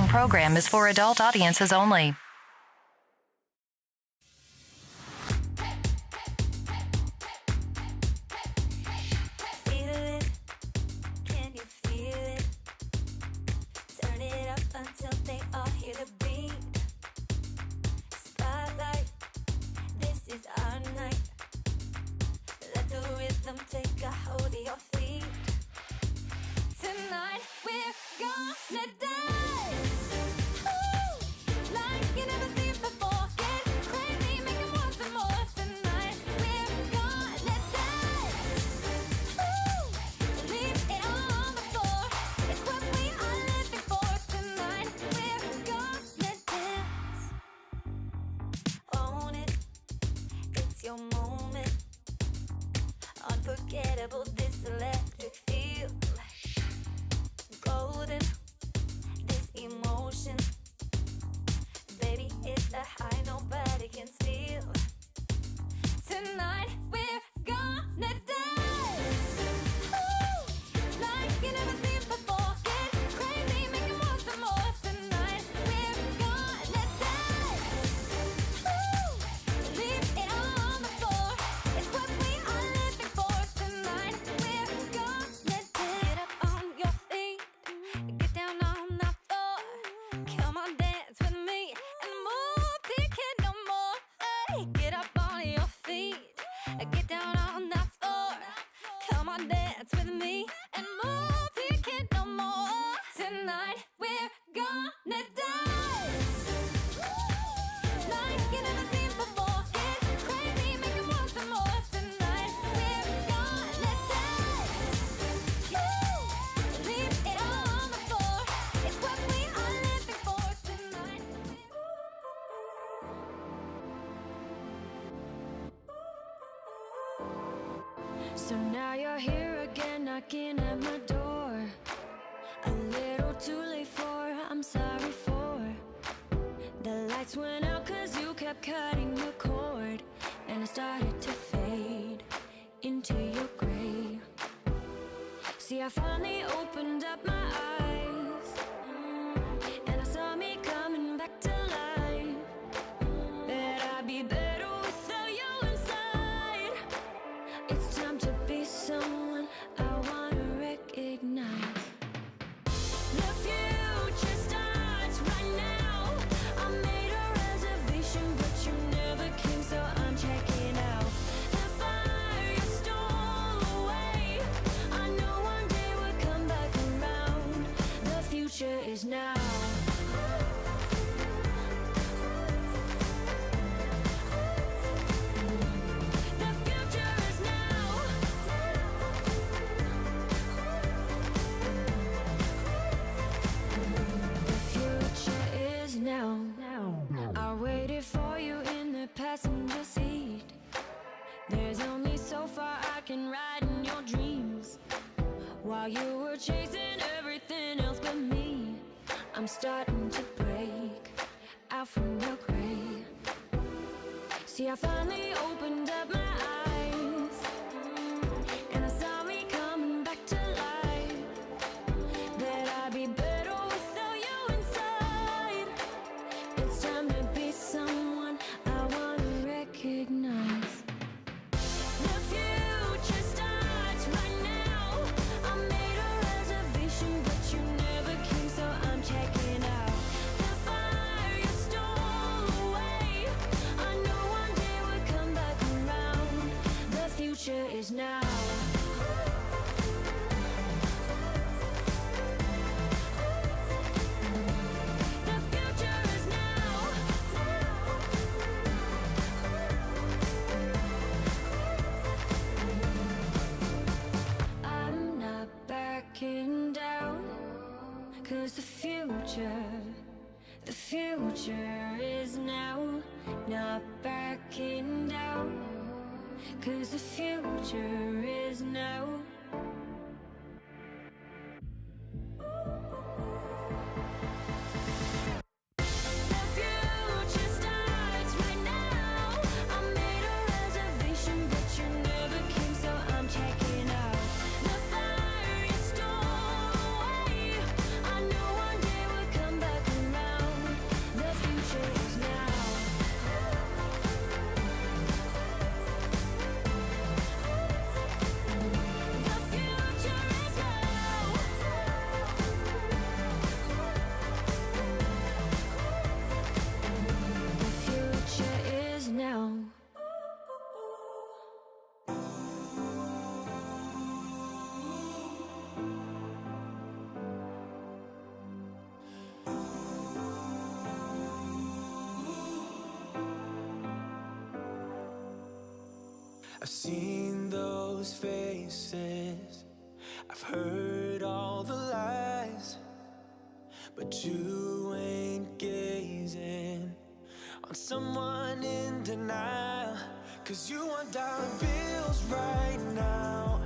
program is for adult audiences only. So now you're here again, knocking at my door. A little too late for, I'm sorry for. The lights went out cause you kept cutting the cord, and I started to fade into your gray. See, I finally opened up my eyes, and I saw me coming back to life. Bet I'd be better without you inside. It's time to be someone I wanna recognize. The future starts right now. I made a reservation, but you never came, so I'm checking out. The fire you stole away, I know one day we'll come back around. The future is now. I waited for you in the passenger seat. There's only so far I can ride in your dreams. While you were chasing everything else but me, I'm starting to break out from your gray. See, I finally opened up my eyes, and I saw me coming back to life. That I'd be better without you inside. It's time to be someone I wanna recognize. The future starts right now. I made a reservation, but you never came, so I'm checking out. The fire you stole away, I know one day we'll come back around. The future is now. I'm not backing down, cause the future is now. Not backing down, cause the future is now. The future starts right now. I made a reservation, but you never came, so I'm checking out. The fire you stole away, I know one day we'll come back around. I've seen those faces, I've heard all the lies, but you ain't gazing on someone in denial. Cause you want dollar bills right now,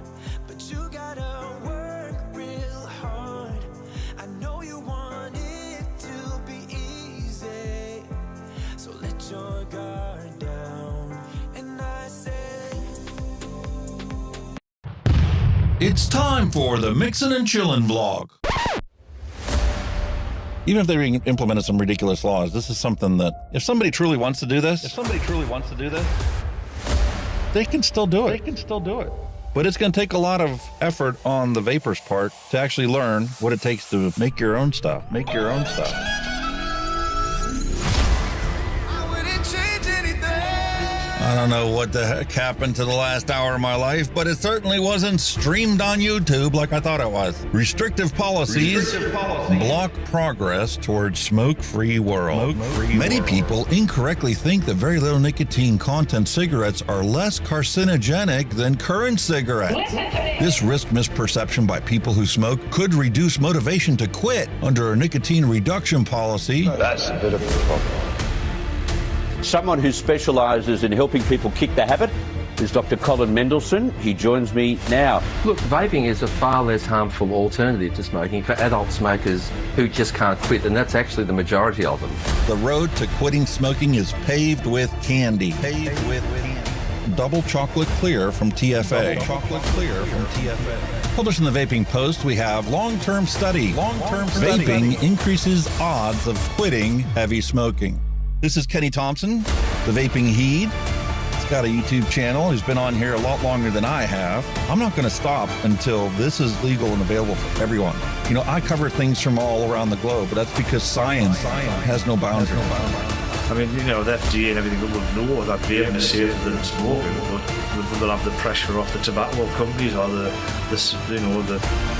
but you gotta work real hard. I know you want it to be easy, so let your guard down. And I said, it's time for the Mixin and Chillin vlog. Even if they implemented some ridiculous laws, this is something that if somebody truly wants to do this, they can still do it. But it's going to take a lot of effort on the Vapers part to actually learn what it takes to make your own stuff. I don't know what the heck happened to the last hour of my life, but it certainly wasn't streamed on YouTube like I thought it was. Restrictive policies block progress towards smoke-free world. Many people incorrectly think that very little nicotine content cigarettes are less carcinogenic than current cigarettes. This risk misperception by people who smoke could reduce motivation to quit under a nicotine reduction policy. That's a bit of a problem. Someone who specialises in helping people kick the habit is Dr. Colin Mendelsohn. He joins me now. Look, vaping is a far less harmful alternative to smoking for adult smokers who just can't quit, and that's actually the majority of them. The road to quitting smoking is paved with candy. Double chocolate clear from TFA. Published in the Vaping Post, we have long-term study. Vaping increases odds of quitting heavy smoking. This is Kenny Thompson, the Vaping Heed. He's got a YouTube channel. He's been on here a lot longer than I have. I'm not going to stop until this is legal and available for everyone. You know, I cover things from all around the globe, but that's because science has no boundaries. I mean, you know, the FDA and everything will know that vaping is safer than smoking, but they'll have the pressure off the tobacco companies or the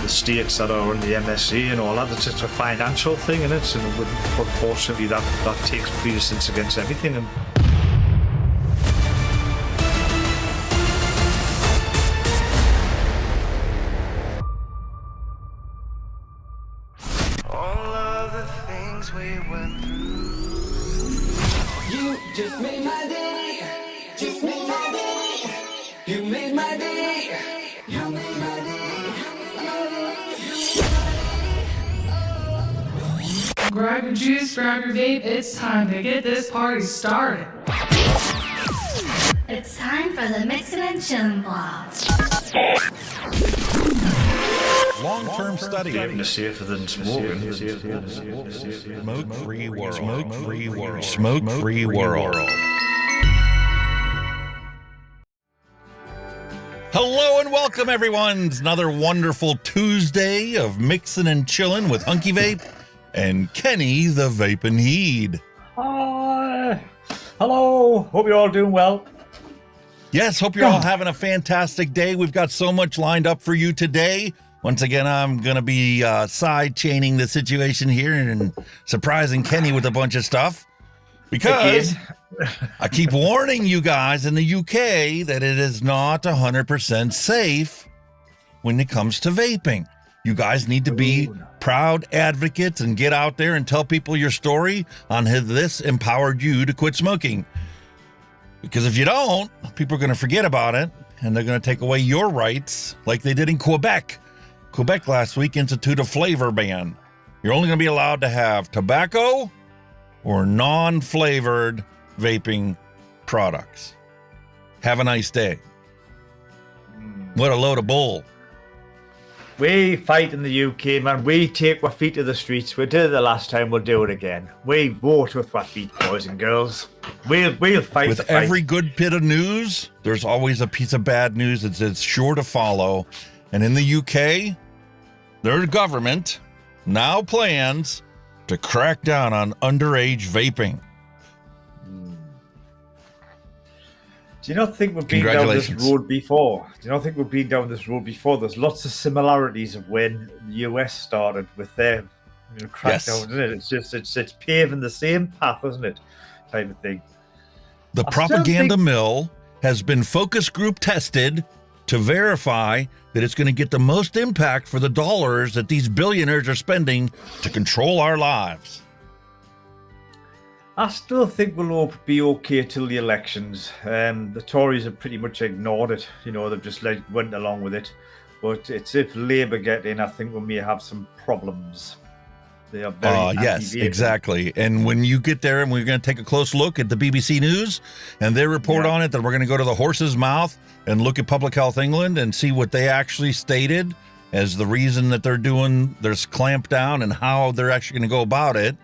states that are on the MSA and all that. It's just a financial thing, and it's, and unfortunately that takes precedence against everything. And all of the things we went through. You just made my day. Just made my day. You made my day. You made my day. Grab your juice, grab your vape. It's time to get this party started. It's time for the Mixin and Chillin vlog. Long-term study. vaping is safer than smoking. Smoke-free world. Hello and welcome, everyone. It's another wonderful Tuesday of Mixin' and Chillin' with Hunky Vape and Kenny the Vaping Heed. Hi. Hello. Hope you're all doing well. Yes, hope you're all having a fantastic day. We've got so much lined up for you today. Once again, I'm going to be side-chaining the situation here and surprising Kenny with a bunch of stuff. Because I keep warning you guys in the UK that it is not 100% safe when it comes to vaping. You guys need to be proud advocates and get out there and tell people your story on how this empowered you to quit smoking. Because if you don't, people are going to forget about it and they're going to take away your rights like they did in Quebec. Quebec last week instituted a flavor ban. You're only going to be allowed to have tobacco or non-flavored vaping products. Have a nice day. What a load of bull. We fight in the UK, man. We take our feet to the streets. We did it the last time, we'll do it again. We vote with our feet, boys and girls. We'll fight. With every good bit of news, there's always a piece of bad news that's sure to follow. And in the UK, their government now plans to crack down on underage vaping. Do you not think we've been down this road before? There's lots of similarities of when the US started with their crackdown, isn't it? It's just it's paving the same path, isn't it? Type of thing. The propaganda mill has been focus group tested to verify that it's going to get the most impact for the dollars that these billionaires are spending to control our lives. I still think we'll all be okay till the elections. The Tories have pretty much ignored it. They've just went along with it. But it's if Labour get in, I think we may have some problems. They are very yes, exactly. And when you get there, and we're going to take a close look at the BBC News and their report on it, then we're going to go to the horse's mouth and look at Public Health England and see what they actually stated as the reason that they're doing this clamp down and how they're actually going to go about it.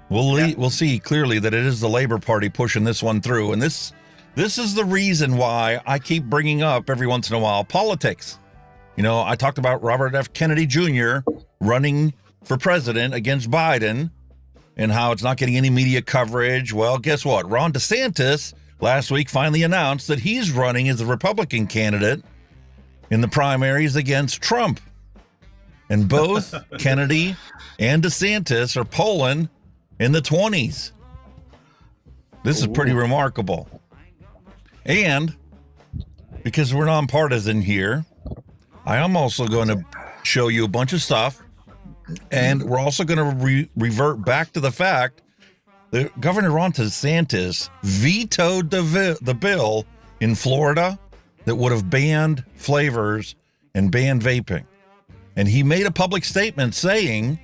We'll see clearly that it is the Labour Party pushing this one through. And this is the reason why I keep bringing up every once in a while politics. I talked about Robert F. Kennedy Jr. running for president against Biden and how it's not getting any media coverage. Well, guess what? Ron DeSantis last week finally announced that he's running as a Republican candidate in the primaries against Trump. And both Kennedy and DeSantis are polling in the 20s. This is pretty remarkable. And because we're nonpartisan here, I am also going to show you a bunch of stuff. And we're also going to revert back to the fact that Governor Ron DeSantis vetoed the bill in Florida that would have banned flavors and banned vaping. And he made a public statement saying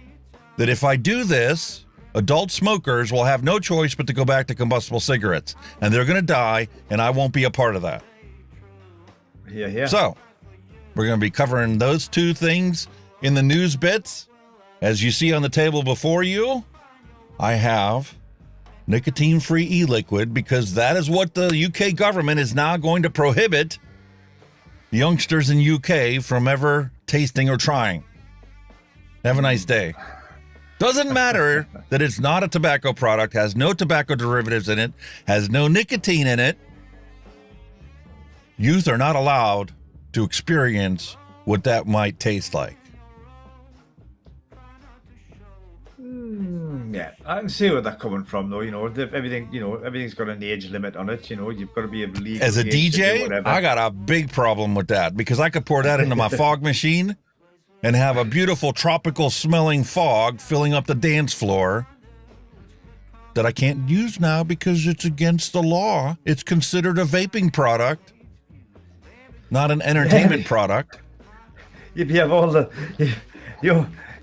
that if I do this, adult smokers will have no choice but to go back to combustible cigarettes. And they're going to die, and I won't be a part of that. Yeah. So we're going to be covering those two things in the news bits. As you see on the table before you, I have nicotine-free e-liquid because that is what the UK government is now going to prohibit youngsters in UK from ever tasting or trying. Have a nice day. Doesn't matter that it's not a tobacco product, has no tobacco derivatives in it, has no nicotine in it. Youth are not allowed to experience what that might taste like. Yeah, I can see where they're coming from, though. Everything's got an age limit on it. You've got to be legal. As a DJ, I got a big problem with that because I could pour that into my fog machine and have a beautiful tropical smelling fog filling up the dance floor that I can't use now because it's against the law. It's considered a vaping product, not an entertainment product. You'd have all the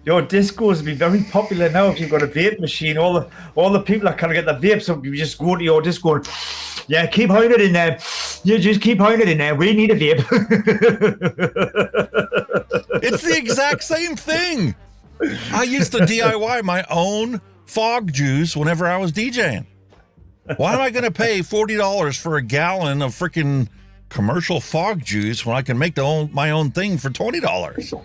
your discos would be very popular now if you've got a vape machine. All the people that kind of get the vapes up, you just go to your disco and keep hiding it in there. You just keep hiding it in there. We need a vape. It's the exact same thing. I used to DIY my own fog juice whenever I was DJing. Why am I going to pay $40 for a gallon of freaking commercial fog juice when I can make my own thing for $20?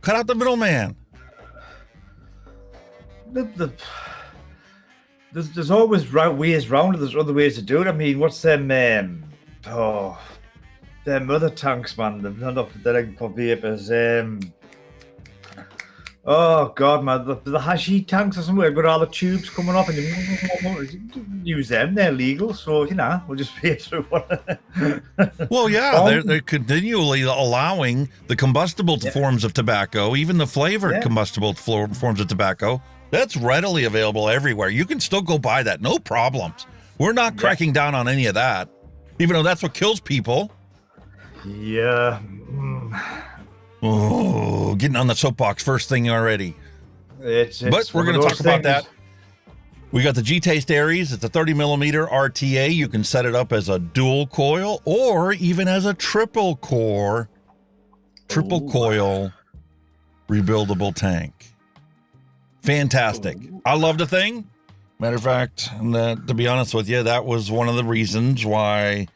Cut out the middleman. There's always ways round it. There's other ways to do it. I mean, what's them? Them other tanks, man. They're like for vapors. Oh God, man, the hashy tanks or somewhere got all the tubes coming up, and you use them. They're legal, so we'll just pay through one. Well, yeah, they're continually allowing the combustible forms of tobacco, even the flavored combustible forms of tobacco. That's readily available everywhere. You can still go buy that, no problems. We're not cracking down on any of that, even though that's what kills people. Yeah. Oh, getting on the soapbox first thing already. But we're going to talk about that. We got the G-Taste Aries. It's a 30 millimeter RTA. You can set it up as a dual coil or even as a triple coil rebuildable tank. Fantastic. I love the thing. Matter of fact, to be honest with you, that was one of the reasons why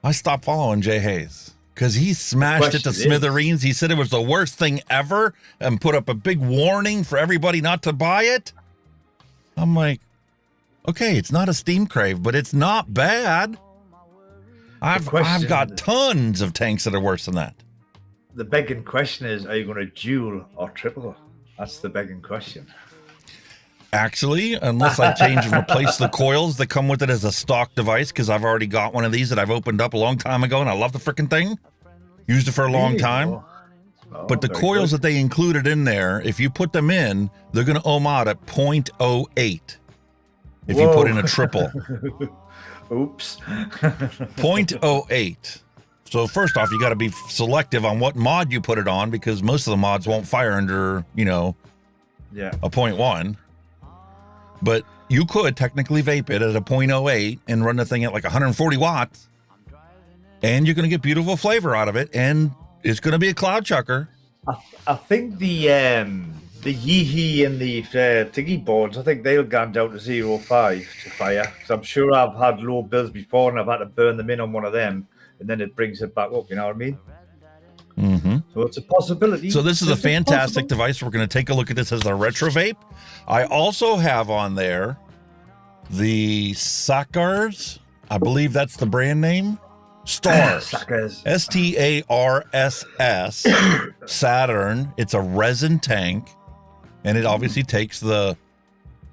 I stopped following Jay Hayes. Because he smashed it to smithereens. He said it was the worst thing ever and put up a big warning for everybody not to buy it. I'm like, okay, it's not a steam crave, but it's not bad. I've got tons of tanks that are worse than that. The begging question is, are you going to dual or triple? That's the begging question. Actually, unless I change and replace the coils that come with it as a stock device, because I've already got one of these that I've opened up a long time ago, and I love the freaking thing. Used it for a long time. But the coils that they included in there, if you put them in, they're going to ohm out at 0.08 if you put in a triple. Oops. 0.08. So first off, you got to be selective on what mod you put it on, because most of the mods won't fire under, a 0.1. But you could technically vape it at a 0.08 and run the thing at like 140 watts, and you're going to get beautiful flavor out of it, and it's going to be a cloud chucker. I think the Yeehee and the Tiggy boards, I think they'll go down to 0.5 to fire. Because I'm sure I've had low bills before, and I've had to burn them in on one of them, and then it brings it back up. You know what I mean? Mm-hmm. So it's a possibility. So this is a fantastic device. We're going to take a look at this as a retro vape. I also have on there the Sakars. I believe that's the brand name. Stars. STARSS. Saturn. It's a resin tank, and it obviously takes the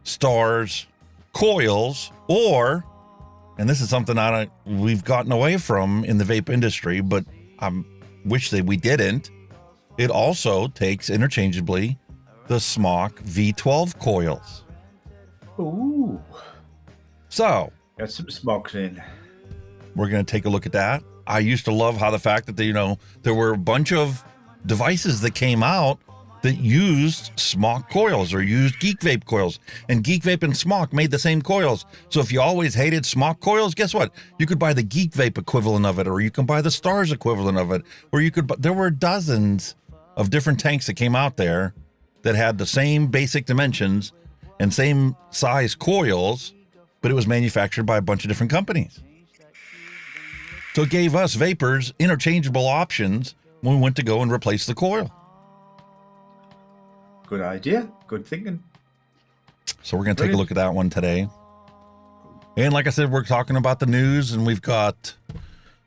Stars coils, and this is something we've gotten away from in the vape industry, but I'm wish that we didn't. It also takes interchangeably the SMOK V12 coils. Ooh. So got some smokes in. We're going to take a look at that. I used to love how the fact that there were a bunch of devices that came out that used SMOK coils or used Geek Vape coils, and Geek Vape and SMOK made the same coils. So if you always hated SMOK coils, guess what? You could buy the Geek Vape equivalent of it, or you can buy the Stars equivalent of it, or there were dozens of different tanks that came out there that had the same basic dimensions and same size coils, but it was manufactured by a bunch of different companies. So it gave us Vapers interchangeable options when we went to go and replace the coil. Good idea. Good thinking. So we're going to take a look at that one today. And like I said, we're talking about the news, and we've got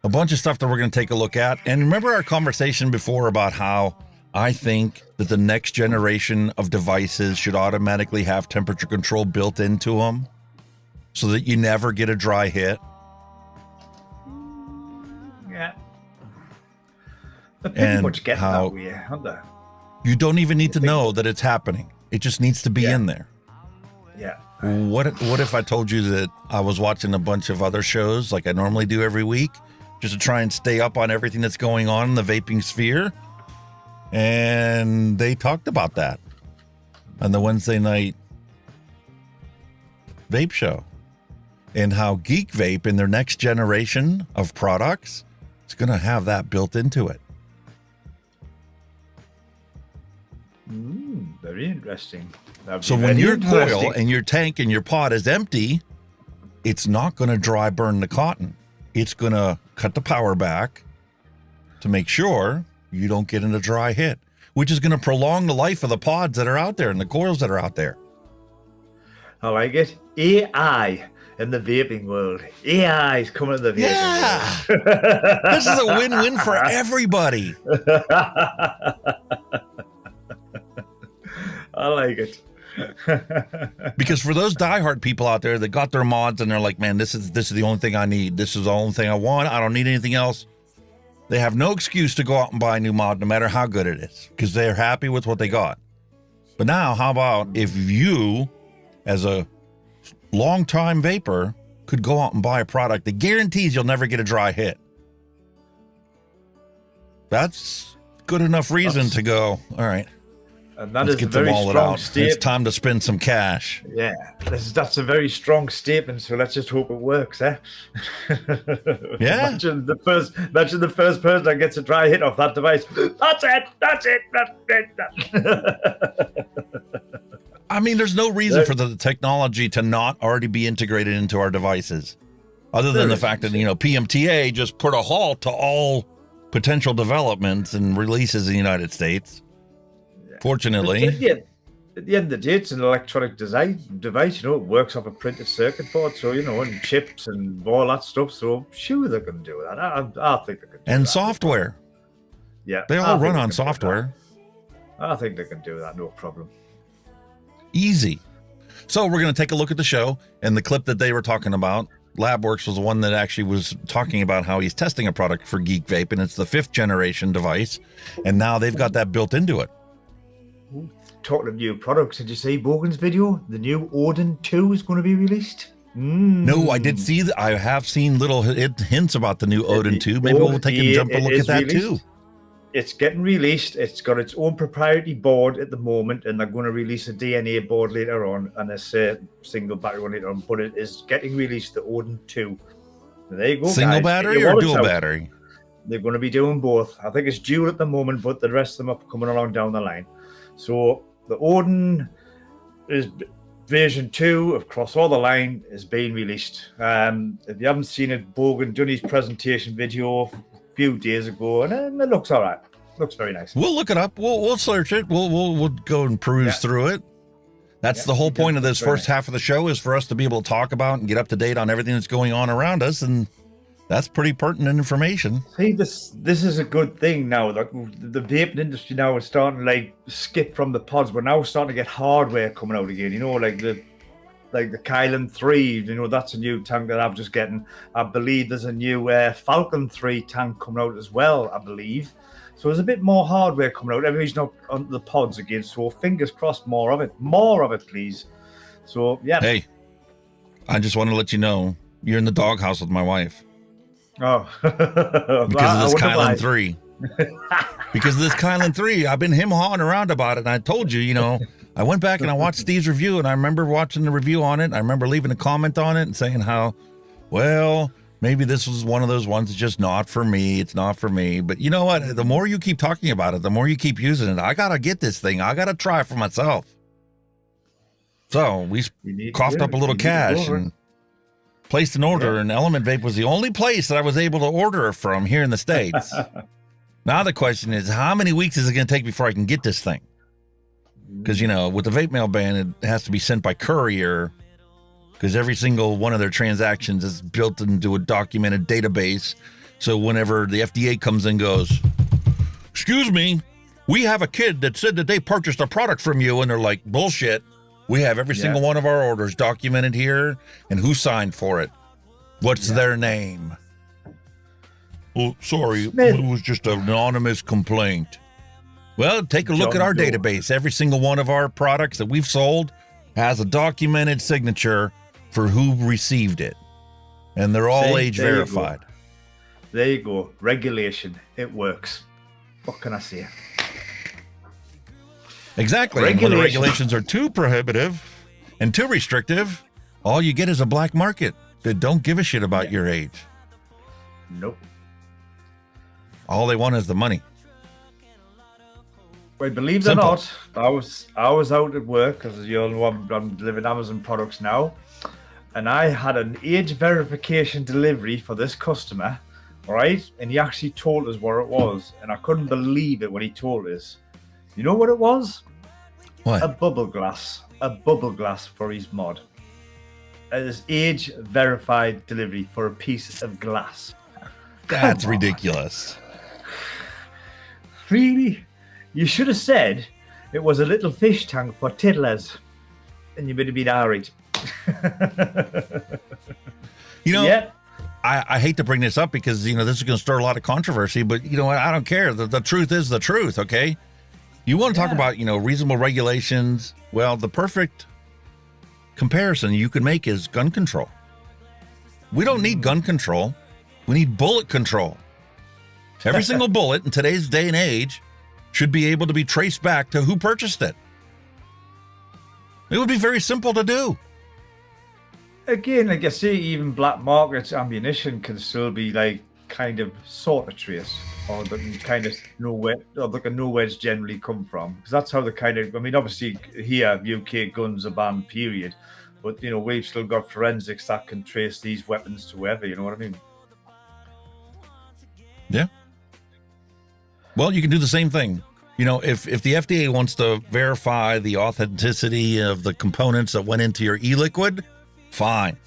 a bunch of stuff that we're going to take a look at. And remember our conversation before about how I think that the next generation of devices should automatically have temperature control built into them so that you never get a dry hit? Yeah. They're pretty much getting that way, aren't they? You don't even need to know that it's happening. It just needs to be in there. Yeah. What if I told you that I was watching a bunch of other shows like I normally do every week, just to try and stay up on everything that's going on in the vaping sphere? And they talked about that on the Wednesday night vape show, and how Geek Vape in their next generation of products is going to have that built into it. Very interesting. So when your coil and your tank and your pod is empty, it's not going to dry burn the cotton. It's going to cut the power back to make sure you don't get in a dry hit, which is going to prolong the life of the pods that are out there and the coils that are out there. I like it. AI in the vaping world. AI is coming to the vaping world. This is a win-win for everybody. I like it. Because for those diehard people out there that got their mods and they're like, man, this is the only thing I need. This is the only thing I want. I don't need anything else. They have no excuse to go out and buy a new mod, no matter how good it is, because they're happy with what they got. But now, how about if you, as a long-time vapor, could go out and buy a product that guarantees you'll never get a dry hit? That's good enough reason to go, all right. And that Let's is a very strong statement. It's time to spend some cash. Yeah, that's a very strong statement. So let's just hope it works, eh? Yeah. Imagine the first person that gets a dry hit off that device. That's it. I mean, there's no reason for the technology to not already be integrated into our devices, other than the fact that PMTA just put a halt to all potential developments and releases in the United States. Fortunately, at the end of the day, it's an electronic device. It works off a printed circuit board, so and chips and all that stuff. So sure, they can do that. I think they can. And software. Yeah, they all run on software. I think they can do that, no problem. Easy. So we're going to take a look at the show, and the clip that they were talking about, LabWorks was the one that actually was talking about how he's testing a product for Geek Vape, and it's the 5th generation device, and now they've got that built into it. Talking of new products, did you see Bogan's video? The new Odin 2 is going to be released. No, I did see that. I have seen little hints about the new Odin 2. Maybe we'll take a jump and look at that too. It's getting released. It's got its own proprietary board at the moment, and they're going to release a DNA board later on and a single battery one later on. But it is getting released, the Odin 2. There you go, Single guys. battery or dual battery? They're going to be doing both. I think it's dual at the moment, but the rest of them are coming along down the line. So the Odin is version 2 across all the line is being released. If you haven't seen it, Bogan done his presentation video a few days ago, and it looks all right. Looks very nice. We'll look it up. We'll search it. We'll go and peruse through it. That's the whole point of this first half of the show, is for us to be able to talk about and get up to date on everything that's going on around us, and that's pretty pertinent information. See, this is a good thing now. Like, the vaping industry now is starting to like skip from the pods. We're now starting to get hardware coming out again. You know, like the Chillin 3. You know, that's a new tank that I'm just getting. I believe there's a new Falcon 3 tank coming out as well, I believe. So there's a bit more hardware coming out. Everybody's not on the pods again. So fingers crossed, more of it, please. So yeah. Hey, I just want to let you know you're in the doghouse with my wife. Oh, because of this Chillin 3. Because of this Chillin 3, I've been him-hawing around about it, and I told you, you know, I went back and I watched Steve's review, and I remember watching the review on it. I remember leaving a comment on it and saying how, well, maybe this was one of those ones that's just not for me. It's not for me. But you know what? The more you keep talking about it, the more you keep using it. I got to get this thing. I got to try for myself. So we coughed up a little cash and placed an order, and Element Vape was the only place that I was able to order it from here in the States. Now the question is, how many weeks is it going to take before I can get this thing? Because, you know, with the vape mail ban, it has to be sent by courier, because every single one of their transactions is built into a documented database. So whenever the FDA comes and goes, excuse me, we have a kid that said that they purchased a product from you, and they're like, bullshit. We have every single one of our orders documented here, and who signed for it. What's their name? Well, sorry, it was just an anonymous complaint. Well, take a look at our database. Every single one of our products that we've sold has a documented signature for who received it. And they're all age verified. There you go. Regulation. It works. What can I say? Exactly. And when the regulations are too prohibitive and too restrictive, all you get is a black market that don't give a shit about your age. Nope. All they want is the money. Well, believe it or not, I was out at work, because you all know I'm delivering Amazon products now, and I had an age verification delivery for this customer, right? And he actually told us what it was, and I couldn't believe it when he told us. You know what it was? What? A bubble glass for his mod. As age verified delivery for a piece of glass. That's ridiculous. Really? You should have said it was a little fish tank for tiddlers, and you would have been Aries. You know, I hate to bring this up because, you know, this is going to stir a lot of controversy, but, you know, I don't care. The truth is the truth, okay? You want to talk about, you know, reasonable regulations. Well, the perfect comparison you could make is gun control. We don't need gun control. We need bullet control. Every single bullet in today's day and age should be able to be traced back to who purchased it. It would be very simple to do. Again, like I say, even black market ammunition can still be like kind of sort of traced, or they can kind of know where, or they can know where it's generally come from. Because that's how the kind of, I mean, obviously here, UK guns are banned, period. But, you know, we've still got forensics that can trace these weapons to wherever, you know what I mean? Yeah. Well, you can do the same thing. You know, if the FDA wants to verify the authenticity of the components that went into your e-liquid, fine.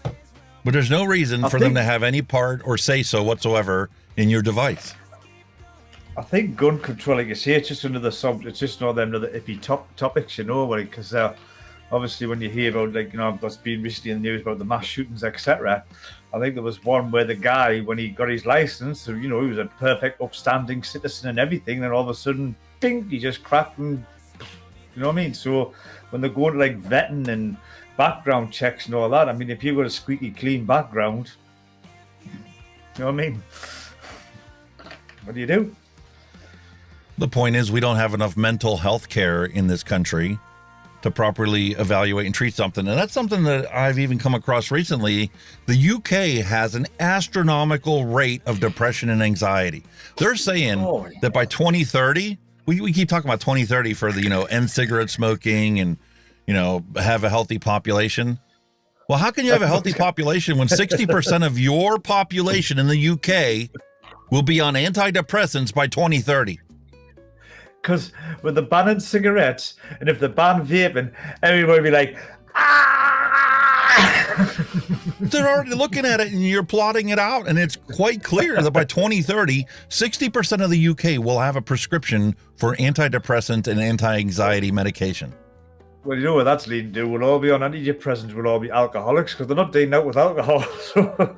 But there's no reason for them to have any part or say so whatsoever in your device. I think gun control, like you say, it's just another subject. It's just another ippy topics, you know, because obviously when you hear about, like, you know, that's been recently in the news about the mass shootings, etc. I think there was one where the guy, when he got his license, so, you know, he was a perfect, upstanding citizen and everything, and all of a sudden, ding, he just cracked, and you know what I mean? So when they go to like vetting and background checks and all that, I mean, if you've got a squeaky clean background, you know what I mean? What do you do? The point is, we don't have enough mental health care in this country to properly evaluate and treat something. And that's something that I've even come across recently. The UK has an astronomical rate of depression and anxiety. They're saying that by 2030, we keep talking about 2030 for the, you know, end cigarette smoking and, you know, have a healthy population. Well, how can you have a healthy population when 60% of your population in the UK will be on antidepressants by 2030? Because with the banning cigarettes, and if they ban vaping, everybody will be like, ah! They're already looking at it and you're plotting it out. And it's quite clear that by 2030, 60% of the UK will have a prescription for antidepressant and anti-anxiety medication. Well, you know what that's leading to? We'll all be on antidepressants, we'll all be alcoholics because they're not dealing out with alcohol. So.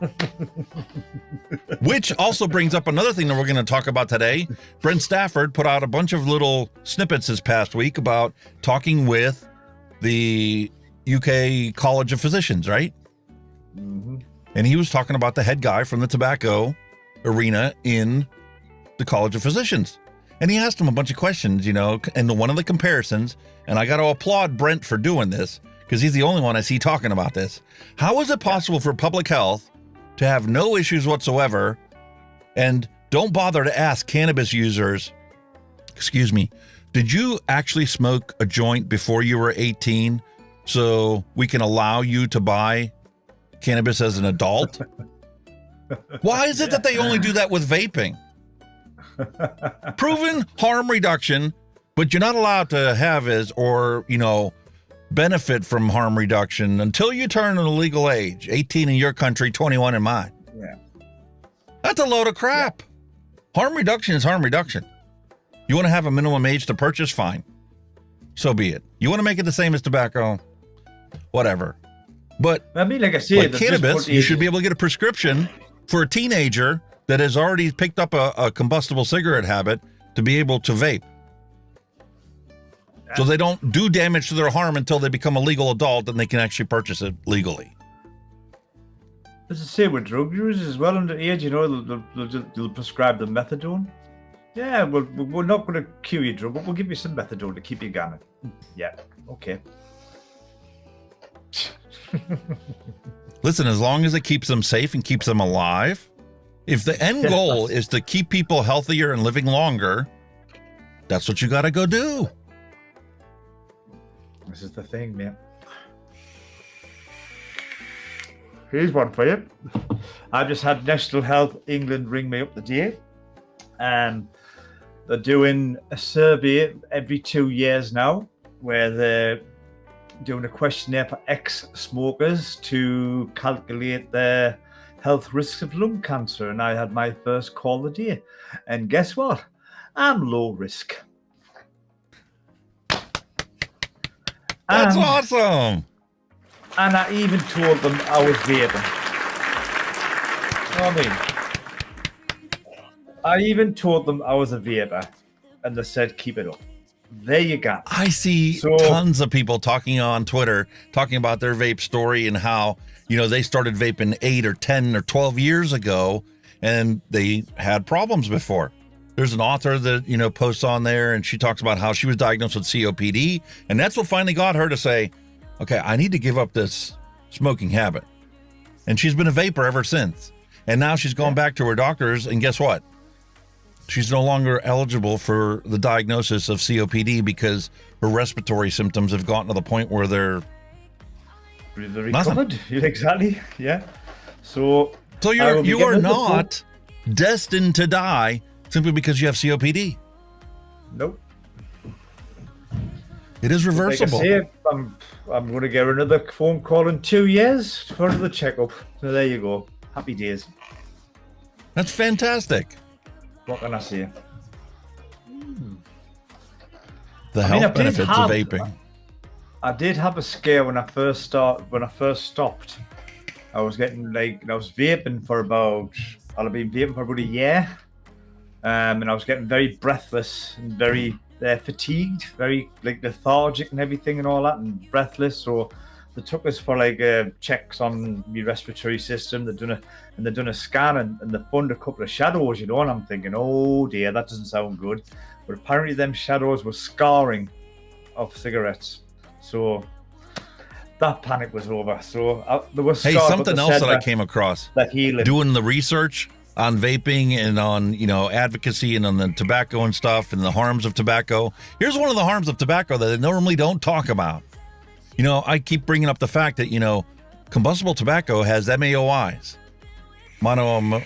Which also brings up another thing that we're going to talk about today. Brent Stafford put out a bunch of little snippets this past week about talking with the UK College of Physicians, right? Mm-hmm. And he was talking about the head guy from the tobacco arena in the College of Physicians. And he asked him a bunch of questions, you know, and one of the comparisons, and I got to applaud Brent for doing this because he's the only one I see talking about this. How is it possible for public health to have no issues whatsoever and don't bother to ask cannabis users, excuse me, did you actually smoke a joint before you were 18 so we can allow you to buy cannabis as an adult? Why is it that they only do that with vaping? Proven harm reduction, but you're not allowed to have benefit from harm reduction until you turn the legal age, 18 in your country, 21 in mine. Yeah. That's a load of crap. Yeah. Harm reduction is harm reduction. You want to have a minimum age to purchase? Fine. So be it. You want to make it the same as tobacco? Whatever. But I mean, like I said, like cannabis, you should be able to get a prescription for a teenager that has already picked up a combustible cigarette habit to be able to vape. So they don't do damage to their harm until they become a legal adult and they can actually purchase it legally. It's the same with drug users as well underage, you know, they'll prescribe the methadone. Yeah, we're not going to cure your drug, but we'll give you some methadone to keep you going. Yeah, okay. Listen, as long as it keeps them safe and keeps them alive, if the end goal is to keep people healthier and living longer, that's what you got to go do. This is the thing, man. Here's one for you. I've just had National Health England ring me up today, and they're doing a survey every 2 years now, where they're doing a questionnaire for ex-smokers to calculate their health risks of lung cancer, and I had my first call of the day, and guess what? I'm low risk. That's awesome. And I even told them I was vaping. You know what I mean? I even told them I was a vapor, and they said, keep it up. There you go. I see tons of people talking on Twitter, talking about their vape story and how, you know, they started vaping 8 or 10 or 12 years ago, and they had problems before. There's an author that, you know, posts on there, and she talks about how she was diagnosed with COPD, and that's what finally got her to say, okay, I need to give up this smoking habit. And she's been a vapor ever since. And now she's gone back to her doctors, and guess what? She's no longer eligible for the diagnosis of COPD because her respiratory symptoms have gotten to the point where they're recovered. Exactly. Yeah. So you are not destined to die simply because you have COPD. Nope. It is reversible. Like I say, I'm going to get another phone call in 2 years for the checkup. So there you go. Happy days. That's fantastic. What can I say? The health benefits of vaping. I did have a scare when I first stopped. I was getting I was vaping for about a year, and I was getting very breathless and very fatigued, very lethargic and everything and all that, and breathless. So they took us for checks on my respiratory system. They'd done a scan and they found a couple of shadows, and I'm thinking, oh dear, that doesn't sound good. But apparently them shadows were scarring of cigarettes. So that panic was over. So there was Hey, something else that I came across that healing. Doing the research on vaping and on advocacy and on the tobacco and stuff and the harms of tobacco. Here's one of the harms of tobacco that they normally don't talk about. I keep bringing up the fact that combustible tobacco has MAOIs, monoamine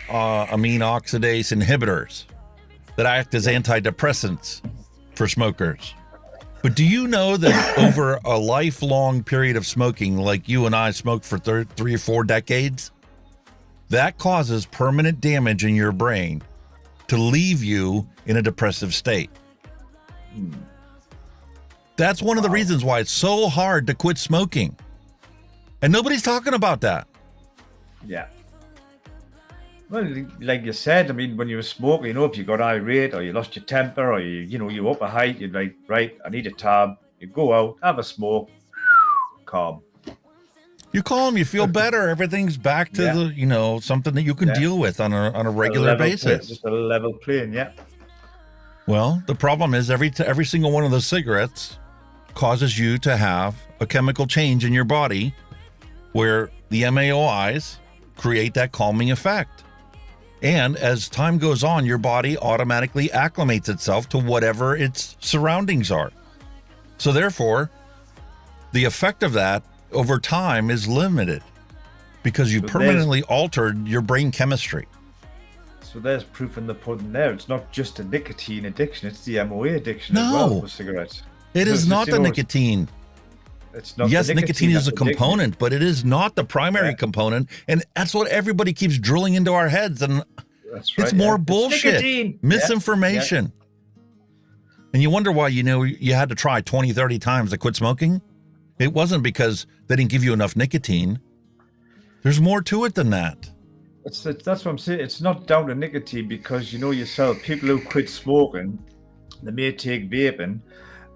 oxidase inhibitors, that act as antidepressants for smokers. But do you know that over a lifelong period of smoking, like you and I smoked for 3 or 4 decades, that causes permanent damage in your brain to leave you in a depressive state? That's one of the reasons why it's so hard to quit smoking. And nobody's talking about that. Yeah. Well, like you said, I mean, when you were smoking, if you got irate or you lost your temper or you up a height, you're like, right, I need a tab. You go out, have a smoke, calm. You calm, you feel better. Everything's back to the, something that you can deal with on a regular basis. Just a level plane, yeah. Well, the problem is every single one of those cigarettes causes you to have a chemical change in your body where the MAOIs create that calming effect. And as time goes on, your body automatically acclimates itself to whatever its surroundings are. So therefore, the effect of that over time is limited because you permanently altered your brain chemistry. So there's proof in the pudding there. It's not just a nicotine addiction, it's the MOA addiction as well for cigarettes. It is not the nicotine. It's not. Yes, nicotine is a component, but it is not the primary component, and that's what everybody keeps drilling into our heads. And it's more bullshit, misinformation. And you wonder why you had to try 20, 30 times to quit smoking. It wasn't because they didn't give you enough nicotine. There's more to it than that. That's what I'm saying. It's not down to nicotine because yourself, people who quit smoking, they may take vaping.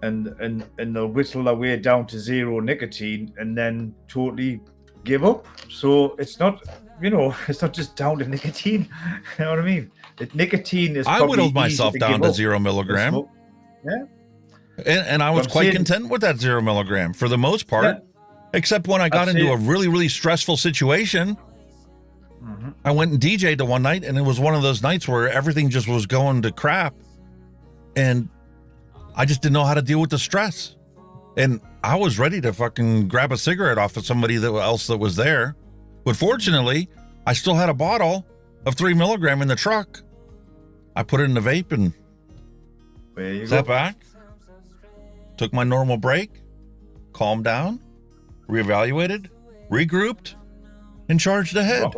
And they'll whittle their way down to 0 nicotine and then totally give up. So it's not, it's not just down to nicotine. You know what I mean? Nicotine is. I whittled myself down to 0 milligram. Yeah. And I was quite content with that 0 milligram for the most part, except when I got into a really, really stressful situation. Mm-hmm. I went and DJ'd one night, and it was one of those nights where everything just was going to crap. And I just didn't know how to deal with the stress. And I was ready to fucking grab a cigarette off of somebody else that was there. But fortunately, I still had a bottle of 3 milligram in the truck. I put it in the vape and sat back, took my normal break, calmed down, reevaluated, regrouped, and charged ahead.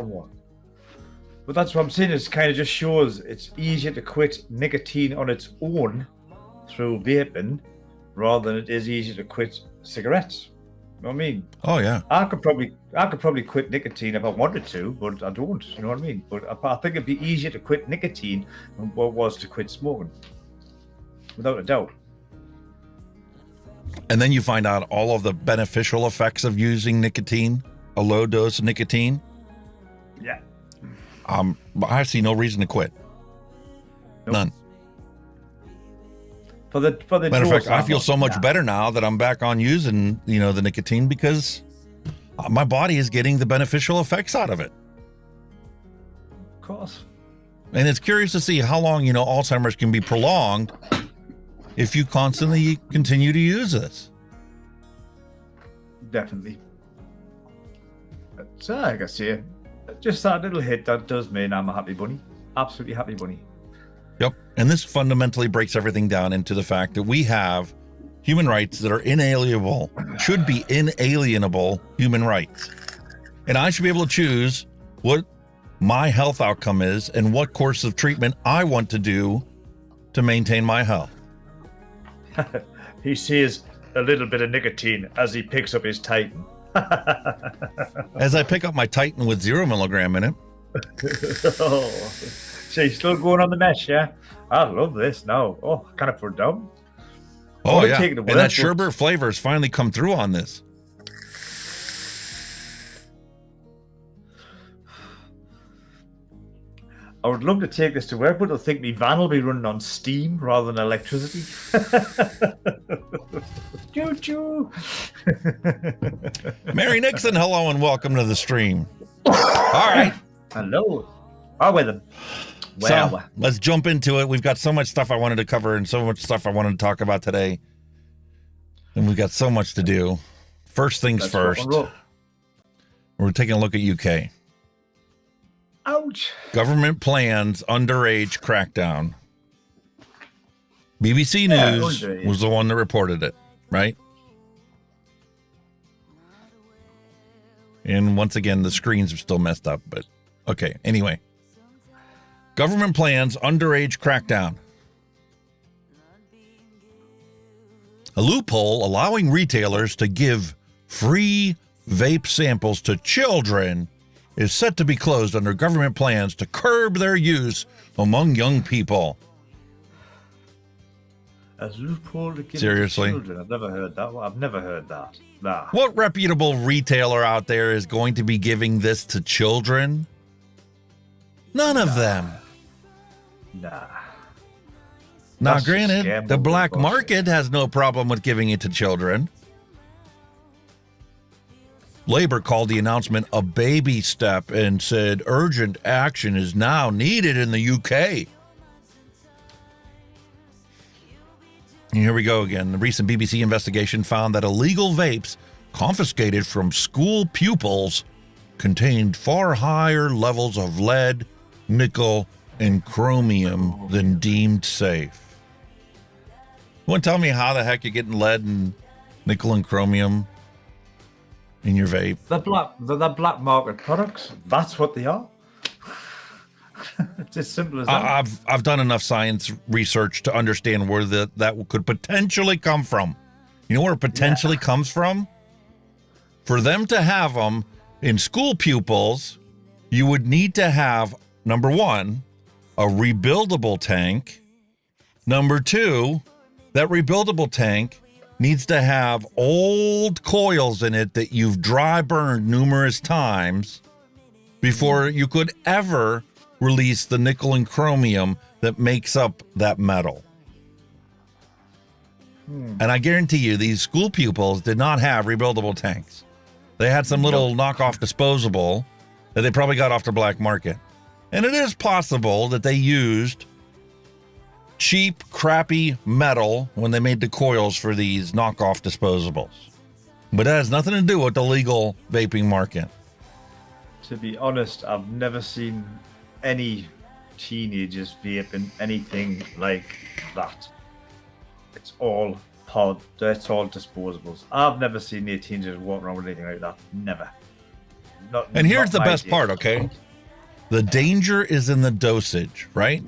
But that's what I'm saying. It kind of just shows it's easier to quit nicotine on its own through vaping rather than it is easier to quit cigarettes. You know what I mean? Oh yeah. I could probably quit nicotine if I wanted to, but I don't. You know what I mean? But I think it'd be easier to quit nicotine than what it was to quit smoking, without a doubt. And then you find out all of the beneficial effects of using nicotine, a low dose of nicotine. Yeah. I see no reason to quit. Nope. None. For the matter of fact, I feel so much better now that I'm back on using, the nicotine because my body is getting the beneficial effects out of it. Of course. And it's curious to see how long, Alzheimer's can be prolonged if you constantly continue to use this. Definitely. So, like I say, just that little hit, that does mean I'm a happy bunny. Absolutely happy bunny. Yep. And this fundamentally breaks everything down into the fact that we have human rights that are inalienable, should be inalienable human rights. And I should be able to choose what my health outcome is and what course of treatment I want to do to maintain my health. He says, a little bit of nicotine as he picks up his Titan. As I pick up my Titan with 0 milligram in it. Oh, so you're still going on the mesh, yeah? I love this now. Oh, can I put it down? Oh, yeah. And that sherbet flavor has finally come through on this. I would love to take this to work, but I think my van will be running on steam rather than electricity. Choo-choo. Mary Nixon, hello and welcome to the stream. All right. Hello. Are we then? Well, so, let's jump into it. We've got so much stuff I wanted to cover and so much stuff I wanted to talk about today. And we've got so much to do. First things first. We're taking a look at UK. Ouch. Government plans underage crackdown. BBC News was the one that reported it, right? And once again, the screens are still messed up, but okay. Anyway, government plans underage crackdown. A loophole allowing retailers to give free vape samples to children is set to be closed under government plans to curb their use among young people. A loophole to give Seriously? children? I've never heard that. I've never heard that. Nah. What reputable retailer out there is going to be giving this to children? None of them. Nah. Now, granted, the black market has no problem with giving it to children. Labor called the announcement a baby step and said urgent action is now needed in the UK. And here we go again. The recent BBC investigation found that illegal vapes confiscated from school pupils contained far higher levels of lead, nickel, and chromium than deemed safe. You want to tell me how the heck you're getting lead and nickel and chromium in your vape? The black market products. That's what they are. It's as simple as that. I've done enough science research to understand where that could potentially come from. You know where it potentially comes from? For them to have them in school pupils, you would need to have, number one, a rebuildable tank. Number two, that rebuildable tank needs to have old coils in it that you've dry burned numerous times before you could ever release the nickel and chromium that makes up that metal. And I guarantee you, these school pupils did not have rebuildable tanks. They had some little knockoff disposable that they probably got off the black market. And it is possible that they used cheap, crappy metal when they made the coils for these knockoff disposables. But that has nothing to do with the legal vaping market. To be honest, I've never seen any teenagers vaping anything like that. It's all it's all disposables. I've never seen any teenagers walking around with anything like that. Never. And here's the best part, okay? The danger is in the dosage, right?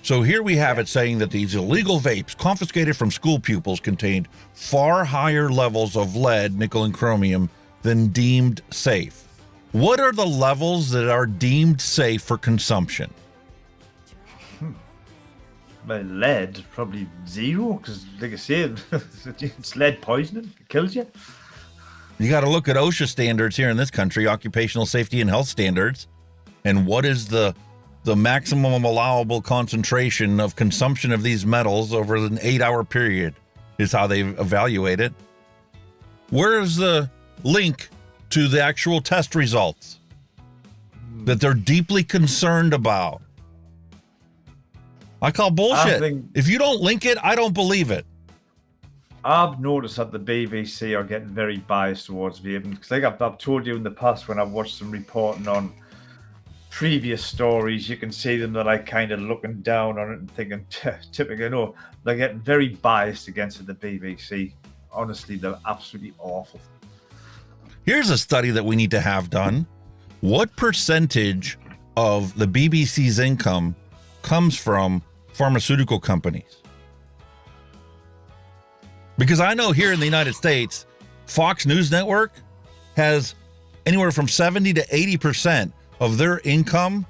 So here we have it saying that these illegal vapes confiscated from school pupils contained far higher levels of lead, nickel, and chromium than deemed safe. What are the levels that are deemed safe for consumption? Well, lead, probably 0, because like I said, it's lead poisoning. It kills you. You got to look at OSHA standards here in this country, occupational safety and health standards, and what is the maximum allowable concentration of consumption of these metals over an 8-hour period is how they evaluate it. Where is the link to the actual test results that they're deeply concerned about? I call bullshit. If you don't link it, I don't believe it. I've noticed that the BBC are getting very biased towards vaping. Because like I've told you in the past when I've watched some reporting on previous stories, you can see them that I kind of looking down on it and thinking, typically, no, they're getting very biased against the BBC. Honestly, they're absolutely awful. Here's a study that we need to have done. What percentage of the BBC's income comes from pharmaceutical companies? Because I know here in the United States, Fox News Network has anywhere from 70 to 80% of their income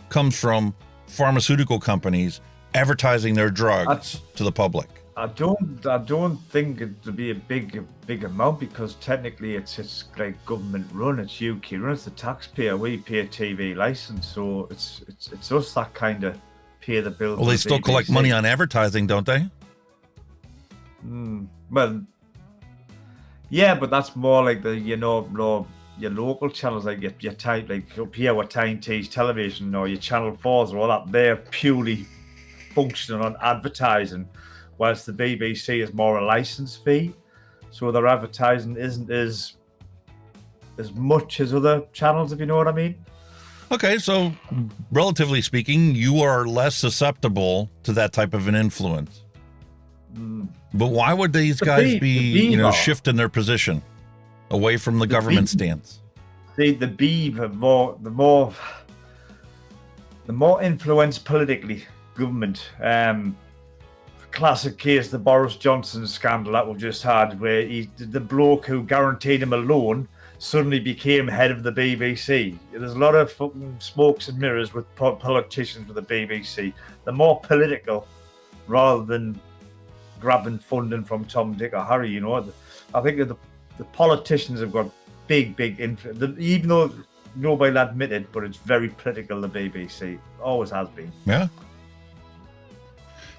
comes from pharmaceutical companies advertising their drugs to the public. I don't think it'll be a big amount, because technically it's like government run. It's UK run. It's the taxpayer. We pay a TV license, so it's us that kind of pay the bill. Well, they still collect money on advertising, don't they? Well, yeah, but that's more like the your local channels, like your type, like up here with Tyne Tees Television or your Channel 4s or all that. They're purely functioning on advertising, whilst the BBC is more a license fee, so their advertising isn't as much as other channels, if you know what I mean. Okay, so relatively speaking, you are less susceptible to that type of an influence. But why would these guys be shifting their position away from the government stance? See, the Beeb are the more influenced politically government. Classic case, the Boris Johnson scandal that we've just had, where the bloke who guaranteed him a loan suddenly became head of the BBC. There's a lot of fucking smokes and mirrors with politicians with the BBC. They're more political rather than grabbing funding from Tom, Dick or Harry, I think the politicians have got big influence, even though nobody will admit it, but it's very political, the BBC. Always has been. Yeah.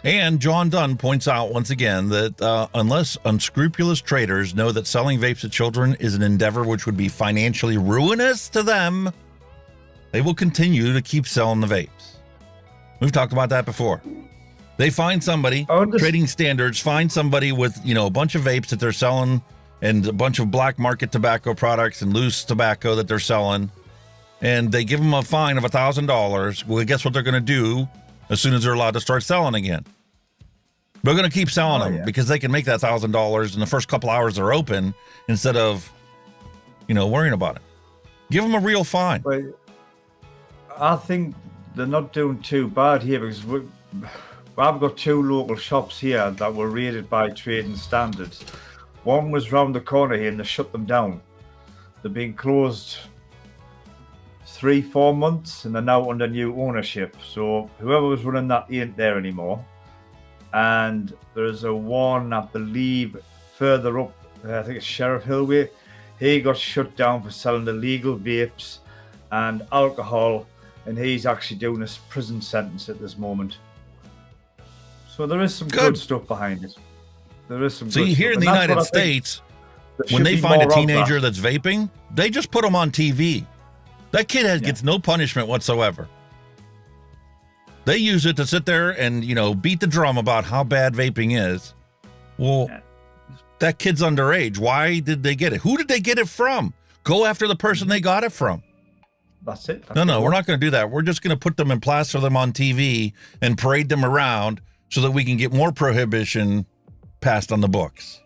And John Dunn points out once again that unless unscrupulous traders know that selling vapes to children is an endeavor which would be financially ruinous to them, they will continue to keep selling the vapes. We've talked about that before. They find somebody, trading standards, find somebody with, a bunch of vapes that they're selling and a bunch of black market tobacco products and loose tobacco that they're selling, and they give them a fine of $1,000. Well, guess what they're going to do as soon as they're allowed to start selling again? They're going to keep selling them because they can make that $1,000 in the first couple hours they're open instead of, worrying about it. Give them a real fine. But I think they're not doing too bad here, because I've got two local shops here that were rated by trading standards. One was round the corner here and they shut them down. They've been closed 3-4 months and they're now under new ownership. So whoever was running that ain't there anymore. And there's a one, I believe, further up, I think it's Sheriff Hillway. He got shut down for selling illegal vapes and alcohol, and he's actually doing a prison sentence at this moment. So there is some good stuff behind it. There is some. See, here in the United States, when they find a teenager that's vaping, they just put them on TV. That kid gets no punishment whatsoever. They use it to sit there and, beat the drum about how bad vaping is. Well, that kid's underage. Why did they get it? Who did they get it from? Go after the person they got it from. That's it. No, we're not going to do that. We're just going to put them and plaster them on TV and parade them around so that we can get more prohibition passed on the books.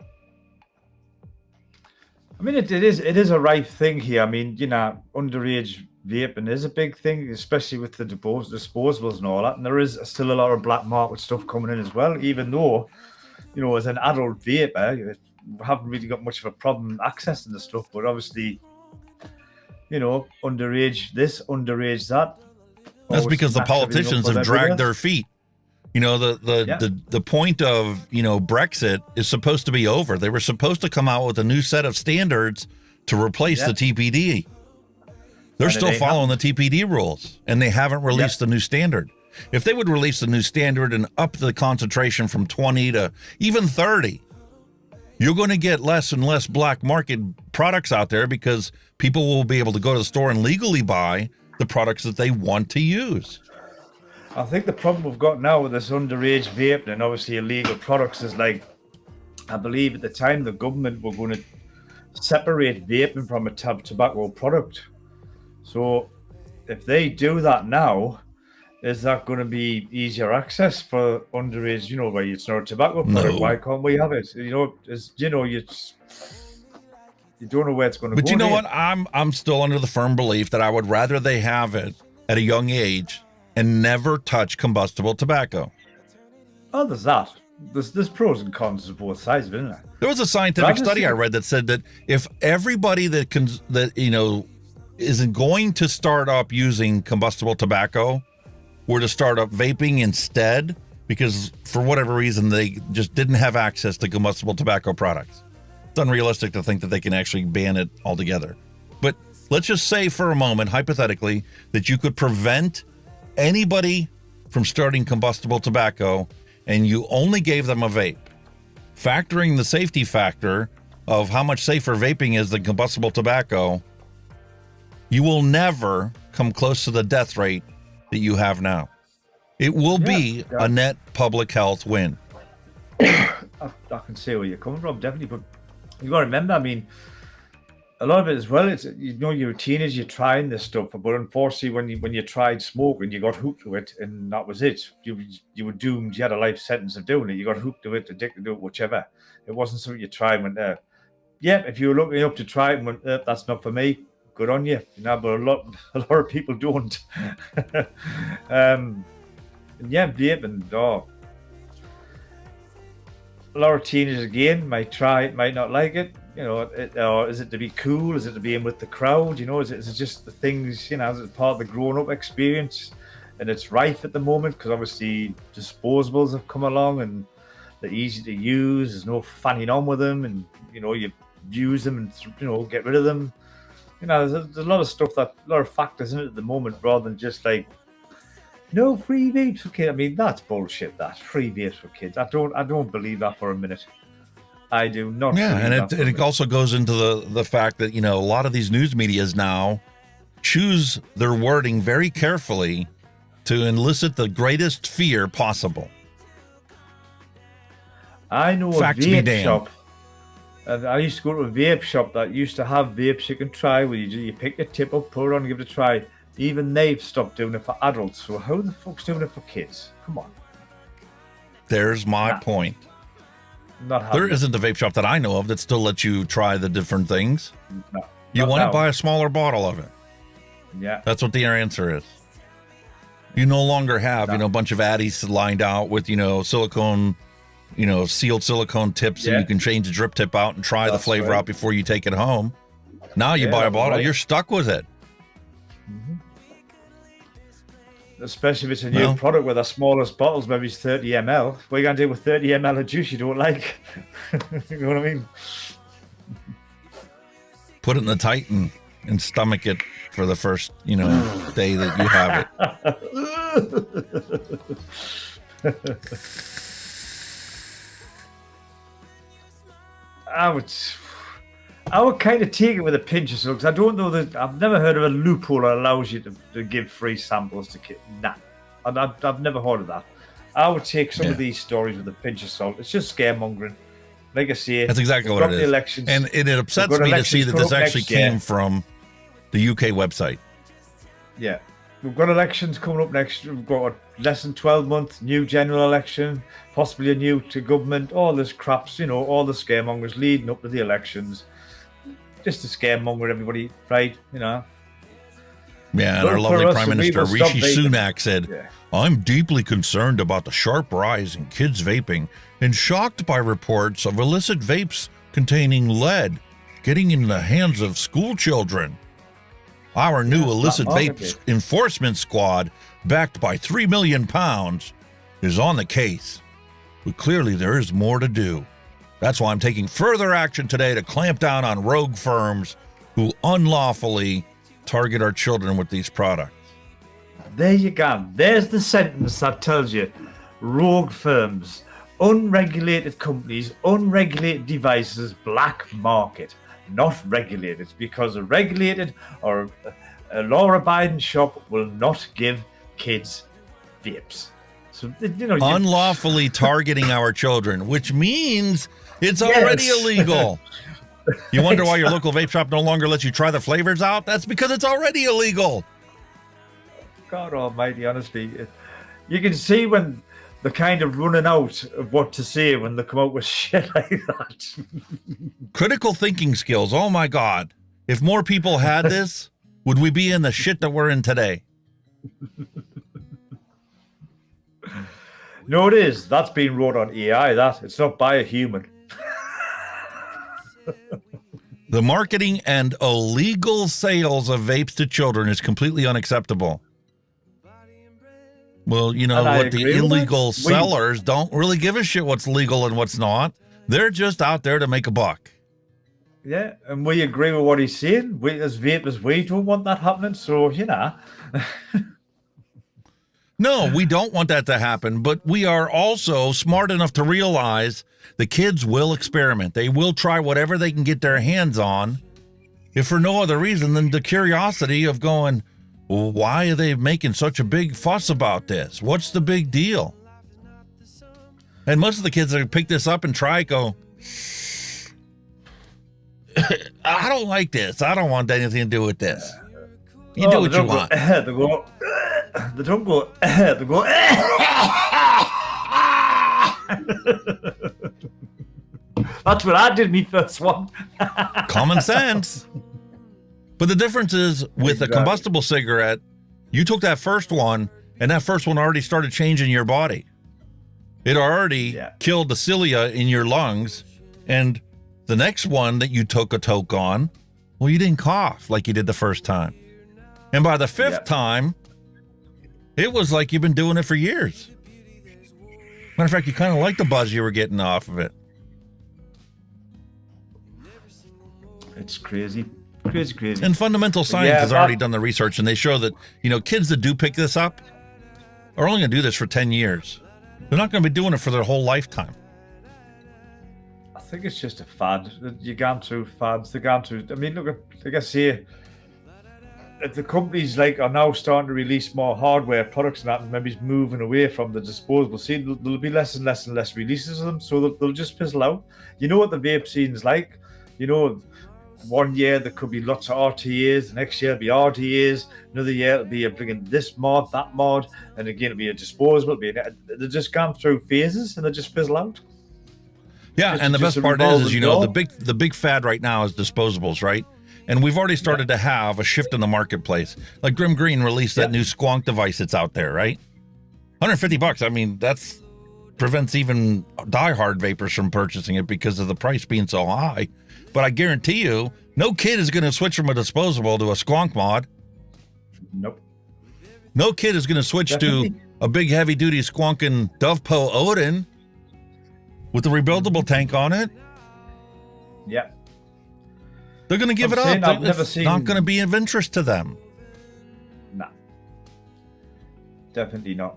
I mean, it is a rife thing here. I mean, underage vaping is a big thing, especially with the disposables and all that. And there is still a lot of black market stuff coming in as well, even though, as an adult vapor, you haven't really got much of a problem accessing the stuff. But obviously, underage this, underage that. That's because the politicians have dragged their feet. The point of, Brexit is supposed to be over. They were supposed to come out with a new set of standards to replace the TPD. They're still following the TPD rules, and they haven't released the new standard. If they would release the new standard and up the concentration from 20 to even 30, you're going to get less and less black market products out there because people will be able to go to the store and legally buy the products that they want to use. I think the problem we've got now with this underage vaping and obviously illegal products is I believe at the time the government were going to separate vaping from a tobacco product. So if they do that now, is that going to be easier access for underage, where it's not a tobacco product? No. Why can't we have it? You don't know where it's going to go. But you know what? I'm still under the firm belief that I would rather they have it at a young age and never touch combustible tobacco. Oh, there's that. there's pros and cons to both sides, isn't there? There was a scientific study I read that said that if everybody that isn't going to start up using combustible tobacco were to start up vaping instead, because for whatever reason they just didn't have access to combustible tobacco products. It's unrealistic to think that they can actually ban it altogether. But let's just say for a moment, hypothetically, that you could prevent anybody from starting combustible tobacco and you only gave them a vape. Factoring the safety factor of how much safer vaping is than combustible tobacco, you will never come close to the death rate that you have now. It will be a net public health win. I can see where you're coming from, definitely. But you got to remember, I mean, a lot of it as well, it's, you're a teenager, you're trying this stuff, but unfortunately when you tried smoking, you got hooked to it, and that was it. You were doomed. You had a life sentence of doing it. You got hooked to it, addicted to it, whichever. It wasn't something you tried and went there. Yeah, if you were looking up to try it and went, that's not for me, good on you. But a lot of people don't. Yeah, vaping, a lot of teenagers again might try it, might not like it. Or is it to be cool? Is it to be in with the crowd? Is it just the things, is it part of the grown-up experience? And it's rife at the moment because obviously disposables have come along and they're easy to use. There's no fanning on with them, and you use them and get rid of them. There's a lot of stuff, a lot of factors in it at the moment, rather than just like, no free vapes for kids. I mean, that's bullshit. That free vapes for kids. I don't believe that for a minute. I do not. Yeah, and it also goes into the fact that a lot of these news medias now choose their wording very carefully to elicit the greatest fear possible. I know Facts a vape be shop. I used to go to a vape shop that used to have vapes you can try. Where you pick your tip up, put it on, and give it a try. Even they've stopped doing it for adults. So how the fuck's doing it for kids? Come on. There's my point. There isn't a vape shop that I know of that still lets you try the different things. No, you want to buy a smaller bottle of it. Yeah. That's what the answer is. You no longer have, a bunch of Aries lined out with, silicone, sealed silicone tips, and you can change the drip tip out and try the flavor out before you take it home. Now you buy a bottle, you're stuck with it. Mm-hmm. Especially if it's a new product where the smallest bottles, maybe it's 30 ml. What are you going to do with 30 ml of juice you don't like? You know what I mean? Put it in the Titan and stomach it for the first, day that you have it. I would kind of take it with a pinch of salt, because I don't know that I've never heard of a loophole that allows you to give free samples to kids. Nah, I've never heard of that. I would take some of these stories with a pinch of salt. It's just scaremongering. Like I say, that's exactly what it is. Elections. And it upsets me to see that this actually came from the UK website. Yeah. We've got elections coming up next. We've got less than 12 months, new general election, possibly a new to government, all this craps, all the scaremongers leading up to the elections. Just to scaremonger everybody, right? Yeah, and our lovely Prime Minister Rishi Sunak said, I'm deeply concerned about the sharp rise in kids vaping and shocked by reports of illicit vapes containing lead getting in the hands of school children. Our new illicit vape enforcement squad, backed by £3 million, is on the case. But clearly there is more to do. That's why I'm taking further action today to clamp down on rogue firms who unlawfully target our children with these products. There you go. There's the sentence that tells you rogue firms, unregulated companies, unregulated devices, black market, not regulated, because a regulated or a law-abiding shop will not give kids vapes. So, unlawfully targeting our children, which means it's already illegal. You wonder why your local vape shop no longer lets you try the flavors out? That's because it's already illegal. God almighty, honestly. You can see when they're kind of running out of what to say when they come out with shit like that. Critical thinking skills, oh my God. If more people had this, would we be in the shit that we're in today? No, it is. That's been wrote on AI. That it's not by a human. The marketing and illegal sales of vapes to children is completely unacceptable. Well, you know what? The illegal sellers don't really give a shit what's legal and what's not. They're just out there to make a buck. Yeah, and we agree with what he's saying. We, as vapers, we don't want that happening. So, you know. No, we don't want that to happen, but we are also smart enough to realize the kids will experiment. They will try whatever they can get their hands on, if for no other reason than the curiosity of going, well, why are they making such a big fuss about this? What's the big deal? And most of the kids that pick this up and try it go, I don't like this. I don't want anything to do with this. You do what you want. They don't go. They go. That's what I did. Me first one. Common sense. But the difference is with a combustible cigarette, you took that first one, and that first one already started changing your body. It already killed the cilia in your lungs, and the next one that you took a toke on, well, you didn't cough like you did the first time. And by the fifth time, it was like you've been doing it for years. Matter of fact, you kind of like the buzz you were getting off of it. It's crazy. Crazy. And fundamental science has already done the research, and they show that, you know, kids that do pick this up are only going to do this for 10 years. They're not going to be doing it for their whole lifetime. I think it's just a fad. You're going through fads. They're going through. I mean, look, like I say, if the companies are now starting to release more hardware products and that, and maybe moving away from the disposable scene, there'll be less and less and less releases of them, so they'll just fizzle out. You know what the vape scene's like? You know, one year there could be lots of RTAs, the next year it'll be RTAs, another year it'll be bringing this mod, that mod, and again it'll be a disposable. They're just gone through phases and they just fizzle out. Yeah, and the best part is you know, the big fad right now is disposables, right? And we've already started to have a shift in the marketplace. Like Grim Green released that new squonk device that's out there, right? $150. I mean, that's prevents even diehard vapors from purchasing it because of the price being so high. But I guarantee you, no kid is going to switch from a disposable to a squonk mod. Nope. No kid is going to switch to a big heavy-duty squonking DOVPO Odin with the rebuildable tank on it. Yeah. They're going to give it up. It's not going to be of interest to them. Nah. Definitely not.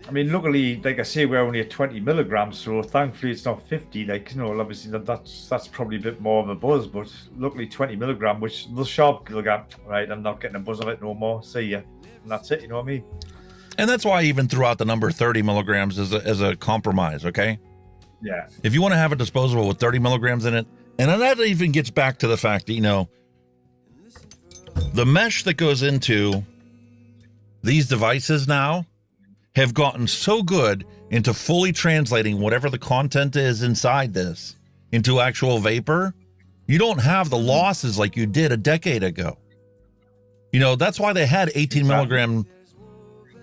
I mean, luckily, like I say, we're only at 20 milligrams, so thankfully it's not 50. Like, you know, obviously that's probably a bit more of a buzz, but luckily 20 milligram, which the shop will go, right, I'm not getting a buzz of it no more. See ya. And that's it, you know what I mean? And that's why I even threw out the number 30 milligrams as a compromise, okay? Yeah. If you want to have a disposable with 30 milligrams in it, and then that even gets back to the fact that, you know, the mesh that goes into these devices now have gotten so good into fully translating whatever the content is inside this into actual vapor, you don't have the losses like you did a decade ago. You know, that's why they had 18 milligram,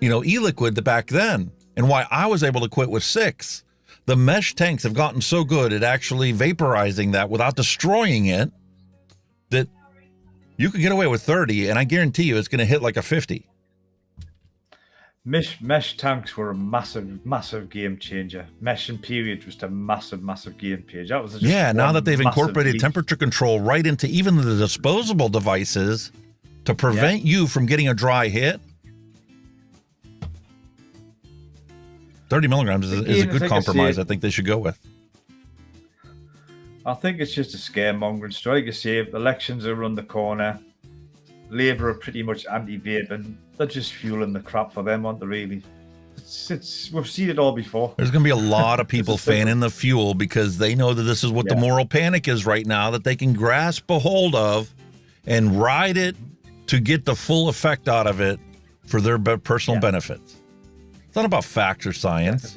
you know, e-liquid back then, and why I was able to quit with 6. The mesh tanks have gotten so good at actually vaporizing that without destroying it that you could get away with 30, and I guarantee you it's going to hit like a 50. Mesh tanks were a massive game changer. Mesh and period was a massive game changer. That was now that they've incorporated temperature control right into even the disposable devices to prevent you from getting a dry hit. 30 milligrams is a good compromise. I think they should go with. I think it's just a scaremongering story. Like I say, elections are around the corner. Labour are pretty much anti-vaping. They're just fueling the crap for them, aren't they, really? We've seen it all before. There's going to be a lot of people fanning the fuel because they know that this is what the moral panic is right now, that they can grasp a hold of and ride it to get the full effect out of it for their personal benefits. It's not about fact or science.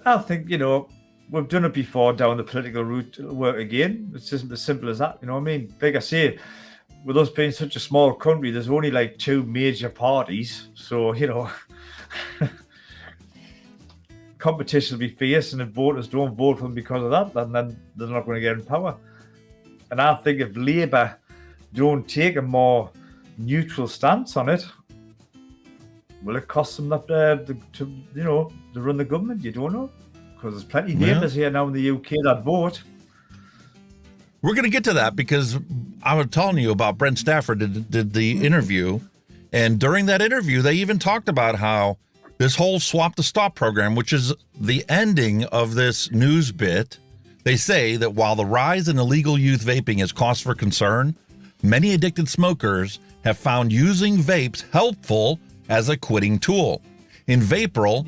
I think, you know, we've done it before down the political route. It'll work again. It's just as simple as that. You know what I mean? Like I say, with us being such a small country, there's only like 2 major parties. So, you know, competition will be fierce, and if voters don't vote for them because of that, then they're not going to get in power. And I think if Labour don't take a more neutral stance on it, will it cost them that to run the government? You don't know, because there's plenty of Labours here now in the UK that vote. We're going to get to that because I was telling you about Brent Stafford did the interview, and during that interview, they even talked about how this whole Swap to Stop program, which is the ending of this news bit, they say that while the rise in illegal youth vaping is cause for concern, many addicted smokers have found using vapes helpful as a quitting tool. In April,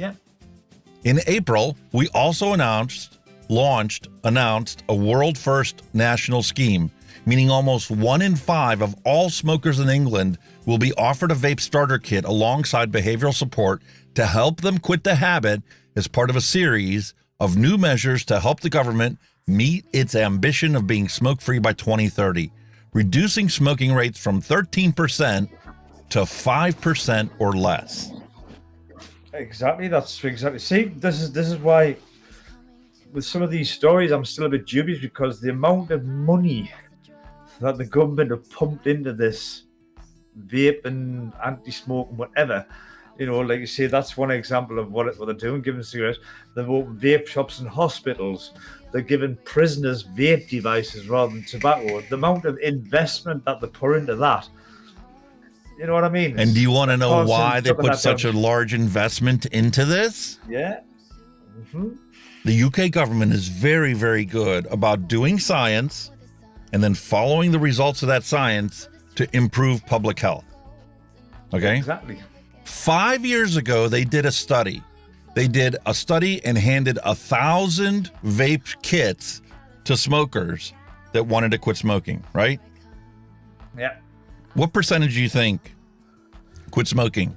we also announced a world first national scheme, meaning almost 1 in 5 of all smokers in England will be offered a vape starter kit alongside behavioral support to help them quit the habit as part of a series of new measures to help the government meet its ambition of being smoke-free by 2030, reducing smoking rates from 13% to 5% or less. Exactly, that's exactly. See, this is why with some of these stories I'm still a bit dubious, because the amount of money that the government have pumped into this vape and anti-smoke and whatever, like you say, that's one example of what they're doing, giving cigarettes. They've opened vape shops in hospitals. They're giving prisoners vape devices rather than tobacco. The amount of investment that they put into that, you know what I mean? And do you want to know why they put such a large investment into this? Yeah. Mm-hmm. The UK government is very, very good about doing science and then following the results of that science to improve public health. Okay? Exactly. 5 years ago, they did a study. They did a study and handed 1,000 vape kits to smokers that wanted to quit smoking, right? Yeah. What percentage do you think quit smoking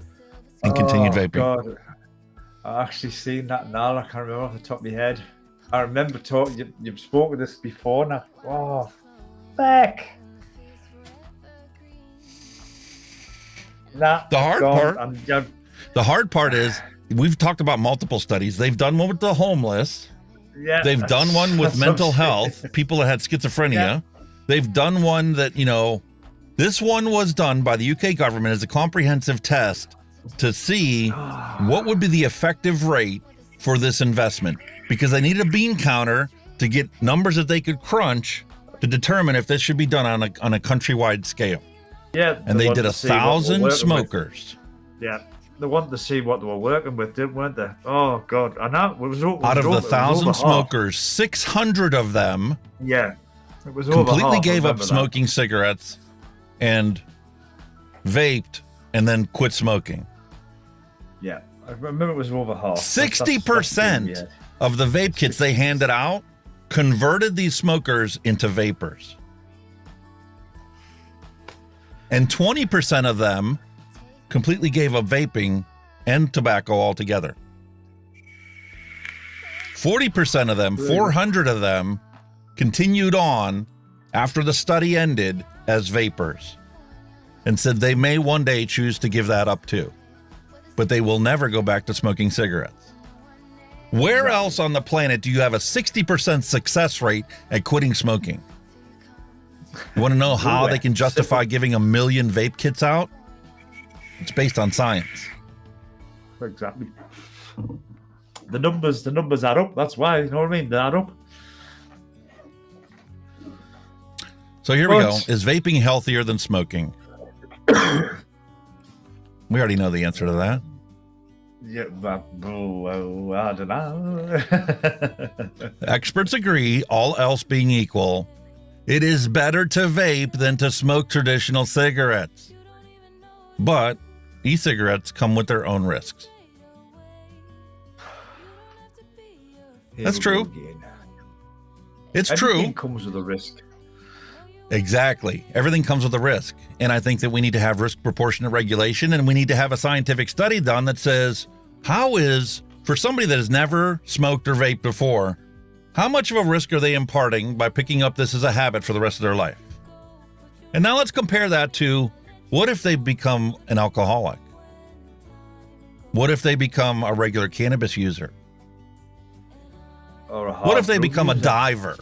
and continued vaping? God. I've actually seen that now. I can't remember off the top of my head. I remember talking, you've spoken this before now. Oh, fuck. Nah, The hard part is we've talked about multiple studies. They've done one with the homeless. Yeah. They've done one with mental health, people that had schizophrenia. Yeah. They've done one that, this one was done by the UK government as a comprehensive test to see what would be the effective rate for this investment, because they needed a bean counter to get numbers that they could crunch to determine if this should be done on a countrywide scale. Yeah. And they did 1,000 smokers. Yeah. They wanted to see what they were working with, weren't they? Oh, God. I know. Out of the 1,000 smokers, 600 of them it was completely gave up smoking cigarettes and vaped and then quit smoking. Yeah. I remember it was over half. 60% of the vape kits they handed out converted these smokers into vapers. And 20% of them completely gave up vaping and tobacco altogether. 40% of them, 400 of them, continued on after the study ended as vapers and said they may one day choose to give that up too, but they will never go back to smoking cigarettes. Where else on the planet do you have a 60% success rate at quitting smoking? You want to know how they can justify giving 1 million vape kits out? It's based on science. Exactly. The numbers add up. That's why, you know what I mean? They add up. So here we go. Is vaping healthier than smoking? We already know the answer to that. Yeah, I don't know. Experts agree, all else being equal, it is better to vape than to smoke traditional cigarettes. But e-cigarettes come with their own risks. That's true. It's true. Everything comes with a risk. Exactly. Everything comes with a risk. And I think that we need to have risk proportionate regulation, and we need to have a scientific study done that says, how is, for somebody that has never smoked or vaped before, how much of a risk are they imparting by picking up this as a habit for the rest of their life? And now let's compare that to, what if they become an alcoholic? What if they become a regular cannabis user? Or a What if they hard become a user. diver?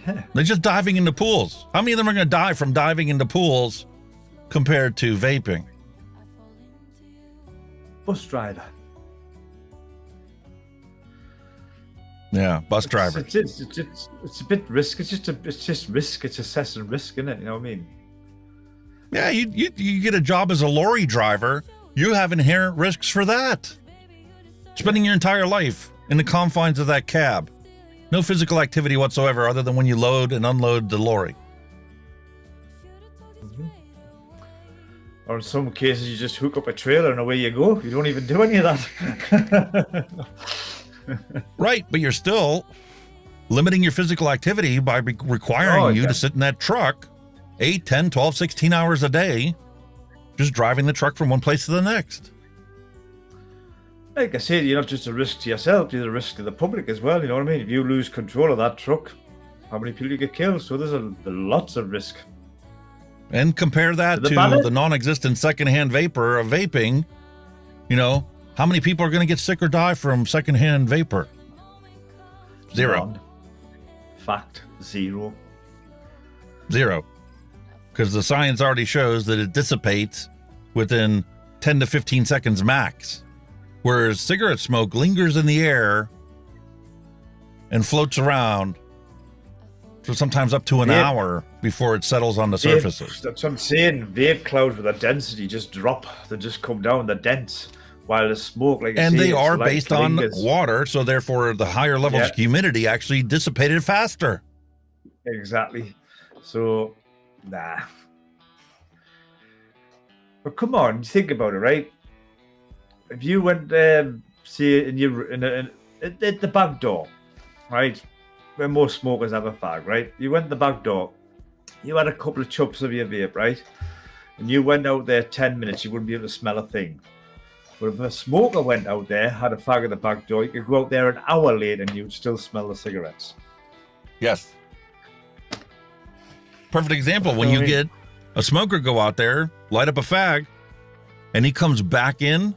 Yeah. They're just diving into pools. How many of them are going to die from diving into pools compared to vaping? Bus driver. Yeah, bus driver. It's a bit risk. It's just risk. It's assessing risk, isn't it? You know what I mean? Yeah, you get a job as a lorry driver, you have inherent risks for that. Spending your entire life in the confines of that cab. No physical activity whatsoever other than when you load and unload the lorry. Or in some cases, you just hook up a trailer and away you go. You don't even do any of that. Right, but you're still limiting your physical activity by requiring you to sit in that truck 8, 10, 12, 16 hours a day, just driving the truck from one place to the next. Like I said, you're not just a risk to yourself, you're a risk to the public as well. You know what I mean? If you lose control of that truck, how many people you get killed? So there's lots of risk. And compare that to the non-existent secondhand vapor of vaping. You know, how many people are going to get sick or die from secondhand vapor? Zero. None. Fact, zero. Because the science already shows that it dissipates within 10 to 15 seconds max. Whereas cigarette smoke lingers in the air and floats around for sometimes up to an hour before it settles on the surfaces. That's what I'm saying. Vape clouds with a density just drop. They just come down, they're dense. While the smoke, like and they are like based on water, so therefore the higher levels of humidity actually dissipated faster. Exactly. So, nah. But come on, think about it, right? If you went, say, at the back door, right, where most smokers have a fag, right? You went to the back door, you had a couple of chups of your vape, right? And you went out there 10 minutes, you wouldn't be able to smell a thing. But if a smoker went out there, had a fag at the back door, you could go out there an hour later and you'd still smell the cigarettes. Yes. Perfect example. When you get a smoker go out there, light up a fag, and he comes back in,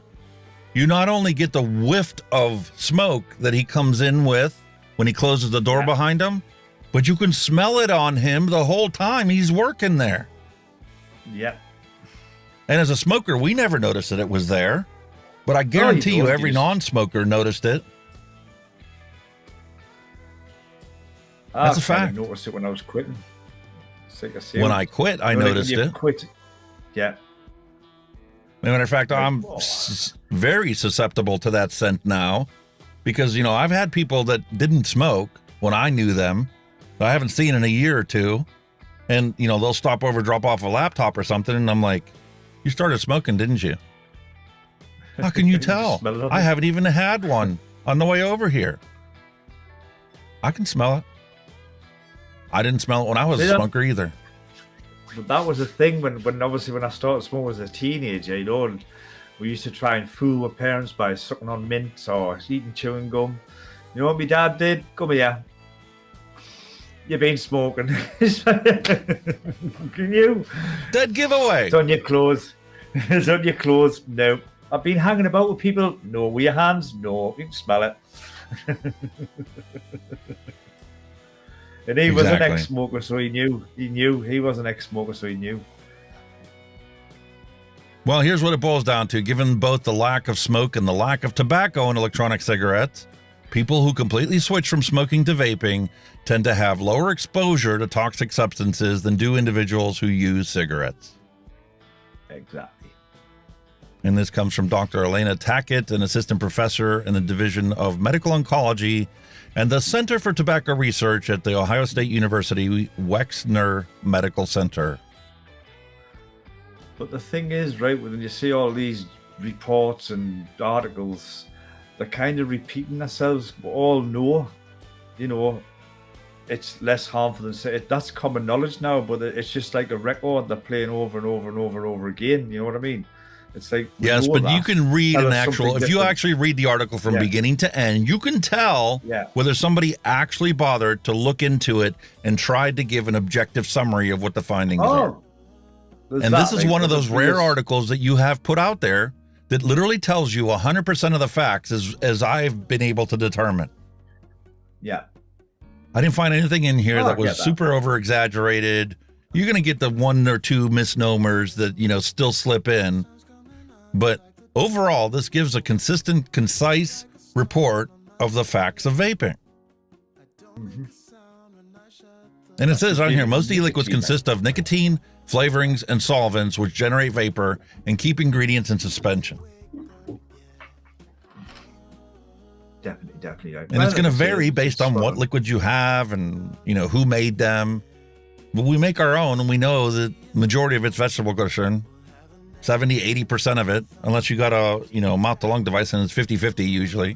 you not only get the whiff of smoke that he comes in with when he closes the door behind him, but you can smell it on him the whole time he's working there. Yep. And as a smoker, we never noticed that it was there. But I guarantee you every non-smoker noticed it. That's a fact. I noticed it when I was quitting. When I quit, I noticed it. Quit. Yeah. Matter of fact, I'm very susceptible to that scent now because, you know, I've had people that didn't smoke when I knew them that I haven't seen in a year or two. And, you know, they'll stop over, drop off a laptop or something. And I'm like, you started smoking, didn't you? How can you tell? I haven't even had one on the way over here. I can smell it. I didn't smell it when I was a smoker either. But that was the thing when obviously when I started smoking as a teenager, you know, and we used to try and fool my parents by sucking on mints or eating chewing gum. You know what my dad did? Come here. You've been smoking. Can you? Dead giveaway. It's on your clothes. It's on your clothes. No. I've been hanging about with people. No. With your hands? No. You can smell it. And he was an ex-smoker, so he knew. He was an ex-smoker, so he knew. Well, here's what it boils down to. Given both the lack of smoke and the lack of tobacco in electronic cigarettes, people who completely switch from smoking to vaping tend to have lower exposure to toxic substances than do individuals who use cigarettes. Exactly. And this comes from Dr. Elena Tackett, an assistant professor in the Division of Medical Oncology and the Center for Tobacco Research at the Ohio State University Wexner Medical Center. But the thing is, right, when you see all these reports and articles, they're kind of repeating themselves. We all know, you know, it's less harmful than that's common knowledge now, but it's just like a record they're playing over and over and over and over again. You know what I mean? It's like, yes, but you can read an actual, if you actually read the article from beginning to end, you can tell whether somebody actually bothered to look into it and tried to give an objective summary of what the findings are. And this is one of those rare articles that you have put out there that literally tells you 100% of the facts as I've been able to determine. Yeah. I didn't find anything in here that was that. super over exaggerated. You're going to get the one or two misnomers that, still slip in. But overall, this gives a consistent, concise report of the facts of vaping. Mm-hmm. And it says on here, most e-liquids consist of nicotine, flavorings, and solvents, which generate vapor and keep ingredients in suspension. Definitely. And it's going to vary based on what liquids you have and, who made them. But we make our own, and we know that majority of it's vegetable glycerin, 70, 80% of it, unless you got a, mouth-to-lung device, and it's 50-50 usually,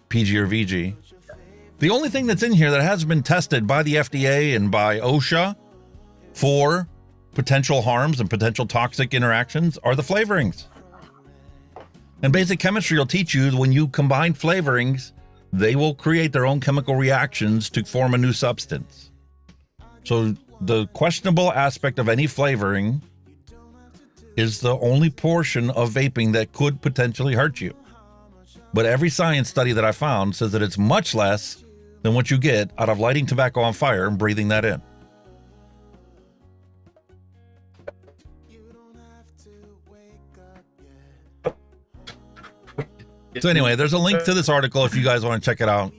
PG or VG. The only thing that's in here that has been tested by the FDA and by OSHA for potential harms and potential toxic interactions are the flavorings. And basic chemistry will teach you that when you combine flavorings, they will create their own chemical reactions to form a new substance. So the questionable aspect of any flavoring is the only portion of vaping that could potentially hurt you. But every science study that I found says that it's much less than what you get out of lighting tobacco on fire and breathing that in. So anyway, there's a link to this article if you guys want to check it out.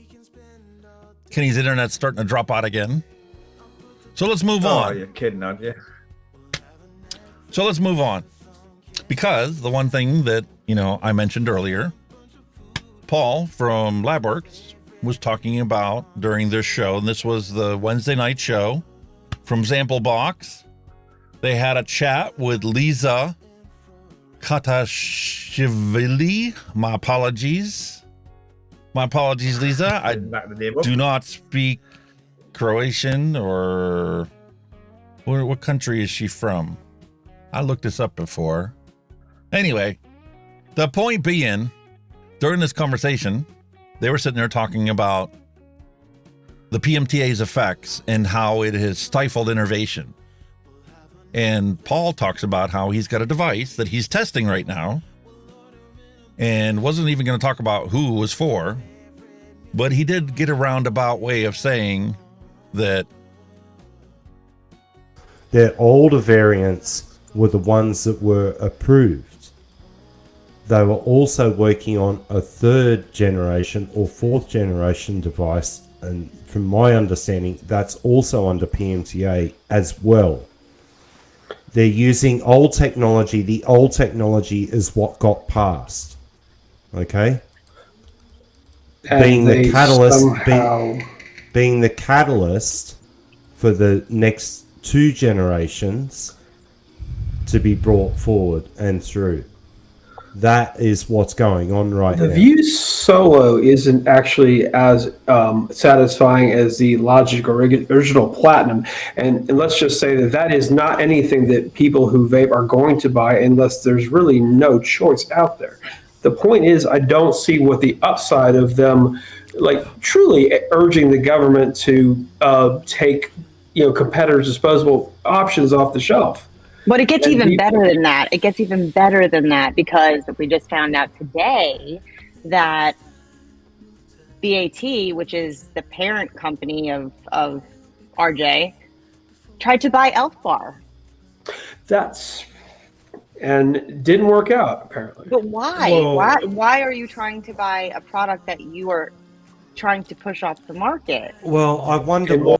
Kenny's internet's starting to drop out again. So let's move on. Oh, you're kidding, aren't you? So let's move on. Because the one thing that, I mentioned earlier, Paul from LabWorks was talking about during this show, and this was the Wednesday night show from Sample Box. They had a chat with Liza Katsiashvili. My apologies, Liza. I do not speak Croatian or what country is she from? I looked this up before. Anyway, the point being, during this conversation, they were sitting there talking about the PMTA's effects and how it has stifled innovation. And Paul talks about how he's got a device that he's testing right now and wasn't even going to talk about who it was for, but he did get a roundabout way of saying that their older variants were the ones that were approved. They were also working on a third generation or fourth generation device, and from my understanding, that's also under PMTA as well. They're using old technology. The old technology is what got passed. Okay? And being the catalyst, somehow... being the catalyst for the next two generations to be brought forward and through. That is what's going on right now. The View Solo isn't actually as satisfying as the Logic Original Platinum. And let's just say that is not anything that people who vape are going to buy unless there's really no choice out there. The point is, I don't see what the upside of them, like truly urging the government to take, competitors' disposable options off the shelf. But it gets even better than that. It gets even better than that because we just found out today that BAT, which is the parent company of RJ, tried to buy Elf Bar. And didn't work out, apparently. But why? Whoa. Why are you trying to buy a product that you are trying to push off the market? Well, I wonder what.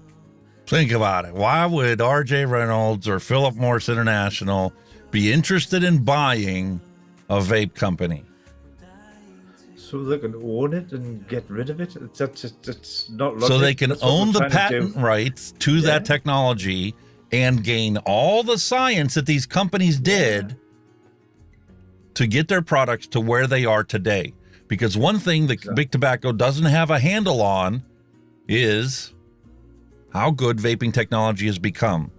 Think about it. Why would RJ Reynolds or Philip Morris International be interested in buying a vape company? So they can own it and get rid of it? It's not logic. So they can That's what own we're the trying to patent do. rights to that technology and gain all the science that these companies did to get their products to where they are today. Because one thing that Big Tobacco doesn't have a handle on is how good vaping technology has become.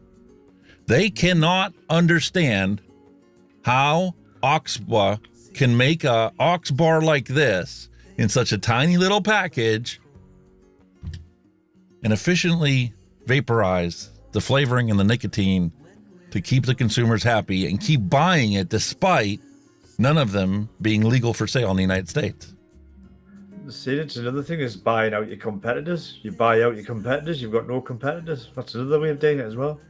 They cannot understand how Oxba can make a Ox bar like this in such a tiny little package and efficiently vaporize the flavoring and the nicotine to keep the consumers happy and keep buying it despite none of them being legal for sale in the United States. See, it's another thing is buying out your competitors. You buy out your competitors, you've got no competitors. That's another way of doing it as well.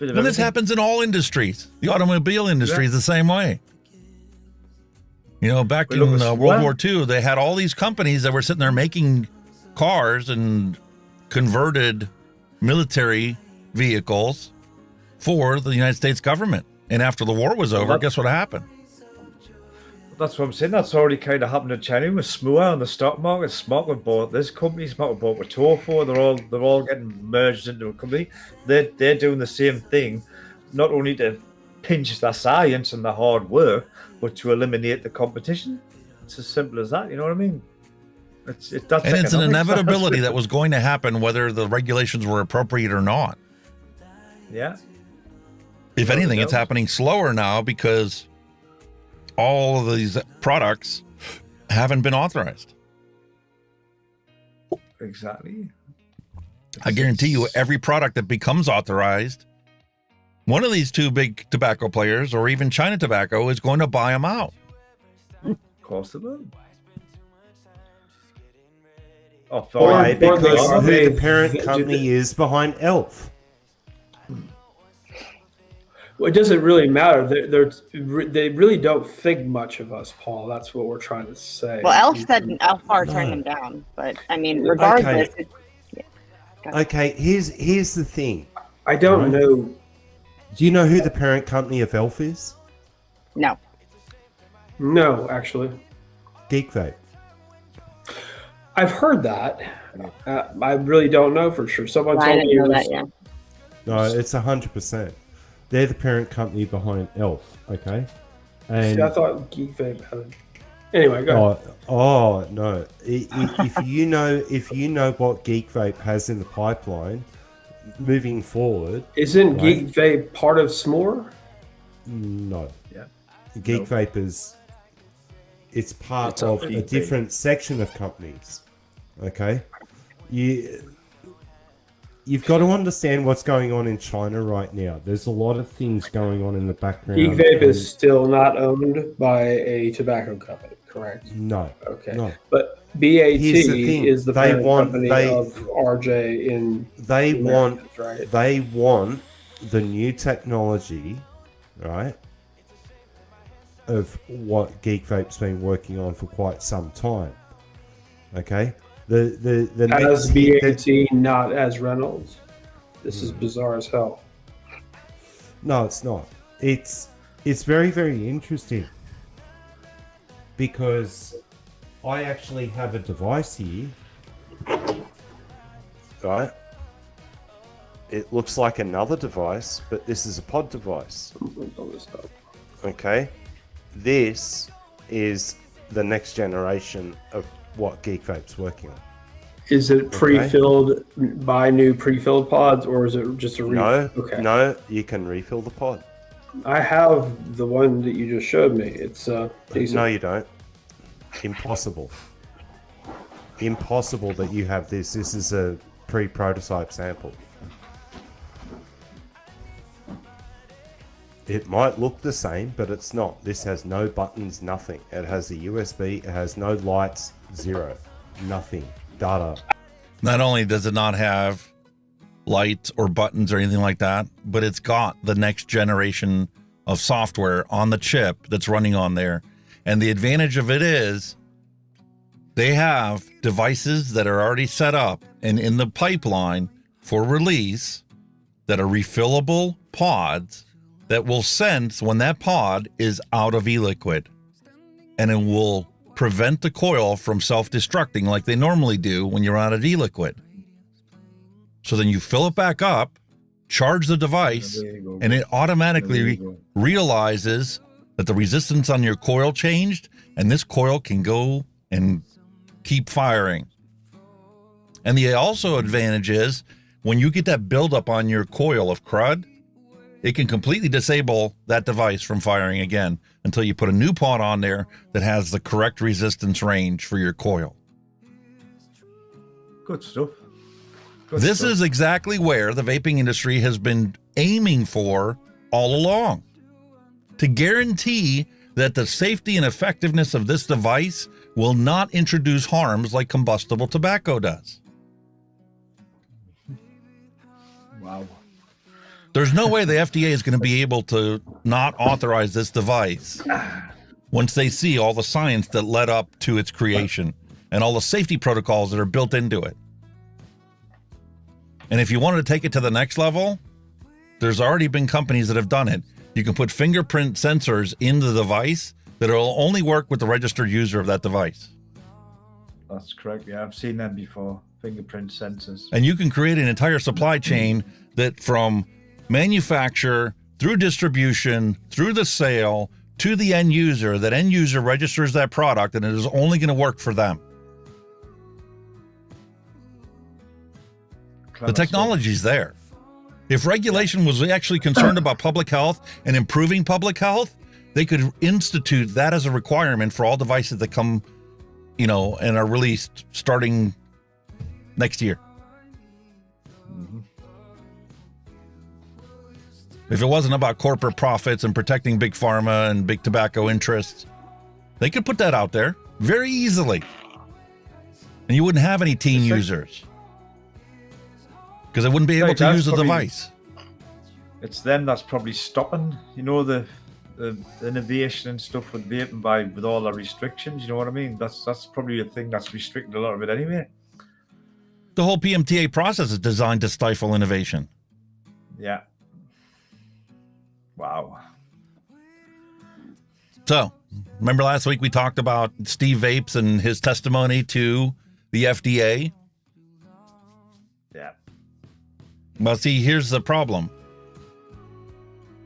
Well, this happens in all industries. The automobile industry is the same way. You know, back in World War II, they had all these companies that were sitting there making cars and converted military vehicles for the United States government. And after the war was over, guess what happened? That's what I'm saying. That's already kind of happened in China with SMOK on the stock market. SMOK have bought this company, SMOK have bought with DOVPO. They're all getting merged into a company. They're doing the same thing, not only to pinch their science and their hard work, but to eliminate the competition. It's as simple as that. You know what I mean? It's an inevitability that was going to happen whether the regulations were appropriate or not. Yeah. If anything, it's happening slower now because all of these products haven't been authorized. Exactly. I guarantee you every product that becomes authorized, one of these two big tobacco players or even China Tobacco is going to buy them out. Of course they will. Why? Because who the parent company is behind ELF. Well, it doesn't really matter. They really don't think much of us, Paul. That's what we're trying to say. Well, Elfar turned him down, but I mean, regardless. Okay, here's the thing. I don't know. Do you know who the parent company of ELF is? No. No, actually. Geek Vape. I've heard that. I really don't know for sure. Someone told me that. Yeah. No, it's 100%. They're the parent company behind ELF, okay? And see, I thought Geek Vape had it. Anyway, go ahead. Oh no! If you know what Geek Vape has in the pipeline, moving forward, isn't Geek Vape part of SMOK? No. Yeah. Geek Vape is. It's part of a different section of companies. Okay, You've got to understand what's going on in China right now. There's a lot of things going on in the background. Geek Vape is still not owned by a tobacco company, correct? No. Okay. No. But BAT is the parent company of RJ in They Americas, right? They want the new technology, right, of what Geek Vape's been working on for quite some time. Okay? The as BAT, not as Reynolds. This is bizarre as hell. No, it's not. It's very, very interesting because I actually have a device here. Right? It looks like another device, but this is a pod device. Okay? This is the next generation of what Geek Vape's working on. Is it pre-filled by new pre-filled pods, or is it just a No, you can refill the pod. I have the one that you just showed me. It's decent. No, you don't. Impossible. Impossible that you have this. This is a pre-prototype sample. It might look the same, but it's not. This has no buttons, nothing. It has a USB, it has no lights, zero. Nothing. Data. Not only does it not have lights or buttons or anything like that, but it's got the next generation of software on the chip that's running on there. And the advantage of it is they have devices that are already set up and in the pipeline for release that are refillable pods that will sense when that pod is out of e-liquid, and it will prevent the coil from self-destructing like they normally do when you're out of e-liquid. So then you fill it back up, charge the device, and it automatically realizes that the resistance on your coil changed, and this coil can go and keep firing. And the also advantage is when you get that buildup on your coil of crud, it can completely disable that device from firing again until you put a new pod on there that has the correct resistance range for your coil. Good stuff. This is exactly where the vaping industry has been aiming for all along. To guarantee that the safety and effectiveness of this device will not introduce harms like combustible tobacco does. Wow. There's no way the FDA is going to be able to not authorize this device once they see all the science that led up to its creation and all the safety protocols that are built into it. And if you wanted to take it to the next level, there's already been companies that have done it. You can put fingerprint sensors in the device that will only work with the registered user of that device. That's correct. Yeah, I've seen them before. Fingerprint sensors. And you can create an entire supply chain that from manufacture through distribution, through the sale to the end user, that end user registers that product and it is only going to work for them. The technology's there. If regulation was actually concerned about public health and improving public health, they could institute that as a requirement for all devices that come, and are released starting next year. Mm-hmm. If it wasn't about corporate profits and protecting big pharma and big tobacco interests, they could put that out there very easily. And you wouldn't have any teen users because they wouldn't be able to use the device. It's them that's probably stopping, the innovation and stuff with vaping with all the restrictions. You know what I mean? That's probably a thing that's restricted a lot of it anyway. The whole PMTA process is designed to stifle innovation. Yeah. Wow. So, remember last week we talked about Steve Vapes and his testimony to the FDA? Yeah. Well, see, here's the problem.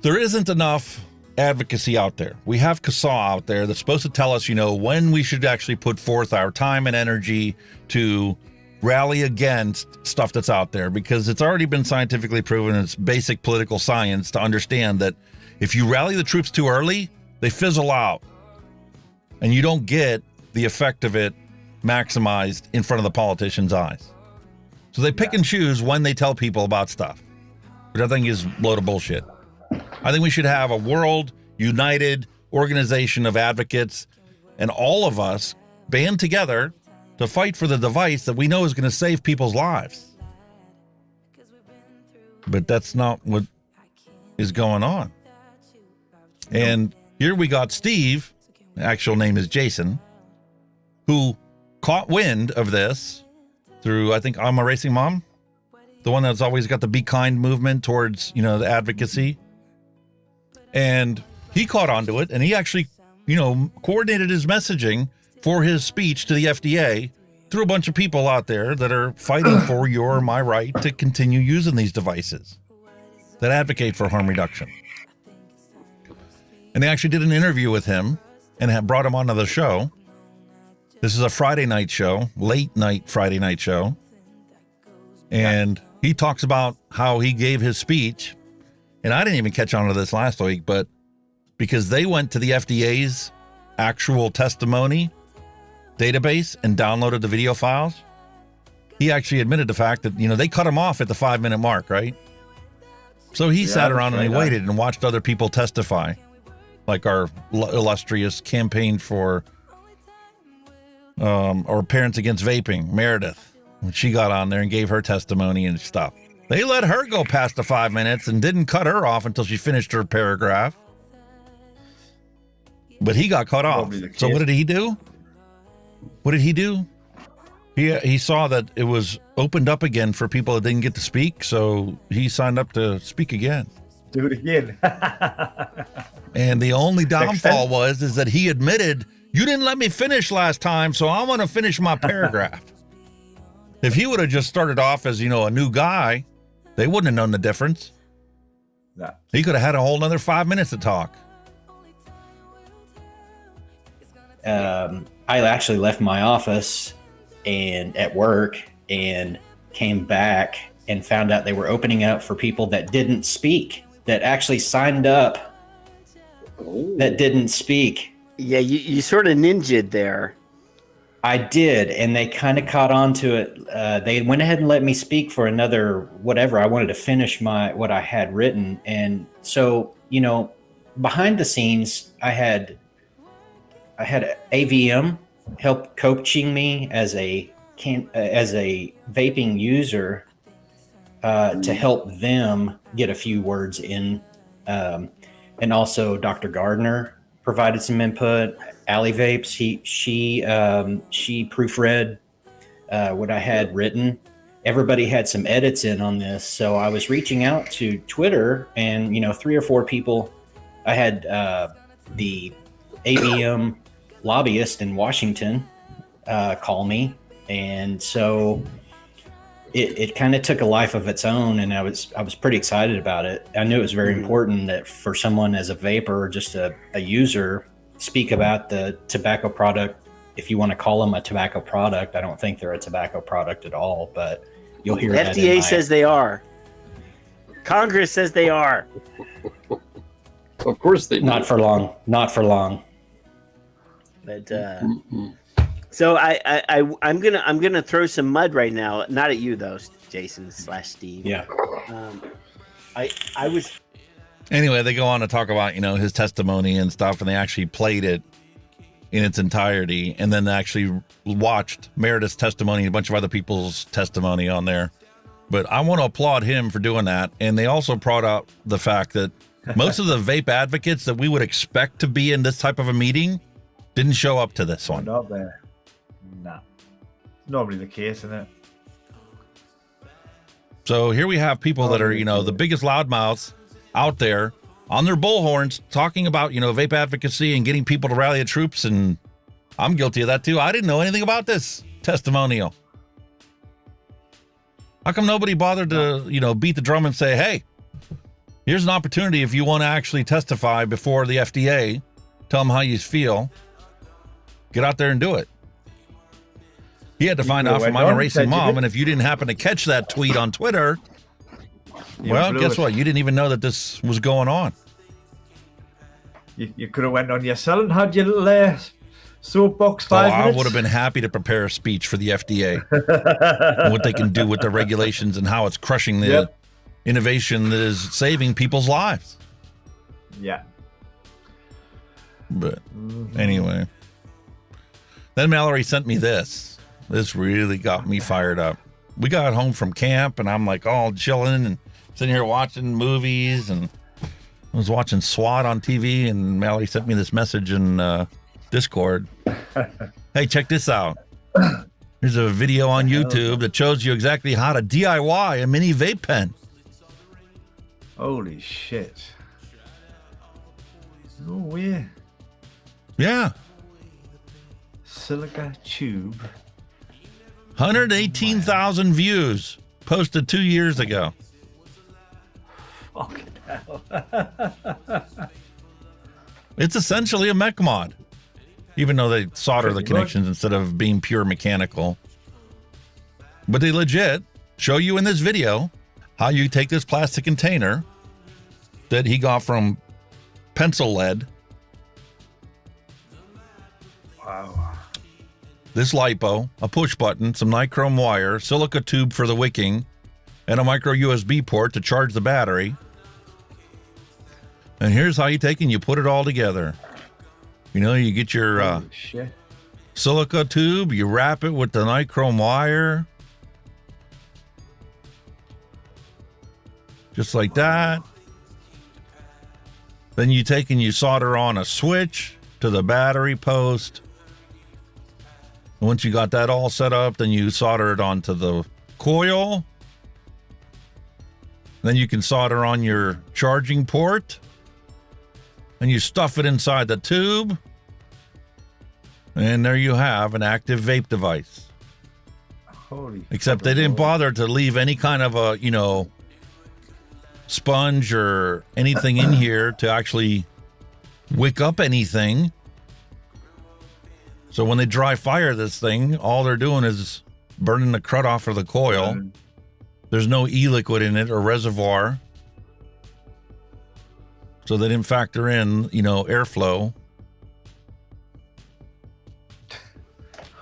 There isn't enough advocacy out there. We have CASAW out there that's supposed to tell us, when we should actually put forth our time and energy to rally against stuff that's out there, because it's already been scientifically proven, it's basic political science to understand that if you rally the troops too early, they fizzle out and you don't get the effect of it maximized in front of the politicians' eyes. So they pick and choose when they tell people about stuff, which I think is a load of bullshit. I think we should have a world united organization of advocates and all of us band together to fight for the device that we know is going to save people's lives. But that's not what is going on. And here we got Steve, the actual name is Jason, who caught wind of this through, I think, I'm a Racing Mom, the one that's always got the Be Kind movement towards, the advocacy. And he caught onto it, and he actually, coordinated his messaging for his speech to the FDA through a bunch of people out there that are fighting for your or my right to continue using these devices, that advocate for harm reduction. And they actually did an interview with him and have brought him onto the show. This is a Friday night show, late night Friday night show. And he talks about how he gave his speech. And I didn't even catch on to this last week, but because they went to the FDA's actual testimony database and downloaded the video files, he actually admitted the fact that, they cut him off at the 5-minute mark, right? So he sat around and he waited and watched other people testify, like our illustrious campaign for or Parents Against Vaping, Meredith, when she got on there and gave her testimony and stuff. They let her go past the 5 minutes and didn't cut her off until she finished her paragraph. But he got cut off. So what did he do? What did he do? He saw that it was opened up again for people that didn't get to speak, so he signed up to speak again. Do it again. And the only downfall is that he admitted, you didn't let me finish last time, so I want to finish my paragraph. If he would have just started off as, a new guy, they wouldn't have known the difference. Yeah. He could have had a whole nother 5 minutes to talk. I actually left my office and at work and came back and found out they were opening up for people that didn't speak, that actually signed up that didn't speak. Yeah, you sort of ninja'd there. I did, and they kind of caught on to it. They went ahead and let me speak for another whatever. I wanted to finish what I had written. And so, behind the scenes, I had AVM help coaching me as a vaping user to help them get a few words in, and also Dr. Gardner provided some input. Alley Vapes, she proofread what I had written. Everybody had some edits in on this, so I was reaching out to Twitter, and 3 or 4 people. I had the AVM lobbyist in Washington call me, and so it kind of took a life of its own, and I was pretty excited about it. I knew it was very important that for someone as a vapor or just a user, speak about the tobacco product. If you want to call them a tobacco product, I don't think they're a tobacco product at all, but you'll hear that. FDA says they are. Congress says they are. Of course they do. Not for long. Not for long. But so I'm gonna throw some mud right now. Not at you though, Jason/Steve. Yeah. I was. Anyway, they go on to talk about, his testimony and stuff, and they actually played it in its entirety, and then actually watched Meredith's testimony and a bunch of other people's testimony on there. But I want to applaud him for doing that. And they also brought up the fact that most of the vape advocates that we would expect to be in this type of a meeting didn't show up to this one. Not there. Nah. Normally the case, isn't it? So here we have people that are, the biggest loudmouths out there on their bullhorns talking about, vape advocacy and getting people to rally the troops. And I'm guilty of that too. I didn't know anything about this testimonial. How come nobody bothered to, beat the drum and say, hey, here's an opportunity if you want to actually testify before the FDA, tell them how you feel, get out there and do it. He had to find out from I'm a Racing Mom, and if you didn't happen to catch that tweet on Twitter, well, guess what? You didn't even know that this was going on. You could have went on your cell and had your little soapbox 5 minutes. I would have been happy to prepare a speech for the FDA and what they can do with the regulations and how it's crushing the innovation that is saving people's lives. Yeah. But anyway, then Mallory sent me this. This really got me fired up. We got home from camp, and I'm like all chilling and sitting here watching movies, and I was watching SWAT on TV, and Mallory sent me this message in Discord. Hey, check this out. Here's a video on YouTube that shows you exactly how to DIY a mini vape pen. Holy shit. No way. Yeah. Silica tube. 118,000 views posted 2 years ago. Fucking hell. It's essentially a mech mod, even though they solder the connections instead of being pure mechanical. But they legit show you in this video how you take this plastic container that he got from pencil lead. Wow. This LiPo, a push button, some nichrome wire, silica tube for the wicking, and a micro USB port to charge the battery. And here's how you take and you put it all together. You get your silica tube, you wrap it with the nichrome wire. Just like that. Then you take and you solder on a switch to the battery post. Once you got that all set up, then you solder it onto the coil. Then you can solder on your charging port. And you stuff it inside the tube. And there you have an active vape device. Holy. Except they didn't bother to leave any kind of a, sponge or anything in here to actually wick up anything. So when they dry fire this thing, all they're doing is burning the crud off of the coil. There's no e-liquid in it or reservoir. So they didn't factor in, airflow.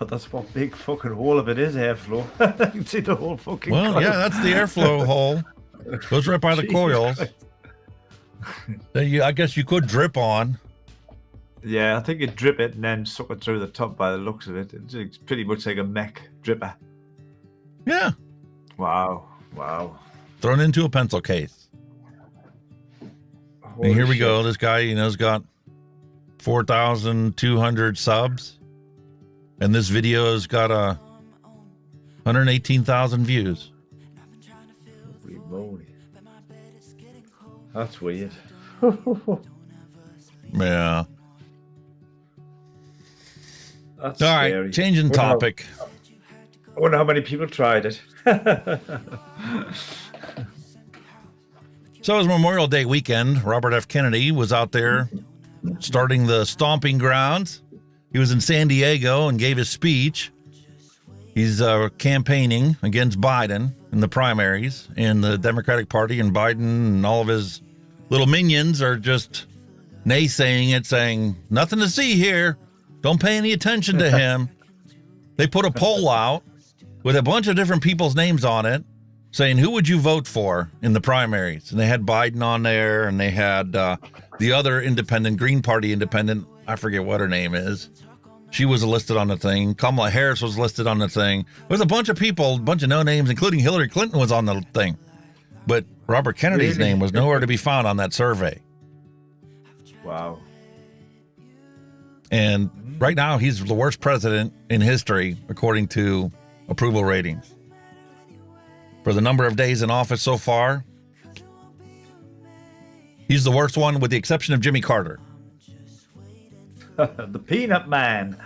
That's what big fucking hole of it is, airflow. You can see the whole fucking Well, yeah, that's the airflow hole. Goes right by the coils. That I guess you could drip on. Yeah, I think you drip it and then suck it through the top by the looks of it. It's pretty much like a mech dripper. Yeah. Wow. Thrown into a pencil case. And here we go. This guy, has got 4,200 subs. And this video has got 118,000 views. Holy moly. That's weird. Yeah. That's all scary. right, changing topic. I wonder how many people tried it. So it was Memorial Day weekend. Robert F. Kennedy was out there starting the stomping grounds. He was in San Diego and gave his speech. He's campaigning against Biden in the primaries in the Democratic Party, and Biden and all of his little minions are just naysaying it, saying, nothing to see here. Don't pay any attention to him. They put a poll out with a bunch of different people's names on it, saying, who would you vote for in the primaries? And they had Biden on there, and they had the other independent, Green Party independent, I forget what her name is. She was listed on the thing. Kamala Harris was listed on the thing. There's a bunch of people, a bunch of no names, including Hillary Clinton was on the thing. But Robert Kennedy's name was nowhere to be found on that survey. Wow. And right now, he's the worst president in history, according to approval ratings. For the number of days in office so far, he's the worst one with the exception of Jimmy Carter. The Peanut Man.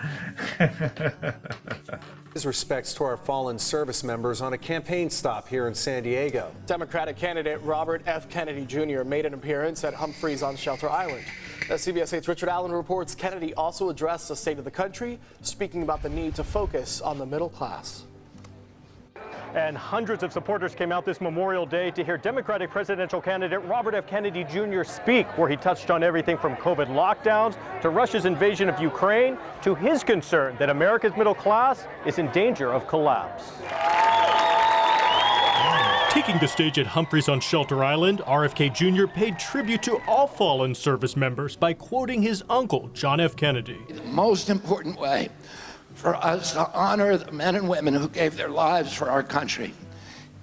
His respects to our fallen service members on a campaign stop here in San Diego. Democratic candidate Robert F. Kennedy Jr. made an appearance at Humphreys on Shelter Island. As CBS 8's Richard Allen reports, Kennedy also addressed the state of the country, speaking about the need to focus on the middle class. And hundreds of supporters came out this Memorial Day to hear Democratic presidential candidate Robert F. Kennedy Jr. speak, where he touched on everything from COVID lockdowns to Russia's invasion of Ukraine to his concern that America's middle class is in danger of collapse. Taking the stage at Humphreys on Shelter Island, RFK Jr. paid tribute to all fallen service members by quoting his uncle, John F. Kennedy. The most important way for us to honor the men and women who gave their lives for our country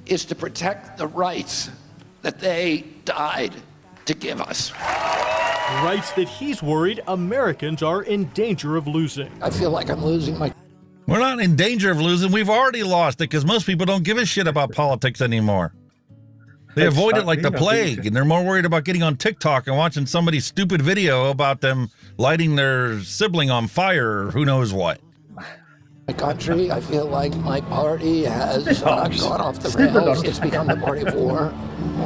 is to protect the rights that they died to give us. Rights that he's worried Americans are in danger of losing. I feel like I'm losing my... We're not in danger of losing. We've already lost it because most people don't give a shit about politics anymore. They avoid it like the plague, and they're more worried about getting on TikTok and watching somebody's stupid video about them lighting their sibling on fire or who knows what. My country, I feel like my party has gone off the rails. It's become the party of war.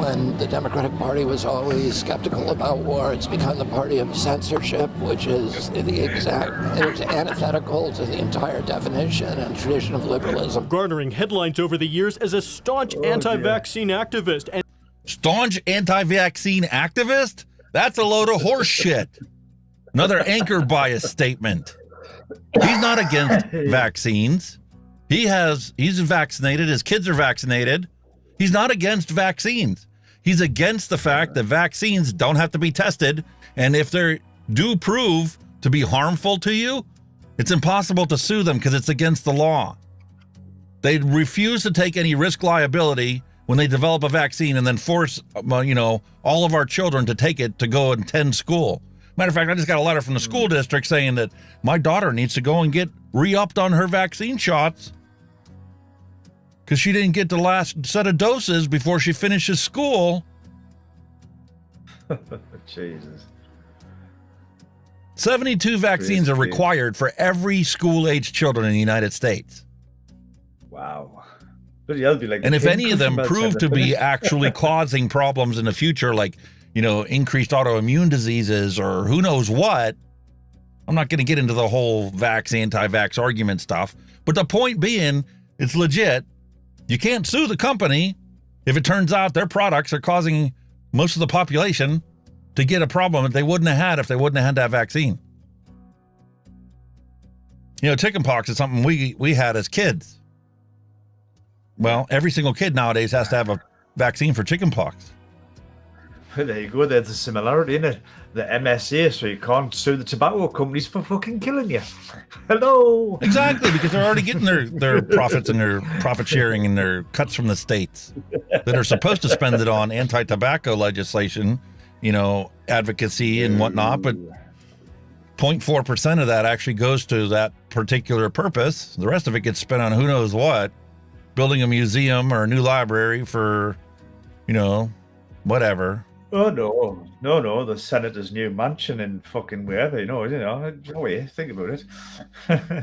When the Democratic Party was always skeptical about war, it's become the party of censorship, which is it's antithetical to the entire definition and tradition of liberalism. Garnering headlines over the years as a staunch anti-vaccine activist. And staunch anti-vaccine activist? That's a load of horse shit. Another anchor bias statement. He's not against vaccines. He's vaccinated. His kids are vaccinated. He's not against vaccines. He's against the fact that vaccines don't have to be tested. And if they do prove to be harmful to you, it's impossible to sue them because it's against the law. They refuse to take any risk liability when they develop a vaccine and then force, all of our children to take it to go and attend school. Matter of fact, I just got a letter from the school district saying that my daughter needs to go and get re-upped on her vaccine shots because she didn't get the last set of doses before she finishes school. Jesus. 72 vaccines are required for every school-age children in the United States. Wow. And if any of them prove to be actually causing problems in the future, like increased autoimmune diseases or who knows what. I'm not going to get into the whole anti-vax argument stuff. But the point being, it's legit. You can't sue the company if it turns out their products are causing most of the population to get a problem that they wouldn't have had if they wouldn't have had that vaccine. Chickenpox is something we had as kids. Well, every single kid nowadays has to have a vaccine for chickenpox. There you go. There's a similarity in it. the MSA, so you can't sue the tobacco companies for fucking killing you. Hello. Exactly, because they're already getting their profits and their profit sharing and their cuts from the states that are supposed to spend it on anti-tobacco legislation, advocacy and whatnot, but 0.4% of that actually goes to that particular purpose. The rest of it gets spent on who knows what, building a museum or a new library for, whatever. Oh, no, the senator's new mansion in fucking wherever, think about it.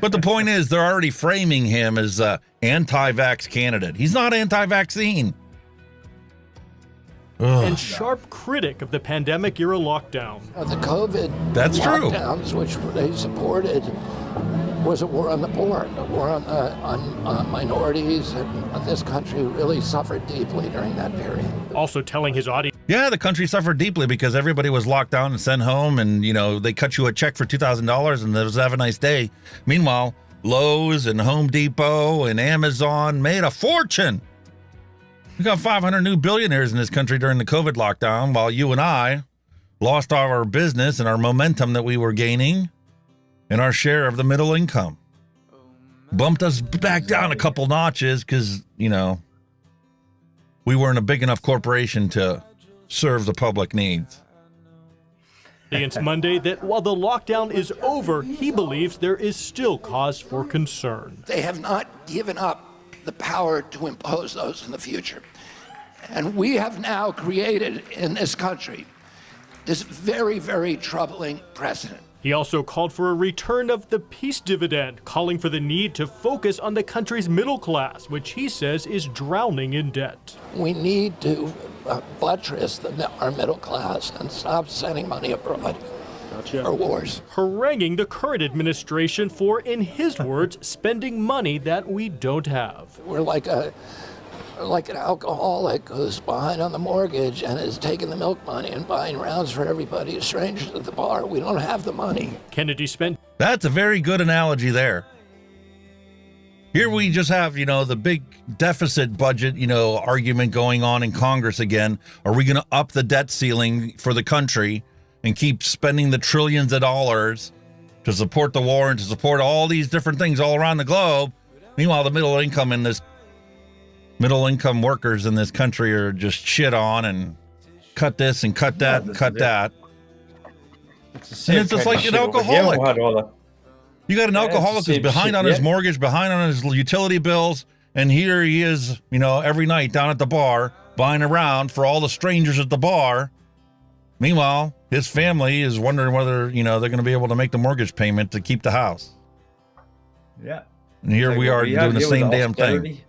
But the point is, they're already framing him as an anti-vax candidate. He's not anti-vaccine. And sharp critic of the pandemic-era lockdown. The COVID That's true. lockdowns, which they supported, was a war on the poor, a war on minorities, and this country really suffered deeply during that period. Also telling his audience. Yeah, the country suffered deeply because everybody was locked down and sent home, and they cut you a check for $2,000 and it was have a nice day. Meanwhile, Lowe's and Home Depot and Amazon made a fortune. We got 500 new billionaires in this country during the COVID lockdown, while you and I lost our business and our momentum that we were gaining and our share of the middle income. Bumped us back down a couple notches because, we weren't a big enough corporation to serve the public needs. Audience Monday that while the lockdown is over, he believes there is still cause for concern. They have not given up the power to impose those in the future. And we have now created in this country this very, very troubling precedent. He also called for a return of the peace dividend, calling for the need to focus on the country's middle class, which he says is drowning in debt. We need to buttress our middle class and stop sending money abroad for wars. Haranguing the current administration for, in his words, spending money that we don't have. We're like an alcoholic who's behind on the mortgage and is taking the milk money and buying rounds for everybody, strangers at the bar. We don't have the money. Kennedy spent. That's a very good analogy there. Here we just have, the big deficit budget, argument going on in Congress again. Are we going to up the debt ceiling for the country and keep spending the trillions of dollars to support the war and to support all these different things all around the globe? Meanwhile, the middle income workers in this country are just shit on and cut this and cut that and cut that. It's just like an alcoholic. You got an alcoholic who's behind on his mortgage, behind on his utility bills, and here he is, every night down at the bar buying around for all the strangers at the bar. Meanwhile, his family is wondering whether, they're going to be able to make the mortgage payment to keep the house. Yeah. And here we are doing the same damn thing.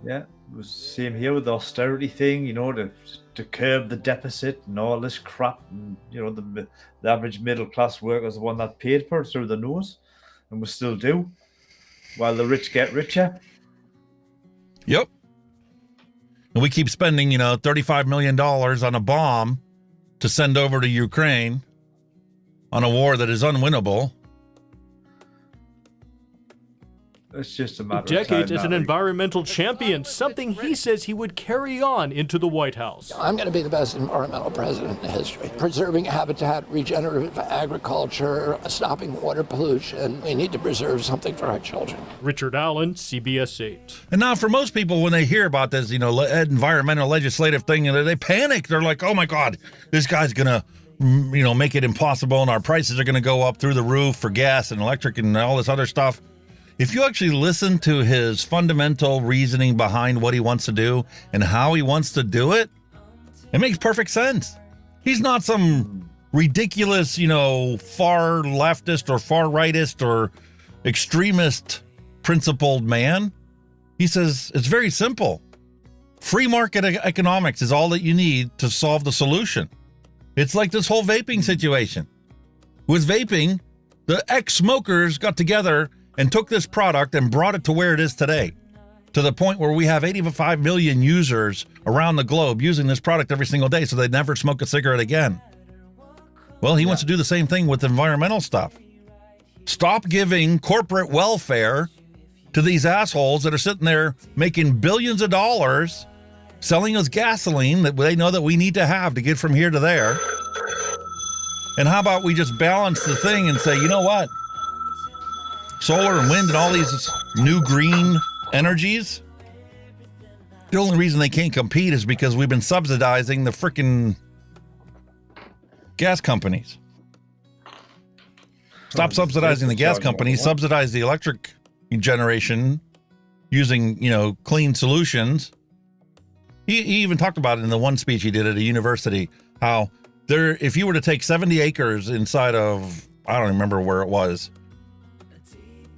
Yeah, it was the same here with the austerity thing, to curb the deficit and all this crap. And, the average middle class worker is the one that paid for it through the nose, and we still do, while the rich get richer. Yep. And we keep spending, $35 million on a bomb to send over to Ukraine on a war that is unwinnable. It's just a matter of decades time as an now. environmental champion, something he says he would carry on into the White House. I'm going to be the best environmental president in history. Preserving habitat, regenerative agriculture, stopping water pollution. We need to preserve something for our children. Richard Allen, CBS 8. And now for most people, when they hear about this, environmental legislative thing, they panic. They're like, oh my God, this guy's going to, make it impossible and our prices are going to go up through the roof for gas and electric and all this other stuff. If you actually listen to his fundamental reasoning behind what he wants to do and how he wants to do it, it makes perfect sense. He's not some ridiculous, far leftist or far rightist or extremist principled man. He says it's very simple. Free market economics is all that you need to solve the solution. It's like this whole vaping situation. With vaping, the ex-smokers got together and took this product and brought it to where it is today, to the point where we have 85 million users around the globe using this product every single day so they never smoke a cigarette again. Well, he wants to do the same thing with environmental stuff. Stop giving corporate welfare to these assholes that are sitting there making billions of dollars selling us gasoline that they know that we need to have to get from here to there. And how about we just balance the thing and say, you know what? Solar and wind and all these new green energies, the only reason they can't compete is because we've been subsidizing the frickin' gas companies. Stop subsidizing the gas companies, subsidize the electric generation using, clean solutions. He even talked about it in the one speech he did at a university, how if you were to take 70 acres inside of, I don't remember where it was,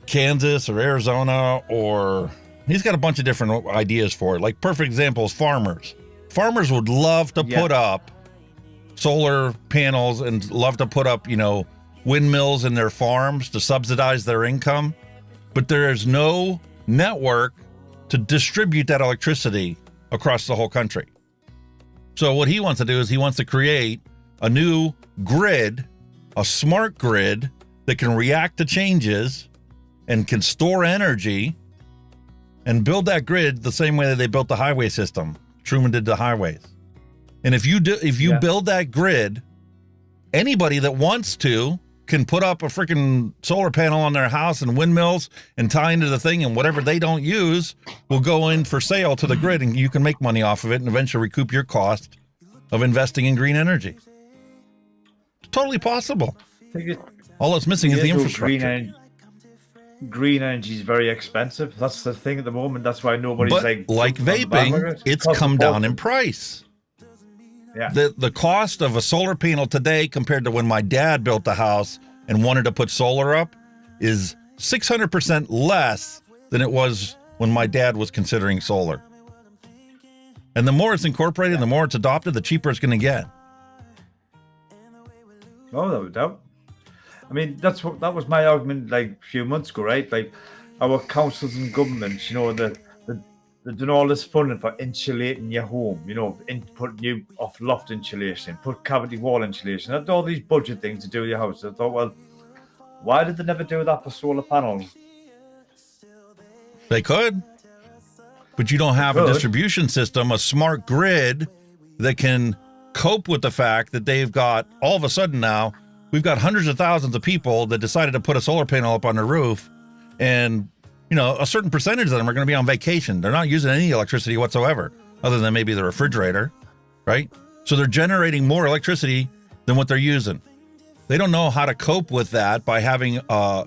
Kansas or Arizona, or he's got a bunch of different ideas for it. Like perfect example is farmers. Farmers would love to put up solar panels and love to put up, windmills in their farms to subsidize their income, but there is no network to distribute that electricity across the whole country. So what he wants to do is he wants to create a new grid, a smart grid that can react to changes and can store energy and build that grid the same way that they built the highway system. Truman did the highways. And if you build that grid, anybody that wants to can put up a freaking solar panel on their house and windmills and tie into the thing, and whatever they don't use will go in for sale to the grid, and you can make money off of it and eventually recoup your cost of investing in green energy. It's totally possible. All that's missing is the infrastructure. Green energy is very expensive. That's the thing at the moment. That's why nobody's like vaping, it's come down in price. Yeah. The cost of a solar panel today compared to when my dad built the house and wanted to put solar up is 600% less than it was when my dad was considering solar. And the more it's incorporated, the more it's adopted, the cheaper it's going to get. Oh, no doubt. I mean, that was my argument like a few months ago, right? Like our councils and governments, they're doing all this funding for insulating your home, put new off loft insulation, put cavity wall insulation. They all these budget things to do with your house. I thought, well, why did they never do that for solar panels? They could, but you don't have a distribution system, a smart grid that can cope with the fact that they've got, all of a sudden now, we've got hundreds of thousands of people that decided to put a solar panel up on their roof, and a certain percentage of them are going to be on vacation. They're not using any electricity whatsoever, other than maybe the refrigerator, right? So they're generating more electricity than what they're using. They don't know how to cope with that by having a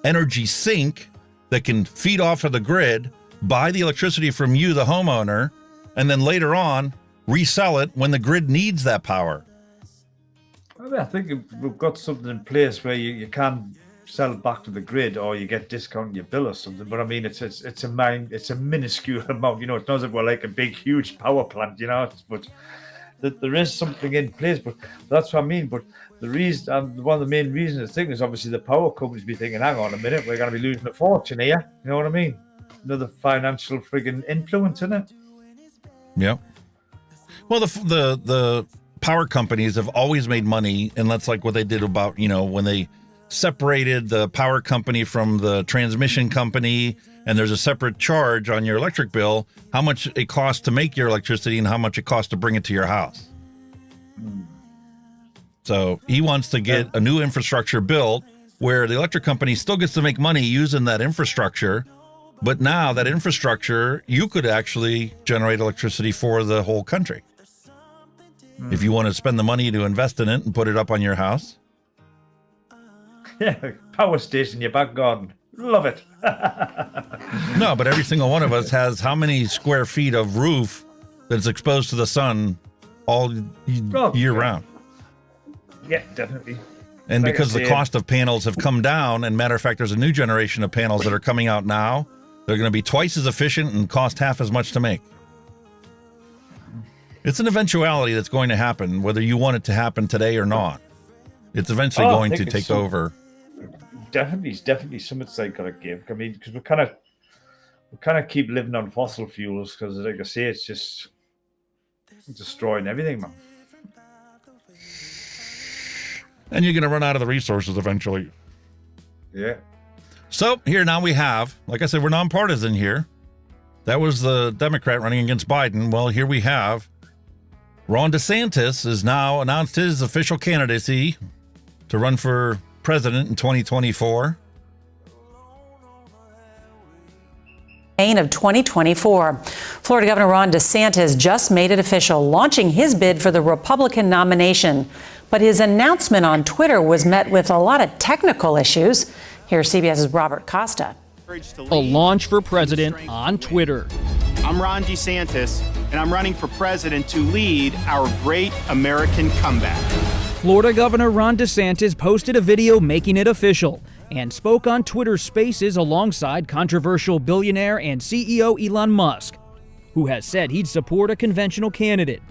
energy sink that can feed off of the grid, buy the electricity from you, the homeowner, and then later on resell it when the grid needs that power. I think we've got something in place where you can sell it back to the grid, or you get discount on your bill or something. But I mean, it's a minuscule amount. It's not that we're like a big, huge power plant, But there is something in place. But that's what I mean. But the reason, one of the main reasons I think is obviously the power companies be thinking, hang on a minute, we're going to be losing a fortune here. You know what I mean? Another financial friggin' influence in it. Yeah. Well, the power companies have always made money, and that's like what they did about, when they separated the power company from the transmission company, and there's a separate charge on your electric bill, how much it costs to make your electricity and how much it costs to bring it to your house. So he wants to get a new infrastructure built where the electric company still gets to make money using that infrastructure, but now that infrastructure, you could actually generate electricity for the whole country. If you want to spend the money to invest in it and put it up on your house. Yeah, power station in your back garden. Love it. No, but every single one of us has how many square feet of roof that's exposed to the sun all year round? Yeah, definitely. And like because the cost of panels have come down, and matter of fact, there's a new generation of panels that are coming out now. They're going to be twice as efficient and cost half as much to make. It's an eventuality that's going to happen, whether you want it to happen today or not. It's eventually going to take over. Definitely something's like got to give. I mean, because we kind of keep living on fossil fuels because, like I say, it's just destroying everything, man. And you're going to run out of the resources eventually. Yeah. So here now we have, like I said, we're nonpartisan here. That was the Democrat running against Biden. Well, here we have Ron DeSantis has now announced his official candidacy to run for president in 2024. Of 2024. Florida Governor Ron DeSantis just made it official, launching his bid for the Republican nomination. But his announcement on Twitter was met with a lot of technical issues. Here's CBS's Robert Costa. A launch for president on Twitter. I'm Ron DeSantis, and I'm running for president to lead our great American comeback. Florida Governor Ron DeSantis posted a video making it official and spoke on Twitter Spaces alongside controversial billionaire and CEO Elon Musk, who has said he'd support a conventional candidate.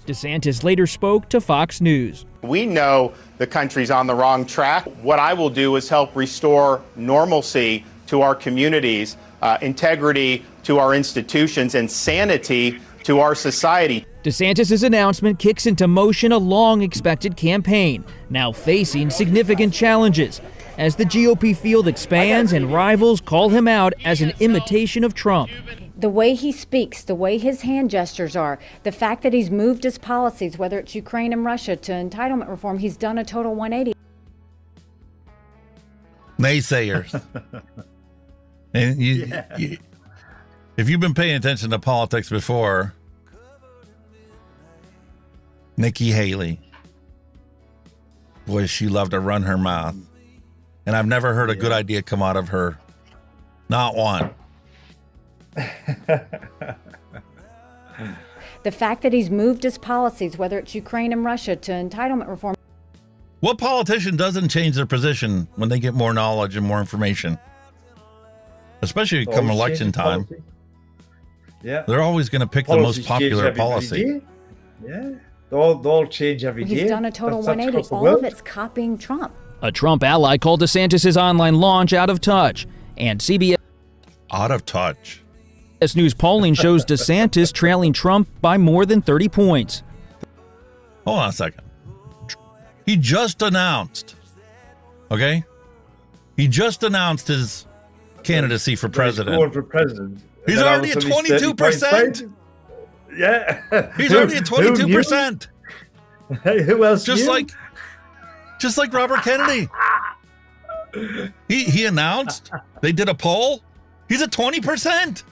DeSantis later spoke to Fox News. We know the country's on the wrong track. What I will do is help restore normalcy to our communities, integrity to our institutions, and sanity to our society. DeSantis' announcement kicks into motion a long-expected campaign, now facing significant challenges as the GOP field expands and rivals call him out as an imitation of Trump. The way he speaks, the way his hand gestures are, the fact that he's moved his policies, whether it's Ukraine and Russia, to entitlement reform, he's done a total 180. Naysayers. And you, if you've been paying attention to politics before, Nikki Haley, boy, she loved to run her mouth. And I've never heard a good idea come out of her. Not one. The fact that he's moved his policies, whether it's Ukraine and Russia, to entitlement reform. What politician doesn't change their position when they get more knowledge and more information? Especially come election time. Yeah. They're always going to pick the most popular policy. Yeah. They'll change every day. He's done a total 180. All of it's copying Trump. A Trump ally called DeSantis' online launch out of touch, and CBS out of touch. News polling shows DeSantis trailing Trump by more than 30 points. Hold on a second. He just announced, okay? He just announced his candidacy for president. He's going for president. He's already at 22%. Yeah. He's already at 22%. Who else? Just like Robert Kennedy. He announced, they did a poll. He's at 20%.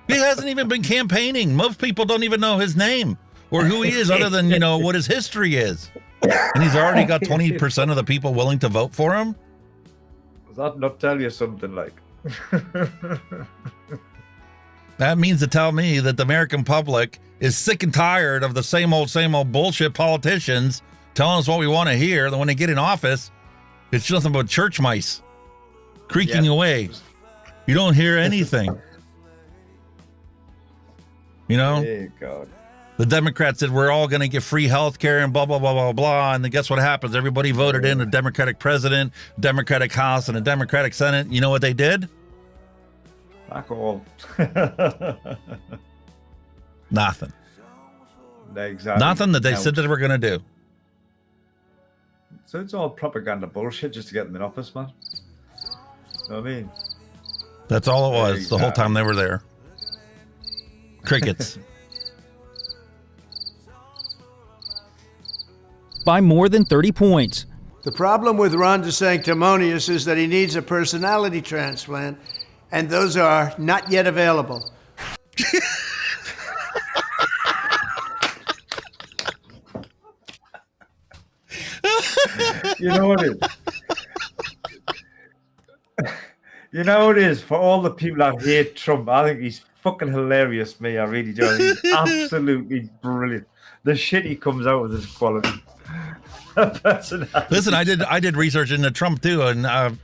He hasn't even been campaigning. Most people don't even know his name or who he is other than, what his history is. And he's already got 20% of the people willing to vote for him. Does that not tell you something like? That means to tell me that the American public is sick and tired of the same old bullshit politicians telling us what we want to hear. Then when they get in office, it's nothing but church mice creaking away. You don't hear anything. Hey, God. The Democrats said we're all going to get free health care and blah, blah, blah, blah, blah. And then guess what happens? Everybody voted in a Democratic president, Democratic House, and a Democratic Senate. You know what they did? Fuck all. Nothing. Exactly. Nothing that they said that they were going to do. So it's all propaganda bullshit just to get them in office, man. You know what I mean? That's all it was the whole time they were there. Crickets. By more than 30 points. The problem with Ron DeSanctimonious is that he needs a personality transplant, and those are not yet available. You know what it is? You know what it is? For all the people that hate Trump, I think he's fucking hilarious, me. I really do. He's absolutely brilliant. The shit he comes out with is quality. Listen, I did research into Trump too, and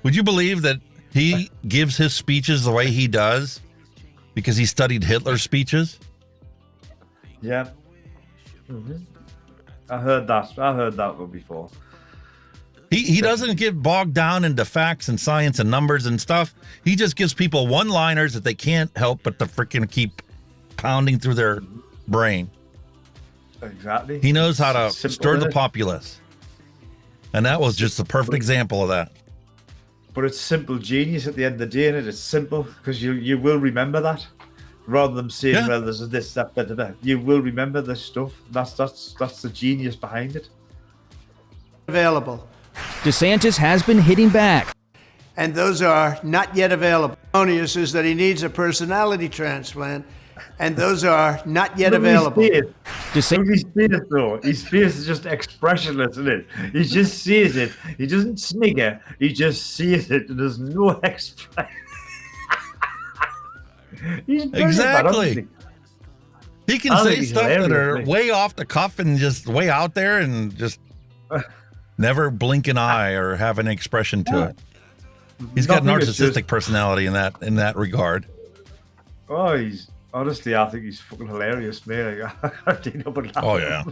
would you believe that he gives his speeches the way he does because he studied Hitler's speeches? Yeah. Mm-hmm. I heard that one before. He doesn't get bogged down into facts and science and numbers and stuff. He just gives people one-liners that they can't help but to freaking keep pounding through their brain. Exactly. He knows how to Simple, stir the isn't it? populace. And that was just the perfect example of that. But it's simple genius at the end of the day, and it's simple because you will remember that. Rather than saying, well, there's this, that, that. You will remember this stuff. That's the genius behind it. available. DeSantis has been hitting back. And those are not yet available. Harmonious is that he needs a personality transplant, and those are not yet available. Look at his face, though. His face is just expressionless, isn't it? He just sees it. He doesn't snigger. He just sees it. There's no expression. He's brilliant, Exactly. man, He can I think say he's stuff that are hilarious, mate. way off the cuff and just way out there and just never blink an eye or have an expression to it. He's got Nothing is narcissistic just- personality in that regard. Oh, he's honestly, I think he's fucking hilarious, man. I can't do nothing but laugh. Oh, yeah.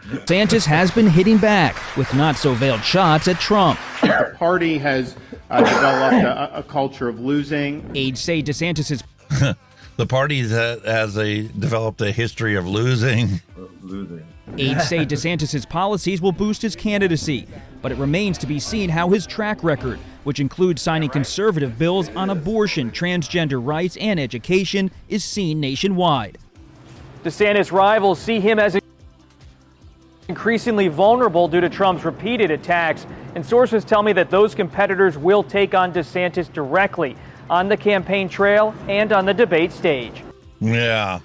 DeSantis has been hitting back with not so veiled shots at Trump. The party has developed a culture of losing. Aides say DeSantis is The party developed a history of losing. Aides say DeSantis' policies will boost his candidacy, but it remains to be seen how his track record, which includes signing conservative bills on abortion, transgender rights, and education, is seen nationwide. DeSantis rivals see him as increasingly vulnerable due to Trump's repeated attacks, and sources tell me that those competitors will take on DeSantis directly on the campaign trail and on the debate stage. Yeah.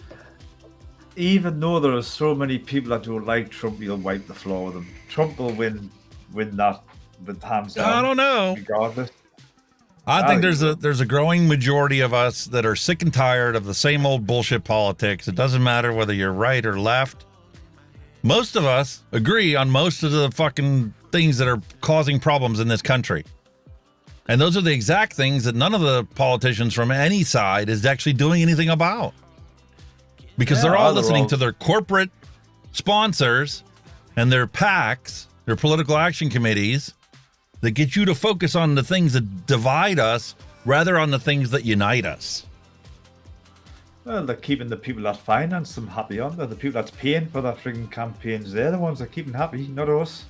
Even though there are so many people that don't like Trump, he'll wipe the floor with them. Trump will win that with hands down. I don't know. Regardless. I think there's a growing majority of us that are sick and tired of the same old bullshit politics. It doesn't matter whether you're right or left. Most of us agree on most of the fucking things that are causing problems in this country. And those are the exact things that none of the politicians from any side is actually doing anything about. Because they're all listening to their corporate sponsors and their PACs, their political action committees, that get you to focus on the things that divide us rather on the things that unite us. Well, they're keeping the people that finance them happy, aren't they? The people that's paying for their frigging campaigns, they're the ones that keep them happy, not us.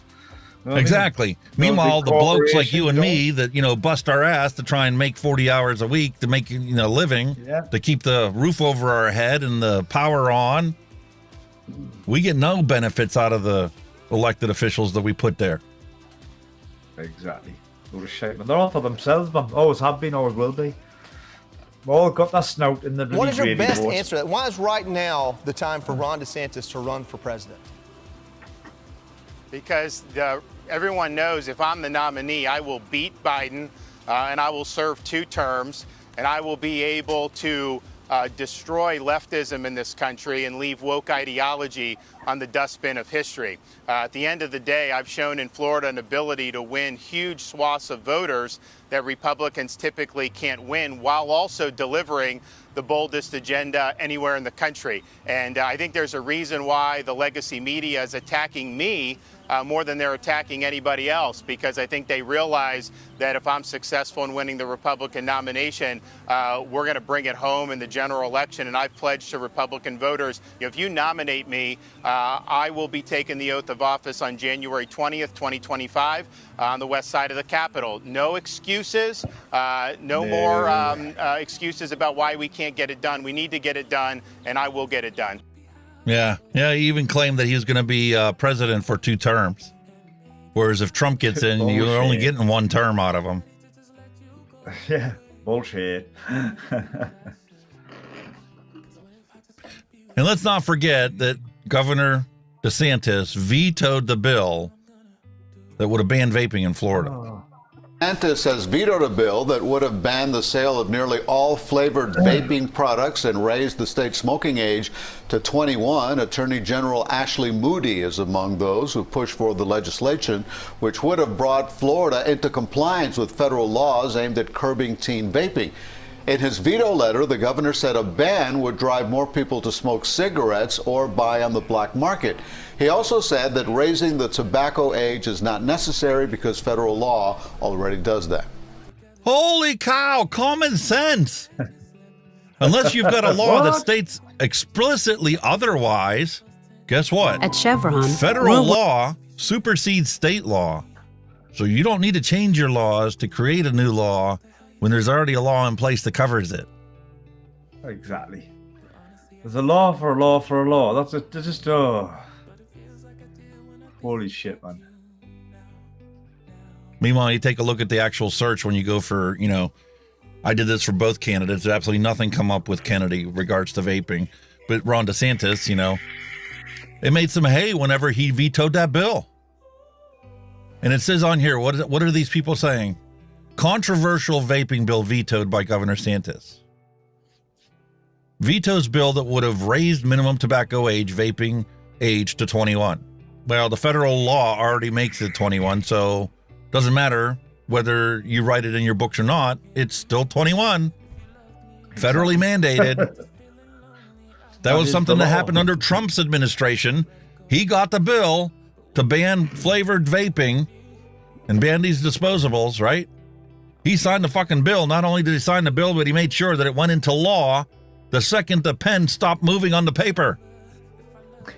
You know what I mean? Exactly. No Meanwhile, big the blokes like you and corporations me that, bust our ass to try and make 40 hours a week to make, a living, to keep the roof over our head and the power on, we get no benefits out of the elected officials that we put there. Exactly. What a shame. And they're all for themselves, man. Always have been, always will be. We've all got that snout in the bloody What is your radio best vote. answer to that? Why is right now the time for Ron DeSantis to run for president? Because everyone knows if I'm the nominee, I will beat Biden and I will serve 2 terms and I will be able to destroy leftism in this country and leave woke ideology on the dustbin of history. At the end of the day, I've shown in Florida an ability to win huge swaths of voters that Republicans typically can't win, while also delivering the boldest agenda anywhere in the country. And I think there's a reason why the legacy media is attacking me more than they're attacking anybody else, because I think they realize that if I'm successful in winning the Republican nomination, we're going to bring it home in the general election. And I've pledged to Republican voters, if you nominate me, I will be taking the oath of office on January 20th, 2025 on the west side of the Capitol. No excuses, no more excuses about why we can't get it done. We need to get it done, and I will get it done. Yeah. He even claimed that he was going to be president for 2 terms. Whereas if Trump gets in, you're only getting 1 term out of him. Yeah, bullshit. And let's not forget that Governor DeSantis vetoed the bill that would have banned vaping in Florida. DeSantis has vetoed a bill that would have banned the sale of nearly all flavored vaping products and raised the state smoking age to 21. Attorney General Ashley Moody is among those who pushed for the legislation, which would have brought Florida into compliance with federal laws aimed at curbing teen vaping. In his veto letter, the governor said a ban would drive more people to smoke cigarettes or buy on the black market. He also said that raising the tobacco age is not necessary because federal law already does that. Holy cow, common sense. Unless you've got a law that states explicitly otherwise, guess what? At Chevron, federal law supersedes state law. So you don't need to change your laws to create a new law when there's already a law in place that covers it. Exactly. There's a law for a law for a law. That's just, holy shit, man. Meanwhile, you take a look at the actual search when you go for, I did this for both candidates. There's absolutely nothing come up with Kennedy regards to vaping. But Ron DeSantis, it made some hay whenever he vetoed that bill. And it says on here, what are these people saying? Controversial vaping bill vetoed by Governor DeSantis. Vetoes bill that would have raised minimum tobacco vaping age to 21. Well, the federal law already makes it 21, so doesn't matter whether you write it in your books or not. It's still 21. Federally mandated. That was something that happened under Trump's administration. He got the bill to ban flavored vaping and ban these disposables, right? He signed the fucking bill. Not only did he sign the bill, but he made sure that it went into law the second the pen stopped moving on the paper.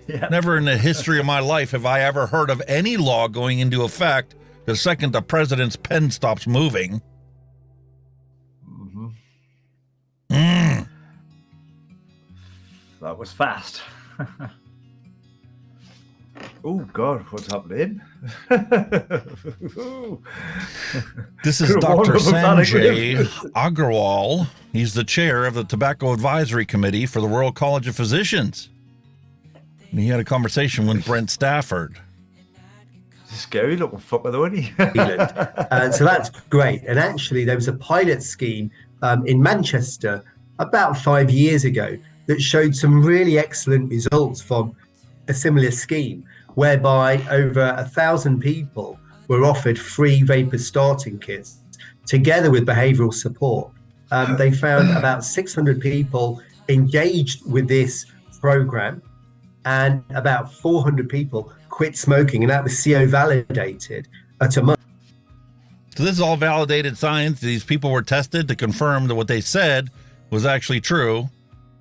Yeah. Never in the history of my life have I ever heard of any law going into effect the second the president's pen stops moving. Mm-hmm. Mm. That was fast. Oh, God, what's happening? This is Dr. Sanjay Agrawal. He's the chair of the Tobacco Advisory Committee for the Royal College of Physicians. And he had a conversation with Brent Stafford. Scary looking fucker, though, isn't he? So that's great. And actually, there was a pilot scheme in Manchester about 5 years ago that showed some really excellent results from a similar scheme, whereby over 1,000 people were offered free vapor starting kits together with behavioral support. They found about 600 people engaged with this program, and about 400 people quit smoking, and that was CO validated at a month. So this is all validated science. These people were tested to confirm that what they said was actually true,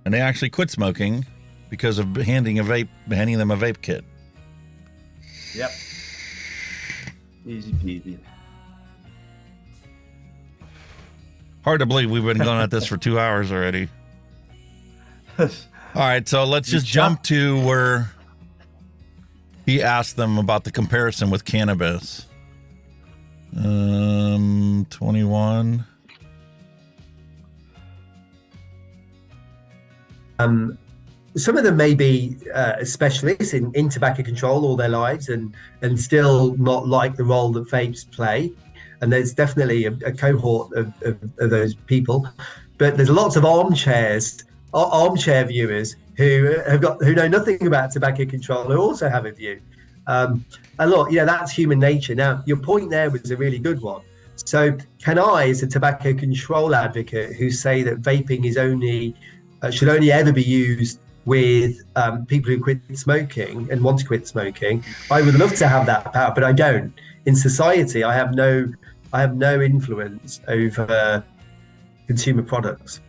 and they actually quit smoking because of handing them a vape kit. Yep. Easy peasy. Hard to believe we've been going at this for 2 hours already. All right, so let's just jump to where he asked them about the comparison with cannabis. 21. Some of them may be specialists in tobacco control all their lives and still not like the role that vapes play. And there's definitely a cohort of those people. But there's lots of armchair viewers who know nothing about tobacco control who also have a view. And look, that's human nature. Now, your point there was a really good one. So can I, as a tobacco control advocate who say that vaping is should only ever be used with people who quit smoking and want to quit smoking, I would love to have that power, but I don't. In society, I have no influence over consumer products.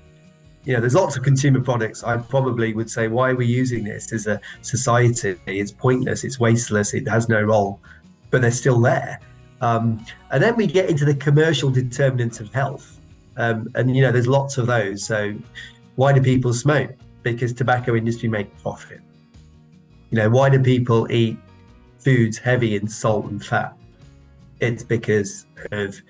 There's lots of consumer products. I probably would say, why are we using this as a society? It's pointless, it's wasteless, it has no role, but they're still there. And then we get into the commercial determinants of health. And there's lots of those. So why do people smoke? Because tobacco industry make profit. Why do people eat foods heavy in salt and fat? It's because of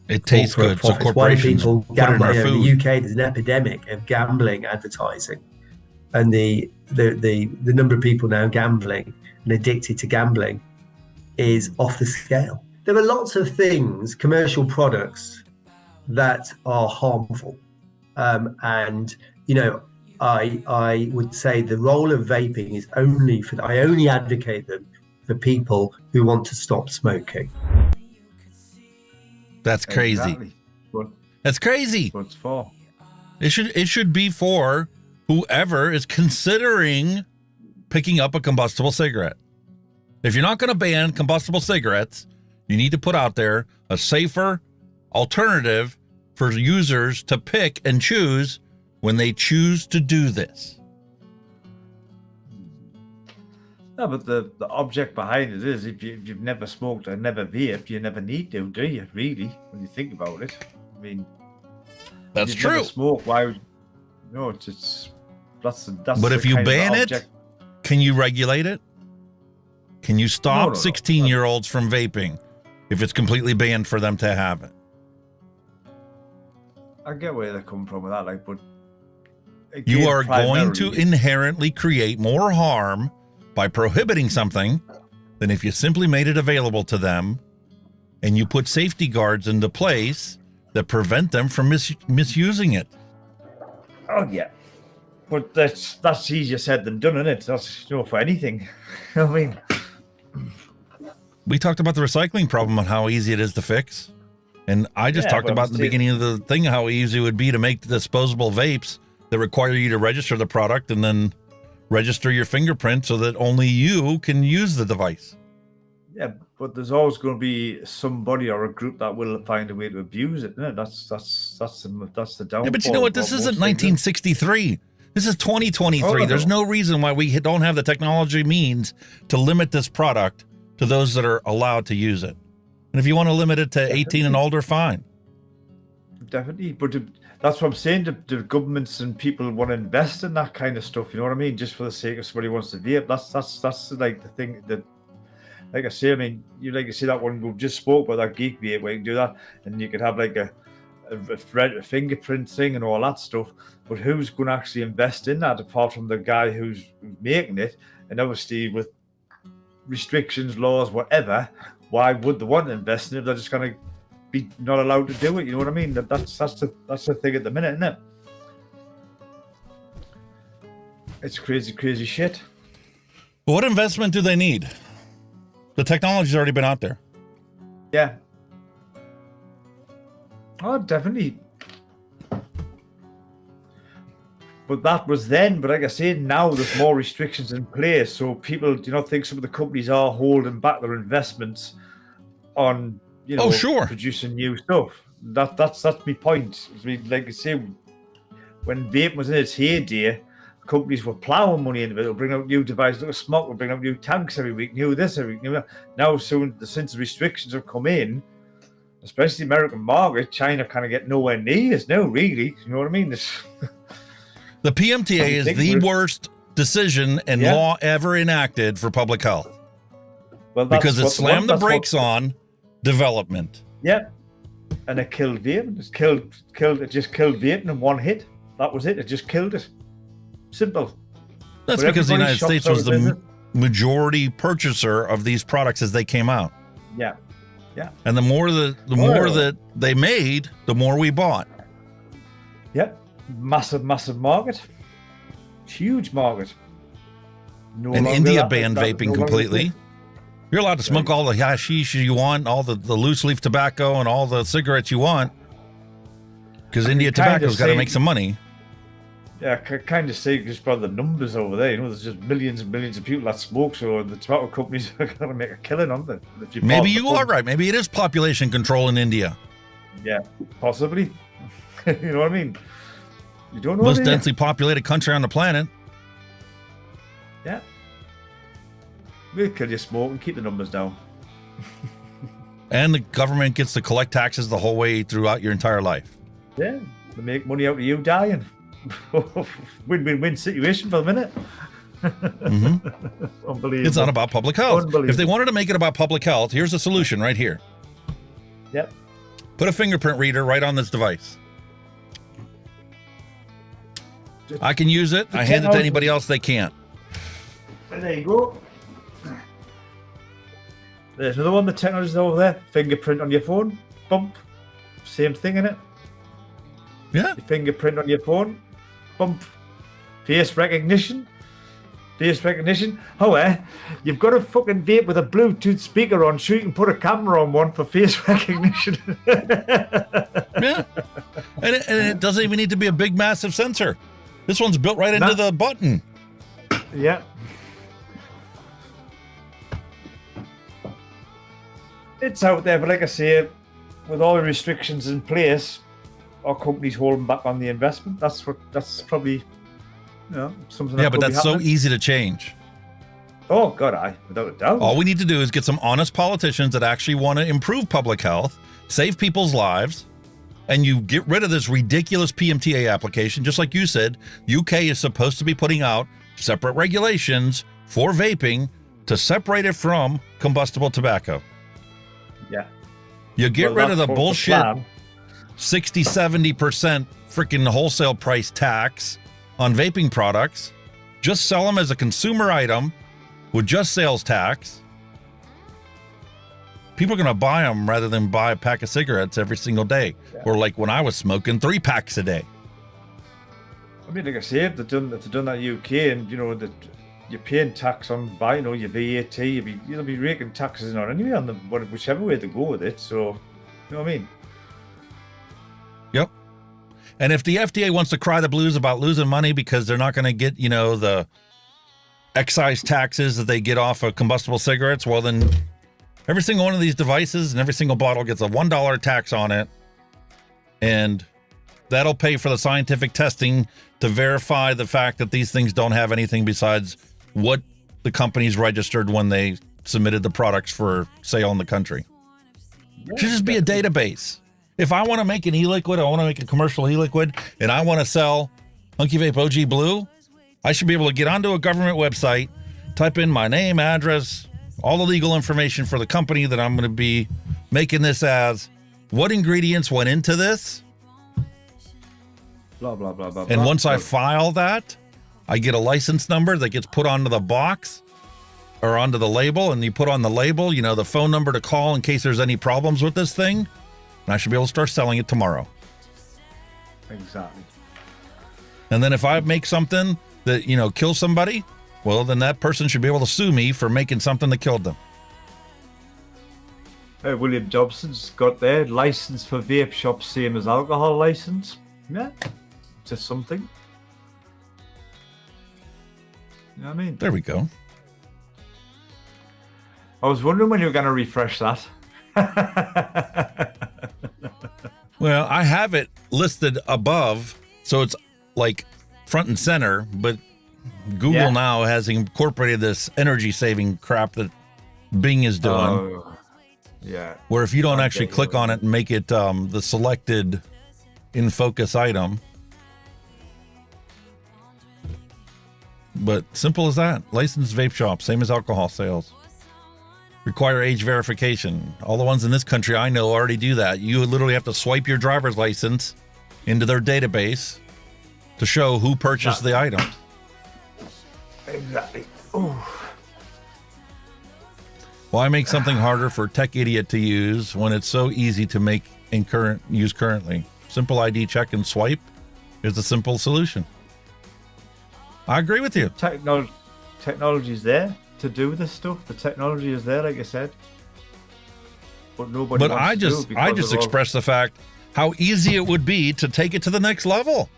it tastes good. So corporations why do people gamble? in the UK, there's an epidemic of gambling advertising, and the number of people now gambling and addicted to gambling is off the scale. There are lots of things, commercial products, that are harmful, and I would say the role of vaping is I only advocate them for people who want to stop smoking. That's crazy. Exactly. That's crazy. What it's for. It should be for whoever is considering picking up a combustible cigarette. If you're not going to ban combustible cigarettes, you need to put out there a safer alternative for users to pick and choose when they choose to do this. No, but the object behind it is if you've never smoked or never vaped, you never need to, do you? Really, when you think about it. I mean, that's if true. Never smoke, why would? No, that's. But if you ban it, can you regulate it? Can you stop 16-year-olds from vaping? if it's completely banned for them to have it. I get where they come from with that, like, but You are going to primarily- inherently create more harm by prohibiting something than if you simply made it available to them and you put safety guards into place that prevent them from misusing it. Oh yeah, but that's easier said than done, isn't it? That's for anything. I mean, We talked about the recycling problem and how easy it is to fix. And I just Yeah, talked but about I'm in the saying- beginning of the thing how easy it would be to make disposable vapes that require you to register the product and then register your fingerprint so that only you can use the device. yeah, but there's always going to be somebody or a group that will find a way to abuse it. No, that's the downfall. Yeah, but you know what? This of isn't most things. 1963. This is 2023. Oh, There's no reason why we don't have the technology means to limit this product to those that are allowed to use it. And if you want to limit it to 18 and older, fine. Definitely, but that's what I'm saying. The governments and people want to invest in that kind of stuff. You know what I mean? Just for the sake of somebody who wants to vape. That's like the thing that, like I say. I mean, you like you see that one we've just spoke about, that geek vape, where you can do that, and you could have like a fingerprint thing and all that stuff. But who's going to actually invest in that apart from the guy who's making it? And obviously, with restrictions, laws, whatever, why would they want to invest in it if they're just going to be not allowed to do it? You know what I mean? That's the thing at the minute, isn't it? It's crazy shit. What investment do they need? The technology's already been out there. Yeah. Oh, definitely. But that was then. But like I said, now there's more restrictions in place. So people do not think some of the companies are holding back their investments on, Oh, sure. producing new stuff. That's my point. I mean, like I say, when vape was in its heyday, companies were plowing money into it. They'll bring out new devices. Look at SMOK. We'll bring out new tanks every week. New this every week. New that. Now, since the restrictions have come in, especially the American market, China kind of get nowhere near us now, really. You know what I mean? The PMTA is the worst decision and law ever enacted for public health. Well, that's because it what- slammed the that's what- brakes on development. Yeah, and it killed vaping. It just killed vaping in one hit. That was it. It just killed it. Simple. That's But because the everybody United shops States was out of the business. majority purchaser of these products as they came out. Yeah, yeah, And the more that they made, the more we bought. yep. Massive market. Huge market. No And longer India that- banned that- vaping no longer completely. exists. You're allowed to smoke all the hashish you want, all the loose leaf tobacco, and all the cigarettes you want. Because India kinda Tobacco's got to say- make some money. Yeah, I kind of say just by the numbers over there. You know, there's just millions and millions of people that smoke, so the tobacco companies are going to make a killing on them. If Maybe part you of the are right. Maybe it is population control in India. Yeah, possibly. You know what I mean? You don't know. Most do you? densely populated country on the planet. Yeah. We'll kill your smoke and keep the numbers down. And the government gets to collect taxes the whole way throughout your entire life. Yeah, they make money out of you dying. Win-win-win situation for the minute. Unbelievable. It's not about public health. Unbelievable. If they wanted to make it about public health, here's the solution right here. Yep. Put a fingerprint reader right on this device. I can use it. I hand it to anybody else they can't. And there you go. There's another one. The technology's over there. Fingerprint on your phone. Bump. Same thing, innit? Yeah. Your fingerprint on your phone. Bump. Face recognition. Face recognition. However, you've got a fucking vape with a Bluetooth speaker on, so you can put a camera on one for face recognition. Yeah. And it doesn't even need to be a big, massive sensor. This one's built right into the button. Yeah. It's out there, but like I say, with all the restrictions in place, our company's holding back on the investment. That's probably, something. Yeah, that but could be that's so happening. easy to change. Oh God, without a doubt. All we need to do is get some honest politicians that actually want to improve public health, save people's lives, and you get rid of this ridiculous PMTA application. Just like you said, UK is supposed to be putting out separate regulations for vaping to separate it from combustible tobacco. Yeah. You get Well, rid of the that's bullshit plan. 60, 70% freaking wholesale price tax on vaping products. Just sell them as a consumer item with just sales tax. People are going to buy them rather than buy a pack of cigarettes every single day. Yeah. Or like when I was smoking 3 packs a day. I mean, like I said, they've done that UK, and you know that you're paying tax on buying, your VAT. You'll be raking taxes on anyway on whichever way they go with it. So, you know what I mean? Yep. And if the FDA wants to cry the blues about losing money because they're not going to get, the excise taxes that they get off of combustible cigarettes, well, then every single one of these devices and every single bottle gets a $1 tax on it. And that'll pay for the scientific testing to verify the fact that these things don't have anything besides what the companies registered when they submitted the products for sale in the country. It should just be a database. If I want to make an e-liquid, I want to make a commercial e-liquid, and I want to sell Hunky Vape OG Blue, I should be able to get onto a government website, type in my name, address, all the legal information for the company that I'm going to be making this as, what ingredients went into this, Blah, blah, blah, blah. and blah. once I file that, I get a license number that gets put onto the box or onto the label, and you put on the label, the phone number to call in case there's any problems with this thing, and I should be able to start selling it tomorrow. Exactly. And then if I make something that, kills somebody, well, then that person should be able to sue me for making something that killed them. William Dobson's got their license for vape shops, same as alcohol license. Yeah, just something. You know what I mean? There we go. I was wondering when you were going to refresh that. Well, I have it listed above, so it's like front and center, but Google now has incorporated this energy saving crap that Bing is doing. Oh, yeah. Where if you don't actually click on it and make it the selected in focus item. But simple as that. Licensed vape shop, same as alcohol sales. Require age verification. All the ones in this country I know already do that. You literally have to swipe your driver's license into their database to show who purchased the item. Exactly. Ooh. Why make something harder for a tech idiot to use when it's so easy to make and use currently? Simple ID check and swipe is a simple solution. I agree with you. Technology is there to do this stuff. The technology is there, like I said, but nobody. But wants I to do it just because of all- express the fact how easy it would be to take it to the next level.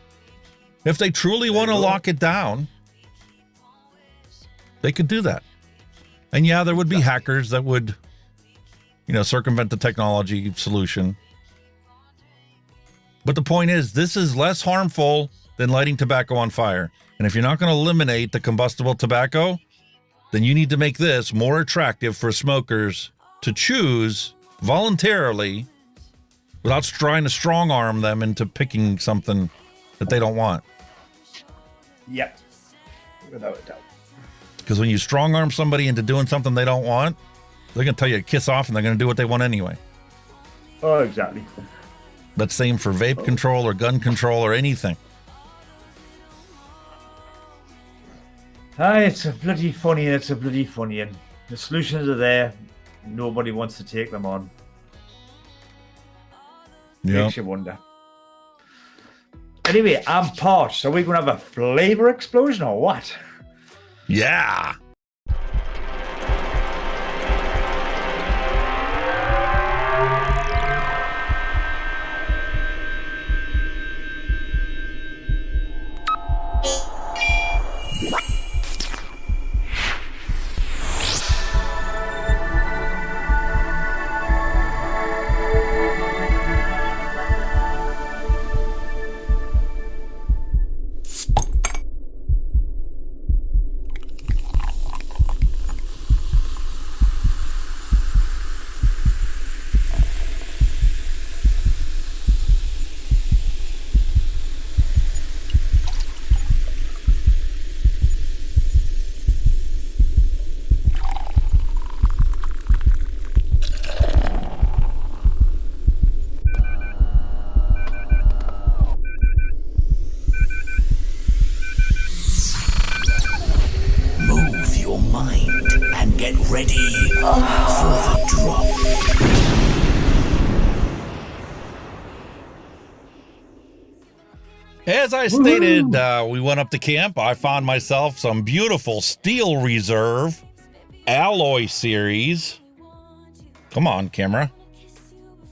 If they truly want to lock it down, they could do that. And yeah, there would be hackers that would, circumvent the technology solution. But the point is, this is less harmful than lighting tobacco on fire. And if you're not going to eliminate the combustible tobacco, then you need to make this more attractive for smokers to choose voluntarily without trying to strong arm them into picking something that they don't want. Yep. Without a doubt. Because when you strong arm somebody into doing something they don't want, they're going to tell you to kiss off and they're going to do what they want anyway. Oh, exactly. That's same for vape control or gun control or anything. It's a bloody funny and the solutions are there. Nobody wants to take them on. Yep. Makes you wonder. Anyway, I'm parched. Are we going to have a flavor explosion or what? Yeah. As I stated, we went up to camp. I found myself some beautiful Steel Reserve Alloy Series. Come on, camera.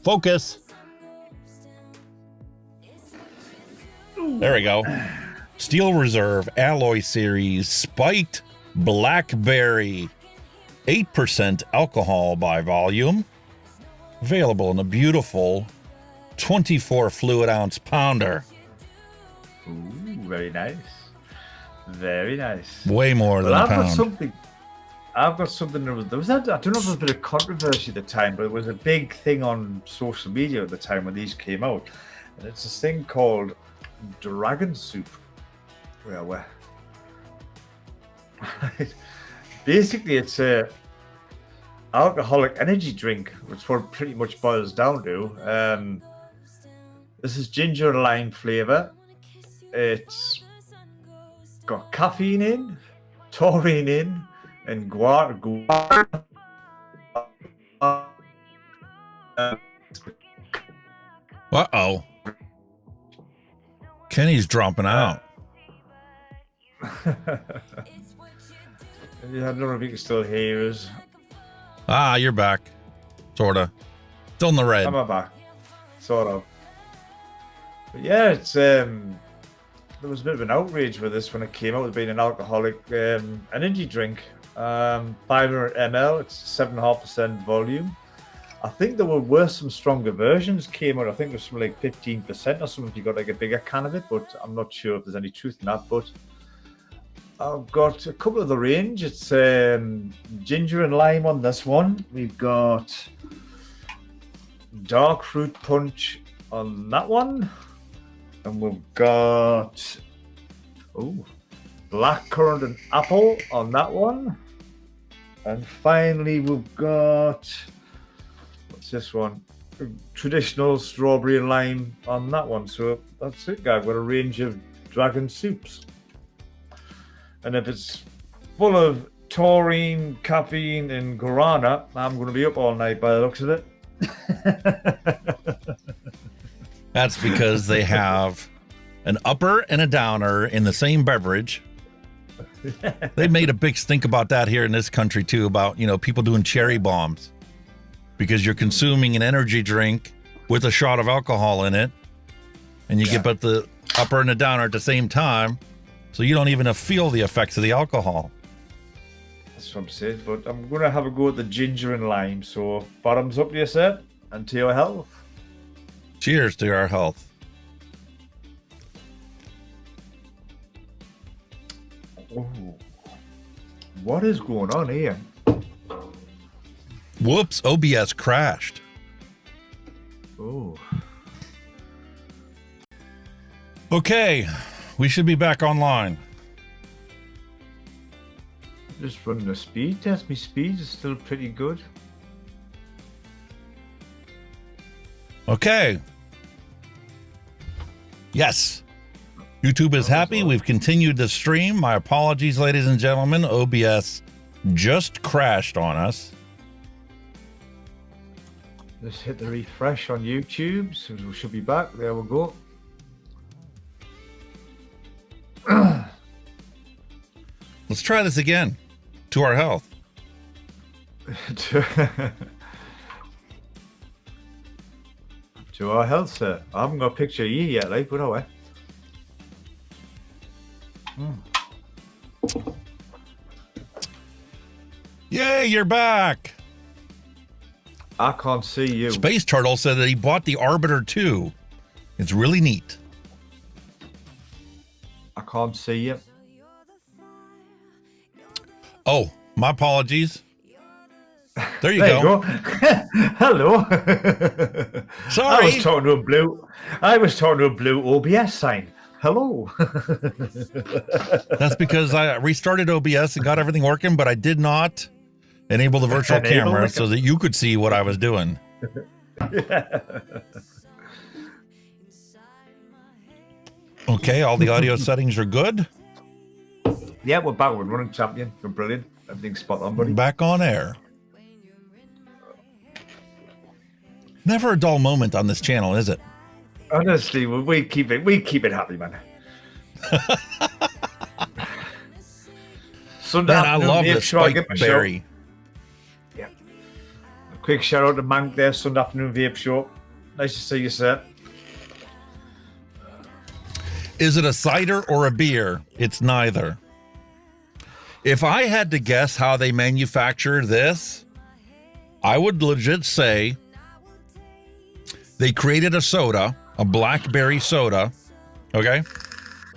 Focus. There we go. Steel Reserve Alloy Series Spiked Blackberry. 8% alcohol by volume. Available in a beautiful 24 fluid ounce pounder. Ooh, very nice. Very nice. Way more than a pound. I've got something there was that, I don't know if there was a bit of controversy at the time, but it was a big thing on social media at the time when these came out. And it's this thing called Dragon Soup. Well, basically it's a alcoholic energy drink, which what it pretty much boils down to. This is ginger and lime flavor. It's got caffeine in, taurine in, and guar. Uh-oh. Kenny's dropping out. I don't know if you can still hear us. Ah, you're back. Sorta. Still in the red. I'm back. Sort of. But yeah, it's there was a bit of an outrage with this when it came out as being an alcoholic energy drink. 500 ml, it's 7.5% volume. I think there were some stronger versions came out. I think it was something like 15% or something if you got like a bigger can of it, but I'm not sure if there's any truth in that. But I've got a couple of the range. It's ginger and lime on this one. We've got dark fruit punch on that one. And we've got black currant and apple on that one. And finally we've got, what's this one? Traditional strawberry and lime on that one. So that's it, guys. We've got a range of dragon soups. And if it's full of taurine, caffeine, and guarana, I'm going to be up all night by the looks of it. That's because they have an upper and a downer in the same beverage. They made a big stink about that here in this country too, about, you know, people doing cherry bombs because you're consuming an energy drink with a shot of alcohol in it, and you get both the upper and the downer at the same time, so you don't even feel the effects of the alcohol. That's what I'm saying, but I'm going to have a go at the ginger and lime. So bottoms up to you, sir, and to your health. Cheers to our health. Oh, what is going on here? Whoops, OBS crashed. Oh. Okay, we should be back online. Just running a speed test. My speed is still pretty good. Okay. Yes. YouTube is happy. We've continued the stream. My apologies, ladies and gentlemen. OBS just crashed on us. Just hit the refresh on YouTube. So we should be back. There we go. Let's try this again. To our health. To our health, sir. I haven't got a picture of you yet, like, but away. Yay, you're back. I can't see you. Space Turtle said that he bought the Arbiter 2. It's really neat. I can't see you. Oh, my apologies. There you there go. You go. Hello. Sorry. I was talking to a blue OBS sign. Hello. That's because I restarted OBS and got everything working, but I did not enable the virtual camera so that you could see what I was doing. Okay, all the audio settings are good. Yeah, we're back. We're running champion. We're brilliant. Everything's spot on, buddy. Back on air. Never a dull moment on this channel, is it? Honestly, we keep it happy, man. Sunday Man, I afternoon, love vape the shop, get my spike berry. show. Yeah. A quick shout out to Mank there, Sunday afternoon vape show. Nice to see you, sir. Is it a cider or a beer? It's neither. If I had to guess how they manufacture this, I would legit say they created a soda, a blackberry soda, okay?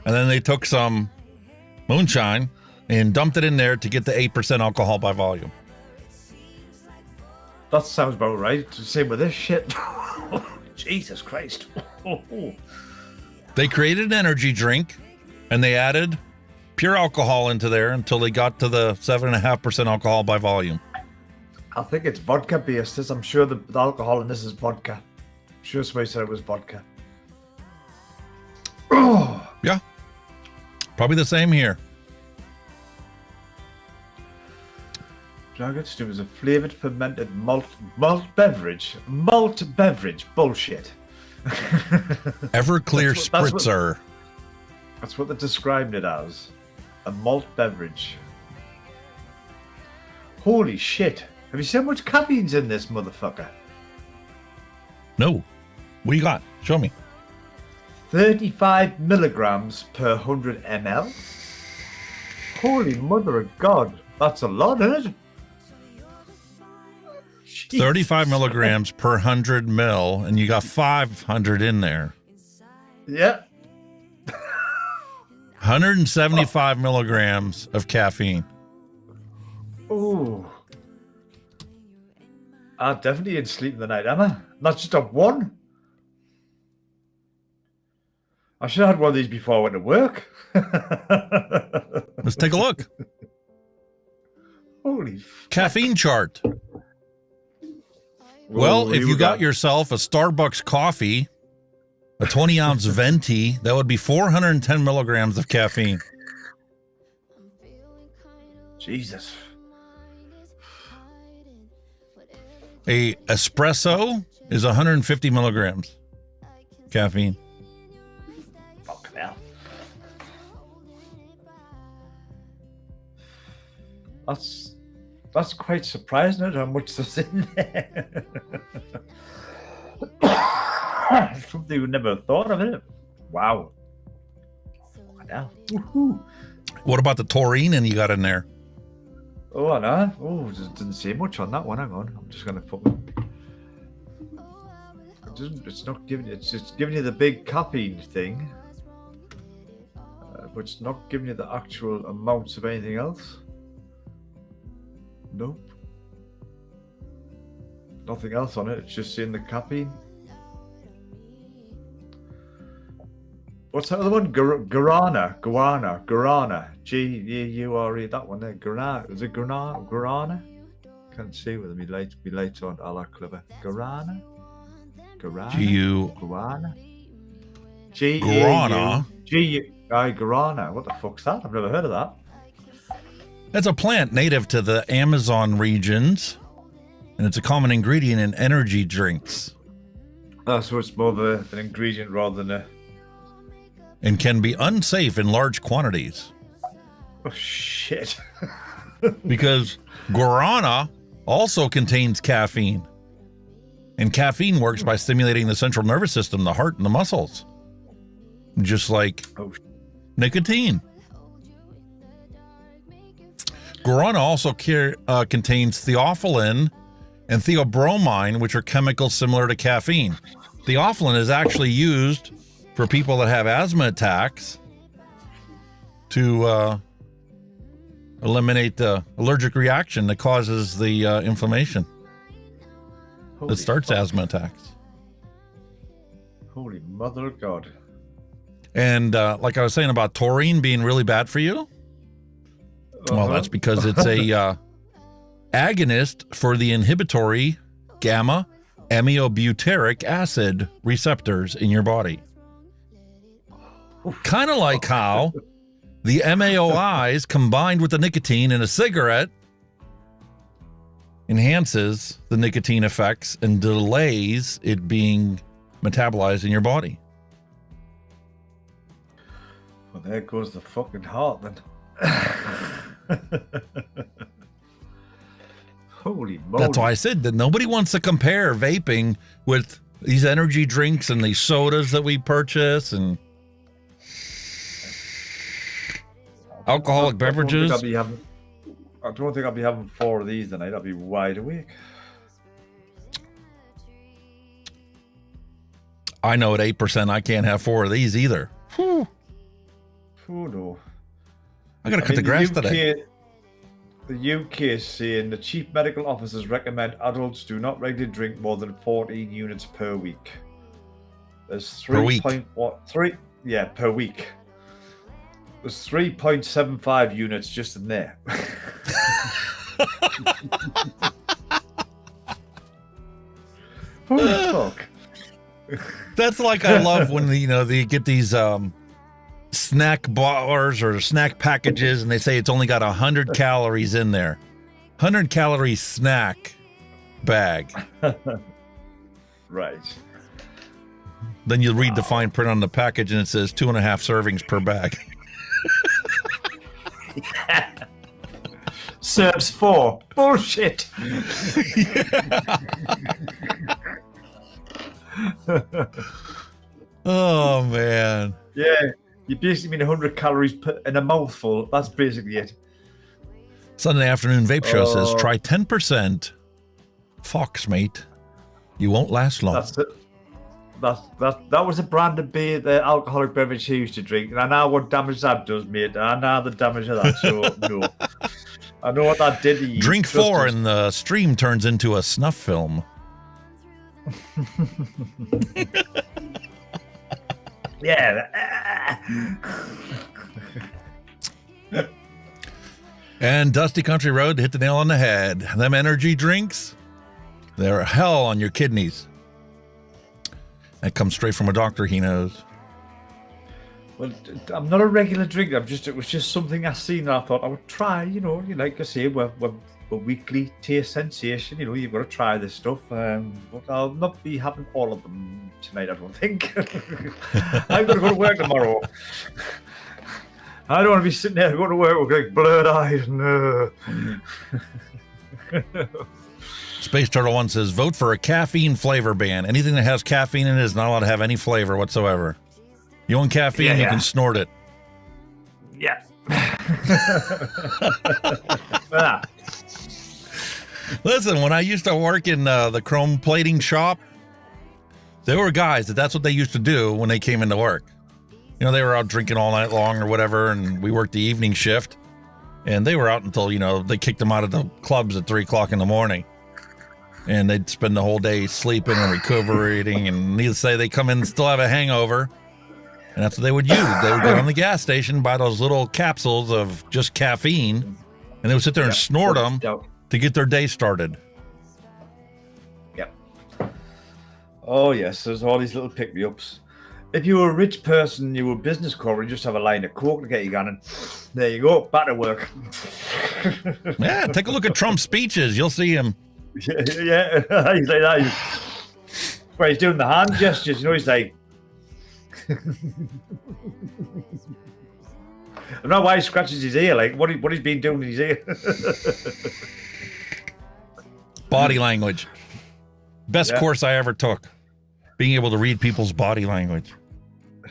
And then they took some moonshine and dumped it in there to get the 8% alcohol by volume. That sounds about right. Same with this shit. Jesus Christ. They created an energy drink and they added pure alcohol into there until they got to the 7.5% alcohol by volume. I think it's vodka based. I'm sure the alcohol in this is vodka. I'm sure somebody said it was vodka. Yeah. Probably the same here. Dragon Stew is a flavored fermented malt beverage. Malt beverage. Bullshit. Everclear spritzer. That's what they described it as. A malt beverage. Holy shit. Have you seen how much caffeine's in this motherfucker? No. What do you got? Show me. 35 milligrams per 100 ml. Holy mother of God. That's a lot, isn't it? 35 milligrams per 100 mil, and you got 500 in there. Yeah. 175 milligrams of caffeine. Ooh. I definitely ain't sleeping the night, am I? Not just a one. I should have had one of these before I went to work. Let's take a look. Holy caffeine chart. Well, if you got yourself a Starbucks coffee, a 20-ounce venti, that would be 410 milligrams of caffeine. Jesus. A espresso is 150 milligrams caffeine. Fuck hell. That's quite surprising at how much there's in there. Something we never thought of, it. Wow. Fucking hell. Woohoo. What about the taurine and you got in there? Oh, I know. Oh, didn't say much on that one. Hang on. I'm just going to fucking... It's not giving you... It's just giving you the big caffeine thing. But it's not giving you the actual amounts of anything else. Nope. Nothing else on it. It's just seeing the caffeine. What's that other one? Guarana. G-U-R-E. That one there. Guarana. Is it Guarana? Can't see with me lights on. I like clever. Guarana. G-U. Guarana. Guarana. Guarana. What the fuck's that? I've never heard of that. It's a plant native to the Amazon regions, and it's a common ingredient in energy drinks. Oh, so it's more of an ingredient rather than a... And can be unsafe in large quantities. Oh, shit. Because guarana also contains caffeine. And caffeine works by stimulating the central nervous system, the heart, and the muscles. Just like nicotine. Guarana also contains theophylline and theobromine, which are chemicals similar to caffeine. Theophylline is actually used for people that have asthma attacks to eliminate the allergic reaction that causes the inflammation that starts asthma attacks. Holy mother of God. And like I was saying about taurine being really bad for you, well, that's because it's a agonist for the inhibitory gamma aminobutyric acid receptors in your body. Kind of like how the MAOIs combined with the nicotine in a cigarette enhances the nicotine effects and delays it being metabolized in your body. Well, there goes the fucking heart then. Holy moly. That's why I said that nobody wants to compare vaping with these energy drinks and these sodas that we purchase and alcoholic beverages. I don't think I'll be having 4 of these tonight. I'll be wide awake. I know at 8% I can't have 4 of these either. Oh no. I gotta cut the grass today. The UK is saying the chief medical officers recommend adults do not regularly drink more than 14 units per week. There's Per week. Per week. There's 3.75 units just in there. Holy fuck. That's like I love when they get these snack bars or snack packages and they say it's only got 100 calories in there. 100 calorie snack bag. Right. Then you read the fine print on the package and it says 2.5 servings per bag. Serves 4. Bullshit. Oh man. Yeah, you basically mean 100 calories in a mouthful. That's basically it. Sunday afternoon vape show says try 10% Fox, mate. You won't last long. That's it. That was a brand of beer, the alcoholic beverage he used to drink. And I know what damage that does, mate. I know the damage of that. So no, I know what that did to you. Drink 4 and the stream turns into a snuff film. Yeah. And Dusty Country Road hit the nail on the head. Them energy drinks, they're hell on your kidneys. That comes straight from a doctor, he knows. Well, I'm not a regular drinker. It was just something I seen and I thought I would try. Like I say, we're weekly taste sensation. You've got to try this stuff. But I'll not be having all of them tonight, I don't think. I'm going to go to work tomorrow. I don't want to be sitting there going to work with like blurred eyes. No. Space Turtle 1 says, vote for a caffeine flavor ban. Anything that has caffeine in it is not allowed to have any flavor whatsoever. You want caffeine, you can snort it. Yeah. Listen, when I used to work in the chrome plating shop, there were guys that's what they used to do when they came into work. They were out drinking all night long or whatever, and we worked the evening shift, and they were out until, they kicked them out of the clubs at 3 o'clock in the morning. And they'd spend the whole day sleeping and recuperating, and needless to say, they come in and still have a hangover. And that's what they would use. They would go down the gas station, buy those little capsules of just caffeine, and they would sit there and snort them to get their day started. Yep. Oh, yes, there's all these little pick-me-ups. If you were a rich person, you were business corporate, you just have a line of coke to get you going, and there you go, back to work. Yeah, take a look at Trump's speeches. You'll see him. Yeah, he's like that. Where he's doing the hand gestures, he's like... I don't know why he scratches his ear, like what he's been doing in his ear. Body language. Best course I ever took. Being able to read people's body language.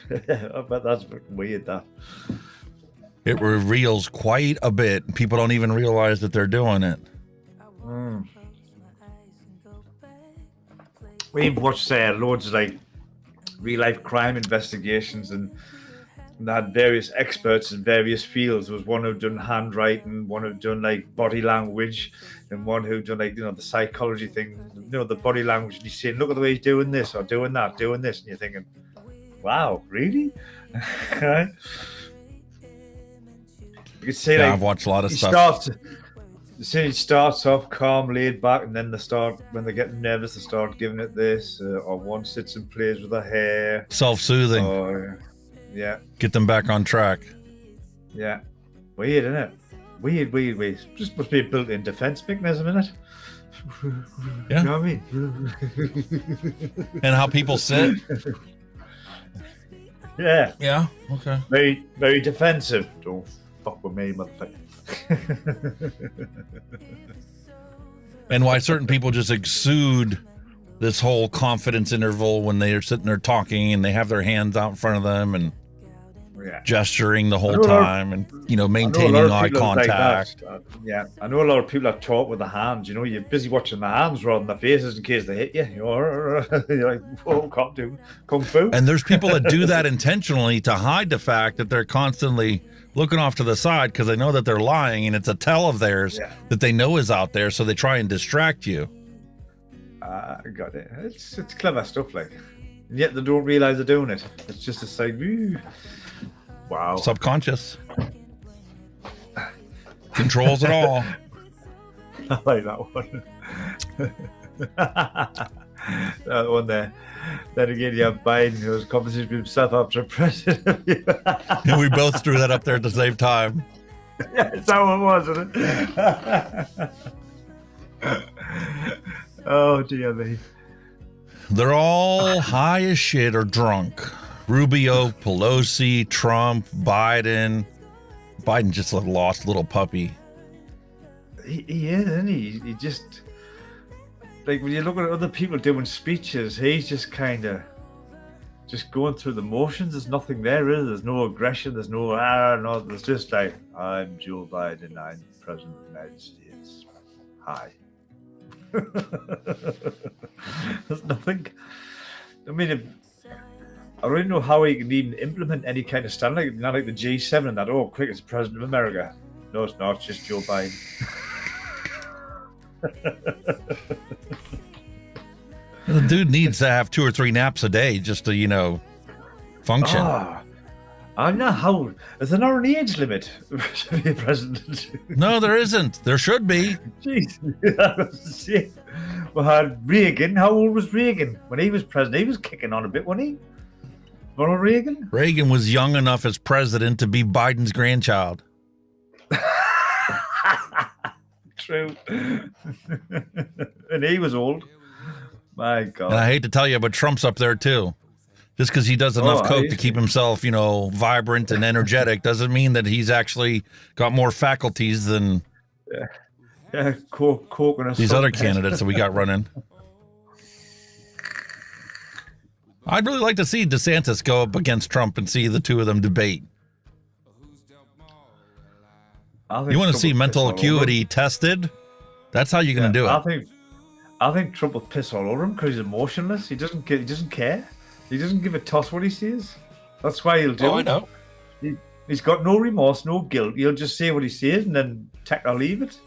I bet that's weird, that. It reveals quite a bit. People don't even realize that they're doing it. We've watched loads of real life crime investigations, and they had various experts in various fields. There was one who'd done handwriting, one who'd done body language, and one who'd done the psychology thing, the body language. And he's saying, look at the way he's doing this or doing that, doing this, and you're thinking, wow, really? You could say I've watched a lot of stuff. It starts off calm, laid back, and then when they get nervous, they start giving it this, or one sits and plays with her hair. Self-soothing. Yeah. Get them back on track. Yeah. Weird, isn't it? Weird. Just must be a built-in defense mechanism, isn't it? Yeah. You know what I mean? And how people sit. Yeah. Yeah. Okay. Very, very defensive. Don't fuck with me, motherfucker. And why certain people just exude this whole confidence interval when they are sitting there talking and they have their hands out in front of them and gesturing the whole time and, maintaining eye contact. Yeah, I know a lot of people that talk with the hands. You're busy watching the hands rather than the faces in case they hit you. You're like, whoa, can't do kung fu. And there's people that do that intentionally to hide the fact that they're constantly looking off to the side because they know that they're lying, and it's a tell of theirs that they know is out there, so they try and distract you. I got it. It's clever stuff, like, and yet they don't realize they're doing it. It's just a like, ooh. Wow. Subconscious. Controls it all. I like that one. That one there. Then again, you have Biden, who has conversation with himself after president. And we both threw that up there at the same time. Yeah, that's how it was, isn't it? Oh, dear me. They're all high as shit or drunk. Rubio, Pelosi, Trump, Biden. Biden just a lost little puppy. He is, isn't he? He just, like, when you look at other people doing speeches, he's just kind of just going through the motions. There's nothing there, is there? There's no aggression. There's no, no. There's just like, I'm Joe Biden. I'm President of the United States. Hi. There's nothing. I mean, I don't even know how he can even implement any kind of stand, like not like the G7 and that. Oh, quick, it's President of America. No, it's not. It's just Joe Biden. The dude needs to have 2 or 3 naps a day just to, function. I know how. Is there not an age limit to be president? No, there isn't. There should be. Jeez. Well, Reagan, how old was Reagan when he was president? He was kicking on a bit, wasn't he? Ronald Reagan? Reagan was young enough as president to be Biden's grandchild. True. And he was old. My God. And I hate to tell you, but Trump's up there too. Just because he does enough coke to keep himself, vibrant and energetic doesn't mean that he's actually got more faculties than coke and these other candidates that we got running. I'd really like to see DeSantis go up against Trump and see the two of them debate. You want to see mental acuity tested? That's how you're going to do it. I think Trump will piss all over him because he's emotionless. He doesn't care. He doesn't give a toss what he says. That's why he'll do it. I know. He's got no remorse, no guilt. He'll just say what he says and then take or leave it.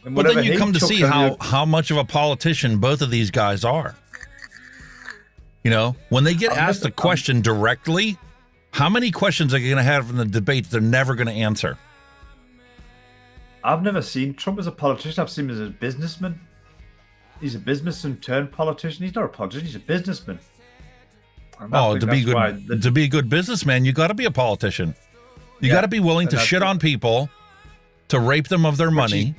And but then you come to see how much of a politician both of these guys are. When they get asked a question directly, how many questions are you going to have in the debate they're never going to answer? I've never seen Trump as a politician. I've seen him as a businessman. He's a businessman turned politician. He's not a politician. He's a businessman. To be a good businessman, you got to be a politician. You got to be willing to shit on people, to rape them of their money,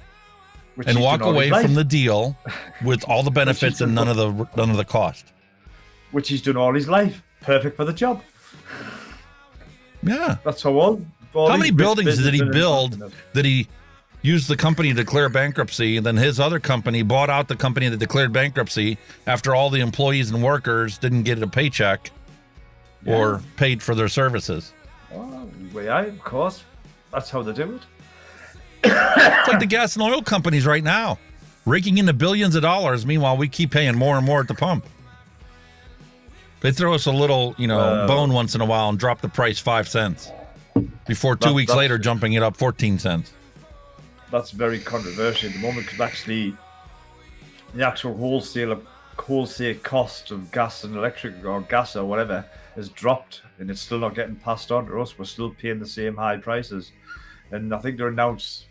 and walk away from the deal with all the benefits and none of the cost. Which he's done all his life. Perfect for the job. Yeah. That's how how many buildings did he build that he used the company to declare bankruptcy, and then his other company bought out the company that declared bankruptcy after all the employees and workers didn't get a paycheck or paid for their services? Oh, yeah, of course. That's how they do it. It's like the gas and oil companies right now, raking in the billions of dollars. Meanwhile, we keep paying more and more at the pump. They throw us a little, bone once in a while and drop the price 5 cents before 2 weeks later jumping it up 14 cents. That's very controversial at the moment because actually the actual wholesale cost of gas and electric or gas or whatever has dropped and it's still not getting passed on to us. We're still paying the same high prices. And I think they announced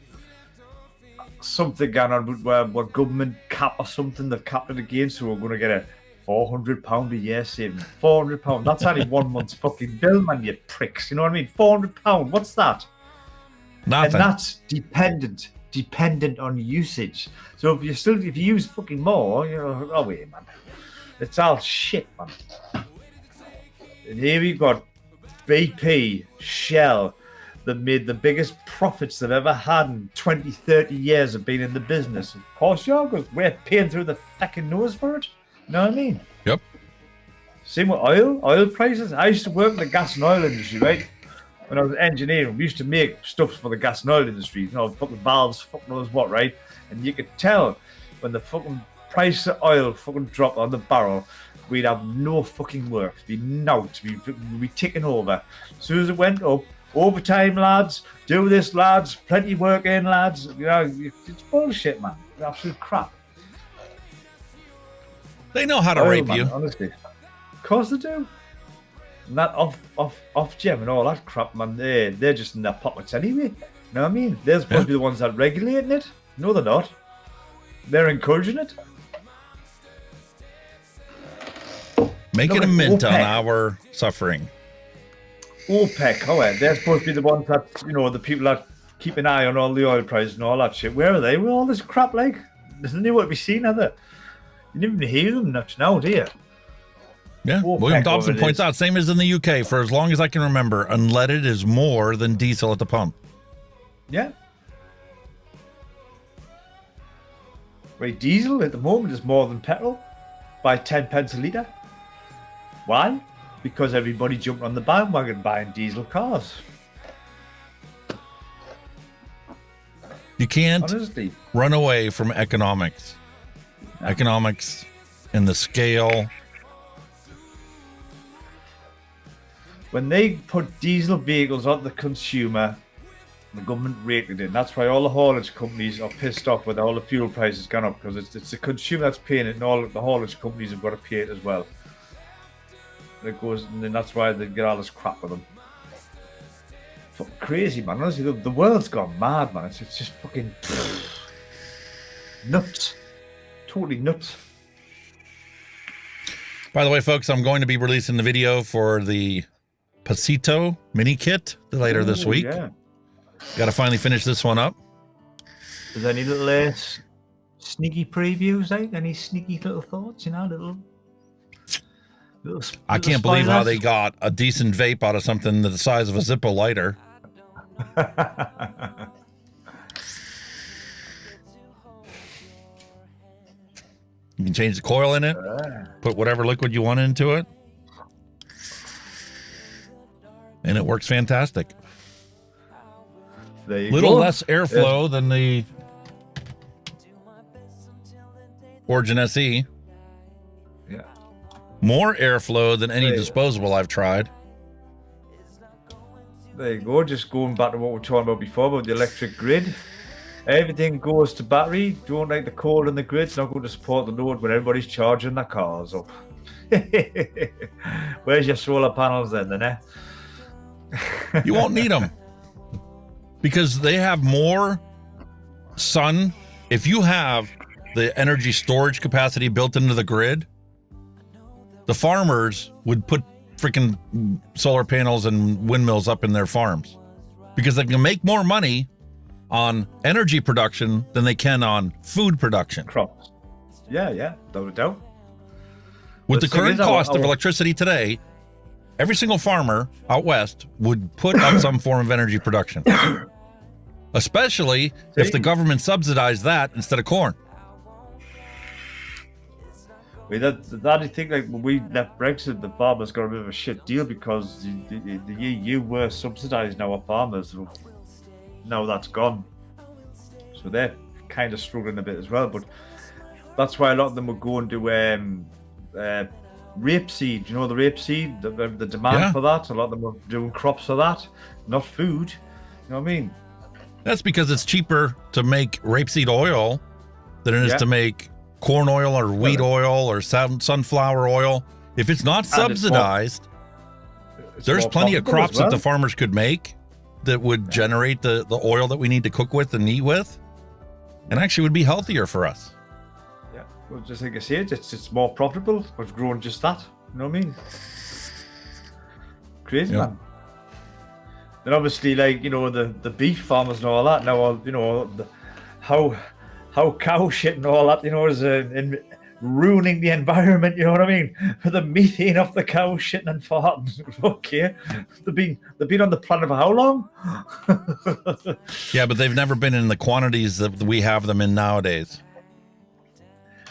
something going on where government cap or something, they've capped it again, so we're going to get a £400 a year saving. £400. That's only 1 month's fucking bill, man, you pricks. You know what I mean? £400. What's that? Nothing. And that's dependent on usage. So if you use fucking more, oh wait, man. It's all shit, man. And here we've got BP, Shell, that made the biggest profits they've ever had in 20, 30 years of being in the business. Of course, because we're paying through the fucking nose for it. You know what I mean? Yep. Same with oil prices. I used to work in the gas and oil industry, right? When I was engineering, we used to make stuff for the gas and oil industry, you know, fucking valves, fucking knows what, right? And you could tell when the fucking price of oil fucking dropped on the barrel, we'd have no fucking work. We'd be out. We'd be ticking over. As soon as it went up, overtime, lads, do this, lads, plenty work in, lads. You know, it's bullshit, man. It's absolute crap. They know how to rape man, you. Honestly. Of course they do. And that off gem and all that crap, man, they're just in their pockets anyway. You know what I mean? They're supposed to be the ones that are regulating it. No, they're not. They're encouraging it. Making a mint on our suffering. OPEC, they're supposed to be the ones that, you know, the people that keep an eye on all the oil prices and all that shit. Where are they with all this crap, like? There's nowhere to be seen, are there? You didn't even hear them much now, do you? Yeah, William Dobson points out, same as in the UK, for as long as I can remember, unleaded is more than diesel at the pump. Yeah. Right, diesel at the moment is more than petrol by 10 pence a litre. Why? Because everybody jumped on the bandwagon buying diesel cars. You can't Honestly. run away from economics. No. Economics and the scale. When they put diesel vehicles on the consumer, the government rated it. That's why all the haulage companies are pissed off with all the fuel prices gone up, because it's the consumer that's paying it, and all the haulage companies have got to pay it as well. It goes, and then that's why they get all this crap with them. Fucking crazy, man. Honestly, the world's gone mad, man. It's just fucking nuts. Totally nuts. By the way, folks, I'm going to be releasing the video for the Pasito mini kit later this week. Yeah. Got to finally finish this one up. Is there any little sneaky previews, like any sneaky little thoughts, you know, little I can't believe how they got a decent vape out of something the size of a Zippo lighter. You can change the coil in it, put whatever liquid you want into it, and it works fantastic. There you Little go. less airflow than the Origin SE. Yeah. More airflow than any disposable I've tried. There you go. Just going back to what we were talking about before about the electric grid. Everything goes to battery. Don't like the coal in the grid. It's not going to support the load when everybody's charging their cars up. Where's your solar panels then, eh? You won't need them because they have more sun. If you have the energy storage capacity built into the grid, the farmers would put freaking solar panels and windmills up in their farms because they can make more money on energy production than they can on food production. Crops. Yeah, without a doubt. With the current cost of electricity today, every single farmer out west would put up some form of energy production, especially if the government subsidized that instead of corn. That I think, like when we left Brexit, the farmers got a bit of a shit deal because the EU were subsidising our farmers. Now that's gone, so they're kind of struggling a bit as well. But that's why a lot of them were going to rapeseed. You know the rapeseed, the demand for that. A lot of them were doing crops for that, not food. You know what I mean? That's because it's cheaper to make rapeseed oil than it is to make corn oil or wheat oil or sunflower oil. If it's not subsidized, there's plenty of crops that the farmers could make that would generate the oil that we need to cook with and eat with, and actually would be healthier for us. Yeah, well, just like I said, it's more profitable. We've grown just that. You know what I mean? Crazy, man. Then obviously, like, you know, the beef farmers and all that. Now, you know, how cow shit and all that, you know, is ruining the environment, you know what I mean? The methane off the cow shitting and farting. Okay. They've been on the planet for how long? Yeah, but they've never been in the quantities that we have them in nowadays.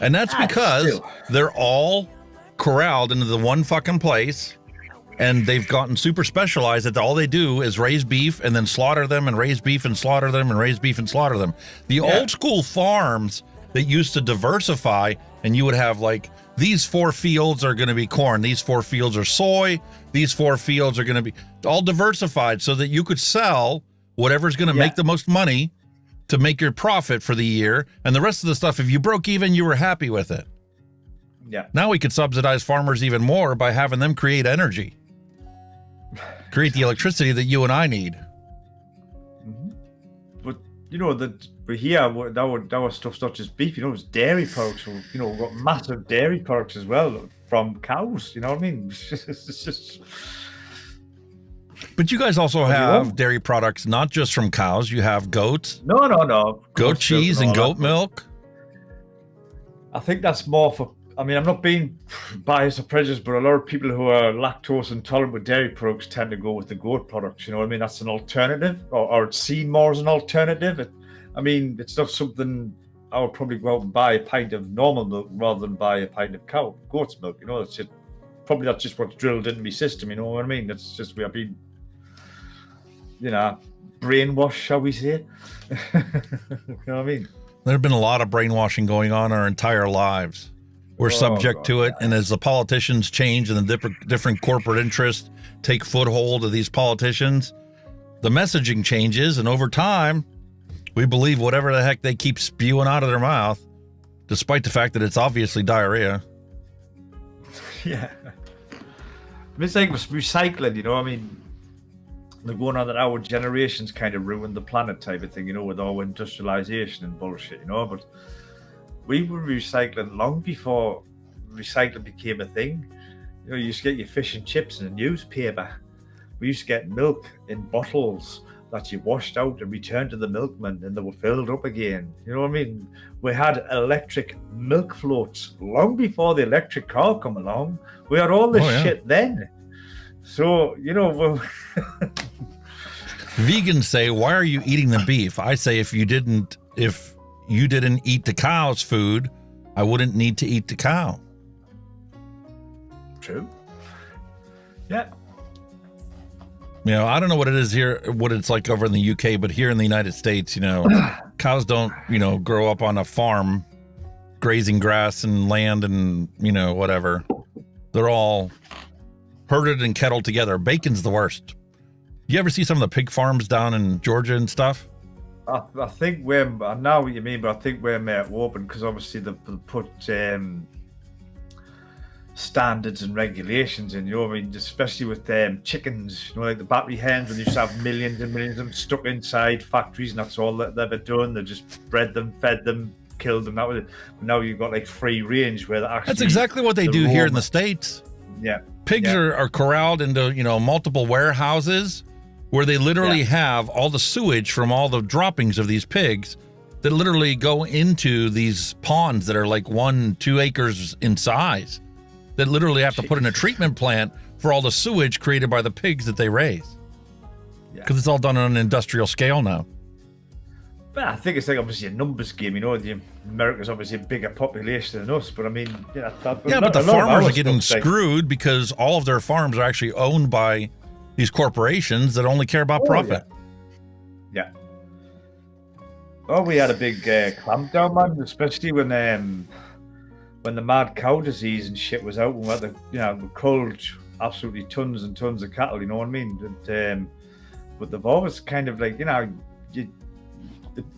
And that's because they're all corralled into the one fucking place, and they've gotten super specialized that all they do is raise beef and then slaughter them and raise beef and slaughter them and raise beef and slaughter them. The old school farms that used to diversify, and you would have like, these 4 fields are going to be corn, these 4 fields are soy, these 4 fields are going to be all diversified so that you could sell whatever's going to make the most money to make your profit for the year, and the rest of the stuff, if you broke even, you were happy with it. Yeah. Now we could subsidize farmers even more by having them create energy, create the electricity that you and I need. But you know that here, our stuff's not just beef. You know, it's dairy products. You know, we've got massive dairy products as well from cows. You know what I mean? It's just. But you guys also have dairy products, not just from cows. You have goats. No. Goat cheese and goat milk. I think that's more for. I mean, I'm not being biased or prejudiced, but a lot of people who are lactose intolerant with dairy products tend to go with the goat products. You know what I mean? That's an alternative, or it's seen more as an alternative. I mean, it's not something I would probably go out and buy a pint of normal milk rather than buy a pint of goat's milk. You know, it's just probably that's just what's drilled into my system. You know what I mean? That's just where I've been, you know, brainwashed, shall we say? You know what I mean? There have been a lot of brainwashing going on our entire lives. We're subject to it, and as the politicians change and the different corporate interests take foothold of these politicians, the messaging changes, and over time, we believe whatever the heck they keep spewing out of their mouth, despite the fact that it's obviously diarrhea. Yeah. It's like recycling, you know, I mean, they're going on that our generations kind of ruined the planet type of thing, you know, with all industrialization and bullshit, you know, but we were recycling long before recycling became a thing. You know, you used to get your fish and chips in a newspaper. We used to get milk in bottles that you washed out and returned to the milkman, and they were filled up again. You know what I mean? We had electric milk floats long before the electric car come along. We had all this shit then. So, you know, Vegans say, why are you eating the beef? I say, if you didn't eat the cow's food, I wouldn't need to eat the cow. True. Yeah. You know, I don't know what it is here, what it's like over in the UK, but here in the United States, you know, cows don't, you know, grow up on a farm grazing grass and land and, you know, whatever. They're all herded and kettled together. Bacon's the worst. You ever see some of the pig farms down in Georgia and stuff? I think we're, I know what you mean, but I think we're more open because obviously they put standards and regulations in, you know what I mean, especially with chickens, you know, like the battery hens, when you used to have millions and millions of them stuck inside factories, and that's all that they've ever done. They just bred them, fed them, killed them. That was it. But now you've got like free range where they actually. That's exactly what they do here in the States. Yeah. Pigs are corralled into, you know, multiple warehouses where they literally have all the sewage from all the droppings of these pigs that literally go into these ponds that are like 1-2 acres in size, that literally have to put in a treatment plant for all the sewage created by the pigs that they raise. Because it's all done on an industrial scale now. But I think it's like obviously a numbers game, you know. America's obviously a bigger population than us, but I mean, but the farmers are getting screwed because all of their farms are actually owned by these corporations that only care about profit. Yeah. Oh, we had a big clampdown, man, especially when the mad cow disease and shit was out, and we had the, you know, we culled absolutely tons and tons of cattle, you know what I mean? But they've always kind of like, you know,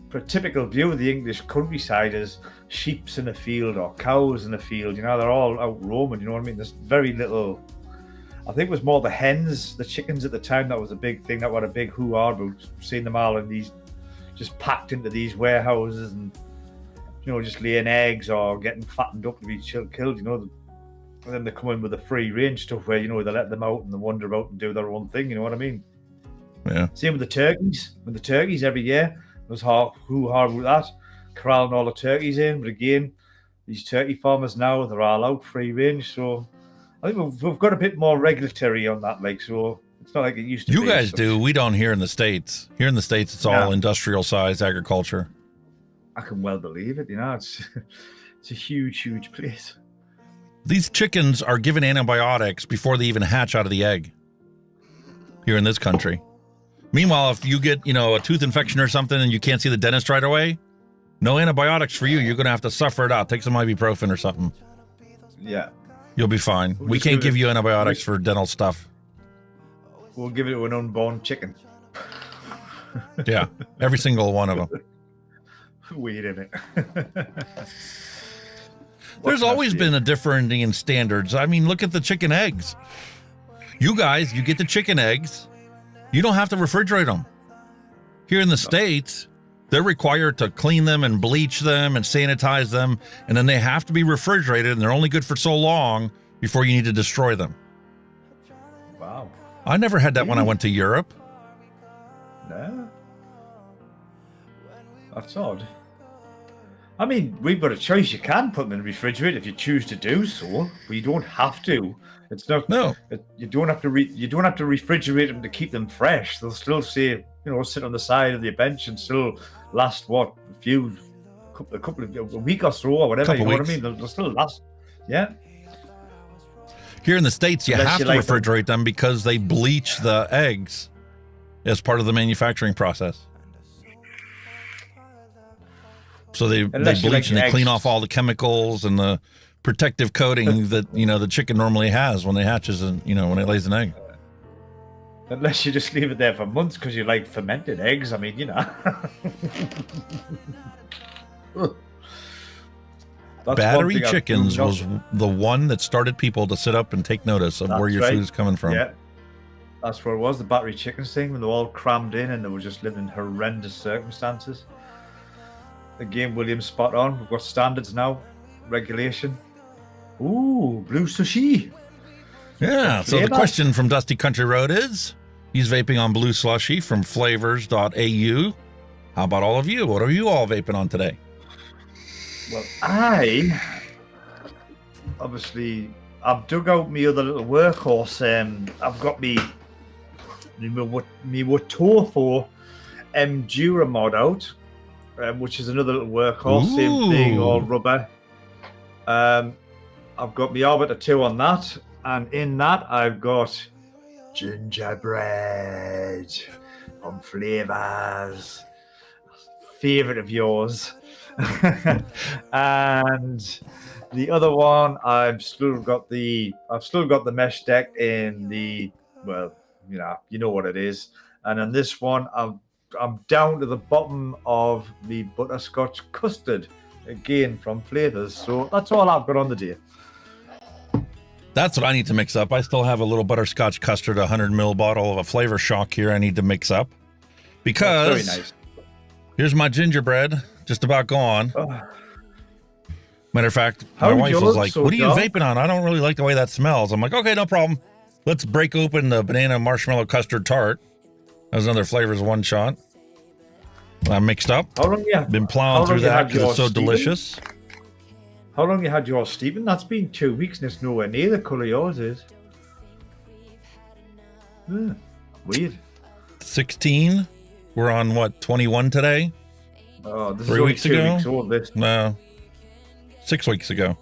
the typical view of the English countryside is sheep's in a field or cows in a field, you know, they're all out roaming, you know what I mean? There's very little. I think it was more the hens, the chickens at the time, that was a big thing, that were a big hoo-ha about seeing them all in these, just packed into these warehouses and, you know, just laying eggs or getting fattened up to be killed, you know. And then they come in with the free range stuff where, you know, they let them out and they wander about and do their own thing, you know what I mean? Yeah. Same with the turkeys. With the turkeys every year, there was hoo-ha with that, corralling all the turkeys in, but again, these turkey farmers now, they're all out free range. So I think we've got a bit more regulatory on that, like, so it's not like it used to be. You guys do. We don't here in the States. Here in the States, it's all industrial sized agriculture. I can well believe it. You know, it's a huge, huge place. These chickens are given antibiotics before they even hatch out of the egg here in this country. Meanwhile, if you get, a tooth infection or something and you can't see the dentist right away, no antibiotics for you. You're going to have to suffer it out. Take some ibuprofen or something. Yeah. You'll be fine. We can't give you antibiotics for dental stuff. We'll give it to an unborn chicken. Yeah, every single one of them. Weird, isn't it? There's always been a difference in standards. I mean, look at the chicken eggs. You guys, you get the chicken eggs. You don't have to refrigerate them. Here in the States, they're required to clean them and bleach them and sanitize them, and then they have to be refrigerated, and they're only good for so long before you need to destroy them. Wow. I never had that when I went to Europe. No. That's odd. I mean, we've got a choice. You can put them in the refrigerator if you choose to do so, but you don't have to. It's not. No. You don't have to. You don't have to refrigerate them to keep them fresh. They'll still sit on the side of the bench and still last a week or so or whatever. You know what I mean? They'll still last. Yeah. Here in the States, you have to refrigerate them because they bleach the eggs as part of the manufacturing process. So they bleach and they clean off all the chemicals and the protective coating that the chicken normally has when it hatches and when it lays an egg. Unless you just leave it there for months because you like fermented eggs. I mean, Battery chickens was the one that started people to sit up and take notice of where your food is coming from. Yeah, that's where it was, the battery chickens thing, when they were all crammed in and they were just living in horrendous circumstances. Again, William's spot on. We've got standards now, regulation. Ooh, blue sushi. Yeah, so the question from Dusty Country Road is, he's vaping on blue slushy from flavors.au. How about all of you? What are you all vaping on today? Well, I've dug out my other little workhorse. I've got me Watofu Endura mod out, which is another little workhorse. Ooh. Same thing, all rubber. I've got my Arbiter 2 on that, and in that I've got gingerbread from Flavors, favorite of yours. And the other one, I've still got the mesh deck in the, well, you know what it is. And on this one, I'm down to the bottom of the butterscotch custard, again from Flavors. So that's all I've got on the day. That's what I need to mix up. I still have a little butterscotch custard, 100 ml bottle of a Flavor Shock here I need to mix up. Because That's very nice. Here's my gingerbread, just about gone. Matter of fact, my How's wife was yours, like, so what are you John? vaping on? I don't really like the way that smells. I'm like, okay, no problem. Let's break open the banana marshmallow custard tart. That was another Flavors one shot. I mixed up. How long you Been plowing through that because it's so Stephen? delicious. How long you had yours, Stephen? That's been 2 weeks and it's nowhere near the colour yours is. Weird. 16. We're on what, 21 today? Oh, this 3 is only weeks 2 ago? weeks old, this. No. 6 weeks ago.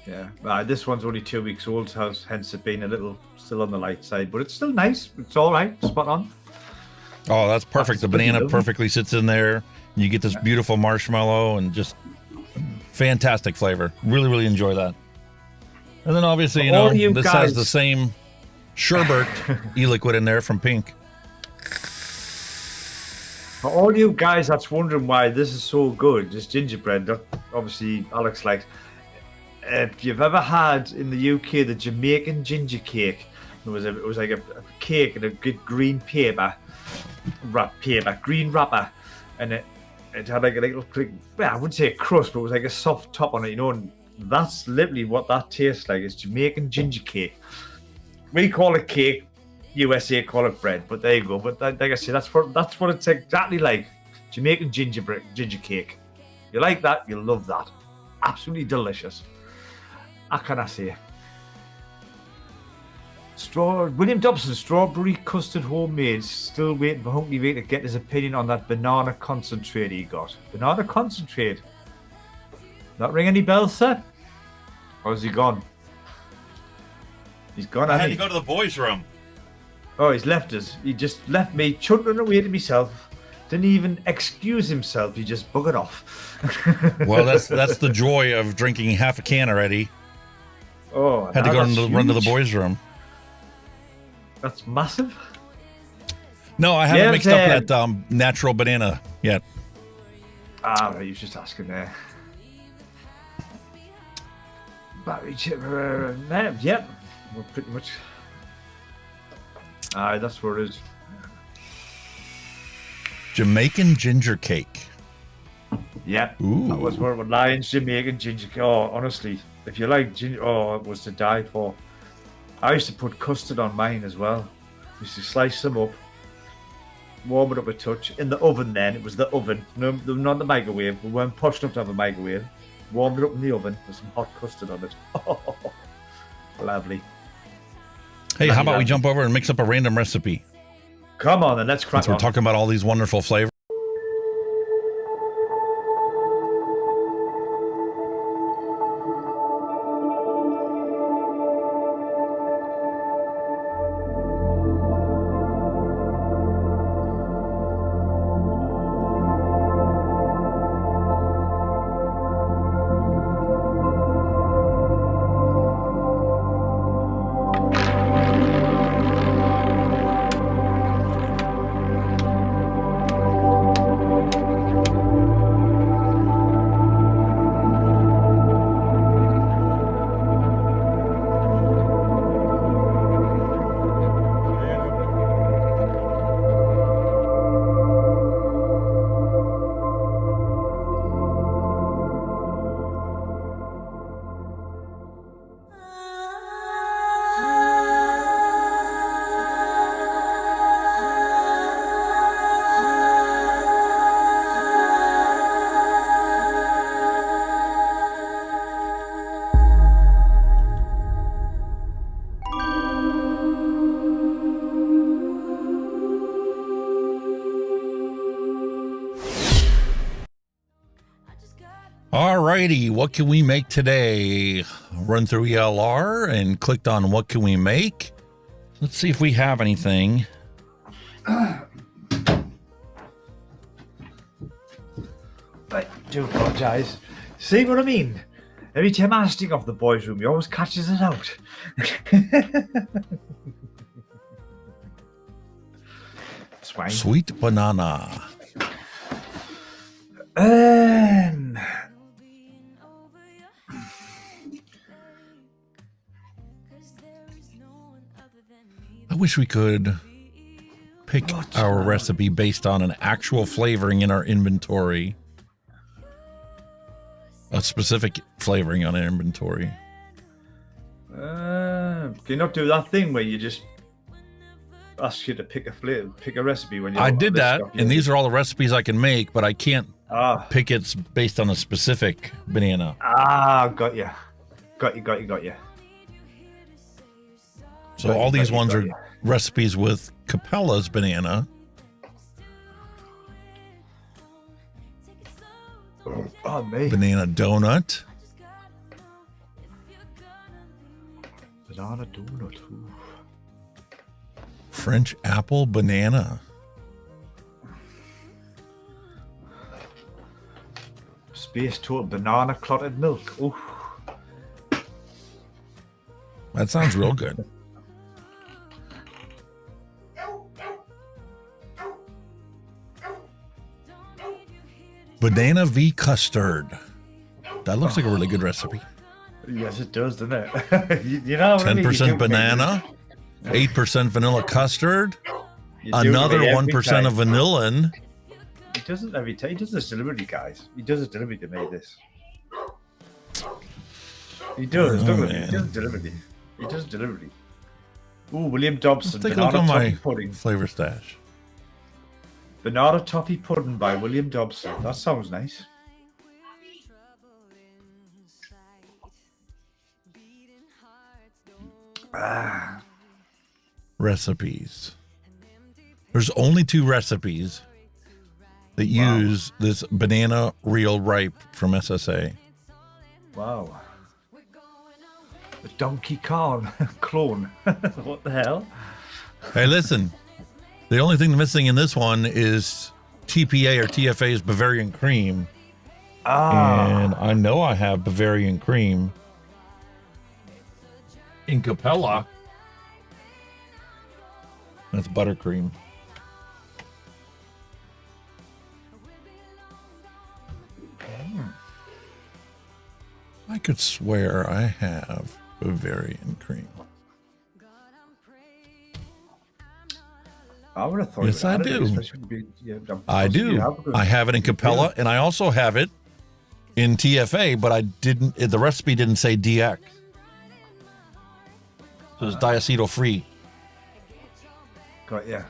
Yeah. This one's only 2 weeks old, so hence it being a little still on the light side, but it's still nice. It's all right. Spot on. Oh, that's perfect. The pretty banana lovely. perfectly sits in there. You get this beautiful marshmallow and just fantastic flavor. Really, really enjoy that. And then obviously, For all you this guys- has the same sherbet e-liquid in there from Pink. For all you guys that's wondering why this is so good, this gingerbread that obviously Alex likes. If you've ever had in the UK the Jamaican ginger cake, it was like a cake in a good green green wrapper, and it had like a little, I wouldn't say a crust, but it was like a soft top on it, and that's literally what that tastes like. It's Jamaican ginger cake. We call it cake, USA call it bread, but there you go. But like I said, that's what it's exactly like. Jamaican ginger cake. You like that, you'll love that. absolutely delicious. How can I say? William Dobson, strawberry custard homemade. Still waiting for Hunky Vape to get his opinion on that banana concentrate he got. Banana concentrate. Not ring any bells, sir? Or is he gone? He's gone. I had to go to the boys' room. Oh, he's left us. He just left me chuntering away to myself. Didn't even excuse himself. He just buggered off. Well, that's the joy of drinking half a can already. Oh, had to go run to the huge. boys' room. That's massive. No, I haven't mixed up that natural banana yet. Ah, right, you was just asking there. Battery chip, yep. We're pretty much. Aye, that's where it is. Jamaican ginger cake. Yep. Ooh. That was where we're lying. Jamaican ginger cake. Oh, honestly, if you like ginger, oh, it was to die for. I used to put custard on mine as well. Used to slice them up, warm it up a touch in the oven. Then it was the oven, no, not the microwave. We weren't pushed up to have a microwave. Warmed it up in the oven with some hot custard on it. Oh, lovely. Hey, how about we jump over and mix up a random recipe? Come on, then let's crack Since we're on. talking about all these wonderful flavors. Alrighty, what can we make today? Run through ELR and clicked on what can we make. Let's see if we have anything. I do apologise. See what I mean? Every time I stick off the boys' room, he always catches it out. Swine. Sweet banana. I wish we could pick our recipe based on an actual flavoring in our inventory. A specific flavoring on our inventory. Can you not do that thing where you just ask you to pick a recipe when you? I did that, and these are all the recipes I can make, but I can't pick it based on a specific banana. Ah, got you. So all these ones are recipes with Capella's banana. Oh, me. Banana donut. Banana donut. Ooh. French apple banana. Space total banana clotted milk. Ooh. That sounds real good. Banana v custard. That looks like a really good recipe. Yes, it does, doesn't it? you know, 10% banana, 8% vanilla custard, another 1% of vanillin. He does it every time. He does this deliberately, guys. He does it deliberately to make this. He does. Oh, He does it deliberately. He does it deliberately. Ooh, William Dobson. Let's take a look at my pudding. flavor stash. Banana toffee pudding by William Dobson. That sounds nice. Recipes. There's only 2 recipes that use this banana real ripe from SSA. Wow. The Donkey Kong clone. What the hell? Hey, listen. The only thing missing in this one is TPA or TFA's Bavarian cream. And I know I have Bavarian cream in Capella. That's buttercream. I could swear I have Bavarian cream. I would have thought. Yes, I do. I do. I have it in Capella, and I also have it in TFA, but I didn't. The recipe didn't say DX, so it's diacetyl free. Got yeah.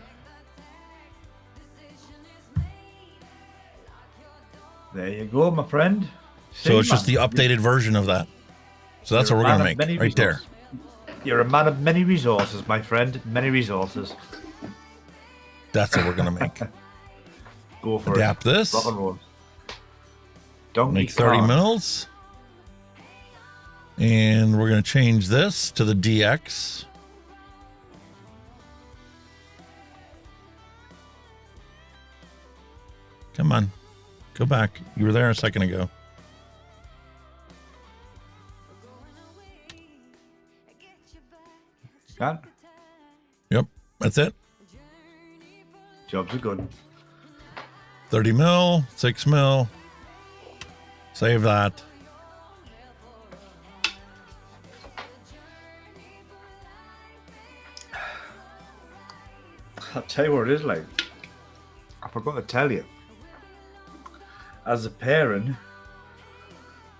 There you go, my friend. So it's just the updated version of that. So that's what we're gonna make right there. You're a man of many resources, my friend. Many resources. That's what we're gonna make. Go for Adapt it. this. Rock and roll. Donkey Make 30 Kong. mils. And we're going to change this to the DX. Come on. Go back. You were there a second ago. Got it? Yep. That's it. Jobs are good. 30 mil, 6 mil. Save that. I'll tell you what it is like. I forgot to tell you. As a parent,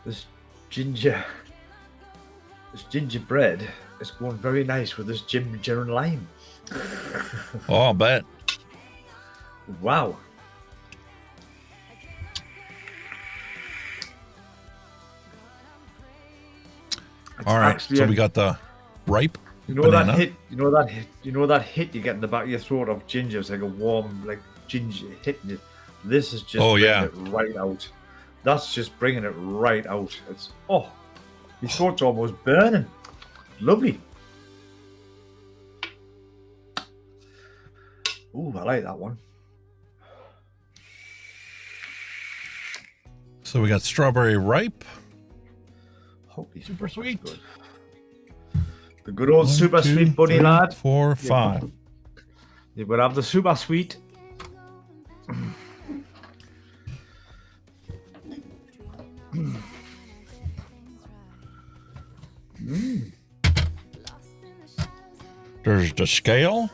this gingerbread is going very nice with this ginger and lime. Oh, I'll bet. Wow. All right, so we got the ripe banana. That hit. You know that hit you get in the back of your throat of ginger. It's like a warm, like ginger hitting it. This is just bringing it right out. That's just bringing it right out. It's your throat's almost burning. Lovely. Ooh, I like that one. So we got strawberry ripe. Holy super sweet. Good. The good old super sweet bunny lad. 4, 5. You would have the super sweet. There's the scale.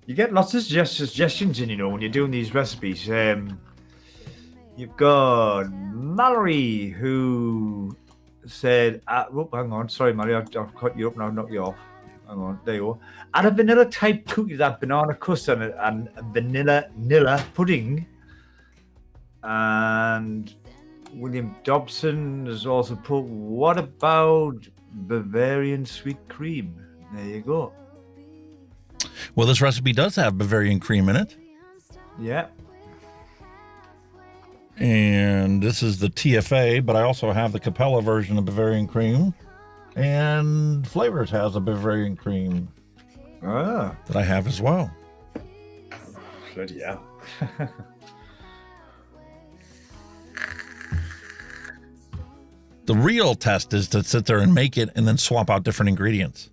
You get lots of suggestions in, when you're doing these recipes. You've got Mallory, who said, hang on, sorry, Mallory, I've cut you up now, knock you off. Hang on, there you go. Add a vanilla type cookie, that banana custard and vanilla pudding. And William Dobson has also put, what about Bavarian sweet cream? There you go. Well, this recipe does have Bavarian cream in it. Yeah. And this is the TFA, but I also have the Capella version of Bavarian cream. And Flavors has a Bavarian cream that I have as well. Bloody yeah. The real test is to sit there and make it and then swap out different ingredients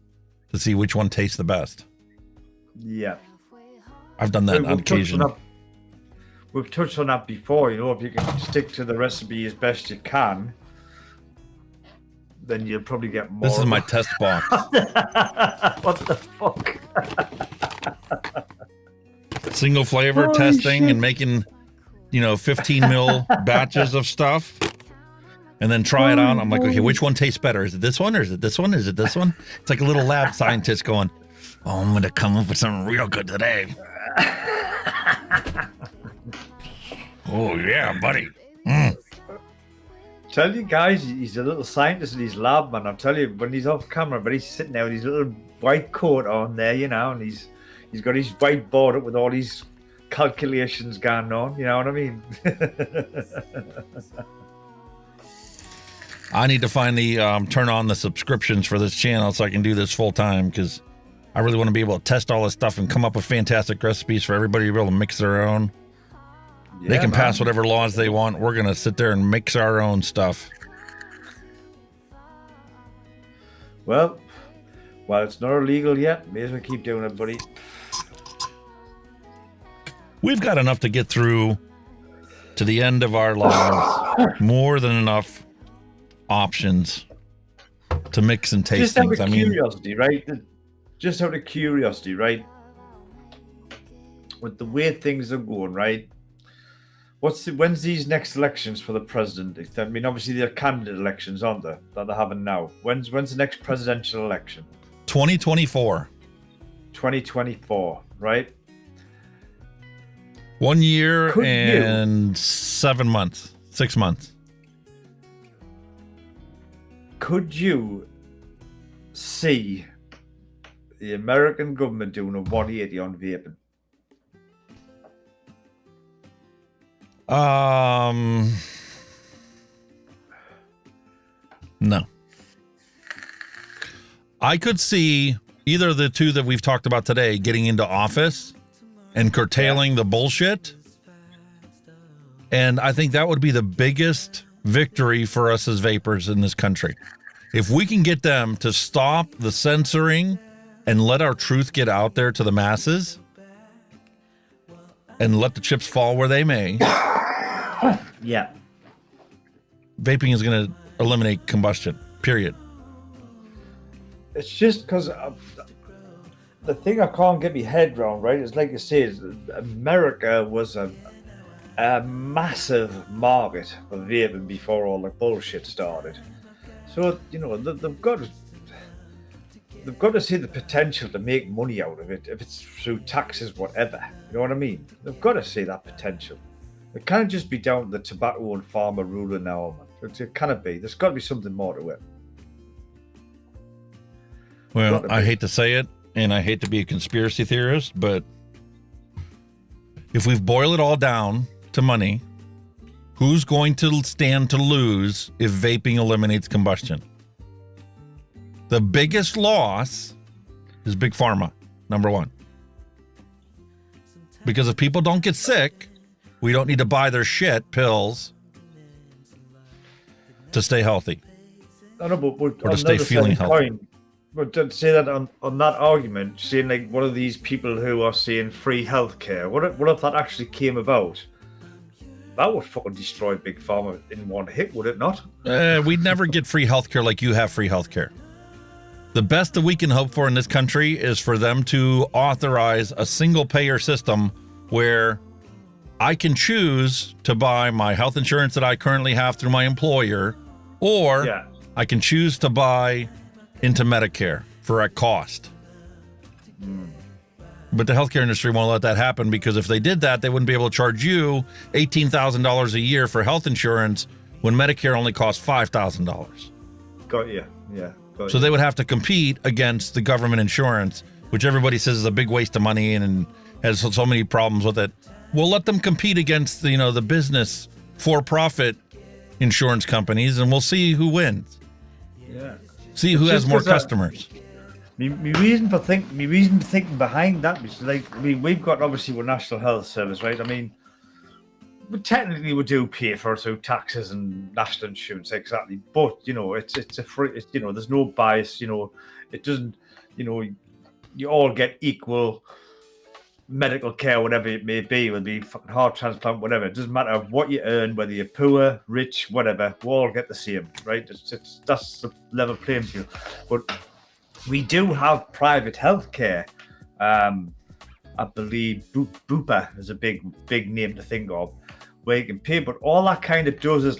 to see which one tastes the best. Yeah. I've done that on occasion. We've touched on that before, if you can stick to the recipe as best you can, then you'll probably get more. This is my test box. What the fuck? Single flavor testing and making, 15 mil batches of stuff. And then try it out. I'm like, okay, which one tastes better? Is it this one or is it this one? Is it this one? It's like a little lab scientist going, I'm going to come up with something real good today. Oh, yeah, buddy. Tell you guys, he's a little scientist in his lab, man. I'm telling you, when he's off camera, but he's sitting there with his little white coat on there, you know, and he's got his whiteboard up with all these calculations going on. You know what I mean? I need to finally turn on the subscriptions for this channel so I can do this full time, because I really want to be able to test all this stuff and come up with fantastic recipes for everybody to be able to mix their own. Yeah, they can man. pass whatever laws they want. We're going to sit there and mix our own stuff. Well, while it's not illegal yet, may as well keep doing it, buddy. We've got enough to get through to the end of our lives. More than enough options to mix and taste Just out things. of curiosity, right? Just out of curiosity, right? With the way things are going, right? When's these next elections for the president? I mean, obviously they're candidate elections, aren't they? That they're having now. When's the next presidential election? 2024. 2024, right? 1 year Could and 7 months. 6 months. Could you see the American government doing a 180 on vaping? No. I could see either of the two that we've talked about today getting into office and curtailing the bullshit. And I think that would be the biggest victory for us as vapers in this country. If we can get them to stop the censoring and let our truth get out there to the masses and let the chips fall where they may. Yeah. Vaping is going to eliminate combustion, period. It's just because the thing I can't get my head around, right, is like you say, is America was a massive market for vaping before all the bullshit started. So, you know, they've got to see the potential to make money out of it, if it's through taxes, whatever. You know what I mean? They've got to see that potential. It can't just be down to the tobacco and farmer ruler now, man. It can't be. There's got to be something more to it. Well, I hate to say it, and I hate to be a conspiracy theorist, but if we've boiled it all down to money, who's going to stand to lose if vaping eliminates combustion? The biggest loss is Big Pharma, number one. Because if people don't get sick, we don't need to buy their shit pills to stay healthy. I know, but or to stay feeling healthy. But to say that on that argument, saying like one of these people who are saying free healthcare, what if that actually came about? That would fucking destroy Big Pharma in one hit, would it not? We'd never get free healthcare like you have free healthcare. The best that we can hope for in this country is for them to authorize a single payer system where I can choose to buy my health insurance that I currently have through my employer, or I can choose to buy into Medicare for a cost. But the healthcare industry won't let that happen, because if they did that, they wouldn't be able to charge you $18,000 a year for health insurance when Medicare only costs $5,000. Got you. Yeah. So they would have to compete against the government insurance, which everybody says is a big waste of money and has so many problems with it. We'll let them compete against the business for-profit insurance companies, and we'll see who wins. Yeah. See who has more customers. My reason for thinking behind that is we've got obviously with National Health Service, right? I mean, technically we do pay for it through taxes and national insurance, exactly. But it's a free. There's no bias. It doesn't. You all get equal medical care, whatever it may be, whether it be fucking heart transplant, whatever. It doesn't matter what you earn, whether you're poor, rich, whatever. We all get the same, right? That's the level playing field. But we do have private healthcare. I believe Bupa is a big name to think of, where you can pay. But all that kind of does is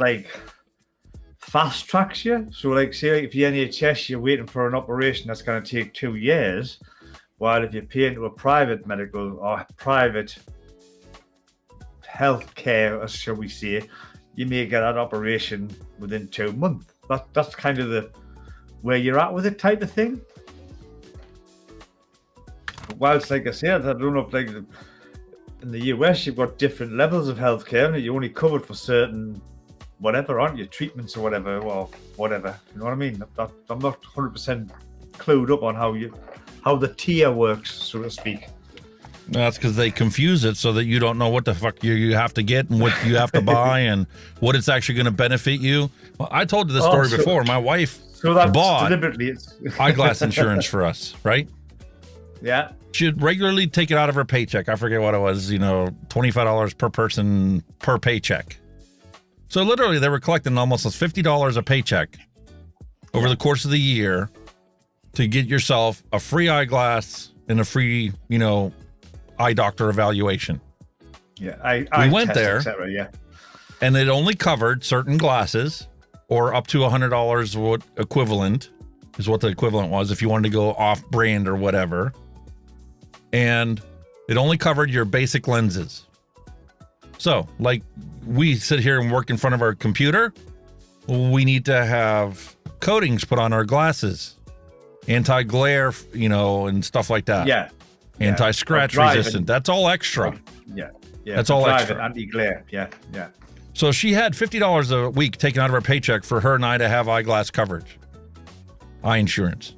fast tracks you. So say if you're NHS, you're waiting for an operation that's going to take 2 years. While if you pay into a private medical or private healthcare, shall we say, you may get that operation within 2 months. That's kind of the where you're at with it type of thing. Whilst, like I said, I don't know if like in the US you've got different levels of healthcare and you're only covered for certain whatever, aren't you? Treatments or whatever, or whatever. You know what I mean? I'm not 100% clued up on how the tier works, so to speak. That's because they confuse it so that you don't know what the fuck you have to get and what you have to buy and what it's actually going to benefit you. Well, I told you the story before. My wife bought eyeglass insurance for us, right? Yeah. She'd regularly take it out of her paycheck. I forget what it was, $25 per person per paycheck. So literally they were collecting almost $50 a paycheck over the course of the year to get yourself a free eyeglass and a free, eye doctor evaluation. Yeah, we went test, there, et cetera, yeah. and it only covered certain glasses, or up to $100 what equivalent is what the equivalent was if you wanted to go off brand or whatever. And it only covered your basic lenses. So, like, we sit here and work in front of our computer, we need to have coatings put on our glasses, anti-glare, and stuff like that. Yeah. Anti-scratch resistant. That's all extra. Yeah. That's all extra. Anti-glare. Yeah. So she had $50 a week taken out of her paycheck for her and I to have eyeglass coverage, eye insurance.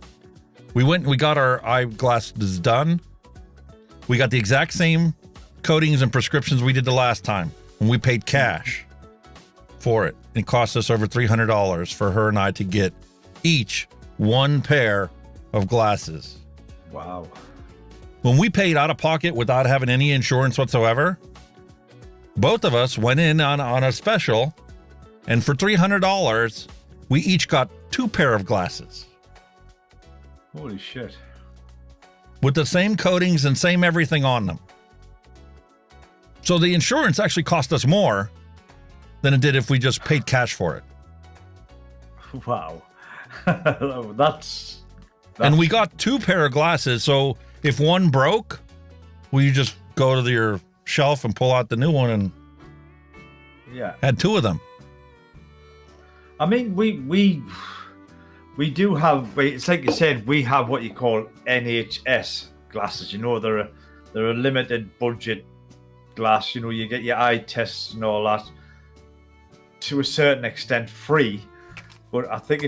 We went and we got our eyeglasses done. We got the exact same coatings and prescriptions we did the last time, and we paid cash for it. It cost us over $300 for her and I to get each one pair of glasses. Wow. When we paid out of pocket without having any insurance whatsoever, both of us went in on a special, and for $300, we each got 2 pair of glasses. Holy shit. With the same coatings and same everything on them. So the insurance actually cost us more than it did if we just paid cash for it. Wow. That's and we got 2 pair of glasses, so if one broke, you just go to your shelf and pull out the new one and had 2 of them. I mean, we do have, it's like you said, we have what you call NHS glasses. They're a limited budget glass. You get your eye tests and all that to a certain extent free. But I think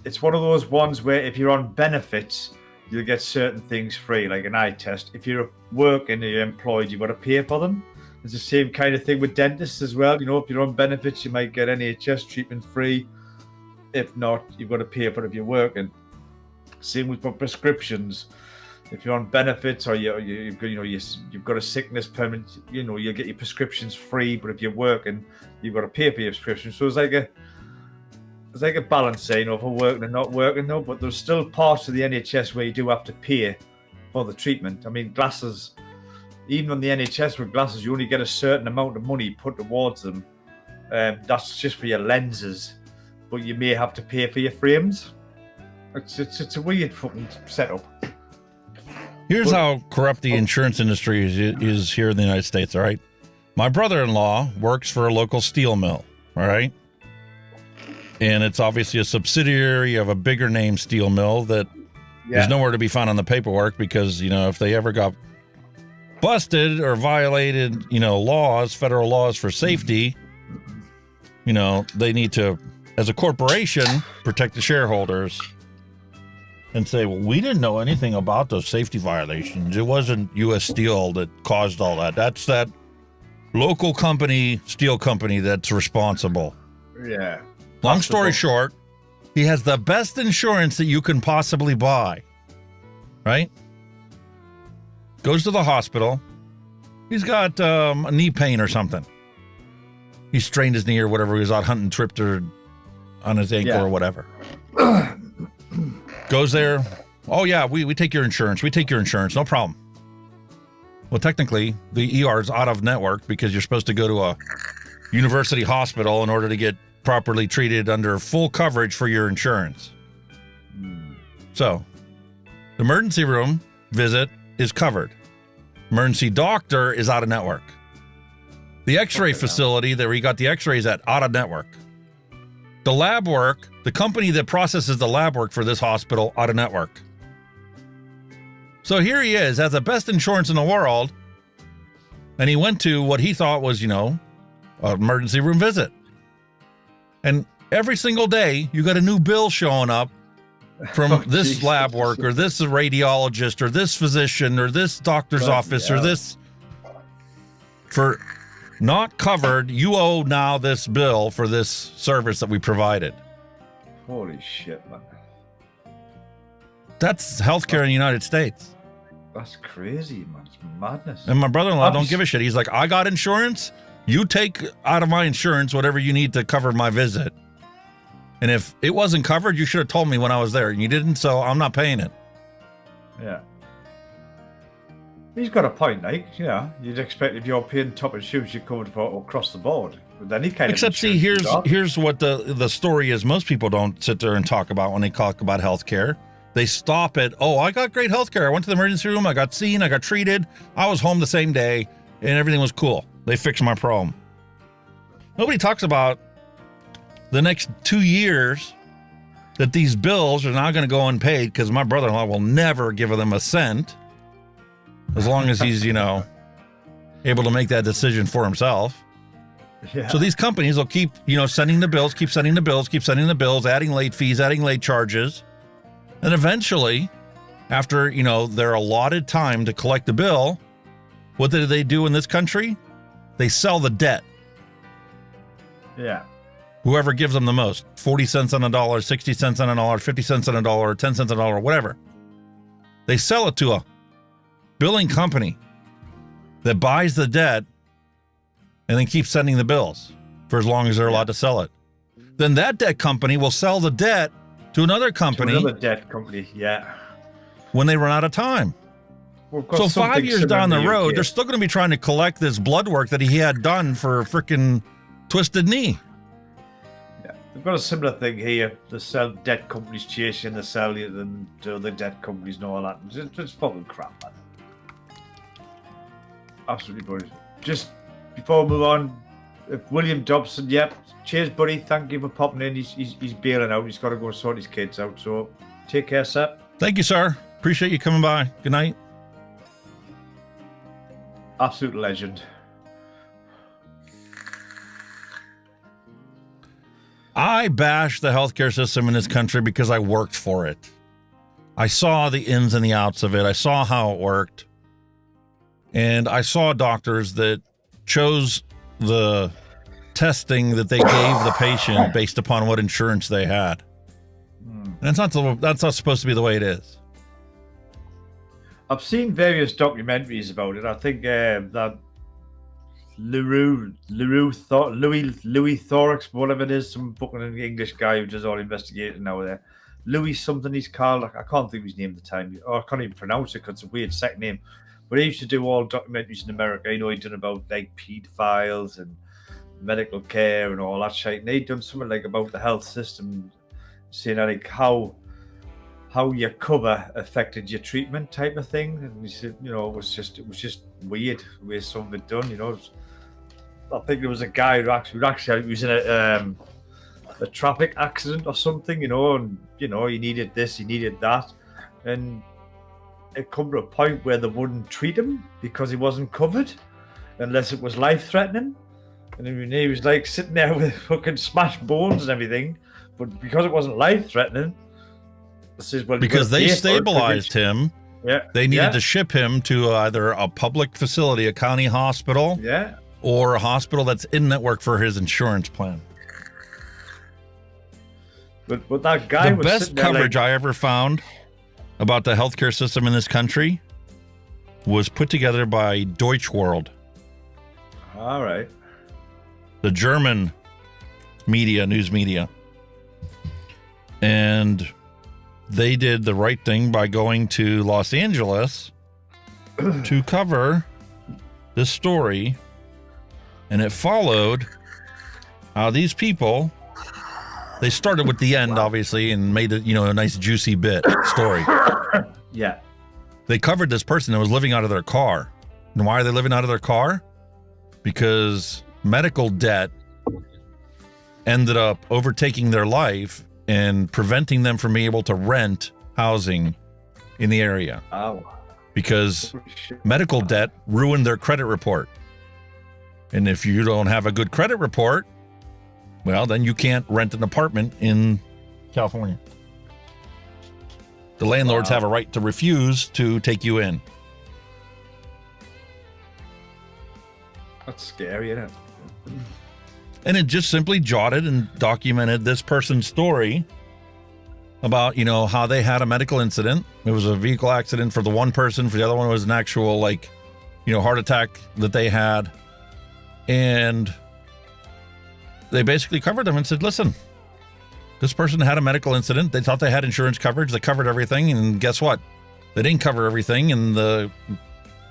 it's one of those ones where if you're on benefits, you'll get certain things free, like an eye test. If you're working and you're employed, you've got to pay for them. It's the same kind of thing with dentists as well. If you're on benefits, you might get NHS treatment free. If not, you've got to pay for it if you're working. Same with prescriptions. If you're on benefits or you've got a sickness permit, you'll get your prescriptions free. But if you're working, you've got to pay for your prescription. So it's like a balance, for working and not working, though. But there's still parts of the NHS where you do have to pay for the treatment. I mean, glasses, even on the NHS with glasses, you only get a certain amount of money put towards them. That's just for your lenses, but you may have to pay for your frames. It's a weird fucking setup. Here's how corrupt the insurance industry is here in the United States, all right? My brother-in-law works for a local steel mill, all right? And it's obviously a subsidiary of a bigger name steel mill that is nowhere to be found on the paperwork because, if they ever got busted or violated, laws, federal laws for safety, they need to, as a corporation, protect the shareholders and say, well, we didn't know anything about those safety violations. It wasn't U.S. Steel that caused all that. That's that local company, steel company, that's responsible. Yeah. Long story short, he has the best insurance that you can possibly buy, right? Goes to the hospital. He's got a knee pain or something. He strained his knee or whatever. He was out hunting, tripped or on his ankle or whatever. Goes there. Oh, yeah, we take your insurance. We take your insurance. No problem. Well, technically, the ER is out of network because you're supposed to go to a university hospital in order to get properly treated under full coverage for your insurance. So, the emergency room visit is covered. Emergency doctor is out of network. The X-ray facility where he got the X-rays at out of network. The lab work, the company that processes the lab work for this hospital, out of network. So here he is, has the best insurance in the world, and he went to what he thought was, an emergency room visit. And every single day, you got a new bill showing up from this lab work, or this radiologist, or this physician, or this doctor's office, or this, for not covered. You owe now this bill for this service that we provided. Holy shit, man. That's healthcare in the United States. That's crazy, man. It's madness. And my brother-in-law don't give a shit. He's like, I got insurance. You take out of my insurance whatever you need to cover my visit. And if it wasn't covered, you should have told me when I was there. And you didn't, so I'm not paying it. Yeah. He's got a point, like, you'd expect if you're paying top of shoes, you're covered for across the board. With any kind Except, see, here's what the story is. Most people don't sit there and talk about when they talk about healthcare. They stop at, I got great healthcare. I went to the emergency room. I got seen. I got treated. I was home the same day, and everything was cool. They fixed my problem. Nobody talks about the next 2 years that these bills are not going to go unpaid because my brother-in-law will never give them a cent as long as he's, able to make that decision for himself. Yeah. So these companies will keep, sending the bills, keep sending the bills, adding late fees, adding late charges. And eventually, after, their allotted time to collect the bill, what do they do in this country? They sell the debt. Yeah. Whoever gives them the most, 40 cents on a dollar, 60 cents on a dollar, 50 cents on a dollar, 10 cents on a dollar, whatever. They sell it to a billing company that buys the debt and then keeps sending the bills for as long as they're allowed to sell it. Then that debt company will sell the debt to another company. To another debt company, yeah. When they run out of time. So 5 years down the road, they're still going to be trying to collect this blood work that he had done for a freaking twisted knee. Yeah, they've got a similar thing here. The sell debt companies chasing the sell you than to other debt companies and all that. It's fucking crap, man. Absolutely brilliant. Just before we move on, William Dobson, cheers, buddy. Thank you for popping in. He's bailing out. He's got to go sort his kids out. So take care, sir. Thank you, sir. Appreciate you coming by. Good night. Absolute legend. I bash the healthcare system in this country because I worked for it. I saw the ins and the outs of it. I saw how it worked. And I saw doctors that chose the testing that they gave the patient based upon what insurance they had. And that's not supposed to be the way it is. I've seen various documentaries about it. I think that Louis Thorax, whatever it is, some fucking English guy who does all investigating now there. Louis something he's called. I can't think of his name at the time. Or I can't even pronounce it because it's a weird second name. But he used to do all documentaries in America. He'd done about like pedophiles and medical care and all that shit. And he'd done something like about the health system, saying like how your cover affected your treatment type of thing. And he said, it was just weird the way some of it done. I think there was a guy who actually was in a traffic accident or something, and he needed this, he needed that, and it come to a point where they wouldn't treat him because he wasn't covered unless it was life-threatening. And he was like sitting there with fucking smashed bones and everything, but because it wasn't life-threatening, because they stabilized him, they needed to ship him to either a public facility, a county hospital, or a hospital that's in network for his insurance plan. But that guy was best coverage I ever found about the healthcare system in this country was put together by Deutsche World. All right. The German news media. And they did the right thing by going to Los Angeles to cover this story. And it followed how these people, they started with the end, obviously, and made it, a nice juicy bit story. Yeah. They covered this person that was living out of their car. And why are they living out of their car? because medical debt ended up overtaking their life and preventing them from being able to rent housing in the area. Oh. Because medical debt ruined their credit report. And if you don't have a good credit report, well, then you can't rent an apartment in California. The landlords have a right to refuse to take you in. That's scary, isn't it? And it just simply jotted and documented this person's story about, you know, how they had a medical incident. It was a vehicle accident for the one person. For the other one, it was an actual, like, you know, heart attack that they had. And they basically covered them and said, listen, this person had a medical incident. They thought they had insurance coverage. They covered everything. And guess what? They didn't cover everything. And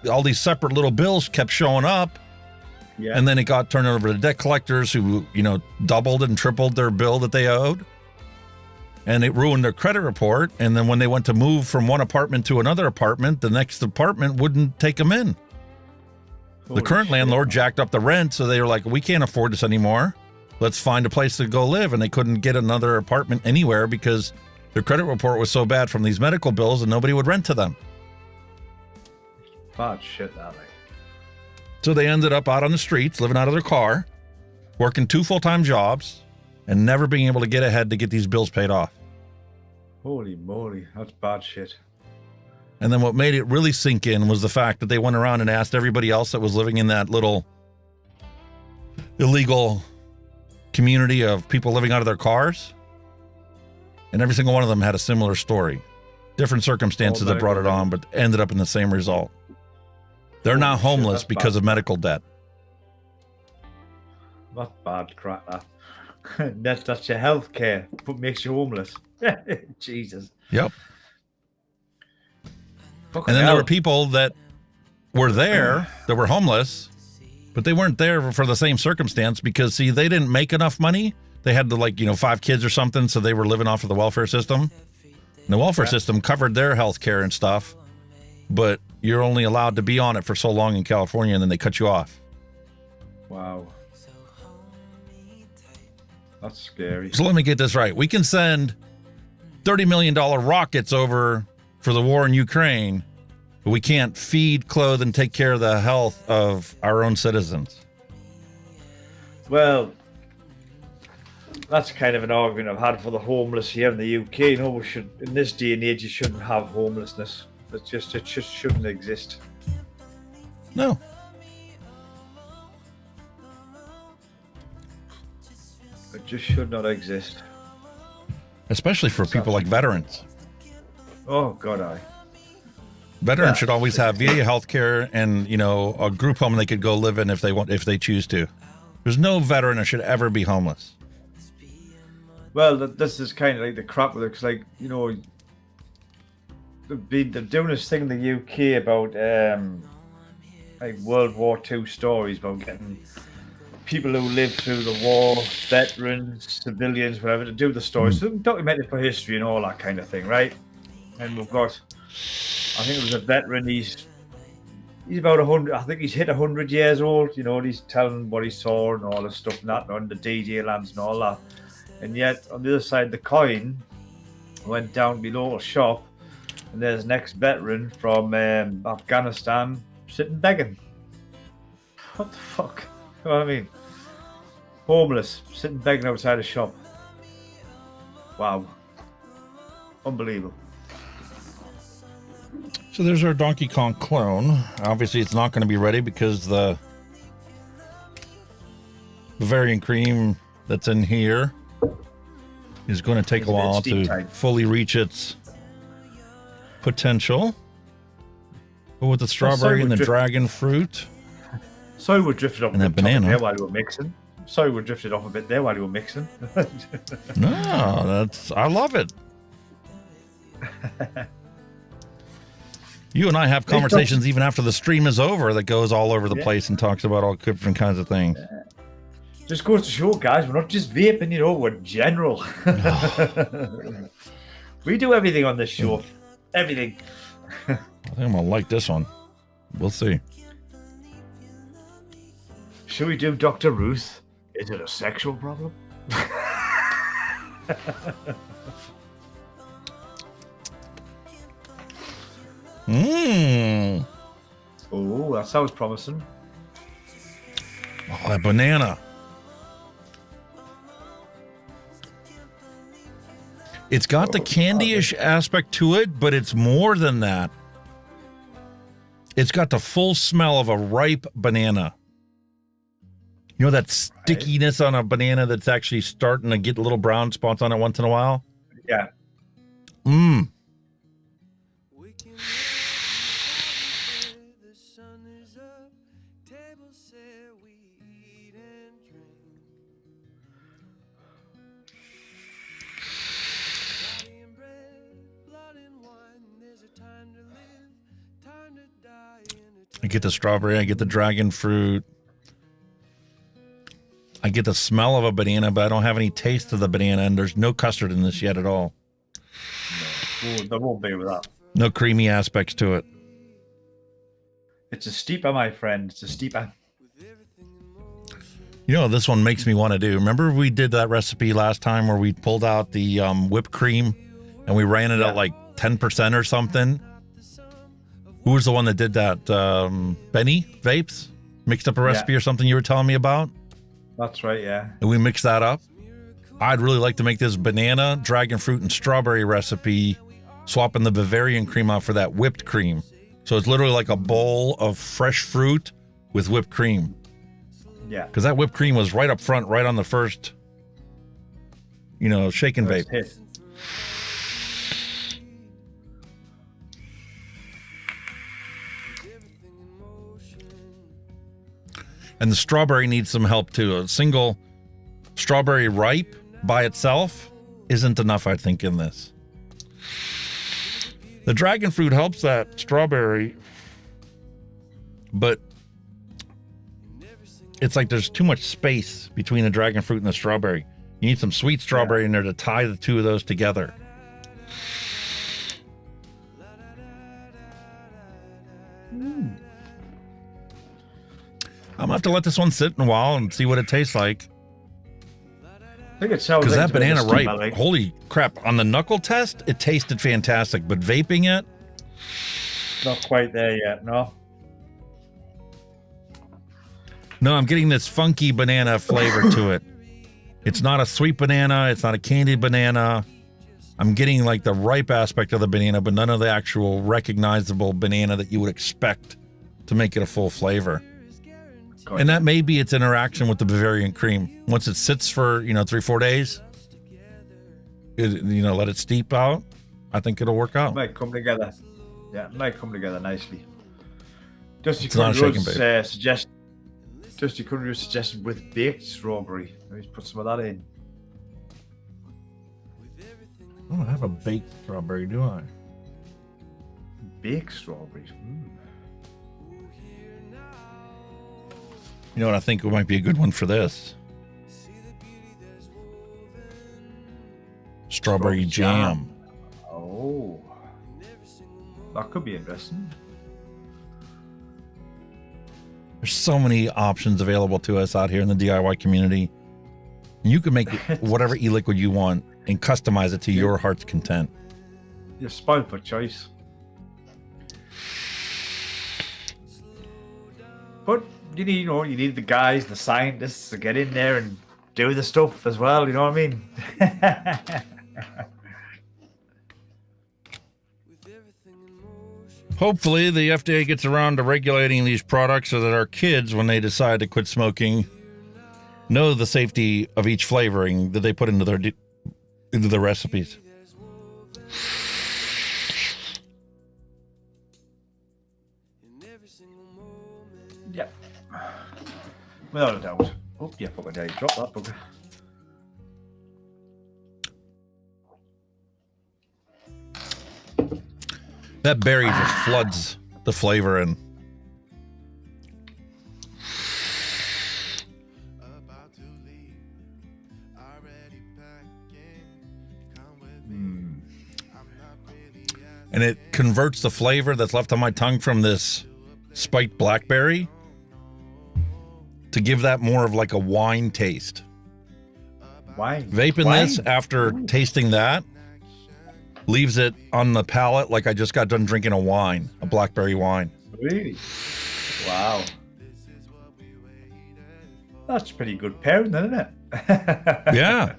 all these separate little bills kept showing up. Yeah. And then it got turned over to debt collectors who, you know, doubled and tripled their bill that they owed. And it ruined their credit report. And then when they went to move from one apartment to another apartment, the next apartment wouldn't take them in. The current landlord jacked up the rent, so they were like, we can't afford this anymore. Let's find a place to go live. And they couldn't get another apartment anywhere because their credit report was so bad from these medical bills and nobody would rent to them. Bad shit, that way. So they ended up out on the streets, living out of their car, working 2 full-time jobs, and never being able to get ahead to get these bills paid off. Holy moly, that's bad shit. And then what made it really sink in was the fact that they went around and asked everybody else that was living in that little illegal community of people living out of their cars. And every single one of them had a similar story. Different circumstances that brought it on, but ended up in the same result. They're now homeless because of medical debt. That's bad crap, that. That's your health care, but makes you homeless. Jesus. Yep. And then there were people that were there that were homeless, but they weren't there for the same circumstance because, see, they didn't make enough money. They had, 5 kids or something, so they were living off of the welfare system. And the welfare system covered their health care and stuff, but you're only allowed to be on it for so long in California, and then they cut you off. Wow. That's scary. So let me get this right. We can send $30 million rockets over for the war in Ukraine, but we can't feed, clothe, and take care of the health of our own citizens. Well, that's kind of an argument I've had for the homeless here in the UK. You know, we should, in this day and age, you shouldn't have homelessness. It just shouldn't exist. No. It just should not exist. Especially for people like veterans. Oh, God, aye. Veterans should always have VA health care and, a group home they could go live in if they choose to. There's no veteran that should ever be homeless. Well, this is kind of like the crap with it, because, they're doing this thing in the UK about, World War II stories about getting people who lived through the war, veterans, civilians, whatever, to do the stories. So documented for history and all that kind of thing, right? And we've got, I think it was a veteran, he's about 100, I think he's hit 100 years old, and he's telling what he saw and all this stuff and that, on the D-Day lands and all that. And yet, on the other side of the coin, went down below a shop, and there's an ex-veteran from Afghanistan sitting begging. What the fuck? You know what I mean? Homeless, sitting begging outside a shop. Wow. Unbelievable. So there's our Donkey Kong clone. Obviously, it's not going to be ready because the Bavarian cream that's in here is going to take a while to fully reach its potential. But with the strawberry and the dragon fruit. Sorry, we drifted off and that banana there while we were mixing. Sorry, we drifted off a bit there while we were mixing. No, I love it. You and I have conversations even after the stream is over that goes all over the place and talks about all different kinds of things. Just goes to show, guys, we're not just vaping, we're general. We do everything on this show. Everything. I think I'm going to like this one. We'll see. Should we do Dr. Ruth? Is it a sexual problem? Mmm. Oh, that sounds promising. Oh, that banana. It's got the candy-ish aspect to it, but it's more than that. It's got the full smell of a ripe banana. You know that stickiness on a banana that's actually starting to get little brown spots on it once in a while? Yeah. Mmm. I get the strawberry, I get the dragon fruit. I get the smell of a banana, but I don't have any taste of the banana, and there's no custard in this yet at all. No, there won't be with that. No creamy aspects to it. It's a steeper, my friend. It's a steeper. You know, this one makes me want to do. Remember we did that recipe last time where we pulled out the whipped cream and we ran it at like 10% or something? Who was the one that did that? Benny Vapes? Mixed up a recipe or something you were telling me about? That's right, yeah. And we mixed that up. I'd really like to make this banana, dragon fruit, and strawberry recipe, swapping the Bavarian cream out for that whipped cream. So it's literally like a bowl of fresh fruit with whipped cream. Yeah. Because that whipped cream was right up front, right on the first, shake and vape. Hit. And the strawberry needs some help too. A single strawberry ripe by itself isn't enough, I think, in this. The dragon fruit helps that strawberry, but it's like there's too much space between the dragon fruit and the strawberry. You need some sweet strawberry in there to tie the two of those together. I'm gonna have to let this one sit in a while and see what it tastes like. I think it sounds Because like that banana it's a bit ripe, like- holy crap! On the knuckle test, it tasted fantastic, but vaping it, Not quite there yet, no. no, I'm getting this funky banana flavor to it. It's not a sweet banana. It's not a candied banana. I'm getting like the ripe aspect of the banana, but none of the actual recognizable banana that you would expect to make it a full flavor. And that may be its interaction with the Bavarian cream. Once it sits for, 3-4 days, let it steep out. I think it'll work out. It might come together. Yeah, it might come together nicely. Dusty It's not a shake and Dusty Curry's suggested with baked strawberry. Maybe put some of that in. I don't have a baked strawberry, do I? Baked strawberries. You know what? I think it might be a good one for this. Strawberry jam. Oh. That could be interesting. There's so many options available to us out here in the DIY community. You can make whatever e-liquid you want and customize it to your heart's content. You're spoiled for choice. But you need the guys, the scientists to get in there and do the stuff as well, you know what I mean? Hopefully the FDA gets around to regulating these products so that our kids, when they decide to quit smoking, know the safety of each flavoring that they put into their recipes. Yeah. Without a doubt. Oh, yeah, fucking day. Drop that bugger. That berry just floods the flavor in. And it converts the flavor that's left on my tongue from this spiked blackberry to give that more of like a wine taste. Wine. Vaping this after tasting that leaves it on the palate like I just got done drinking a wine, a blackberry wine. Really? Wow. That's pretty good pairing, then, isn't it? Yeah.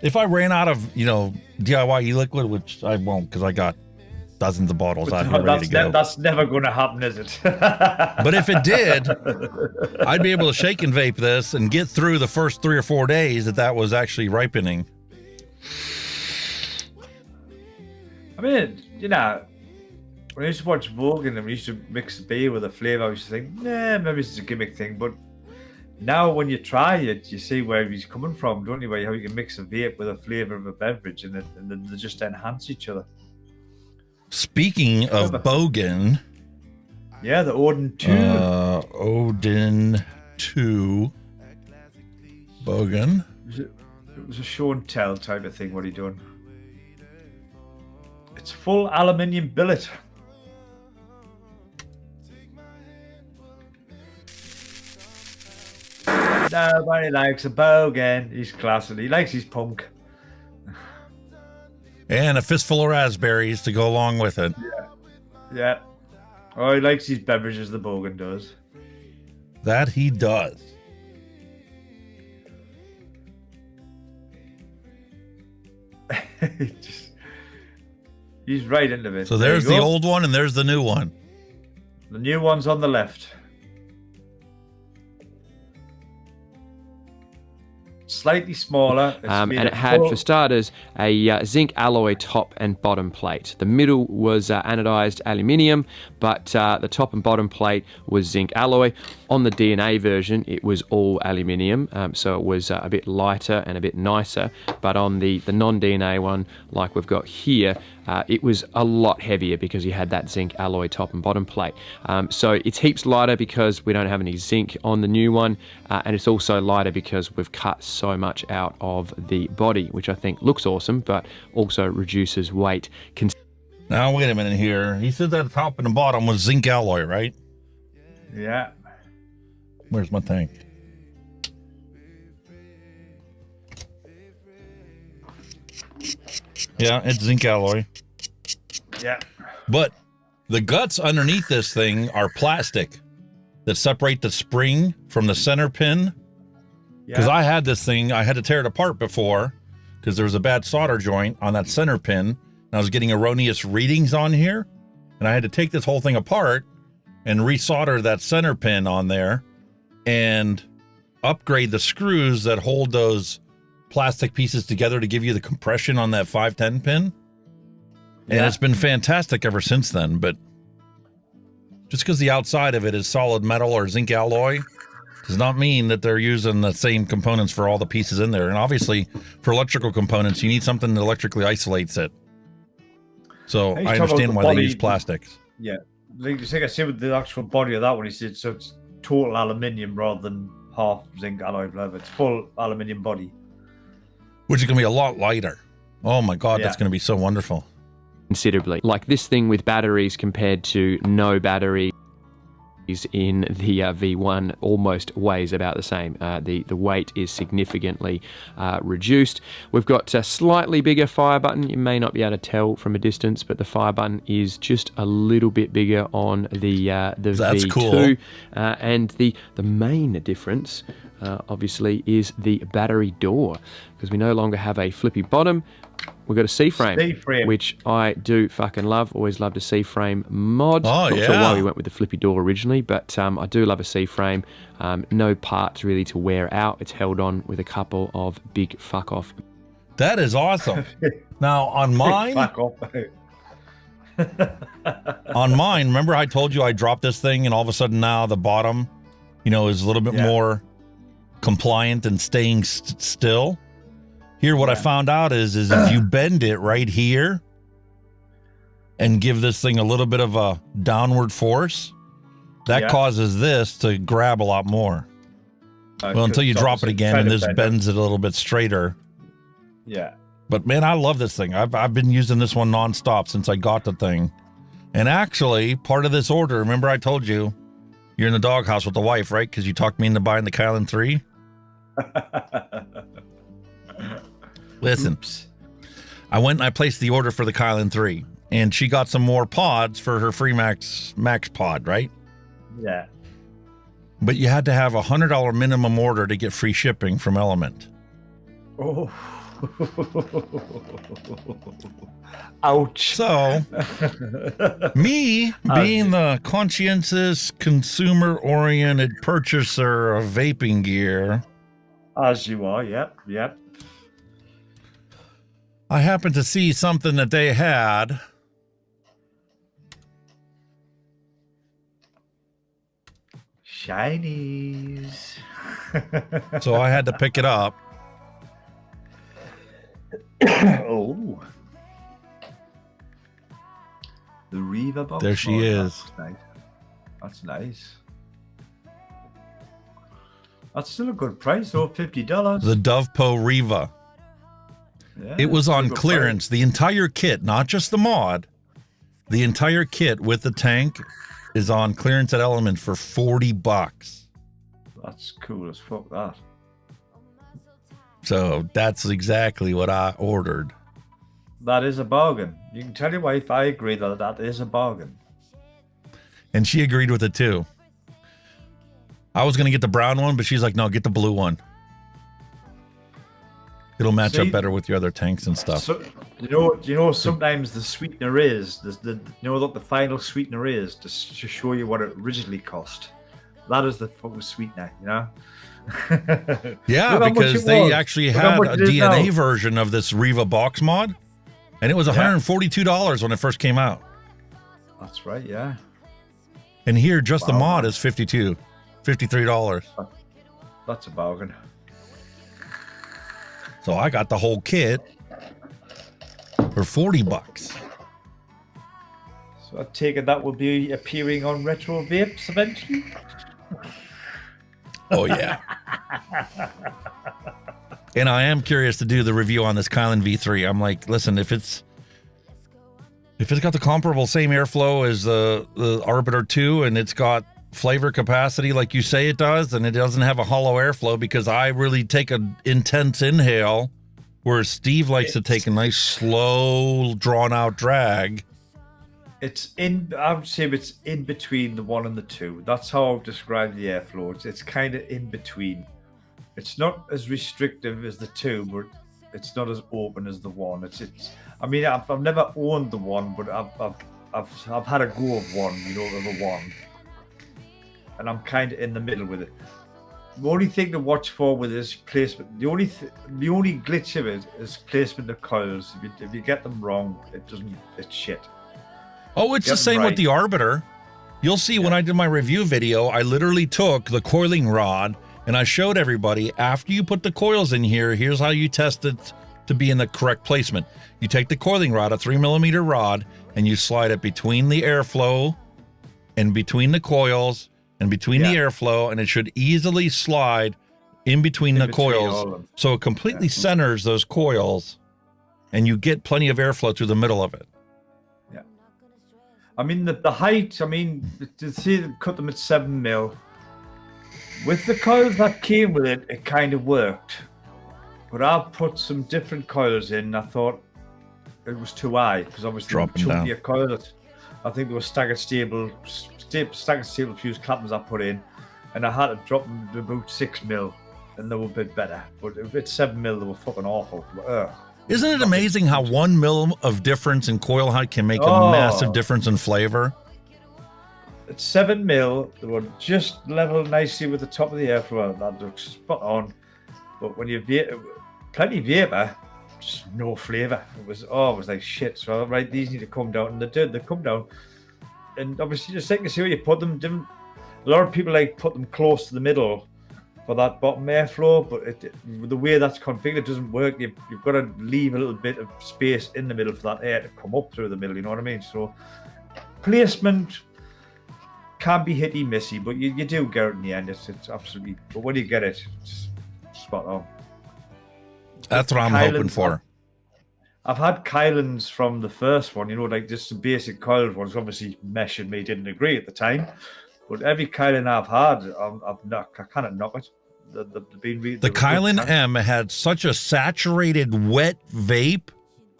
If I ran out of, DIY e-liquid, which I won't because I got dozens of bottles out here ready to go. That's never going to happen, is it? But if it did, I'd be able to shake and vape this and get through the first 3 or 4 days that was actually ripening. I mean, when I used to watch Vogue and we used to mix a beer with a flavour, I used to think, nah, maybe it's a gimmick thing. But now when you try it, you see where he's coming from, don't you? Where how you can mix a vape with a flavour of a beverage and they just enhance each other. Speaking of Bogan. Yeah, the Odin 2. Odin 2. Bogan. It was a show and tell type of thing, what are you doing? It's full aluminium billet. Nobody likes a Bogan. He's classy. He likes his punk. And a fistful of raspberries to go along with it. Yeah. Oh, he likes his beverages, the Bogan does. That he does. He's right into it. So there's the old one and there's the new one. The new one's on the left. Slightly smaller. And it had, for starters, a zinc alloy top and bottom plate. The middle was anodized aluminium, but the top and bottom plate was zinc alloy. On the DNA version, it was all aluminium, so it was a bit lighter and a bit nicer. But on the non-DNA one, like we've got here, it was a lot heavier because you had that zinc alloy top and bottom plate. So it's heaps lighter because we don't have any zinc on the new one, and it's also lighter because we've cut so much out of the body, which I think looks awesome, but also reduces weight. Now, wait a minute here. He said that top and the bottom was zinc alloy, right? Yeah. Where's my tank? Yeah, it's zinc alloy. Yeah. But the guts underneath this thing are plastic that separate the spring from the center pin. Because I had this thing, I had to tear it apart before because there was a bad solder joint on that center pin. And I was getting erroneous readings on here. And I had to take this whole thing apart and resolder that center pin on there and upgrade the screws that hold those plastic pieces together to give you the compression on that 510 pin. And it's been fantastic ever since then. But just because the outside of it is solid metal or zinc alloy does not mean that they're using the same components for all the pieces in there. And obviously, for electrical components, you need something that electrically isolates it. So I understand why they use plastics. Yeah. Like I said with the actual body of that one, he said, so it's total aluminium rather than half zinc alloy, whatever. It's full aluminium body. Which is going to be a lot lighter. Oh my God, that's going to be so wonderful. Considerably. Like this thing with batteries compared to no batteries in the V1 almost weighs about the same. The weight is significantly reduced. We've got a slightly bigger fire button. You may not be able to tell from a distance, but the fire button is just a little bit bigger on the That's V2. cool. And the main difference obviously is the battery door, because we no longer have a flippy bottom. We've got a C-frame, which I do fucking love. Always loved a C-frame mod. Not sure why we went with the flippy door originally, but I do love a C-frame. No parts really to wear out. It's held on with a couple of big fuck off. That is awesome. Now on mine, Fuck off. on mine, remember I told you I dropped this thing and all of a sudden now the bottom, is a little bit more compliant and staying still. Here, what I found out is if you bend it right here and give this thing a little bit of a downward force, that causes this to grab a lot more. Well, until you drop it again and this bends it a little bit straighter. Yeah. But man, I love this thing. I've been using this one nonstop since I got the thing. And actually, part of this order, remember I told you, You're in the doghouse with the wife, right? Because you talked me into buying the Kylan 3. Listen, I went and I placed the order for the Kylan 3, and she got some more pods for her free max pod, right? Yeah. But you had to have a $100 minimum order to get free shipping from Element. Oh. Ouch. So, me being the conscientious, consumer-oriented purchaser of vaping gear. As you are, yep. I happened to see something that they had. Shinies. So I had to pick it up. Oh. The Riva box. There she is. That's nice. That's nice. That's still a good price, though, $50. The DOVPO Riva. Yeah, it was on good clearance. The entire kit, not just the mod. The entire kit with the tank is on clearance at Element for $40. That's cool as fuck, that. So that's exactly what I ordered. That is a bargain. You can tell your wife I agree that is a bargain. And she agreed with it too. I was going to get the brown one, but she's like, no, get the blue one. It'll match up better with your other tanks and stuff. So, you know, sometimes the sweetener is, you know what the final sweetener is, to show you what it originally cost. That is the fucking sweetener, you know? Yeah, because they actually had a DNA version of this Riva box mod, and it was $142 when it first came out. That's right, yeah. And here, just the mod is $53. That's a bargain. So I got the whole kit for $40. So I take it that will be appearing on Retro Vapes eventually? Oh, yeah. And I am curious to do the review on this Kylan V3. I'm like, listen, if it's got the comparable same airflow as the Arbiter 2 and it's got flavor capacity like you say it does, and it doesn't have a hollow airflow, because I really take an intense inhale, whereas Steve likes to take a nice, slow, drawn-out drag. I would say it's in between the 1 and the 2. That's how I would describe the airflow. It's kind of in between. It's not as restrictive as the 2, but it's not as open as the 1. I mean, I've never owned the 1, but I've had a go of 1, you know, the 1. And I'm kind of in the middle with it. The only thing to watch for with this placement, the only glitch of it is placement of coils. If you get them wrong, it's shit. Oh, it's the same with the Arbiter. You'll see when I did my review video, I literally took the coiling rod and I showed everybody, after you put the coils in here, here's how you test it to be in the correct placement. You take the coiling rod, a 3mm rod, and you slide it between the airflow and between the coils and between the airflow, and it should easily slide in between the coils. So it completely centers those coils, and you get plenty of airflow through the middle of it. Yeah. I mean, the height, I mean, to see them cut them at 7mm, with the coils that came with it, it kind of worked. But I put some different coils in, I thought it was too high, because obviously dropping down. Chunkier coils. I think there were staggered stable fuse clappers I put in, and I had to drop them to about 6mm, and they were a bit better. But if it's 7mm, they were fucking awful. Isn't it amazing how 1 mil of difference in coil height can make a massive difference in flavor? At 7mm, they were just level nicely with the top of the airflow. That looks spot on. But when you plenty vapor, just no flavor. It was like shit. So right, these need to come down, and they did. They come down, and obviously just like to see where you put them. A lot of people like put them close to the middle for that bottom airflow, but the way that's configured, it doesn't work. You've got to leave a little bit of space in the middle for that air to come up through the middle. You know what I mean? So placement can be hitty missy, but you do get it in the end. It's absolutely. But when you get it, it's spot on. That's what I'm hoping for. I've had Kylans from the first one, you know, like just the basic coiled ones. Obviously, Mesh and me didn't agree at the time, But every Kylan I've had, I cannot knock it. The Kylan M had such a saturated wet vape.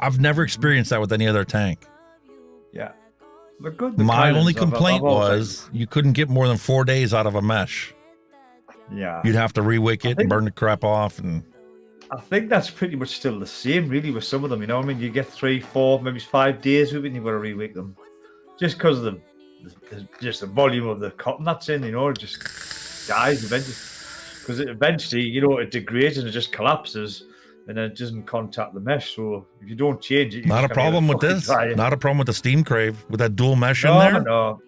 I've never experienced that with any other tank. Yeah. They're good. My only complaint was you couldn't get more than 4 days out of a mesh. Yeah. You'd have to re-wick it and burn the crap off. And I think that's pretty much still the same, really, with some of them. You know what I mean? You get 3, 4, maybe 5 days with it, and you've got to re-wick them. Just because of the volume of the cotton that's in, you know, it just dies eventually. Because eventually, you know, it degrades and it just collapses, and then it doesn't contact the mesh. So if you don't change it, not a problem with this. Not a problem with the Steam Crave with that dual mesh in there. No.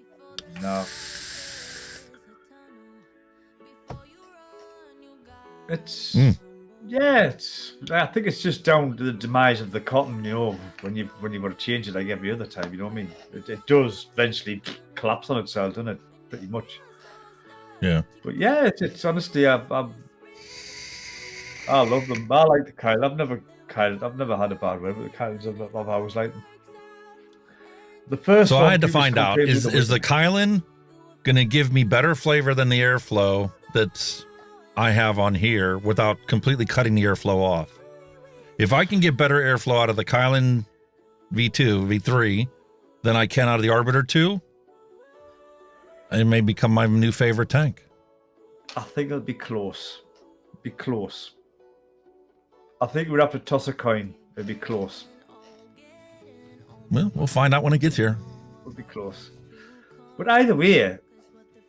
It's I think it's just down to the demise of the cotton, you know, when you want to change it like every other time, you know what I mean? It does eventually collapse on itself, doesn't it? Pretty much. Yeah. But yeah, it's honestly, I love them. I like the Kyle. I've never had a bad word with the Kyles. I've always liked them. The first. So one, I had to find out: is the Kylan going to give me better flavor than the airflow that's I have on here without completely cutting the airflow off? If I can get better airflow out of the Kylan V2, V3 than I can out of the Arbiter 2, it may become my new favorite tank. I think it'll be close. Be close. I think we'd have to toss a coin. It'd be close. Well, we'll find out when it gets here. It'll be close. But either way,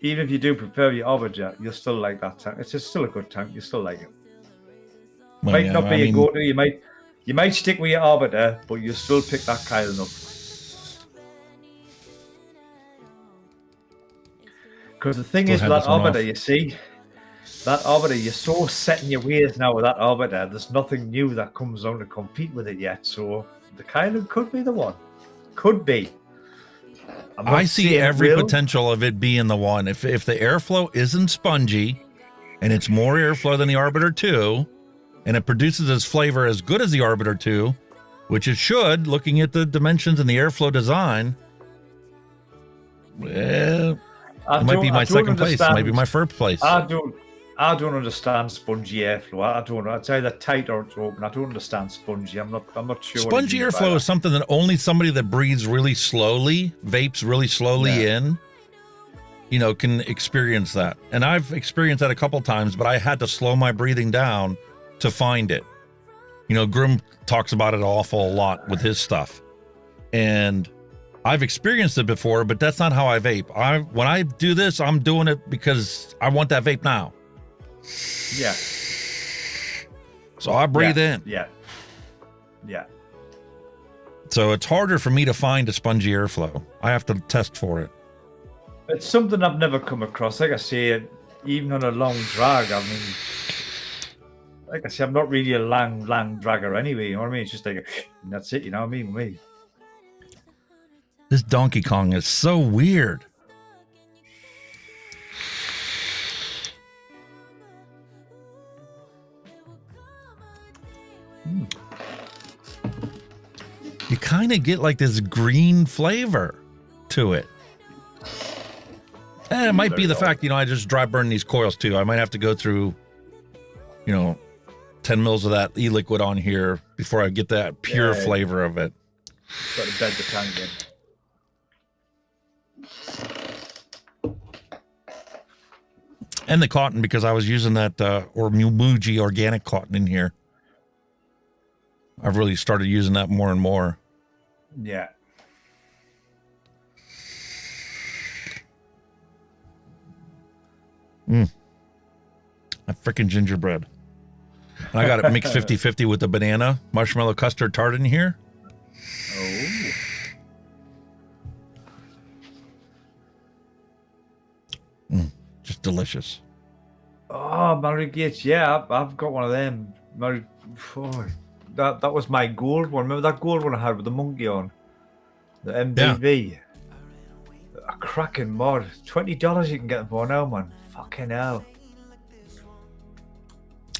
even if you do prefer your Arbiter, you'll still like that tank. It's just still a good tank. You still like it. Well, Might not be a go-to. You might stick with your Arbiter, but you'll still pick that Kylan up. Because the thing is, that Arbiter, you see, that Arbiter, you're so set in your ways now with that Arbiter. There's nothing new that comes on to compete with it yet. So the Kylan could be the one. Could be. I see every potential of it being the one. If the airflow isn't spongy and it's more airflow than the Arbiter 2 and it produces its flavor as good as the Arbiter 2, which it should, looking at the dimensions and the airflow design, well, it might be my second place, maybe my first place. I don't understand spongy airflow. I don't know. It's either tight or it's open. I don't understand spongy. I'm not sure. Spongy airflow is something that only somebody that breathes really slowly, vapes really slowly in, you know, can experience that. And I've experienced that a couple times, but I had to slow my breathing down to find it. You know, Grim talks about it an awful lot with his stuff. And I've experienced it before, but that's not how I vape. When I do this, I'm doing it because I want that vape now. Yeah. So I breathe in. Yeah. So it's harder for me to find a spongy airflow. I have to test for it. It's something I've never come across. Like I say, even on a long drag, I mean, like I say, I'm not really a long dragger anyway. You know what I mean? It's just like, that's it. You know what I mean? With me. This Donkey Kong is so weird. You kind of get like this green flavor to it. It might be the fact, you know, I just dry burn these coils too. I might have to go through, you know, 10 mils of that e-liquid on here before I get that pure flavor of it. Got to bed the tank in. And the cotton, because I was using that or Muji organic cotton in here. I've really started using that more and more. Yeah. A freaking gingerbread. And I got it mixed 50-50 with the banana marshmallow custard tart in here. Oh. Just delicious. Oh, Mary Gates, yeah, I've got one of them. That was my gold one. Remember that gold one I had with the monkey on? The MBV. Yeah. A cracking mod. $20 you can get them for now, man. Fucking hell.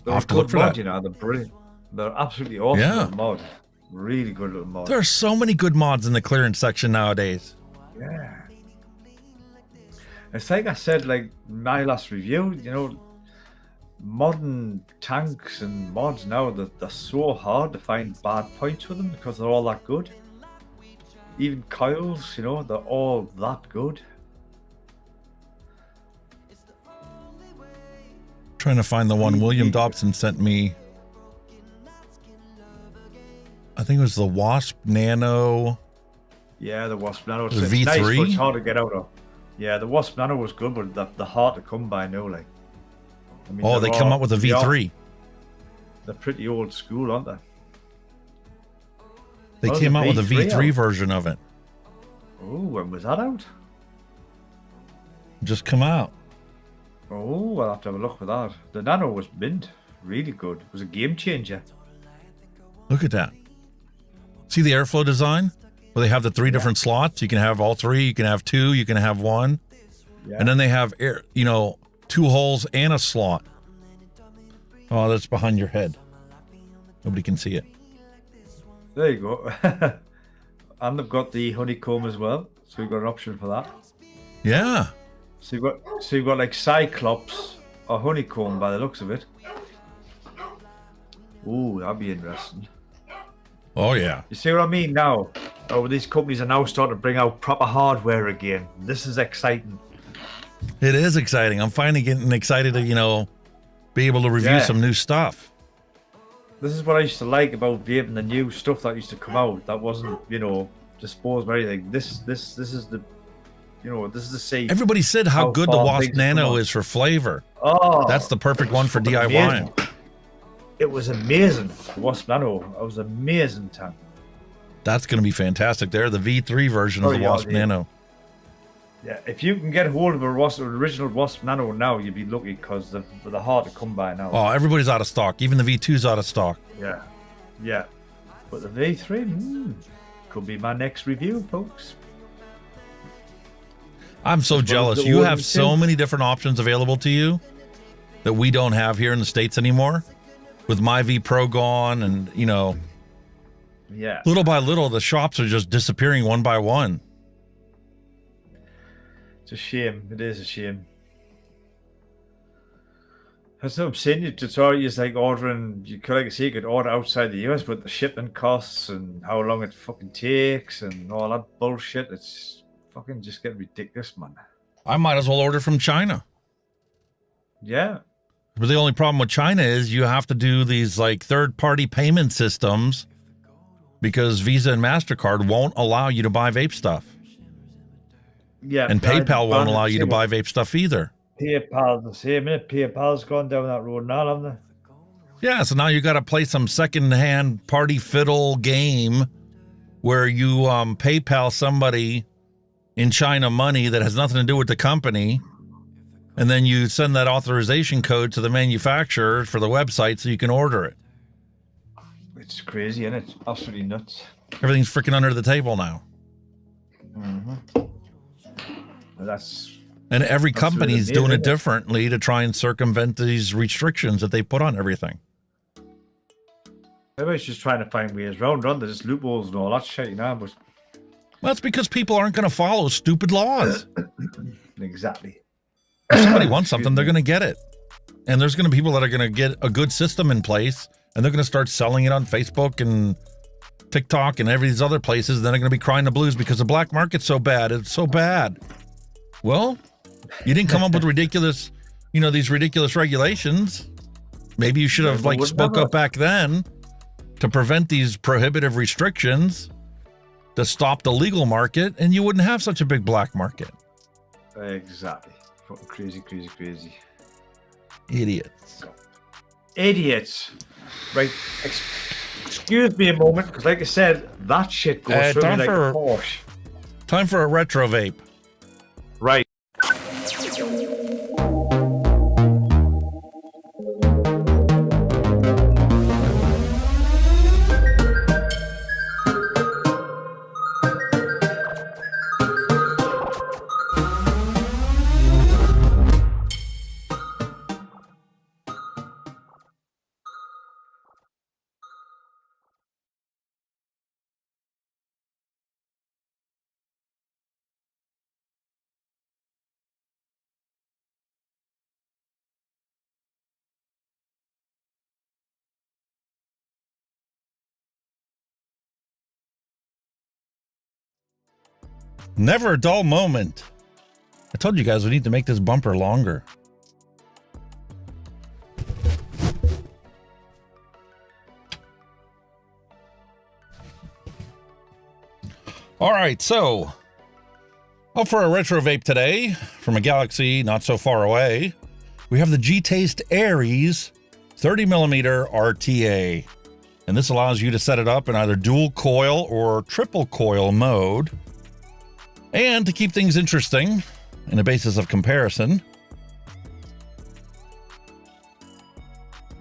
They're I'll have to look for mod, that. You know, they're brilliant. They're absolutely awesome little mod. Really good little mod. There are so many good mods in the clearance section nowadays. Yeah. It's like I said, like my last review, you know, modern tanks and mods now, they're so hard to find bad points with them because they're all that good. Even coils, you know, they're all that good. Trying to find the one William Dobson sent me. I think it was the Wasp Nano. Yeah, the Wasp Nano. The It's nice, V3? but it's hard to get out of. Yeah, the Wasp Nano was good, but they're hard to come by now. Like, I mean, Oh, they they're come all- up with a they are- V3. They're pretty old school, aren't they? They Oh, came the out with a V3 out. version of it. Oh, when was that out? Just come out. Oh, I'll have to have a look for that. The Nano was mint, really good. It was a game changer. Look at that. See the airflow design? Where they have the three different slots. You can have all three. You can have two. You can have one. Yeah. And then they have air, you know, 2 holes and a slot. Oh, that's behind your head. Nobody can see it. There you go. And they've got the honeycomb as well, so we've got an option for that. Yeah. So you've got like Cyclops or honeycomb by the looks of it. Ooh, that'd be interesting. Oh, yeah. You see what I mean now? Oh, these companies are now starting to bring out proper hardware again. This is exciting. It is exciting. I'm finally getting excited to, you know, be able to review some new stuff. This is what I used to like about vaping, the new stuff that used to come out that wasn't, you know, disposed or anything. This is the, you know, this is the safe. Everybody said how good the far Wasp things come Nano out. is for flavor. Oh, That's the perfect one for fucking DIY. amazing. It was amazing. The Wasp Nano. It was amazing tank. That's going to be fantastic. They're the V3 version of the Wasp Nano. Yeah, if you can get hold of an original Wasp Nano now, you'd be lucky because they're hard to come by now. Oh, everybody's out of stock. Even the V2's out of stock. Yeah, yeah. But the V3 could be my next review, folks. I'm so As well as jealous. the You one have we so sent. many different options available to you that we don't have here in the States anymore. With My V Pro gone and, you know, Yeah. little by little, the shops are just disappearing one by one. It's a shame. It is a shame. That's what I'm saying. It's already just like ordering. You could, like I say, you could order outside the US, but the shipping costs and how long it fucking takes and all that bullshit. It's fucking just getting ridiculous, man. I might as well order from China. Yeah. But the only problem with China is you have to do these like third-party payment systems because Visa and MasterCard won't allow you to buy vape stuff. Yeah. And PayPal won't allow you to buy vape stuff either. PayPal's the same. PayPal's gone down that road now, haven't they? Yeah, so now you got to play some second-hand party fiddle game where you PayPal somebody in China money that has nothing to do with the company, and then you send that authorization code to the manufacturer for the website so you can order it. It's crazy, isn't it? Absolutely nuts. Everything's freaking under the table now. And every That's company's really doing it amazing. differently to try and circumvent these restrictions that they put on everything. Everybody's just trying to find ways around, aren't they? Just loopholes and all that shit, you know. But Well, that's because people aren't going to follow stupid laws. exactly. If somebody wants something, they're going to get it. And there's going to be people that are going to get a good system in place, and they're going to start selling it on Facebook and TikTok and every these other places. And then they're going to be crying the blues because the black market's so bad. It's so bad. Well, you didn't come up with ridiculous, you know, these ridiculous regulations. Maybe you should have like spoke up back then to prevent these prohibitive restrictions to stop the legal market, and you wouldn't have such a big black market. Exactly. Fucking crazy, crazy, crazy. Idiots. Idiots. Right. Excuse me a moment, because like I said, that shit goes through me like a Porsche. Time for a retro vape. Right. Never a dull moment. I told you guys we need to make this bumper longer. All right, so up for a retro vape today from a galaxy not so far away. We have the G-Taste Aries 30mm RTA. And this allows you to set it up in either dual coil or triple coil mode. And to keep things interesting, in a basis of comparison,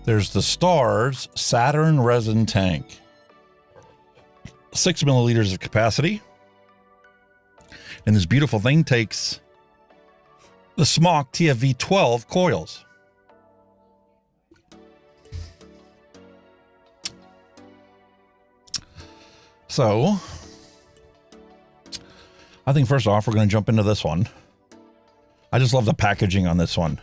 there's the Stars Saturn Resin tank. 6 milliliters of capacity. And this beautiful thing takes the SMOK TFV12 coils. So, I think first off, we're going to jump into this one. I just love the packaging on this one.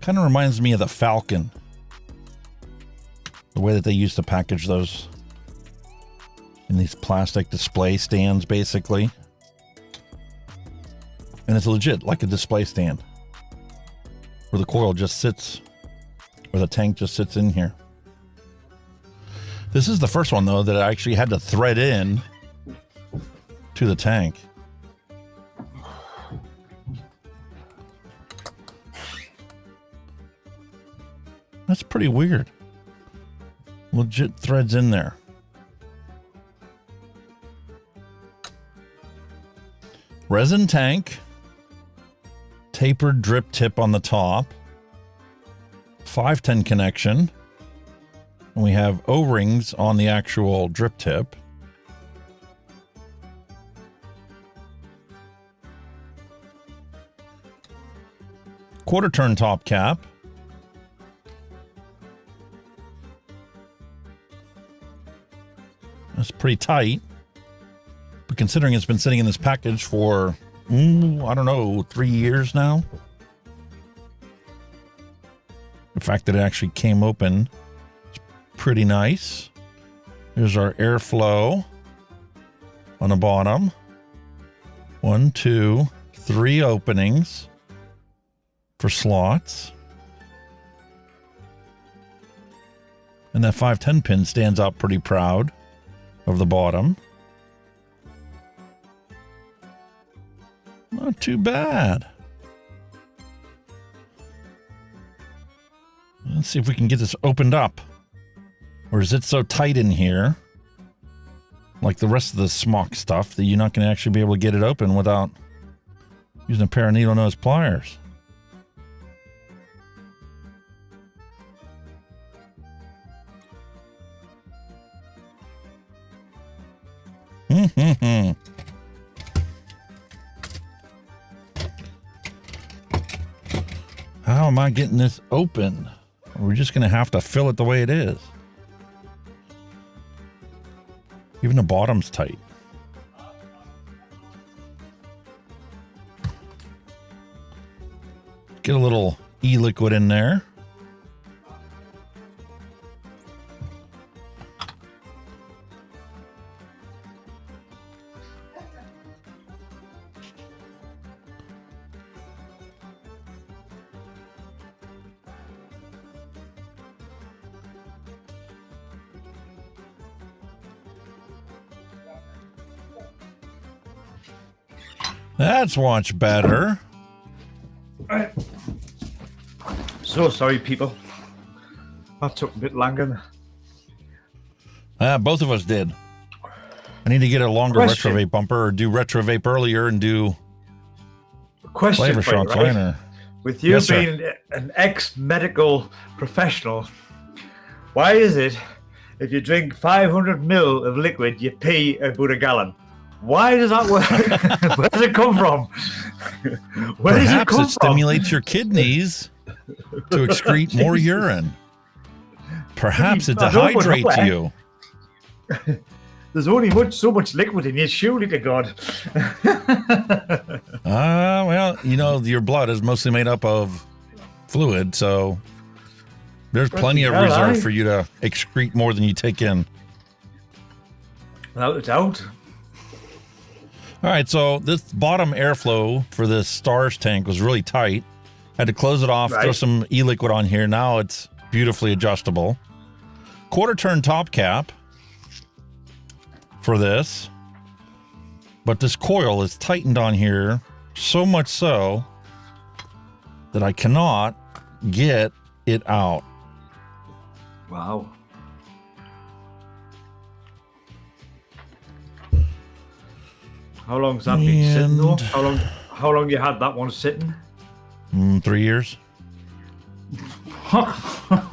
Kind of reminds me of the Falcon. The way that they used to package those in these plastic display stands, basically. And it's legit, like a display stand. Where the coil just sits, or the tank just sits in here. This is the first one, though, that I actually had to thread in to the tank. That's pretty weird. Legit threads in there. Resin tank. Tapered drip tip on the top. 510 connection. And we have O-rings on the actual drip tip. Quarter turn top cap. That's pretty tight. But considering it's been sitting in this package for, I don't know, 3 years now. The fact that it actually came open is pretty nice. Here's our airflow on the bottom. 1, 2, 3 openings for slots. And that 510 pin stands out pretty proud of the bottom. Not too bad. Let's see if we can get this opened up. Or is it so tight in here, like the rest of the SMOK stuff, that you're not going to actually be able to get it open without using a pair of needle nose pliers? How am I getting this open? We're just going to have to fill it the way it is. Even the bottom's tight. Get a little e-liquid in there. That's much better. So sorry, people. That took a bit longer. Both of us did. I need to get a longer retro vape bumper, or do retro vape earlier and do flavor shots later. With you being an ex-medical professional, why is it if you drink 500 ml of liquid, you pee about a gallon? Why does that work? Where does it come from? Where does it come from? Perhaps it stimulates your kidneys to excrete more urine. Perhaps it dehydrates you. There's only so much liquid in you, surely to God. Well, you know, your blood is mostly made up of fluid, so there's plenty of reserve for you to excrete more than you take in. Without a doubt. All right, so this bottom airflow for this Stars tank was really tight. Had to close it off, throw some e-liquid on here. Now it's beautifully adjustable. Quarter turn top cap for this. But this coil is tightened on here so much so that I cannot get it out. Wow. How long's that been sitting though? How long you had that one sitting? 3 years. I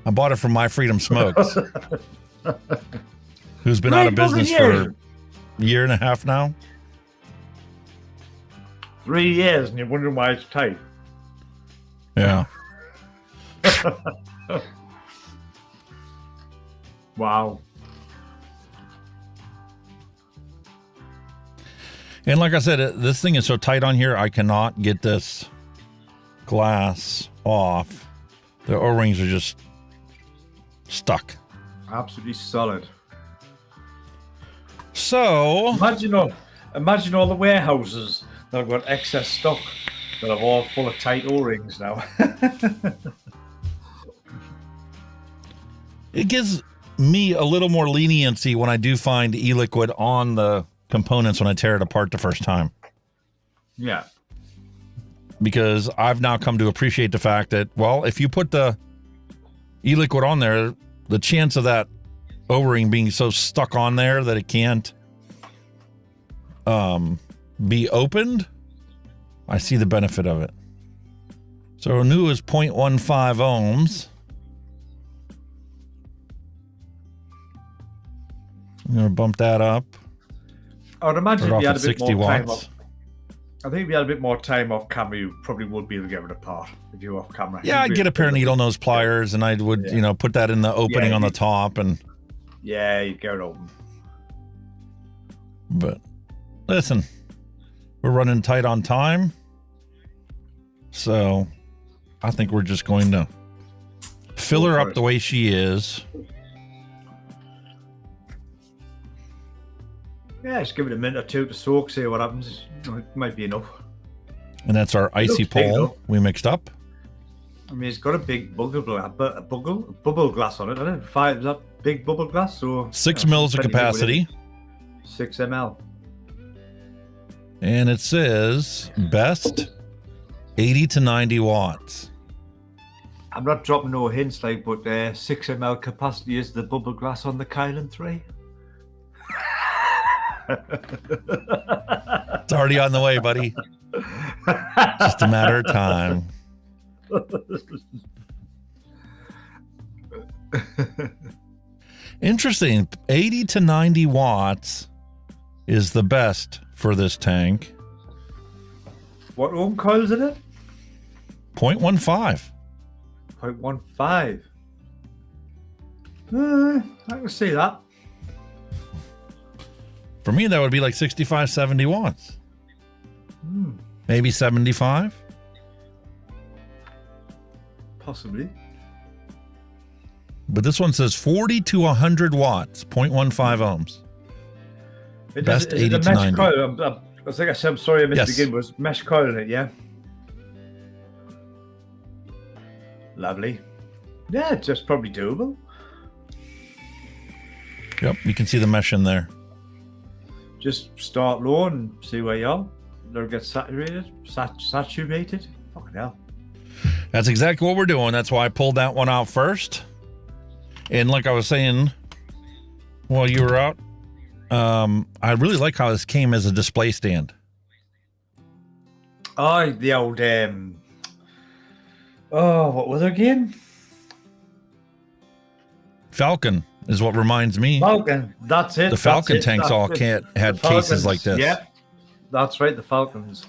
bought it from My Freedom Smokes, who's been out of business for a year and a half now. 3 years, and you're wondering why it's tight. Yeah. Wow. And like I said, this thing is so tight on here, I cannot get this glass off. The O-rings are just stuck. Absolutely solid. So imagine all the warehouses that have got excess stock that are all full of tight O-rings now. It gives me a little more leniency when I do find e-liquid on the components when I tear it apart the first time. Yeah. Because I've now come to appreciate the fact that, well, if you put the e-liquid on there, the chance of that O-ring being so stuck on there that it can't be opened, I see the benefit of it. So new is 0.15 ohms. I'm going to bump that up. I would imagine if you had a bit 60 more time watts. off. I think if you had a bit more time off camera, you probably would be able to get rid of part if you were off camera. Yeah, I'd get a pair of needle nose pliers and I would, you know, put that in the opening on the top and. Yeah, you'd get it open. But listen, we're running tight on time. So I think we're just going to fill her up the way she is. Yeah, just give it a minute or two to soak, see what happens. It might be enough. And that's our icy pole we mixed up. I mean, it's got a big bubble glass on it, doesn't it? Is that big bubble glass? So 6 mils of capacity. 6 ml. And it says best 80 to 90 watts. I'm not dropping no hints, but 6 ml capacity is the bubble glass on the Kylan 3. It's already on the way, buddy. Just a matter of time. Interesting. 80 to 90 watts is the best for this tank. What ohm coil is it? 0.15. 0.15. I can see that. For me, that would be like 65, 70 watts. Maybe 75. Possibly. But this one says 40 to 100 watts, 0.15 ohms. Best 80 to 90. Coil? I think I said, I'm sorry I missed the beginning. Was mesh coil in it, yeah? Lovely. Yeah, it's just probably doable. Yep, you can see the mesh in there. Just start low and see where you are. Let it get saturated. Saturated? Fucking hell. That's exactly what we're doing. That's why I pulled that one out first. And like I was saying while you were out, I really like how this came as a display stand. Oh, the old, what was it again? Falcon is what reminds me. Falcon, that's it. The Falcon tanks all had cases like this. Yeah, that's right, the Falcons.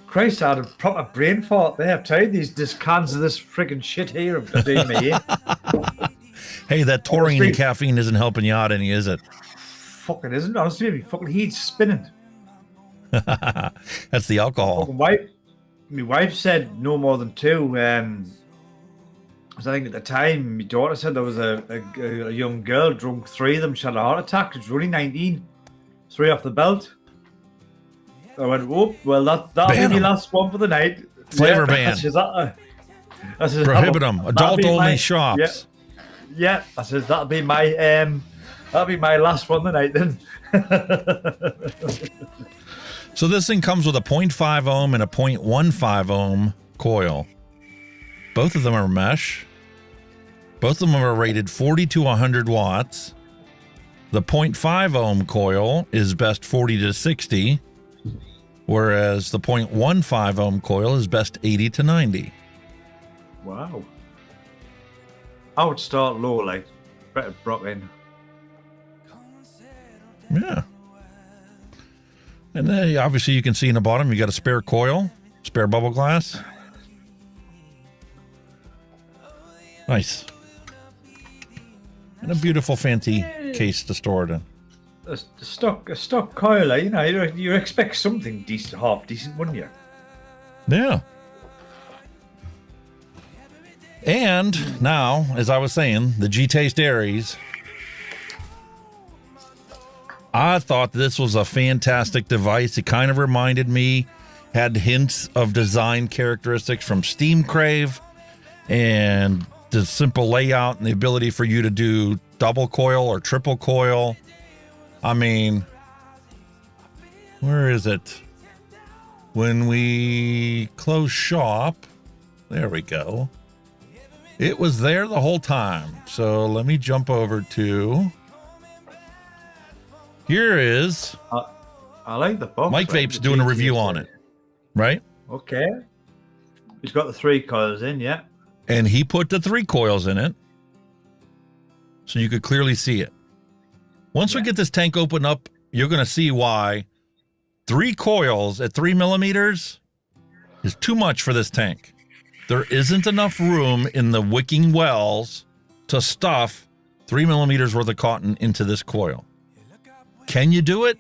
Christ, I had a proper brain fart there. I've told you, these cans of this friggin' shit here have doing me in. Hey, that taurine and caffeine isn't helping you out any, is it? Fucking isn't. Honestly, my fucking heat's spinning. That's the alcohol. My wife said no more than 2 Because I think at the time, my daughter said there was a young girl drunk 3 of them. She had a heart attack. She was only 19. 3 off the belt. I went, whoop, well, that'll be my last one for the night. Flavor ban. I says, Prohibit them. Adult-only shops. Yeah. I says, that'll be my last one tonight then. So this thing comes with a 0.5 ohm and a 0.15 ohm coil. Both of them are mesh. Both of them are rated 40 to 100 watts. The 0.5 ohm coil is best 40 to 60, whereas the 0.15 ohm coil is best 80 to 90. Wow. I would start low, like better brought in. Yeah. And then obviously you can see in the bottom you got a spare coil, spare bubble glass. Nice. And a beautiful fancy case to store it in. A stock coil, you know, you expect something decent, half decent, wouldn't you? Yeah. And now, as I was saying, the G-Taste Aries. I thought this was a fantastic device. It kind of reminded me, had hints of design characteristics from Steam Crave, and the simple layout and the ability for you to do double coil or triple coil. I mean, where is it? When we close shop, there we go. It was there the whole time. So let me jump over to, here is, I like the box. Mike Vape's doing a review on it, right? Okay. He's got the 3 coils in, yeah. And he put the 3 coils in it, so you could clearly see it. Once we get this tank open up, you're going to see why 3 coils at 3 millimeters is too much for this tank. There isn't enough room in the wicking wells to stuff 3 millimeters worth of cotton into this coil. Can you do it?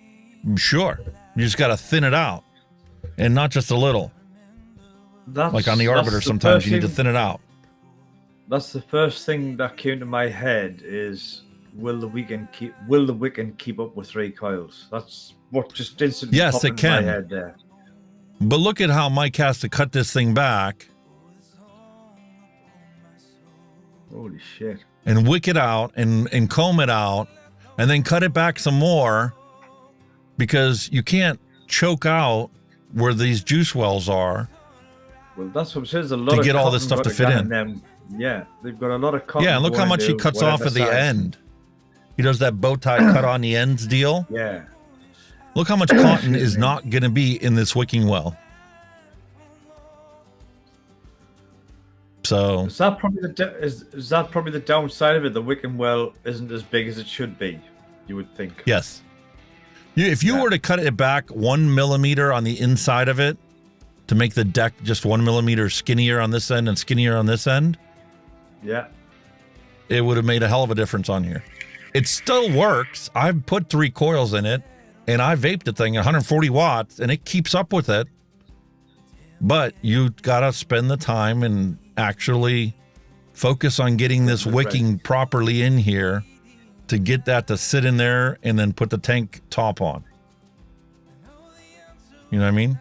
Sure. You just got to thin it out, and not just a little. Like on the Arbiter, sometimes you need to thin it out. That's the first thing that came to my head is, will the Wiccan keep up with 3 coils? That's what just instantly Yes, popped it into can. my head there. But look at how Mike has to cut this thing back Holy shit. and wick it out and comb it out and then cut it back some more, because you can't choke out where these juice wells are. Well, that's what it says. A lot To of get all this cotton stuff to got fit gone in. them. Yeah, they've got a lot of cotton. Yeah, and look how going much he into cuts off whatever at the size. end. He does that bow tie cut on the ends deal. Yeah. Look how much cotton is not going to be in this wicking well. So Is that probably is that probably the downside of it? The wicking well isn't as big as it should be, you would think. yes, if you were to cut it back 1 millimeter on the inside of it to make the deck just 1 millimeter skinnier on this end and skinnier on this end, Yeah. it would have made a hell of a difference on here. It still works. I've put 3 coils in it, and I vaped the thing at 140 watts, and it keeps up with it. But you gotta spend the time and actually focus on getting this wicking properly in here to get that to sit in there and then put the tank top on. You know what I mean?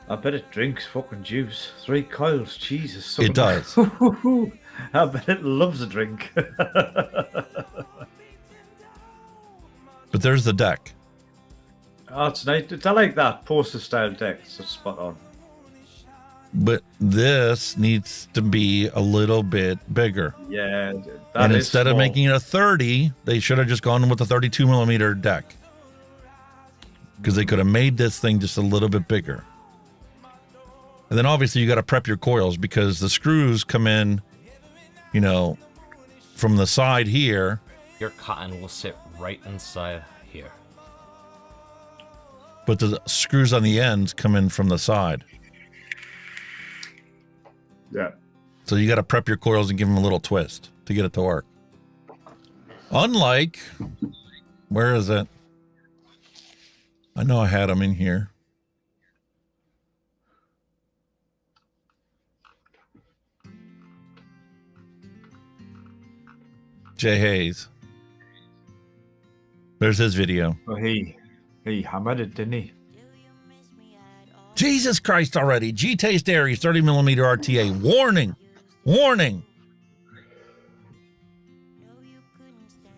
I bet it drinks fucking juice. 3 coils, Jesus. It does. I bet it loves a drink. But there's the deck. Oh, it's nice. I like that poster style deck. It's spot on. But this needs to be a little bit bigger. Yeah. And instead of making it a 30, they should have just gone with a 32 millimeter deck, because they could have made this thing just a little bit bigger. And then obviously you got to prep your coils, because the screws come in, you know, from the side here. Your cotton will sit right inside here. But the screws on the ends come in from the side. Yeah. So you got to prep your coils and give them a little twist to get it to work. Unlike, where is it? I know I had them in here. Jay Hayes. There's his video. Oh, he hammered it, didn't he? Jesus Christ already. G-Taste Aries 30mm RTA. Warning. Warning.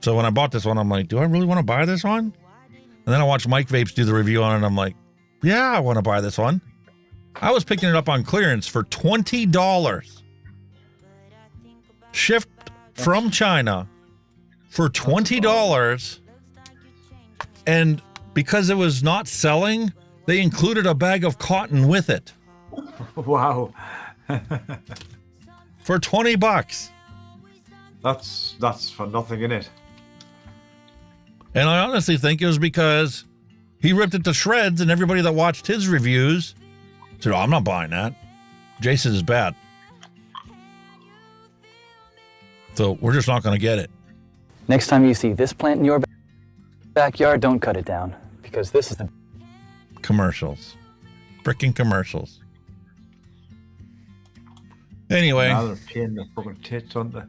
So when I bought this one, I'm like, do I really want to buy this one? And then I watched Mike Vapes do the review on it, and I'm like, yeah, I want to buy this one. I was picking it up on clearance for $20. Shipped from China for $20. And because it was not selling, they included a bag of cotton with it. Wow. For $20. That's for nothing, innit? And I honestly think it was because he ripped it to shreds, and everybody that watched his reviews said, oh, I'm not buying that. Jason is bad. So we're just not going to get it. Next time you see this plant in your backyard, don't cut it down, because this is the commercials. Frickin' commercials. Anyway. Now they're paying the fucking tits, aren't they?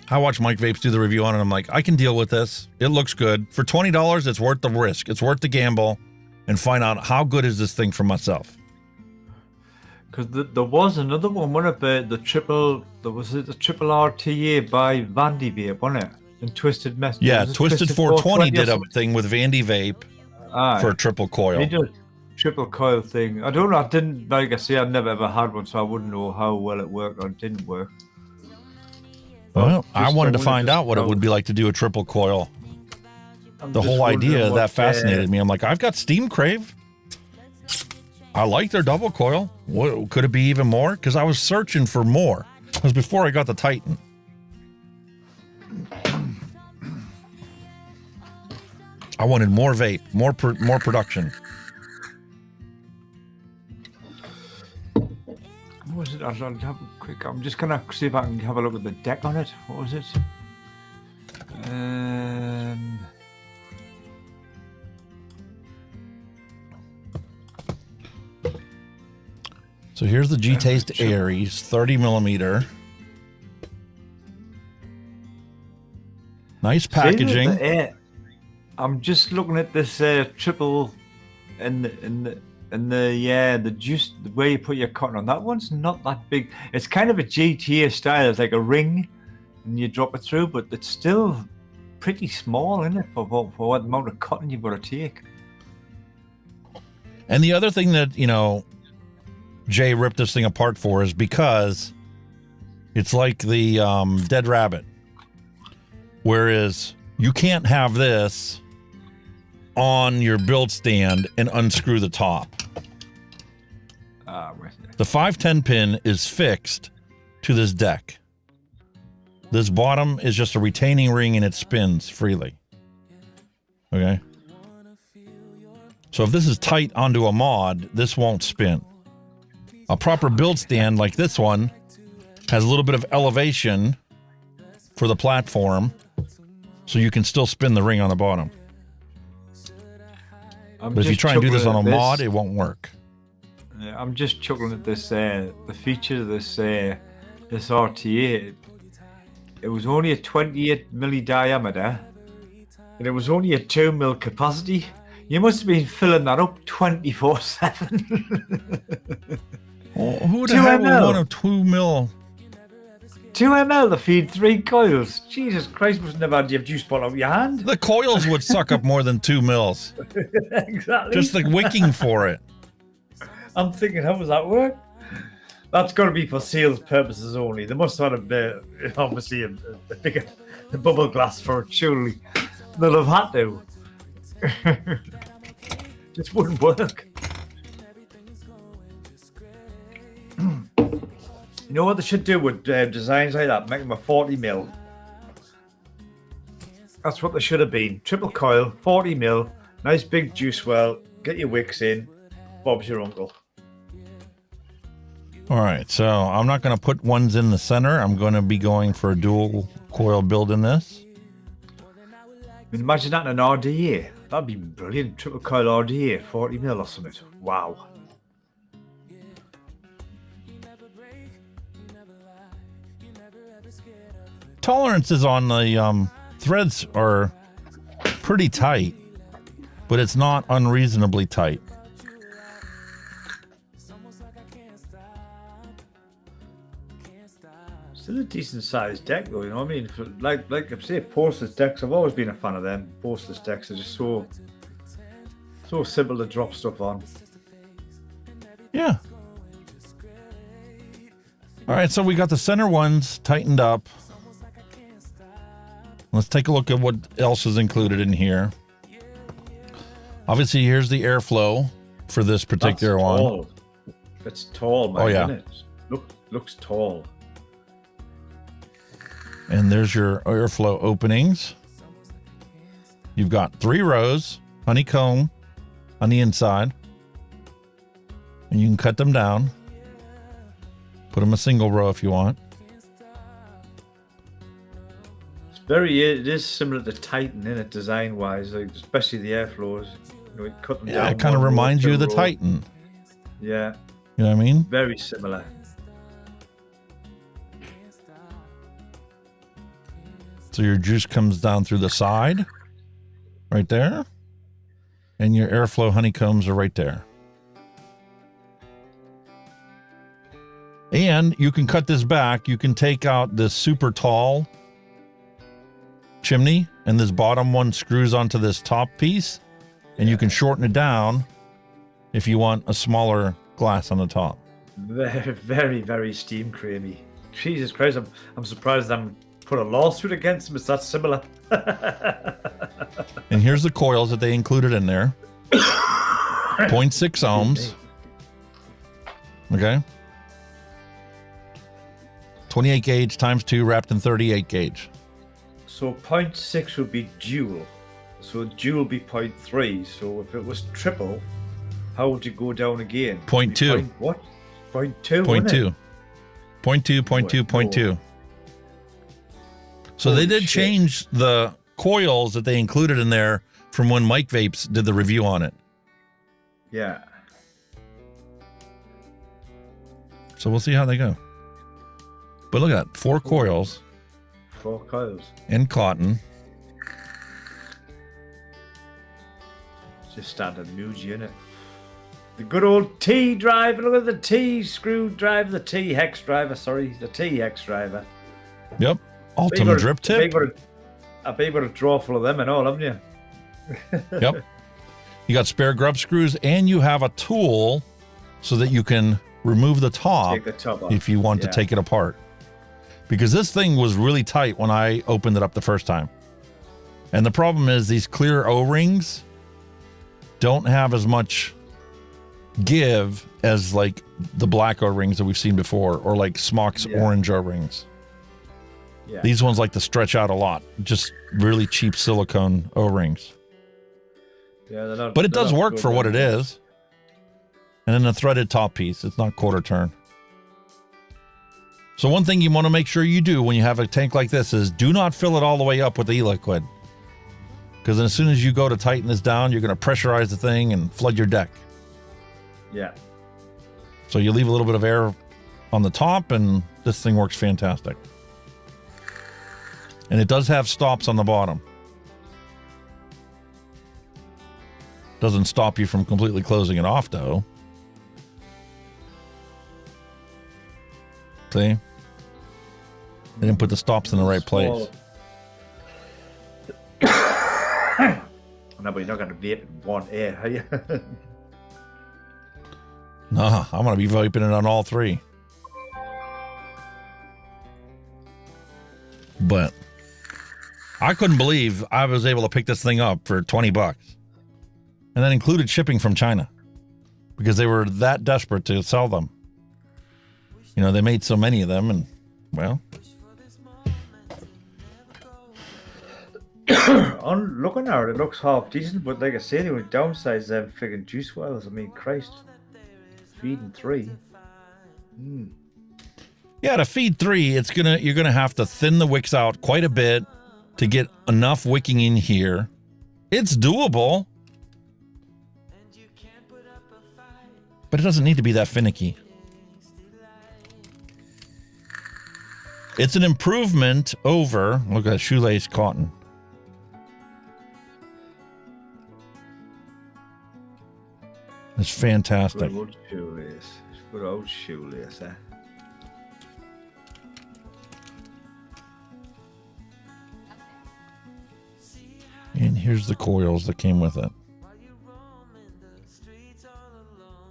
I watched Mike Vapes do the review on it, and I'm like, I can deal with this. It looks good. For $20, it's worth the risk. It's worth the gamble, and find out how good is this thing for myself. Because there was another one, wasn't it? The triple RTA by Vandy Vape, wasn't it? And Twisted Mess. Yeah, Twisted 420 did a thing with Vandy Vape for a triple coil. They did a triple coil thing. I don't know. I didn't, like I say, I've never ever had one, so I wouldn't know how well it worked or didn't work. Well, I wanted to find out what it would be like to do a triple coil. The whole idea that fascinated me. I'm like, I've got Steam Crave. I like their double coil. What, could it be even more? Because I was searching for more. It was before I got the Titan. I wanted more vape, more production. What was it? I'll have a quick. I'm just gonna see if I can have a look at the deck on it. What was it? So here's the G-Taste Aries 30mm. Nice packaging. I'm just looking at this triple and the juice, the way you put your cotton on. That one's not that big. It's kind of a GTA style. It's like a ring, and you drop it through, but it's still pretty small, isn't it, for what amount of cotton you've got to take. And the other thing that, Jay ripped this thing apart for is because it's like the Dead Rabbit. Whereas you can't have this on your build stand and unscrew the top. The 510 pin is fixed to this deck. This bottom is just a retaining ring and it spins freely. Okay? So if this is tight onto a mod, this won't spin. A proper build stand like this one has a little bit of elevation for the platform, so you can still spin the ring on the bottom. But if you try and do this on a mod, it won't work. Yeah, I'm just chuckling at this. The feature of this RTA. It was only a 28 milli diameter, and it was only a 2 mil capacity. You must have been filling that up 24/7. Well, who the hell would want a 2 mil? 2 ml to feed 3 coils. Jesus Christ, must never had your juice bottle out your hand. The coils would suck up more than 2 mils. Exactly. Just the wicking for it. I'm thinking, how does that work? That's got to be for sales purposes only. They must have had obviously a bigger bubble glass for it, surely. They'll have had to. Just wouldn't work. You know what they should do with designs like that? Make them a 40 mil. That's what they should have been. Triple coil, 40 mil, nice big juice well. Get your wicks in. Bob's your uncle. All right, so I'm not going to put ones in the center. I'm going to be going for a dual coil build in this. I mean, imagine that in an RDA. That'd be brilliant. Triple coil RDA, 40 mil or something. Wow. tolerances on the threads are pretty tight, but it's not unreasonably tight. Still a decent sized deck, though. You know what I mean? Like I say, porceless decks. I've always been a fan of them. Porceless decks are just so simple to drop stuff on. Yeah. All right, so we got the center ones tightened up. Let's take a look at what else is included in here. Obviously, here's the airflow for this particular one. It's tall, man. Oh, yeah. Isn't it? Looks tall. And there's your airflow openings. You've got 3 rows, honeycomb on the inside. And you can cut them down. Put them a single row if you want. It is similar to Titan in it, design-wise, like, especially the airflows. You know, you cut them down. Yeah, it kind of reminds you of the Titan. Yeah. You know what I mean? Very similar. So your juice comes down through the side, right there. And your airflow honeycombs are right there. And you can cut this back. You can take out this super tall chimney, and this bottom one screws onto this top piece, and you can shorten it down if you want a smaller glass on the top. Very, very, very steam creamy. Jesus Christ, I'm surprised I'm put a lawsuit against them. It's that similar. And here's the coils that they included in there. 0.6 ohms. Okay. 28 gauge times 2 wrapped in 38 gauge. So 0.6 would be dual. So dual would be 0.3. So if it was triple, how would you go down again? 0.2. What? 0.2. 0.2. 0.2, 0.2, 0.2. So they did change the coils that they included in there from when Mike Vapes did the review on it. Yeah. So we'll see how they go. But look at that, 4 coils. 4 coils. In cotton. Just standard Muji, innit? The good old T driver. Look at the T screw driver, the T hex driver. Sorry, the T hex driver. Yep. Ultimate drip tip. I bet you got a drawer full of them and all, haven't you? Yep. You got spare grub screws, and you have a tool so that you can remove the top, Take the top off. if you want to take it apart. Because this thing was really tight when I opened it up the first time. And the problem is these clear O-rings don't have as much give as like the black O-rings that we've seen before, or like SMOK's orange O-rings. Yeah. These ones like to stretch out a lot. Just really cheap silicone O-rings. Yeah, they're not, But it they're does not work good for what it ones. is. And then a threaded top piece. It's not quarter turn. So one thing you want to make sure you do when you have a tank like this is do not fill it all the way up with the e-liquid. Because as soon as you go to tighten this down, you're going to pressurize the thing and flood your deck. Yeah. So you leave a little bit of air on the top, and this thing works fantastic. And it does have stops on the bottom. Doesn't stop you from completely closing it off, though. See? They didn't put the stops in the right place. No, but you're not going to vape in one air, are you? Nah, I'm going to be vaping it on all 3. But I couldn't believe I was able to pick this thing up for $20. And that included shipping from China. Because they were that desperate to sell them. You know, they made so many of them, and, well. On looking at it, it looks half decent, but like I said, they would downsize them friggin' juice wells. I mean, Christ. Feeding 3. Yeah, to feed 3, you're gonna have to thin the wicks out quite a bit to get enough wicking in here. It's doable. But it doesn't need to be that finicky. It's an improvement over, look at that, shoelace cotton. It's fantastic. Good old shoelace. Good old shoelace, eh? And here's the coils that came with it.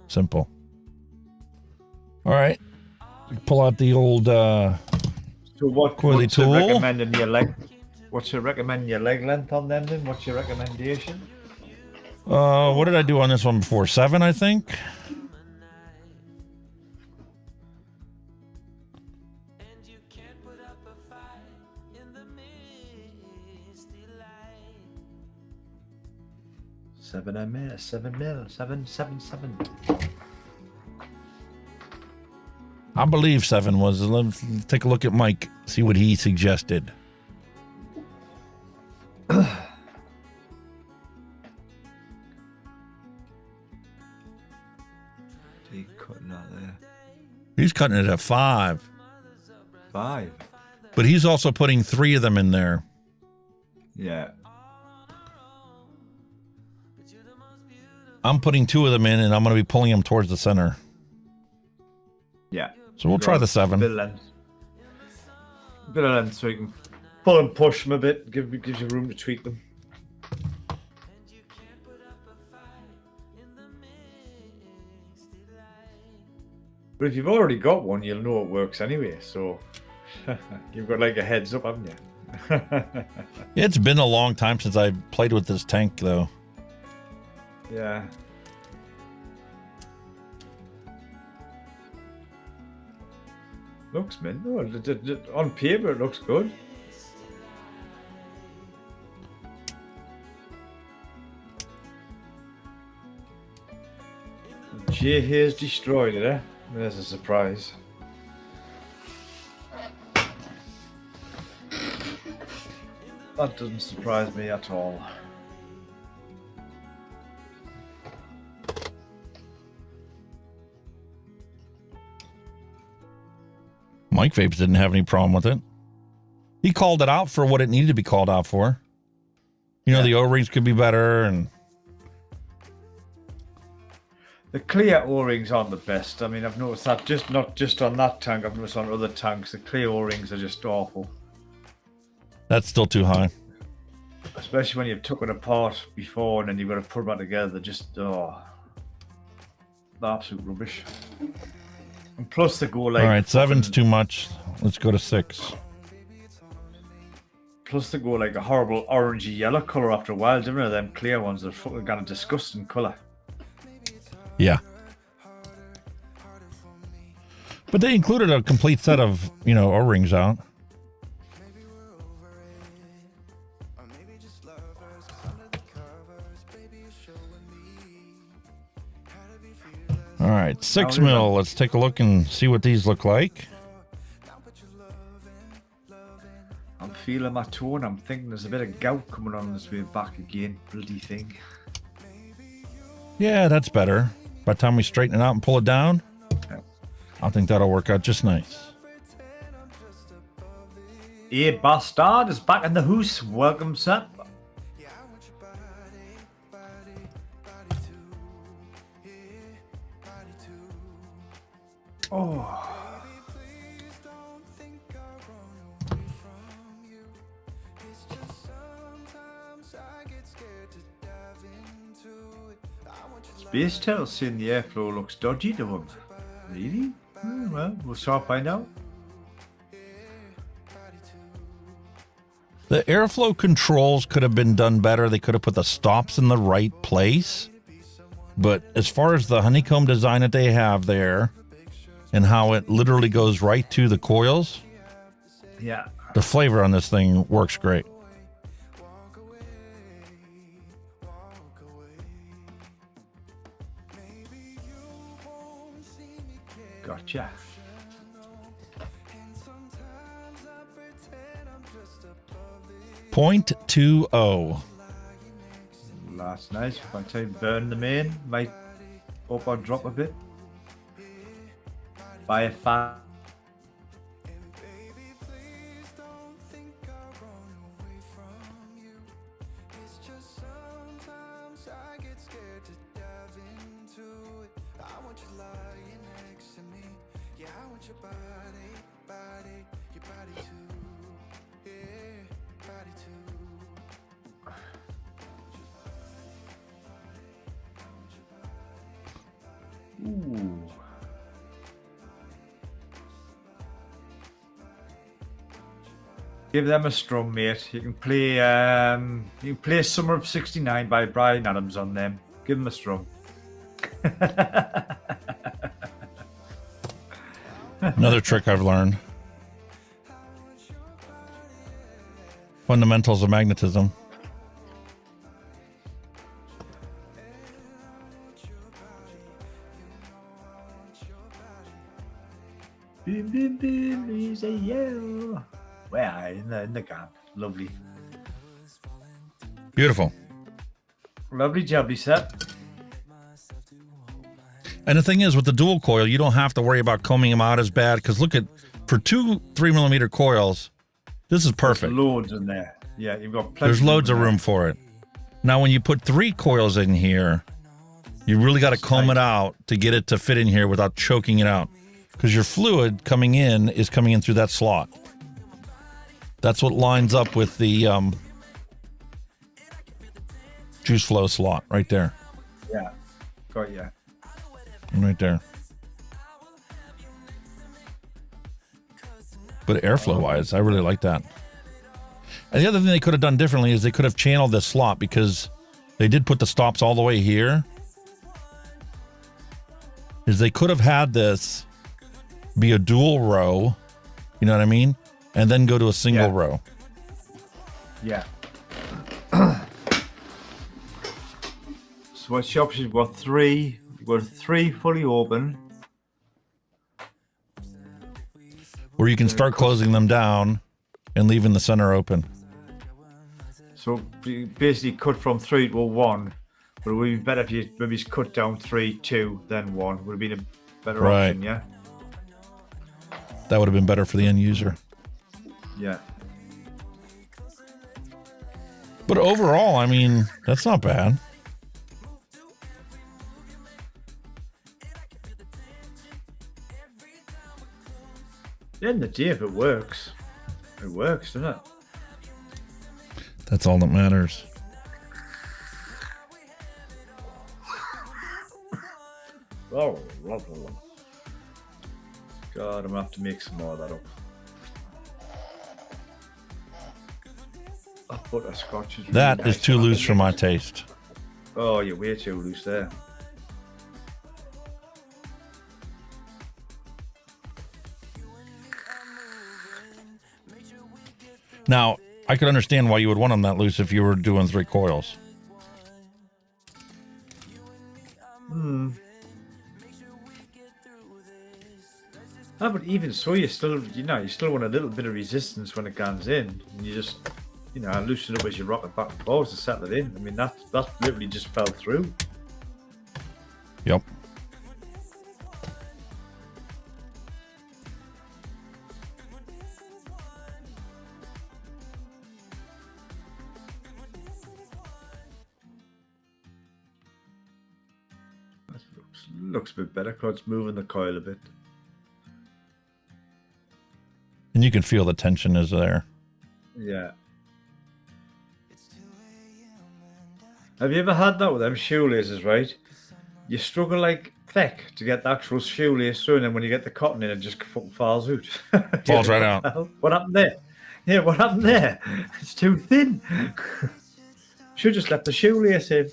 Simple. All right. Pull out the old So what's tool. recommending your leg? What's your recommending your leg length on them then? What's your recommendation? What did I do on this one before? 7, I think. Seven mil, 7. I believe 7 was. Let's take a look at Mike, see what he suggested. He's cutting out there. He's cutting it at 5. 5. But he's also putting 3 of them in there. Yeah. I'm putting 2 of them in, and I'm going to be pulling them towards the center. Yeah. So we'll try the 7. Bit of length so you can pull and push them a bit. Gives you room to tweak them. But if you've already got one, you'll know it works anyway. So you've got like a heads up, haven't you? It's been a long time since I played with this tank, though. Yeah. Looks mint. No, on paper it looks good. Jay Hayes destroyed it, eh? There's a surprise. That doesn't surprise me at all. Mike Vapes didn't have any problem with it. He called it out for what it needed to be called out for. You know, the O-rings could be better, and the clear O-rings aren't the best. I mean, I've noticed that not just on that tank, I've noticed on other tanks, the clear O-rings are just awful. that's still too high. Especially when you've took it apart before and then you've got to put them back together. They're just, the absolute rubbish. And plus they go like... All right, 7's too much. Let's go to 6. Plus they go like a horrible orangey yellow colour after a while. Different of them clear ones. They're fucking kind of disgusting colour. Yeah. But they included a complete set of, O-rings out. All right, 6 mil. Let's take a look and see what these look like. I'm feeling my toe and I'm thinking there's a bit of gout coming on this way back again. Bloody thing. Yeah, that's better. By the time we straighten it out and pull it down, I think that'll work out just nice. Hey, Bastard is back in the house. Welcome, sir. Oh. Space Turtle saying the airflow looks dodgy to him. Really? Well, we'll sort of find out. The airflow controls could have been done better. They could have put the stops in the right place. But as far as the honeycomb design that they have there and how it literally goes right to the coils, yeah, the flavor on this thing works great. Gotcha. .20. That's nice. If I tell you burn the main, might up or drop a bit. Buy a fan. Ooh. Give them a strum, mate. You can play Summer of '69 by Bryan Adams on them. Give them a strum. Another trick I've learned. Fundamentals of magnetism. Boom, boom, boom, Liza, yeah. Well, in the camp. Lovely. Beautiful. Lovely jubbly set. And the thing is, with the dual coil, you don't have to worry about combing them out as bad, because look at, for two 3mm coils, this is perfect. There's loads in there. Yeah, you've got plenty. There's loads of room for it. Now, when you put 3 coils in here, you really got to comb it out to get it to fit in here without choking it out, because your fluid coming in is coming in through that slot. That's what lines up with the juice flow slot right there. Yeah, got ya. Right there. But airflow wise, I really like that. And the other thing they could have done differently is they could have channeled this slot, because they did put the stops all the way here. Is they could have had this be a dual row, you know what I mean? And then go to a single row. Yeah. So what's the option? You've got 3. You've got 3 fully open. Where you can start closing them down and leaving the center open. So you basically cut from 3 to 1. But it would be better if you maybe just cut down 3, 2, then 1. Would have been a better option, yeah? That would have been better for the end user. Yeah. But overall, I mean, that's not bad. At the end of the day, if it works, doesn't it? That's all that matters. Oh, lovely. God, I'm gonna have to make some more of that up. Oh, butterscotch is really That nice. is too loose for my taste. Oh, you're way too loose there. Now, I could understand why you would want them that loose if you were doing 3 coils. Hmm. No, but even so, you still want a little bit of resistance when it comes in. And you just, loosen it up as you rock it back and forth to settle it in. I mean, that literally just fell through. Yep. Looks a bit better because it's moving the coil a bit. And you can feel the tension is there. Yeah. Have you ever had that with them shoelaces, right? You struggle like heck to get the actual shoelace through, and then when you get the cotton in, it just fucking falls out. Falls right out. What happened there? Yeah, what happened there? It's too thin. Should just left the shoelace in.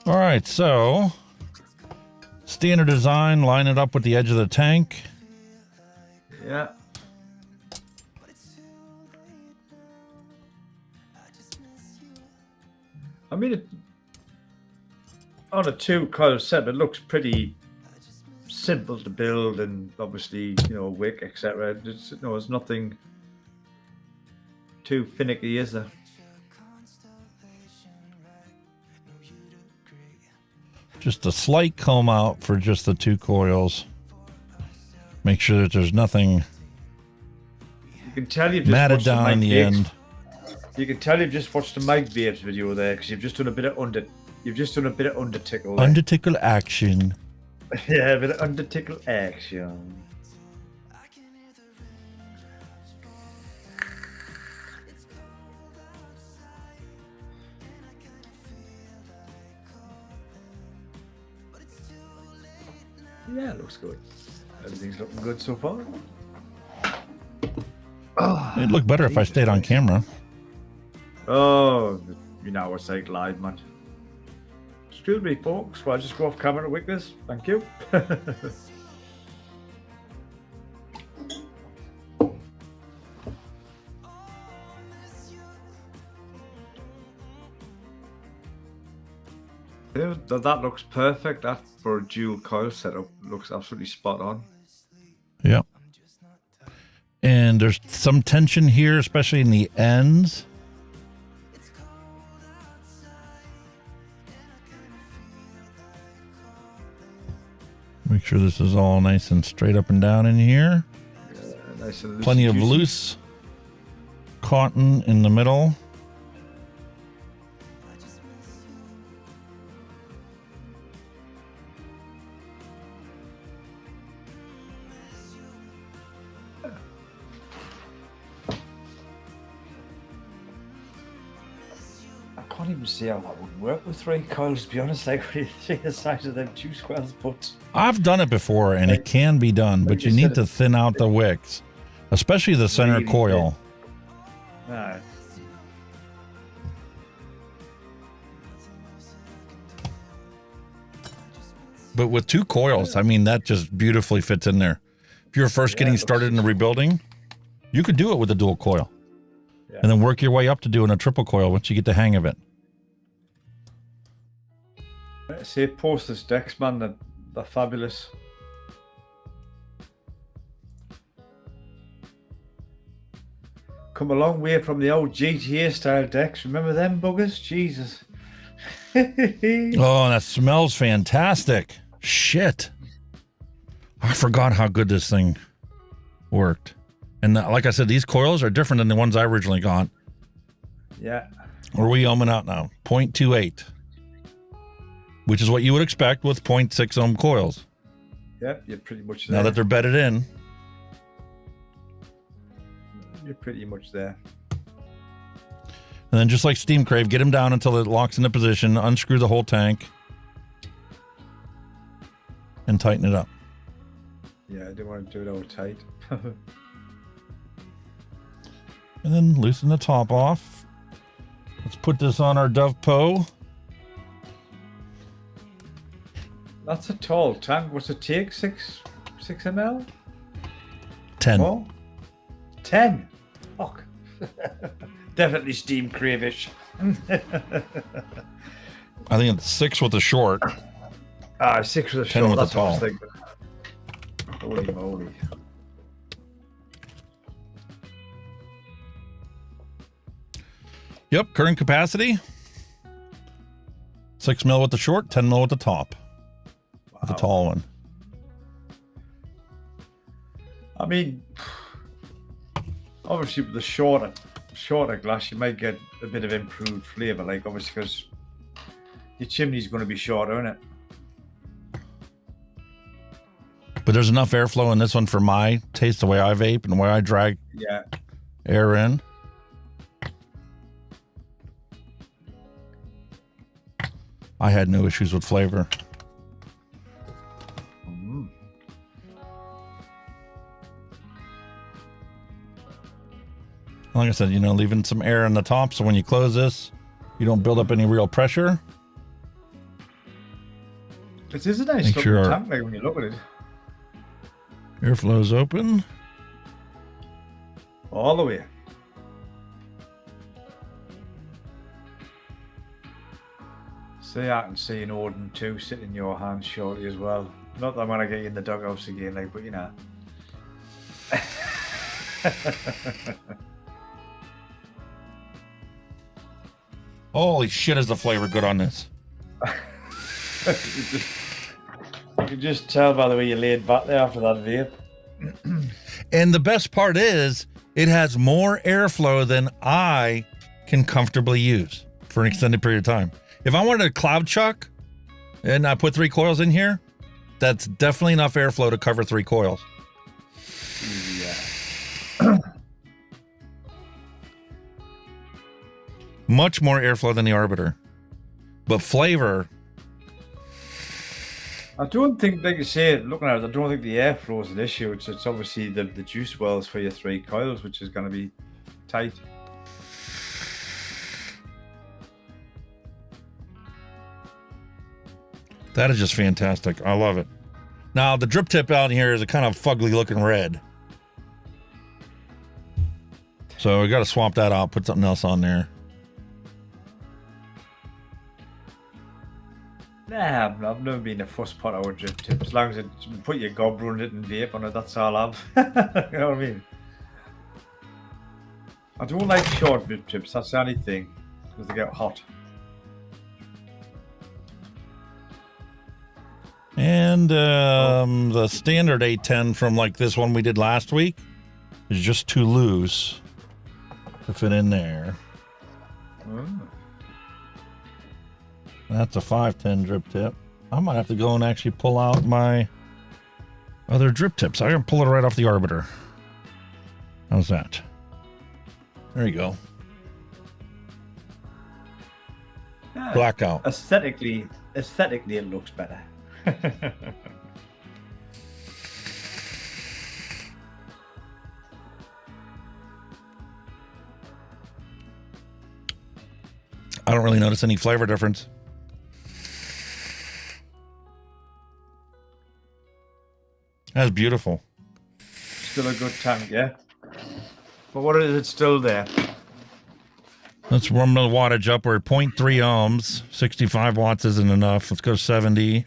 All right, so standard design, line it up with the edge of the tank. Yeah. I mean, on a 2-coil set, it looks pretty simple to build, and obviously, wick, etc. There's nothing too finicky, is there? Just a slight comb out for just the 2 coils. Make sure that there's nothing can tell you've just matted watched down in the Vapes. end. You can tell you've just watched the Mike Vapes video there because you've just done a bit of undertickle. There. Undertickle action. Yeah, a bit of undertickle action. Yeah, it looks good. Everything's looking good so far. It'd look better if I stayed on camera. Oh, you know it's like live, man. Excuse me, folks. Will I just go off camera with this? Thank you. Yeah, that looks perfect. That for a dual coil setup looks absolutely spot on. Yep. And there's some tension here, especially in the ends. Make sure this is all nice and straight up and down in here. Nice and Plenty of loose cotton in the middle. I can't even see how that would work with 3 coils, to be honest. Like, when you see the size of them 2 squares, but I've done it before, and it can be done, but you need to thin out the wicks, especially the center Really coil. no. But with 2 coils, I mean, that just beautifully fits in there. If you're first getting started in the rebuilding, you could do it with a dual coil. And then work your way up to doing a triple coil once you get the hang of it. See, post this decks, man. They're fabulous. Come a long way from the old GTA style decks. Remember them buggers? Jesus. Oh, that smells fantastic. Shit. I forgot how good this thing worked. And like I said, these coils are different than the ones I originally got. Yeah. What are we ohming out now? 0.28. Which is what you would expect with 0.6 ohm coils. Yeah, you're pretty much there. Now that they're bedded in. You're pretty much there. And then just like Steam Crave, get them down until it locks into position, unscrew the whole tank, and tighten it up. Yeah, I didn't want to do it all tight. And then loosen the top off. Let's put this on our DOVPO. That's a tall tank. What's it take? 6 ml? 10. Oh, 10. Fuck. Definitely Steam Crave-ish. I think it's 6 with the short. 6 with the 10 short. with That's the what I was tall. thinking. Holy moly. Yep, current capacity. 6 mil with the short, 10 mil with the top. With the tall one. I mean, obviously with the shorter glass, you might get a bit of improved flavour. Like obviously because your chimney's going to be shorter, isn't it? But there's enough airflow in this one for my taste, the way I vape and the way I drag air in. I had no issues with flavor. Like I said, you know, leaving some air in the top so when you close this, you don't build up any real pressure. It is a nice Make looking sure tank, like when you look at it. Airflow's open. All the way. See, I can see an Odin 2 sitting in your hand shortly as well. Not that I'm going to get you in the doghouse again, like, but you know. Holy shit, is the flavor good on this? You can just tell by the way you laid back there after that vape. And the best part is, It has more airflow than I can comfortably use for an extended period of time. If I wanted a cloud chuck and I put 3 coils in here, that's definitely enough airflow to cover 3 coils. Yeah. Much more airflow than the Arbiter. But flavor, I don't think, like you say, looking at it, I don't think the airflow is an issue. It's obviously the juice wells for your 3 coils, which is going to be tight. that is just fantastic. I love it. Now, the drip tip out here is a kind of fugly looking red. So we got to swap that out, put something else on there. Nah, I've never been a fuss pot over drip tip. As long as you put your gob around it and vape on it, that's all I've. You know what I mean? I don't like short drip tips, that's the only thing, because they get hot. And the standard 810 from like this one we did last week is just too loose to fit in there. That's a 510 drip tip. I might have to go and actually pull out my other drip tips. I can pull it right off the Arbiter. How's that? There you go. Blackout. Aesthetically, it looks better. I don't really notice any flavor difference. That's beautiful. Still a good tank, yeah? But what is it still there? Let's warm the wattage up. We're at 0.3 ohms. 65 watts isn't enough. Let's go 70.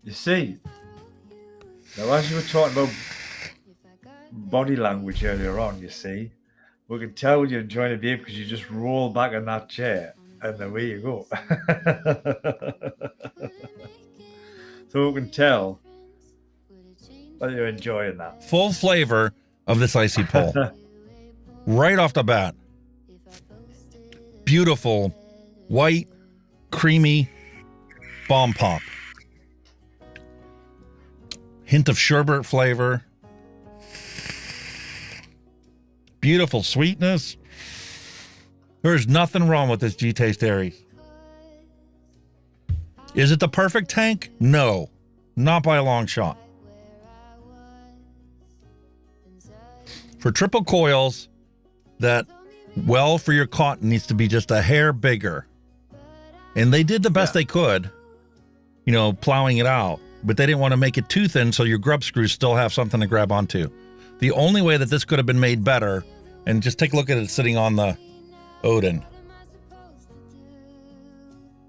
You see, now as you were talking about body language earlier on, you see, we can tell when you're enjoying a vape because you just roll back in that chair and away you go. So we can tell that you're enjoying that. Full flavor of this icy pull. Right off the bat. Beautiful, white, creamy, bomb pop. Hint of sherbet flavor. Beautiful sweetness. There's nothing wrong with this G-Taste Aries. Is it the perfect tank? No, not by a long shot. For triple coils, that well for your cotton needs to be just a hair bigger. And they did the best they could, you know, plowing it out, but they didn't want to make it too thin so your grub screws still have something to grab onto. The only way that this could have been made better, and just take a look at it sitting on the Odin.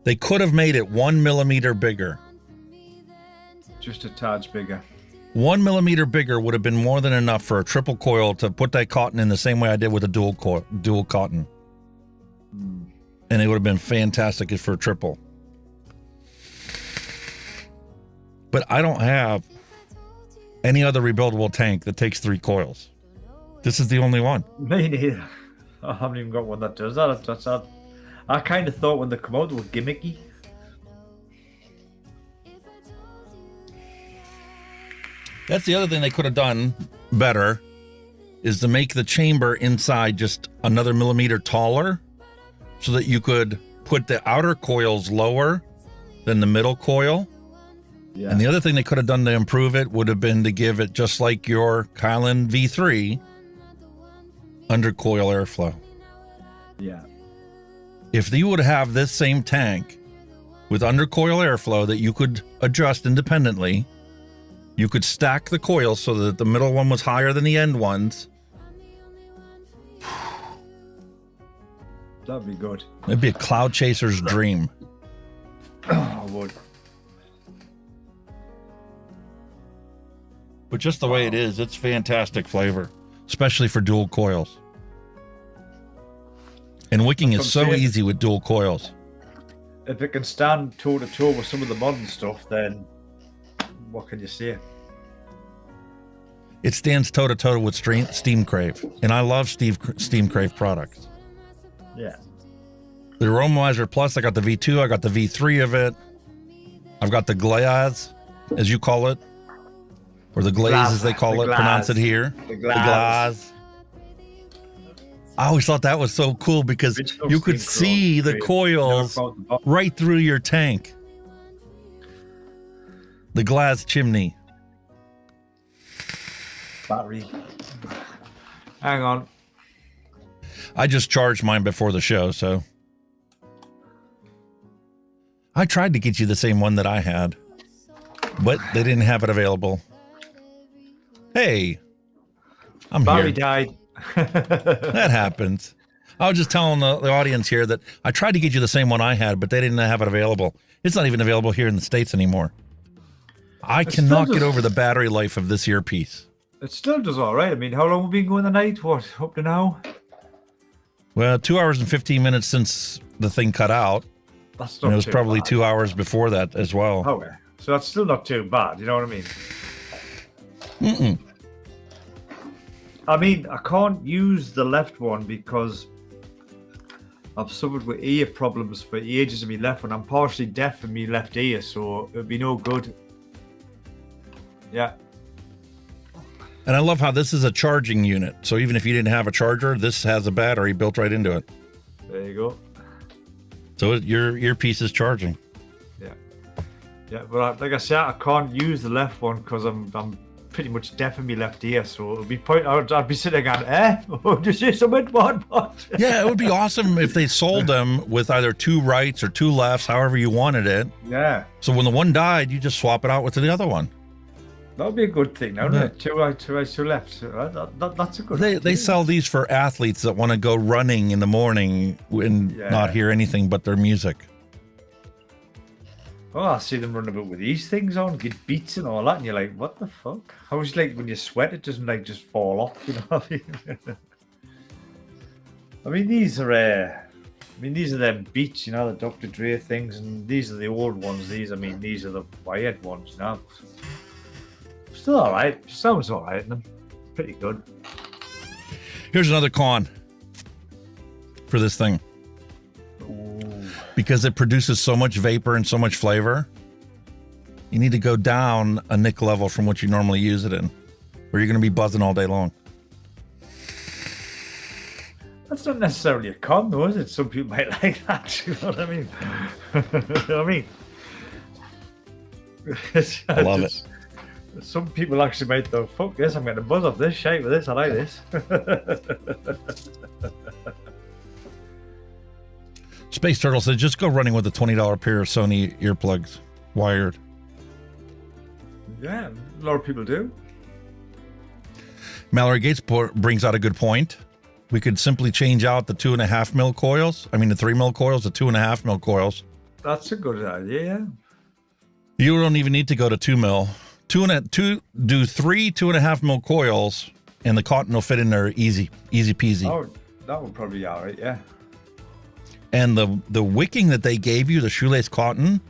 They could have made it 1 millimeter bigger. Just a touch bigger. 1 millimeter bigger would have been more than enough for a triple coil to put that cotton in the same way I did with a dual cotton. And it would have been fantastic for a triple. But I don't have any other rebuildable tank that takes 3 coils. This is the only one. Me neither. I haven't even got one that does that. That's that. I kind of thought when they come out they were gimmicky. That's the other thing they could have done better, is to make the chamber inside just another millimeter taller so that you could put the outer coils lower than the middle coil. Yeah. And the other thing they could have done to improve it would have been to give it, just like your Kylan V3, under coil airflow. Yeah. If you would have this same tank with under coil airflow that you could adjust independently, you could stack the coils so that the middle one was higher than the end ones. That'd be good. It'd be a cloud chaser's dream. I would. But just the way it is, it's fantastic flavor, especially for dual coils. And wicking That's is what I'm so saying. easy with dual coils. If it can stand toe to toe with some of the modern stuff, then what can you say? It stands toe to toe with Steam Crave, and I love Steam Crave products. Yeah. The Aromizer Plus, I got the V2, I got the V3 of it. I've got the glaze, as you call it, or the glaze as they call it, pronounce it here. The glaze. I always thought that was so cool because you could see the coils right through your tank. The glass chimney. Battery. Hang on. I just charged mine before the show, so. I tried to get you the same one that I had, but they didn't have it available. Hey, I'm Battery here. died. That happens. I was just telling the audience here that I tried to get you the same one I had, but they didn't have it available. It's not even available here in the States anymore. I cannot get over the battery life of this earpiece. It still does all right. I mean, how long have we been going the night? What, up to now? Well, 2 hours and 15 minutes since the thing cut out. That's And not it was too probably bad. 2 hours before that as well. Okay. So that's still not too bad, you know what I mean? Mm-mm. I mean, I can't use the left one because I've suffered with ear problems for ages in my left one. I'm partially deaf in my left ear, so it'd be no good. Yeah. And I love how this is a charging unit. So even if you didn't have a charger, this has a battery built right into it. There you go. So your earpiece is charging. Yeah. Yeah, but like I said, I can't use the left one because I'm pretty much deaf in my left ear. So it'll be I'd be sitting going, oh, did you say something? What? Yeah, it would be awesome if they sold them with either two rights or two lefts, however you wanted it. Yeah. So when the one died, you just swap it out with the other one. That would be a good thing, wouldn't it? Two right, two left. That's a good They idea. sell these for athletes that want to go running in the morning and not hear anything but their music. Oh, I see them running about with these things on, get beats and all that, and you're like, what the fuck? How is like when you sweat, it doesn't like just fall off, you know what I mean? I mean, these are them beats, you know, the Dr. Dre things, and these are the old ones. These are the wired ones, you know. Still all right. Sounds all right in them. Pretty good. Here's another con for this thing. Because it produces so much vapor and so much flavor, you need to go down a nick level from what you normally use it in, or you're going to be buzzing all day long. That's not necessarily a con, though, is it? Some people might like that. You know what I mean? You know what I mean? I love it. Some people actually might go, fuck this, I'm going to buzz off this shape with this, I like this. Space Turtle said, just go running with a $20 pair of Sony earplugs, wired. Yeah, a lot of people do. Mallory Gates brings out a good point. We could simply change out the 2.5 mil coils. the 3 mil coils to 2.5 mil coils. That's a good idea, yeah. You don't even need to go to 2 mil. Do 3 2.5 mil coils, and the cotton will fit in there easy peasy. Oh, that would probably be all right, yeah. And the wicking that they gave you, the shoelace cotton,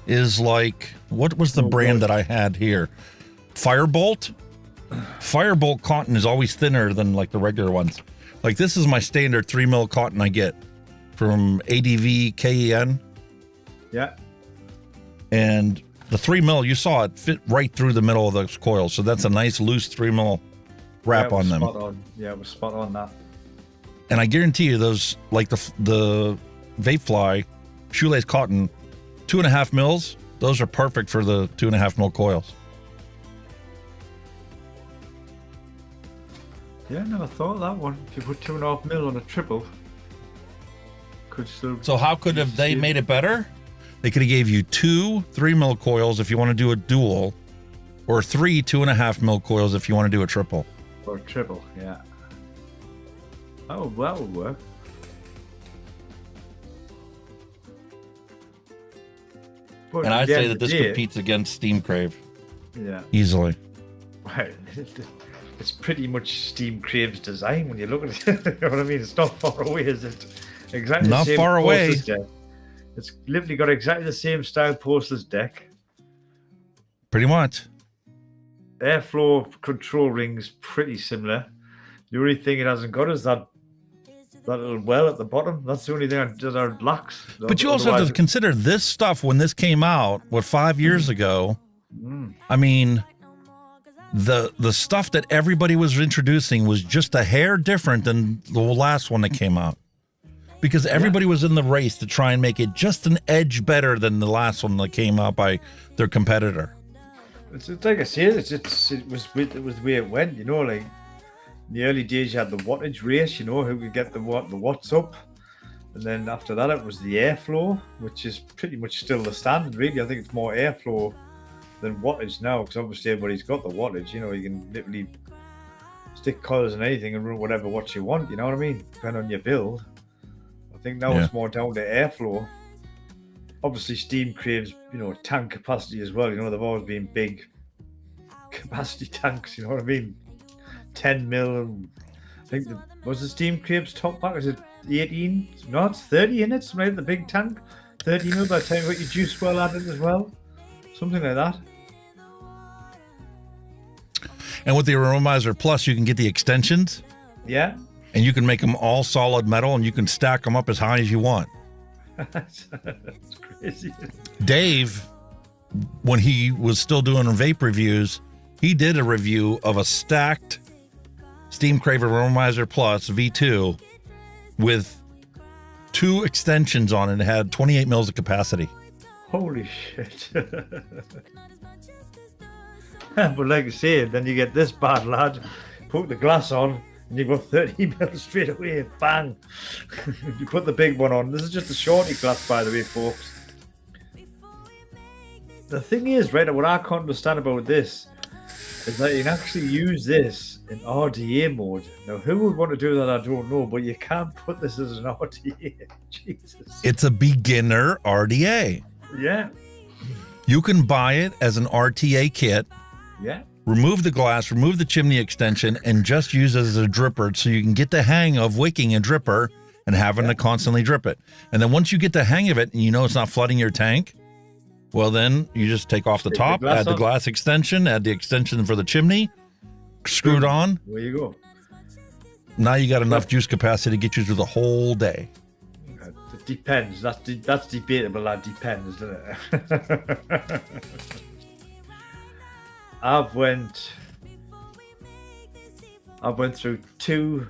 is like, what was the brand that I had here? Firebolt? Firebolt cotton is always thinner than like the regular ones. Like this is my standard 3 mil cotton I get from ADV KEN. Yeah. And the 3 mil, you saw it fit right through the middle of those coils. So that's a nice loose 3 mil wrap on them. Spot on. Yeah, it was spot on that. And I guarantee you those, like the Vapefly shoelace cotton, 2.5 mils, those are perfect for the 2.5 mil coils. Yeah, never thought of that one. If you put 2.5 mil on a triple, could still. So how could have they made it better? They could have gave you 2 3 mil coils if you want to do a dual, or 3 2.5 mil coils if you want to do a triple. Or a triple, yeah. That would work. But And at I'd the say end that of this the day- competes against Steam Crave. Yeah. Easily. Right. It's pretty much Steam Crave's design when you look at it. You know what I mean? It's not far away, is it? Exactly. Not the same far away. porceless deck. It's literally got exactly the same style porceless deck. Pretty much. Airflow control ring's pretty similar. The only thing it hasn't got is that little well at the bottom. That's the only thing that it lacks. But you also have to consider this stuff when this came out, 5 years ago. I mean, the stuff that everybody was introducing was just a hair different than the last one that came out. Because everybody was in the race to try and make it just an edge better than the last one that came out by their competitor. It's like I said, it was the way it went, you know, like in the early days you had the wattage race, you know, who could get the watts up. And then after that it was the airflow, which is pretty much still the standard, really. I think it's more airflow than wattage now, because obviously everybody's got the wattage, you know, you can literally stick colours in anything and run whatever watts you want, you know what I mean? Depending on your build. I think now it's more down to airflow. Obviously steam craves, you know, tank capacity as well, you know, they've always been big capacity tanks, you know what I mean? 10 mil, I think, was the steam craves top pack, is it 18? No, it's 30 in it, something like the big tank. 30 mil by the time you got your juice well added as well. Something like that. And with the Aromizer Plus, you can get the extensions. Yeah. And you can make them all solid metal, and you can stack them up as high as you want. That's crazy. Dave, when he was still doing vape reviews, he did a review of a stacked Steam Crave Aromizer Plus V2 with 2 extensions on it. It had 28 mils of capacity. Holy shit. But like I said, then you get this bad lad, put the glass on, and you've got 30 mils straight away, bang. You put the big one on. This is just a shorty glass, by the way, folks. The thing is, right, what I can't understand about this is that you can actually use this in RDA mode. Now, who would want to do that, I don't know, but you can't put this as an RDA. Jesus. It's a beginner RDA. Yeah. You can buy it as an RTA kit. Yeah. Remove the glass, remove the chimney extension, and just use it as a dripper so you can get the hang of wicking a dripper and having to constantly drip it. And then once you get the hang of it and you know it's not flooding your tank, well, then you just take off the top, add the glass extension, add the extension for the chimney, screw it on. There you go. Now you got enough juice capacity to get you through the whole day. It depends. That's debatable. That depends, doesn't it? I've went through 2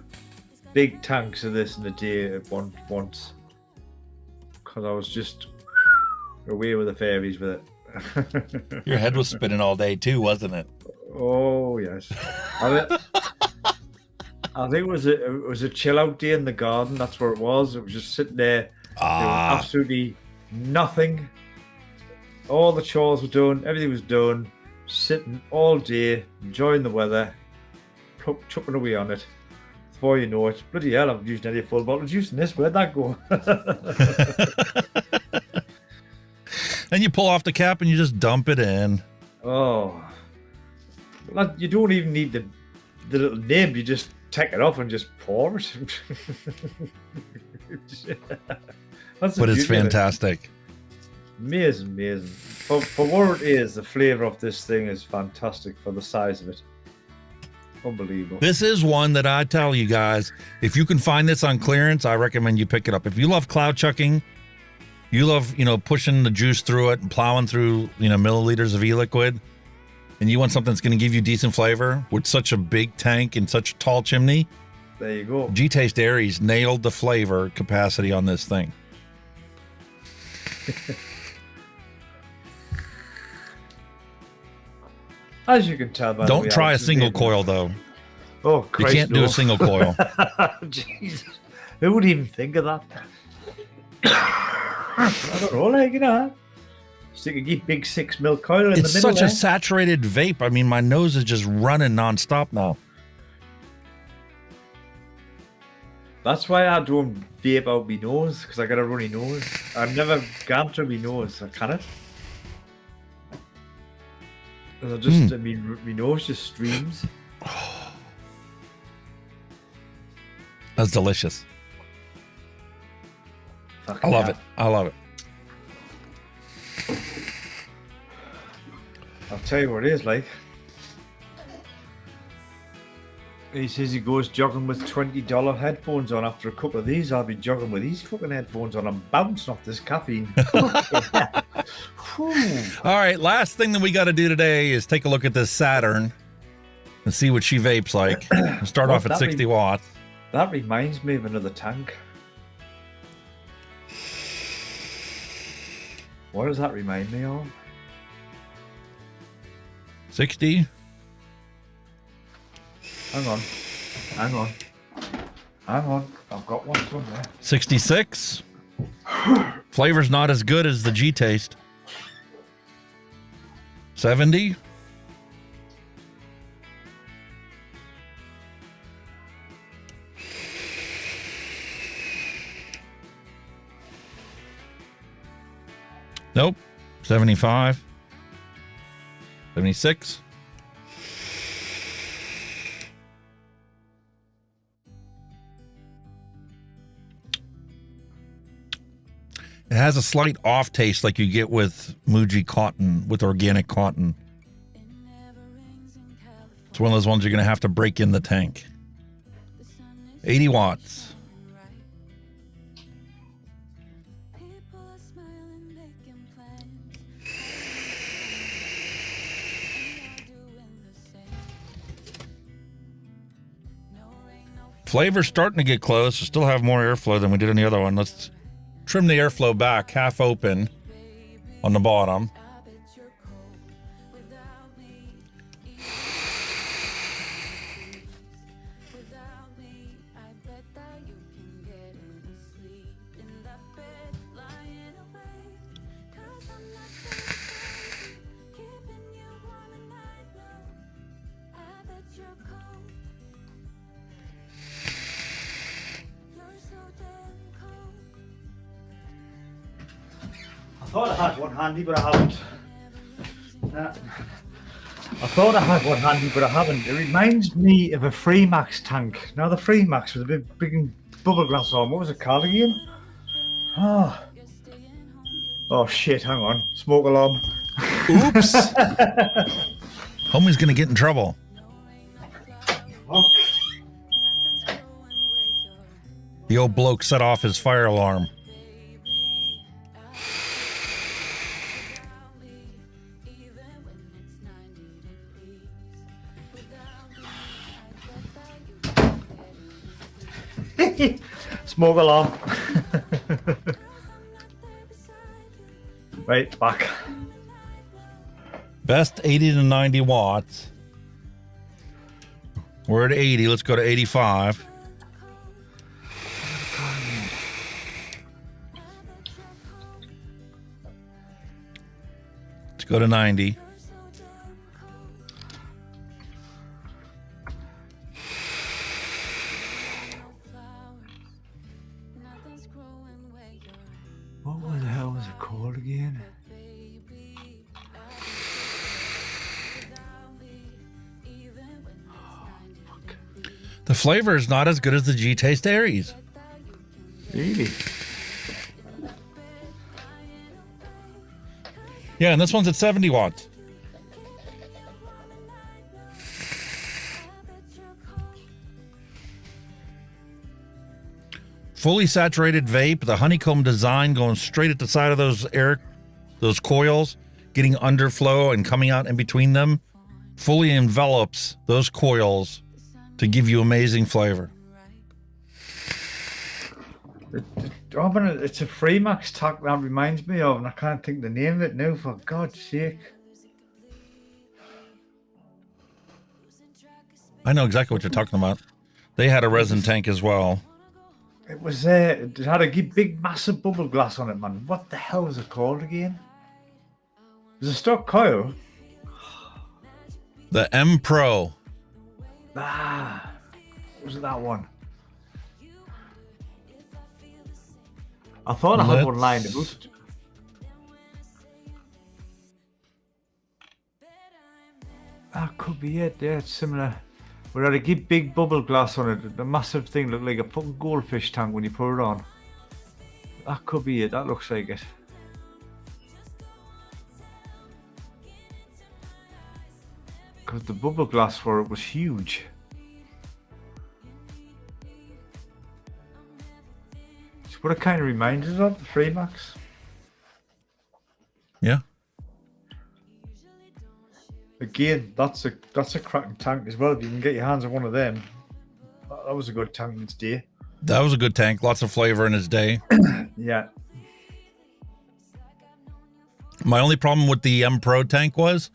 big tanks of this in a day at once because I was just away with the fairies with it. Your head was spinning all day too, wasn't it? Oh yes. I think it was a chill out day in the garden. That's where it was. It was just sitting there doing absolutely nothing. All the chores were done. Everything was done. Sitting all day, enjoying the weather, chucking away on it. Before you know it, bloody hell, I've used nearly a full bottle of juice in this. Where'd that go? And you pull off the cap and you just dump it in. Oh, you don't even need the little nib. You just take it off and just pour it. But it's fantastic. Amazing. For what it is, the flavour of this thing is fantastic for the size of it. Unbelievable. This is one that I tell you guys, if you can find this on clearance, I recommend you pick it up. If you love cloud chucking, you love, pushing the juice through it and plowing through, milliliters of e-liquid, and you want something that's going to give you decent flavor with such a big tank and such a tall chimney, there you go. G-Taste Aries nailed the flavor capacity on this thing. As you can tell by the way, Don't try a single coil, though. Oh, Christ, you can't do a single coil. Jesus. Who would even think of that? I don't know, stick a big 6 mil coil in the middle. It's such a saturated vape. I mean, my nose is just running nonstop now. That's why I don't vape out my nose, because I got a runny nose. I've never gone through my nose. I can't. My nose just streams. That's delicious. I love it. I love it. I'll tell you what it is like. He says he goes jogging with $20 headphones on. After a couple of these, I'll be jogging with these fucking headphones on. I'm bouncing off this caffeine. All right, last thing that we got to do today is take a look at this Saturn and see what she vapes like. We'll start off at 60 watts. That reminds me of another tank. What does that remind me of? 60. Hang on. I've got one somewhere. 66. Flavor's not as good as the G taste. 70. Nope. 75. 76. It has a slight off taste like you get with Muji cotton, with organic cotton. It's one of those ones you're going to have to break in the tank. 80 watts. Flavor's starting to get close. We still have more airflow than we did on the other one. Let's trim the airflow back, half open on the bottom. I thought I had one handy, but I haven't. I thought I had one handy, but I haven't. It reminds me of a Freemax tank. Now the Freemax with a big bubble glass on. What was it called again? Oh shit! Hang on. Smoke alarm. Oops. Homie's gonna get in trouble. The old bloke set off his fire alarm. Smoke alarm. Right, back. Best 80 to 90 watts. We're at 80. Let's go to 85. Let's go to 90. What the hell was it called again? The flavor is not as good as the G-Taste Aries. Really? Yeah, and this one's at 70 watts. Fully saturated vape, the honeycomb design going straight at the side of those coils, getting underflow and coming out in between them, fully envelops those coils to give you amazing flavor. It's a Freemax tack that reminds me of, and I can't think the name of it now, for God's sake. I know exactly what you're talking about. They had a resin tank as well. It was it had a big massive bubble glass on it, man. What the hell was it called again? It was a stock coil. The M Pro. Was it that one? I thought I had one lined up. That could be it. Yeah, it's similar. We had a big bubble glass on it. The massive thing looked like a fucking goldfish tank when you put it on. That could be it. That looks like it. Because the bubble glass for it was huge. It's what it kind of reminds us of, the Freemax. Yeah. Again, that's a cracking tank as well. If you can get your hands on one of them, that was a good tank in its day. That was a good tank. Lots of flavor in its day. Yeah. My only problem with the M Pro tank was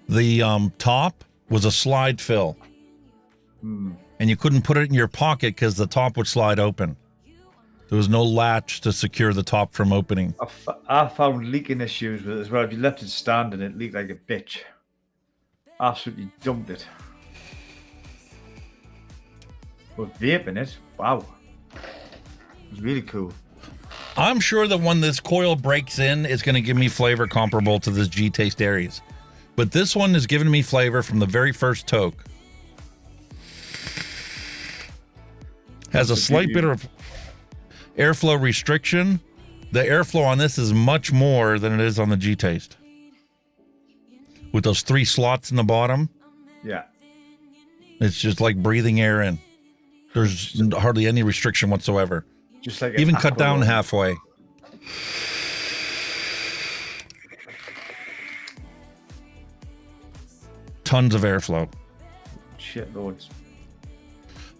the top was a slide fill. And you couldn't put it in your pocket because the top would slide open. There was no latch to secure the top from opening. I found leaking issues with it as well. If you left it standing, it leaked like a bitch. Absolutely dumped it. But vaping it, wow. It was really cool. I'm sure that when this coil breaks in, it's going to give me flavor comparable to this G-Taste Aries. But this one is giving me flavor from the very first toke. Has a slight bit of airflow restriction. The airflow on this is much more than it is on the G-Taste. With those 3 slots in the bottom. Yeah. It's just like breathing air in. There's hardly any restriction whatsoever. Just like even cut down halfway. Tons of airflow. Shit loads.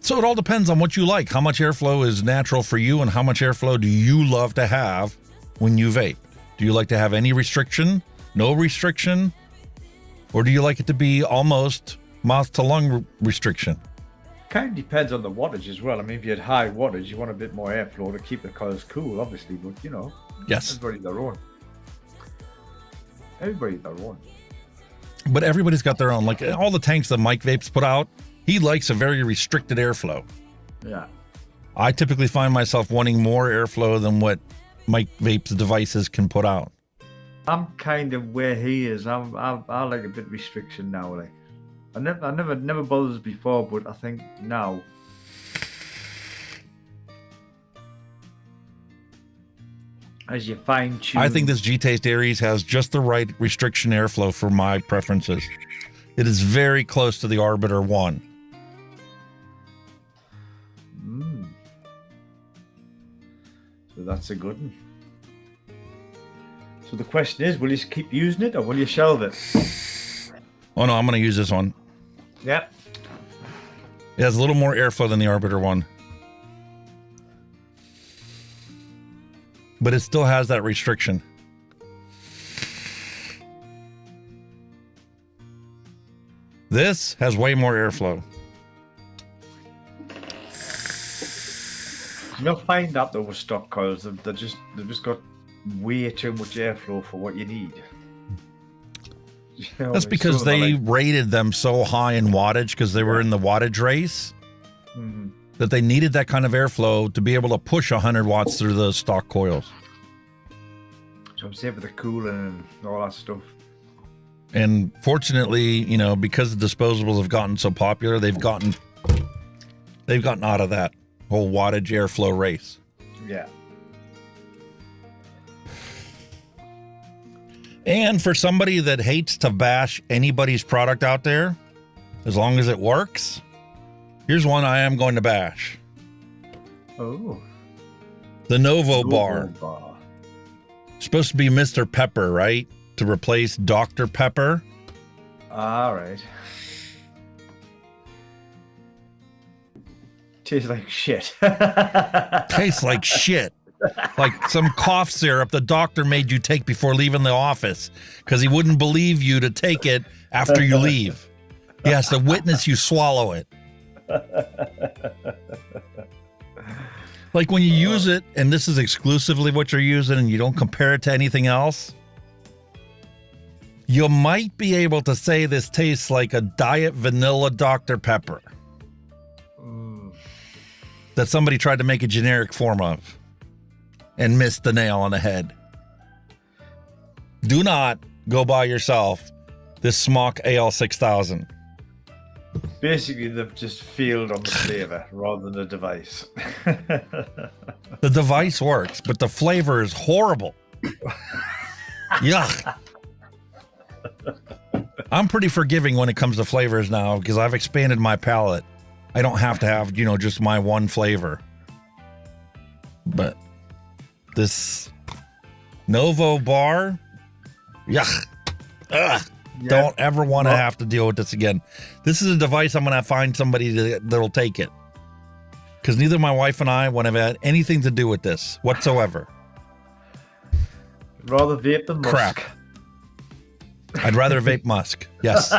So it all depends on what you like. How much airflow is natural for you and how much airflow do you love to have when you vape? Do you like to have any restriction? No restriction? Or do you like it to be almost mouth to lung restriction? Kind of depends on the wattage as well. I mean, if you had high wattage, you want a bit more airflow to keep the coils cool, obviously. But, you know, yes, everybody their own. Everybody their own. But everybody's got their own. Like all the tanks that Mike Vapes put out, he likes a very restricted airflow. Yeah. I typically find myself wanting more airflow than what Mike Vapes devices can put out. I'm kind of where he is. I like a bit of restriction now. Like, I never bothered us before, but I think now. As you fine tune. I think this G-Taste Aries has just the right restriction airflow for my preferences. It is very close to the Arbiter 1. So that's a good one. So the question is, will you keep using it or will you shelve it? Oh no, I'm going to use this one. Yep. It has a little more airflow than the Arbiter 1. But it still has that restriction. This has way more airflow. You'll find that though with stock coils, they've just got way too much airflow for what you need. You know, That's because they rated them so high in wattage because they were in the wattage race that they needed that kind of airflow to be able to push 100 watts through the stock coils. So I'm saying with the cooling and all that stuff. And fortunately, you know, because the disposables have gotten so popular, they've gotten out of that whole wattage airflow race. Yeah. And for somebody that hates to bash anybody's product out there, as long as it works, here's one I am going to bash. Oh. The Novo bar. Supposed to be Mr. Pepper, right? To replace Dr. Pepper. All right. Tastes like shit. Tastes like shit. Like some cough syrup the doctor made you take before leaving the office because he wouldn't believe you to take it after you leave. He has to witness you swallow it. Like when you use it, and this is exclusively what you're using, and you don't compare it to anything else, you might be able to say this tastes like a diet vanilla Dr. Pepper that somebody tried to make a generic form of and missed the nail on the head. Do not go buy yourself this SMOK AL6000. Basically, they've just failed on the flavor rather than the device. The device works, but the flavor is horrible. Yuck. I'm pretty forgiving when it comes to flavors now because I've expanded my palate. I don't have to have, just my one flavor. But this Novo bar, yuck. Ugh. Yeah. Don't ever want to have to deal with this again. This is a device I'm going to find somebody that'll take it. Because neither my wife and I want to have had anything to do with this whatsoever. Rather vape than musk. Crap. I'd rather vape musk. Yes.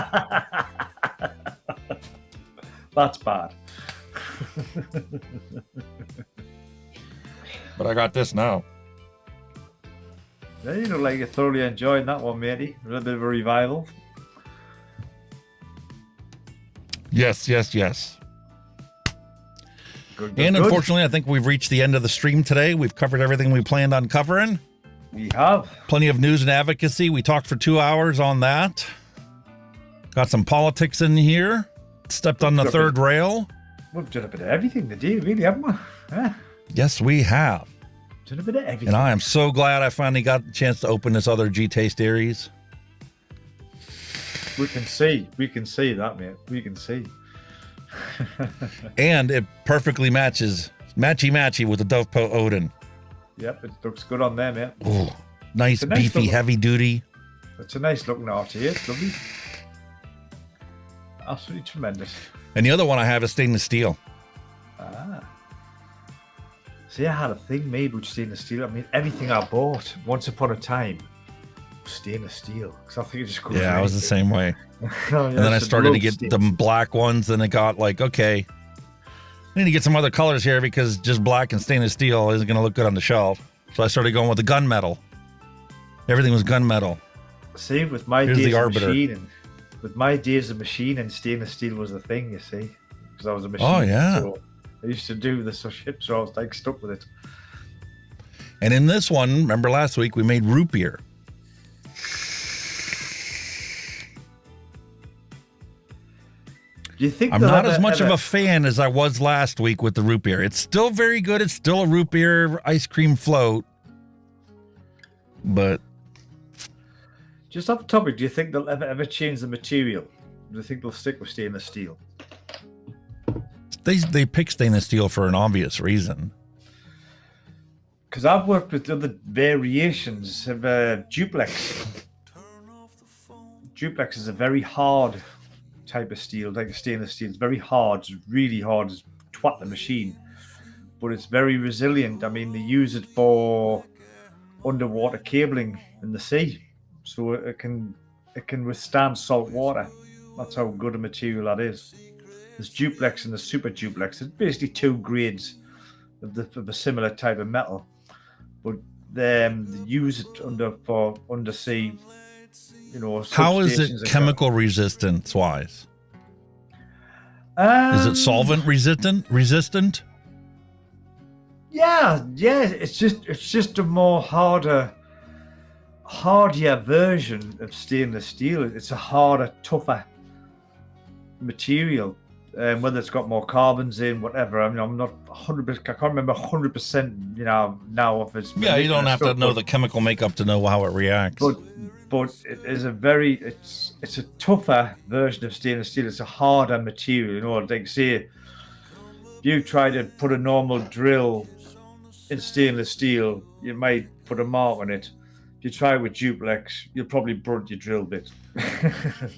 That's bad. But I got this now. Yeah, you look like you're thoroughly enjoying that one, matey. A little bit of a revival. Yes. Good, And good. unfortunately, I think we've reached the end of the stream today. We've covered everything we planned on covering. We have. Plenty of news and advocacy. We talked for 2 hours on that. Got some politics in here. Stepped on the third rail. We've done a bit of everything today, really, haven't we? Yeah. Yes, we have. Done a bit of everything. And I am so glad I finally got the chance to open this other G-Taste Aries. We can see that, mate. We can see. And it perfectly matches, matchy with the DOVPO Odin. Yep, it looks good on there, mate. Ooh, nice, beefy, heavy duty. It's a nice looking RTA. It's lovely. Absolutely tremendous. And the other one I have is stainless steel. Ah. See, I had a thing made with stainless steel. I mean, everything I bought once upon a time was stainless steel. Because I think it just goes. Yeah, I was the same way. Oh, yeah, and then I started to get steel. the black ones, and it got like, okay, I need to get some other colors here because just black and stainless steel isn't going to look good on the shelf. So I started going with the gunmetal. Everything was gunmetal. See, with my Here's days the of Arbiter. machining, with my days of machining, stainless steel was the thing, you see. Because I was a machinist. Oh, yeah. So I used to do this shit, so I was like stuck with it. And in this one, remember last week, we made root beer. Do you think I'm they'll not ever- as much of ever- a fan as I was last week with the root beer. It's still very good. It's still a root beer ice cream float. But Just off the topic, do you think they'll ever change the material? Do you think they'll stick with stainless steel? they pick stainless steel for an obvious reason. Because I've worked with other variations of duplex. Duplex is a very hard type of steel, like a stainless steel. It's very hard. It's really hard to twat the machine, but it's very resilient. I mean, they use it for underwater cabling in the sea, so it can withstand salt water. That's how good a material that is. There's duplex and the super duplex. It's basically two grades of a similar type of metal, but they use it for undersea. How is substations it and chemical resistance wise? Is it solvent resistant? Yeah. It's just a more hardier version of stainless steel. It's a harder, tougher material. Whether it's got more carbons in, whatever. I mean, I'm not 100%. I can't remember 100%. Now if it's Yeah, you don't have to know the chemical makeup to know how it reacts. But it is it's a tougher version of stainless steel. It's a harder material. Like say, if you try to put a normal drill in stainless steel, you might put a mark on it. If you try with duplex, you'll probably brunt your drill bit.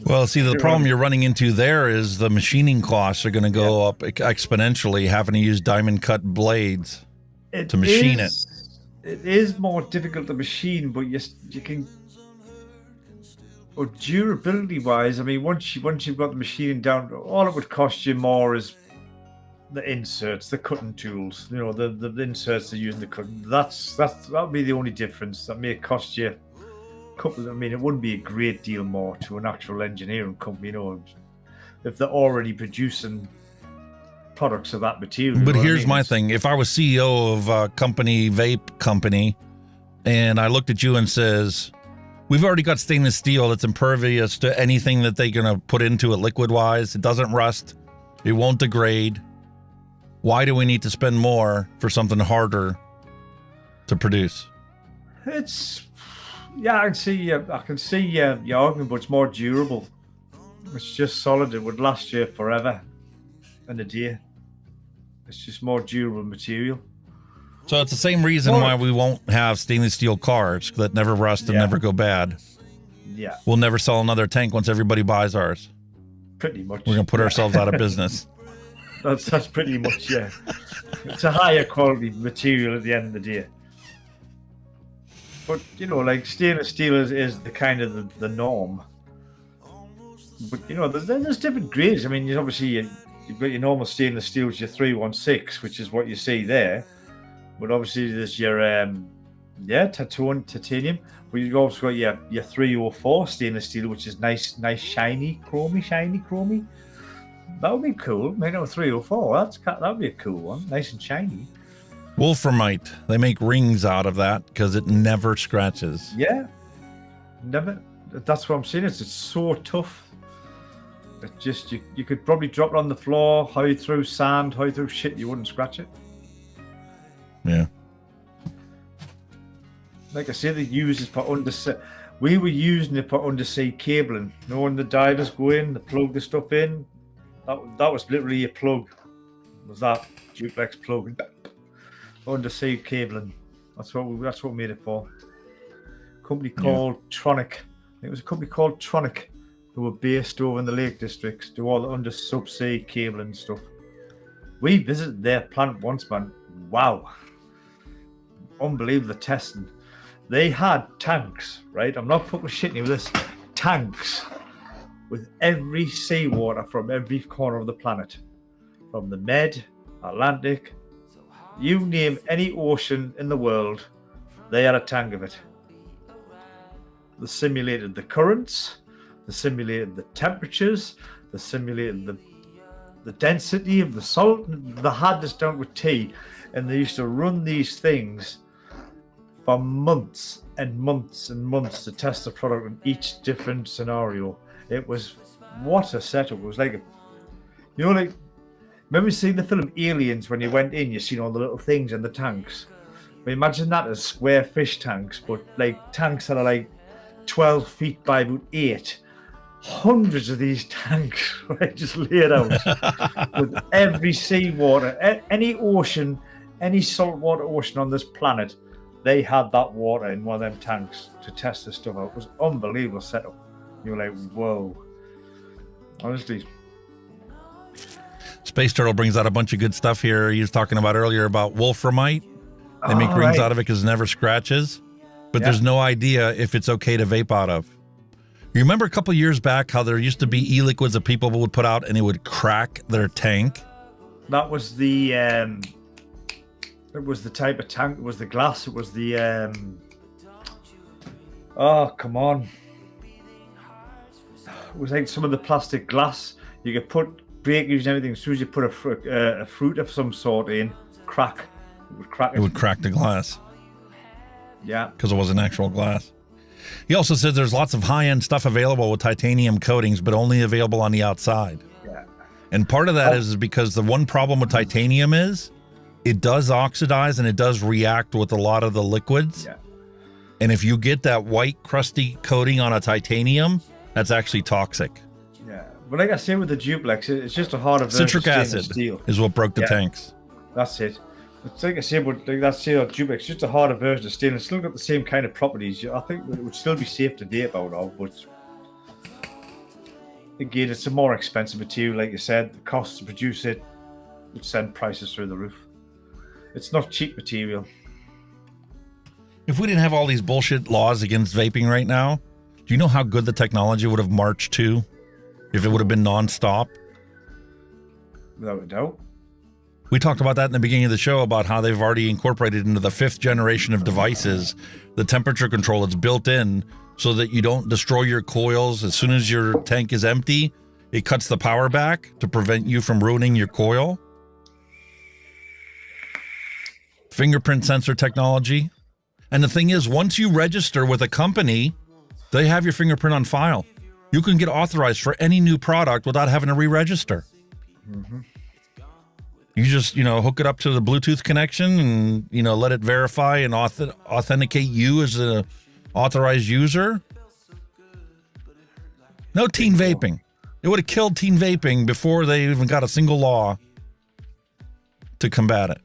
Well, see, the problem you're running into there is the machining costs are going to go up exponentially, having to use diamond cut blades to machine it. It is more difficult to machine, but you can. Or durability wise, I mean, once you've got the machining down, all it would cost you more is the inserts, the cutting tools. The inserts they're using the cutting. That'll be the only difference. That may cost you a couple. I mean, it wouldn't be a great deal more to an actual engineering company, if they're already producing products of that material. But here's my thing: if I was CEO of a vape company, and I looked at you and says, We've already got stainless steel that's impervious to anything that they're going to put into it liquid-wise. It doesn't rust. It won't degrade. Why do we need to spend more for something harder to produce? It's, yeah, I can see your argument, but it's more durable. It's just solid. It would last you forever and a day. It's just more durable material. So it's the same reason why we won't have stainless steel cars that never rust and never go bad. Yeah. We'll never sell another tank once everybody buys ours. Pretty much. We're going to put ourselves out of business. That's pretty much, yeah. It's a higher quality material at the end of the day. But, you know, like stainless steel is the kind of the norm. But, you know, there's different grades. I mean, you've got your normal stainless steel, which is your 316, which is what you see there. But obviously there's your titanium. But you've also got your 304 stainless steel, which is nice shiny chromy. That would be cool. Made out of 304. That would be a cool one. Nice and shiny. Wolframite. They make rings out of that because it never scratches. Yeah. Never. That's what I'm saying. It's so tough. It just you could probably drop it on the floor, hide through sand, hide through shit, you wouldn't scratch it. Yeah. Like I say, they use it for undersea. We were using it for undersea cabling. You know, when the divers go in, they plug the stuff in. That was literally a plug. Was that duplex plug? Undersea cabling. That's what we made it for. A company called Tronic. It was a company called Tronic who were based over in the Lake Districts, do all the under subsea cabling stuff. We visited their plant once, man. Wow. Unbelievable testing. They had tanks, right? I'm not fucking shitting you with this. Tanks with every seawater from every corner of the planet. From the Med, Atlantic, you name any ocean in the world, they had a tank of it. They simulated the currents, they simulated the temperatures, they simulated the density of the salt. They had this down with T, and they used to run these things for months and months and months to test the product in each different scenario. It was, what a setup. It was like, remember seeing the film Aliens when you went in, you seen all the little things in the tanks? I mean, imagine that as square fish tanks, but like tanks that are like 12 feet by about 8. Hundreds of these tanks, right, just laid out with every seawater, any ocean, any saltwater ocean on this planet, they had that water in one of them tanks to test this stuff out. It was an unbelievable setup. You were like, whoa. Honestly. Space Turtle brings out a bunch of good stuff here. He was talking about earlier about wolframite. They make rings out of it because it never scratches. But there's no idea if it's okay to vape out of. You remember a couple years back how there used to be e-liquids that people would put out and it would crack their tank? That was the it was the type of tank. It was the glass. It was the oh, come on. It was like some of the plastic glass. You could put breakers and everything. As soon as you put a fruit of some sort in, crack. It would crack. It would crack the glass. Yeah. Because it wasn't actual glass. He also says there's lots of high-end stuff available with titanium coatings, but only available on the outside. Yeah. And part of that is because the one problem with titanium is it does oxidize and it does react with a lot of the liquids. Yeah. And if you get that white crusty coating on a titanium, that's actually toxic. Yeah. But like I say with the duplex, it's just a harder version Citric of stainless acid steel. is what broke the tanks. That's it. It's like I say, but like that's duplex, just a harder version of stainless. Still got the same kind of properties. I think it would still be safe to vape out of, but again, it's a more expensive material. Like you said, the cost to produce it would send prices through the roof. It's not cheap material. If we didn't have all these bullshit laws against vaping right now, do you know how good the technology would have marched to if it would have been nonstop? Without a doubt. We talked about that in the beginning of the show about how they've already incorporated into the 5th generation of devices the temperature control that's built in so that you don't destroy your coils. As soon as your tank is empty, it cuts the power back to prevent you from ruining your coil. Fingerprint sensor technology. And the thing is, once you register with a company, They have your fingerprint on file. You can get authorized for any new product without having to re-register. You just, hook it up to the Bluetooth connection and, let it verify and authenticate you as an authorized user. No teen vaping. It would have killed teen vaping before they even got a single law to combat it.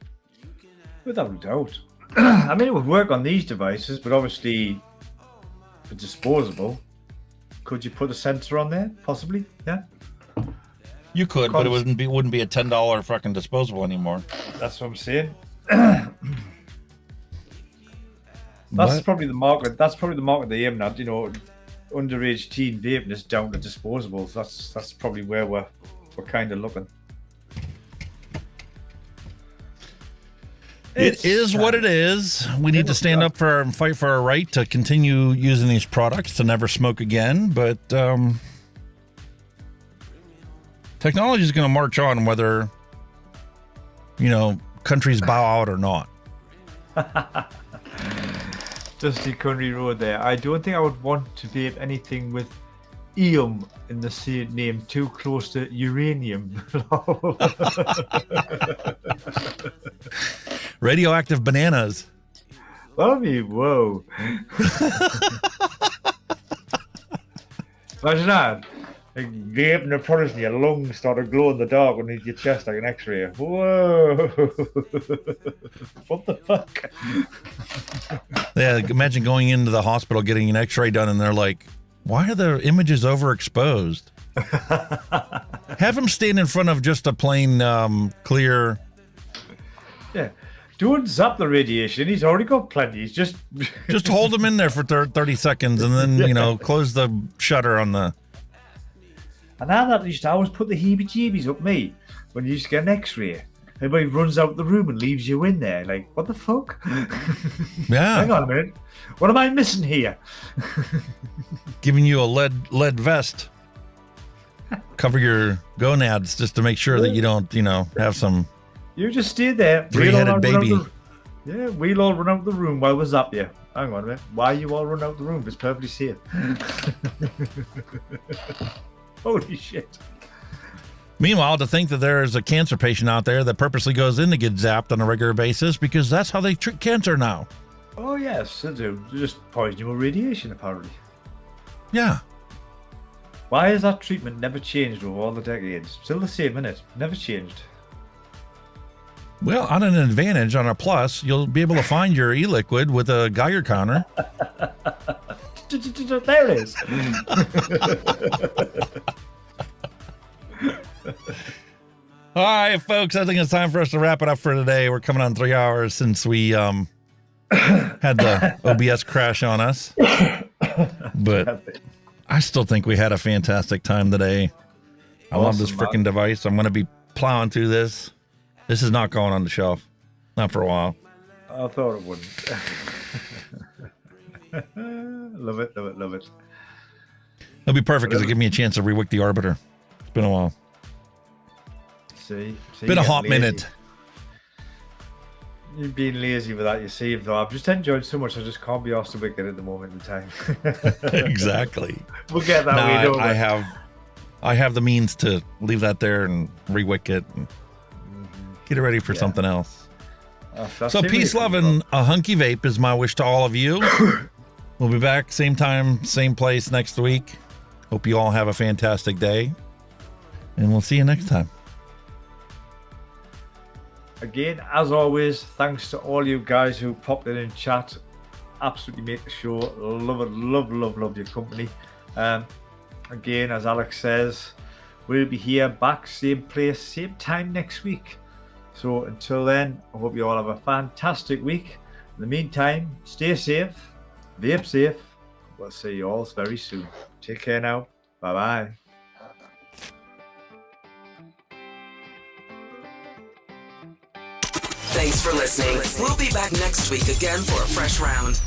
Without a doubt. I mean, it would work on these devices, but obviously it's disposable. Could you put a sensor on there? Possibly, yeah. You could, but it wouldn't be a $10 fucking disposable anymore. That's what I'm saying. That's probably the market. That's probably the market they aim at. Underage teen vaping is down to disposables. That's probably where we're kind of looking. It is what it is. We need to stand up for and fight for our right to continue using these products to never smoke again. But technology is going to march on whether, countries bow out or not. Dusty Country Road there. I don't think I would want to vape anything with Eum in the same name, too close to uranium. Radioactive bananas. I mean, whoa. Imagine that. Like, vaping the products in your lungs start to glow in the dark underneath your chest like an X-ray. Whoa. What the fuck? Yeah, imagine going into the hospital, getting an X-ray done, and they're like, why are the images overexposed? Have him stand in front of just a plain clear... Yeah. Don't zap the radiation. He's already got plenty. He's just... Just hold him in there for 30 seconds and then, close the shutter on the... And now that used to always put the heebie-jeebies up me when you used to get an X-ray. Everybody runs out the room and leaves you in there. Like, what the fuck? Yeah. Hang on a minute. What am I missing here? Giving you a lead vest. Cover your gonads just to make sure that you don't, have some... You just stay there. Three-headed baby. We'll all run out the room while we zap you. Hang on a minute. Why you all run out the room? It's perfectly safe. Holy shit. Meanwhile, to think that there's a cancer patient out there that purposely goes in to get zapped on a regular basis because that's how they treat cancer now. Oh, yes, they do. They just poison you with radiation, apparently. Yeah. Why has that treatment never changed over all the decades? Still the same, innit? Never changed. Well, on an advantage, on a plus, you'll be able to find your e-liquid with a Geiger counter. There it is. All right, folks, I think it's time for us to wrap it up for today. We're coming on 3 hours since we had the OBS crash on us. But I still think we had a fantastic time today. I love this freaking device. I'm going to be plowing through this. This is not going on the shelf. Not for a while. I thought it wouldn't. Love it, love it, love it. It'll be perfect because it'll give me a chance to rewick the arbiter. It's been a while. See been a hot minute. You're being lazy with that, you see, though. I've just enjoyed so much, I just can't be asked to wick it at the moment in time. Exactly. We'll get that way, don't we? I have the means to leave that there and rewick it and get it ready for something else. So peace, love, and a hunky vape is my wish to all of you. We'll be back same time, same place next week. Hope you all have a fantastic day. And we'll see you next time. Again, as always, thanks to all you guys who popped in chat. Absolutely make the show. Love it. Love your company. Again, as Alex says, we'll be here back, same place, same time next week. So until then, I hope you all have a fantastic week. In the meantime, stay safe, vape safe. We'll see you all very soon. Take care now. Bye-bye. Thanks for listening. We'll be back next week again for a fresh round.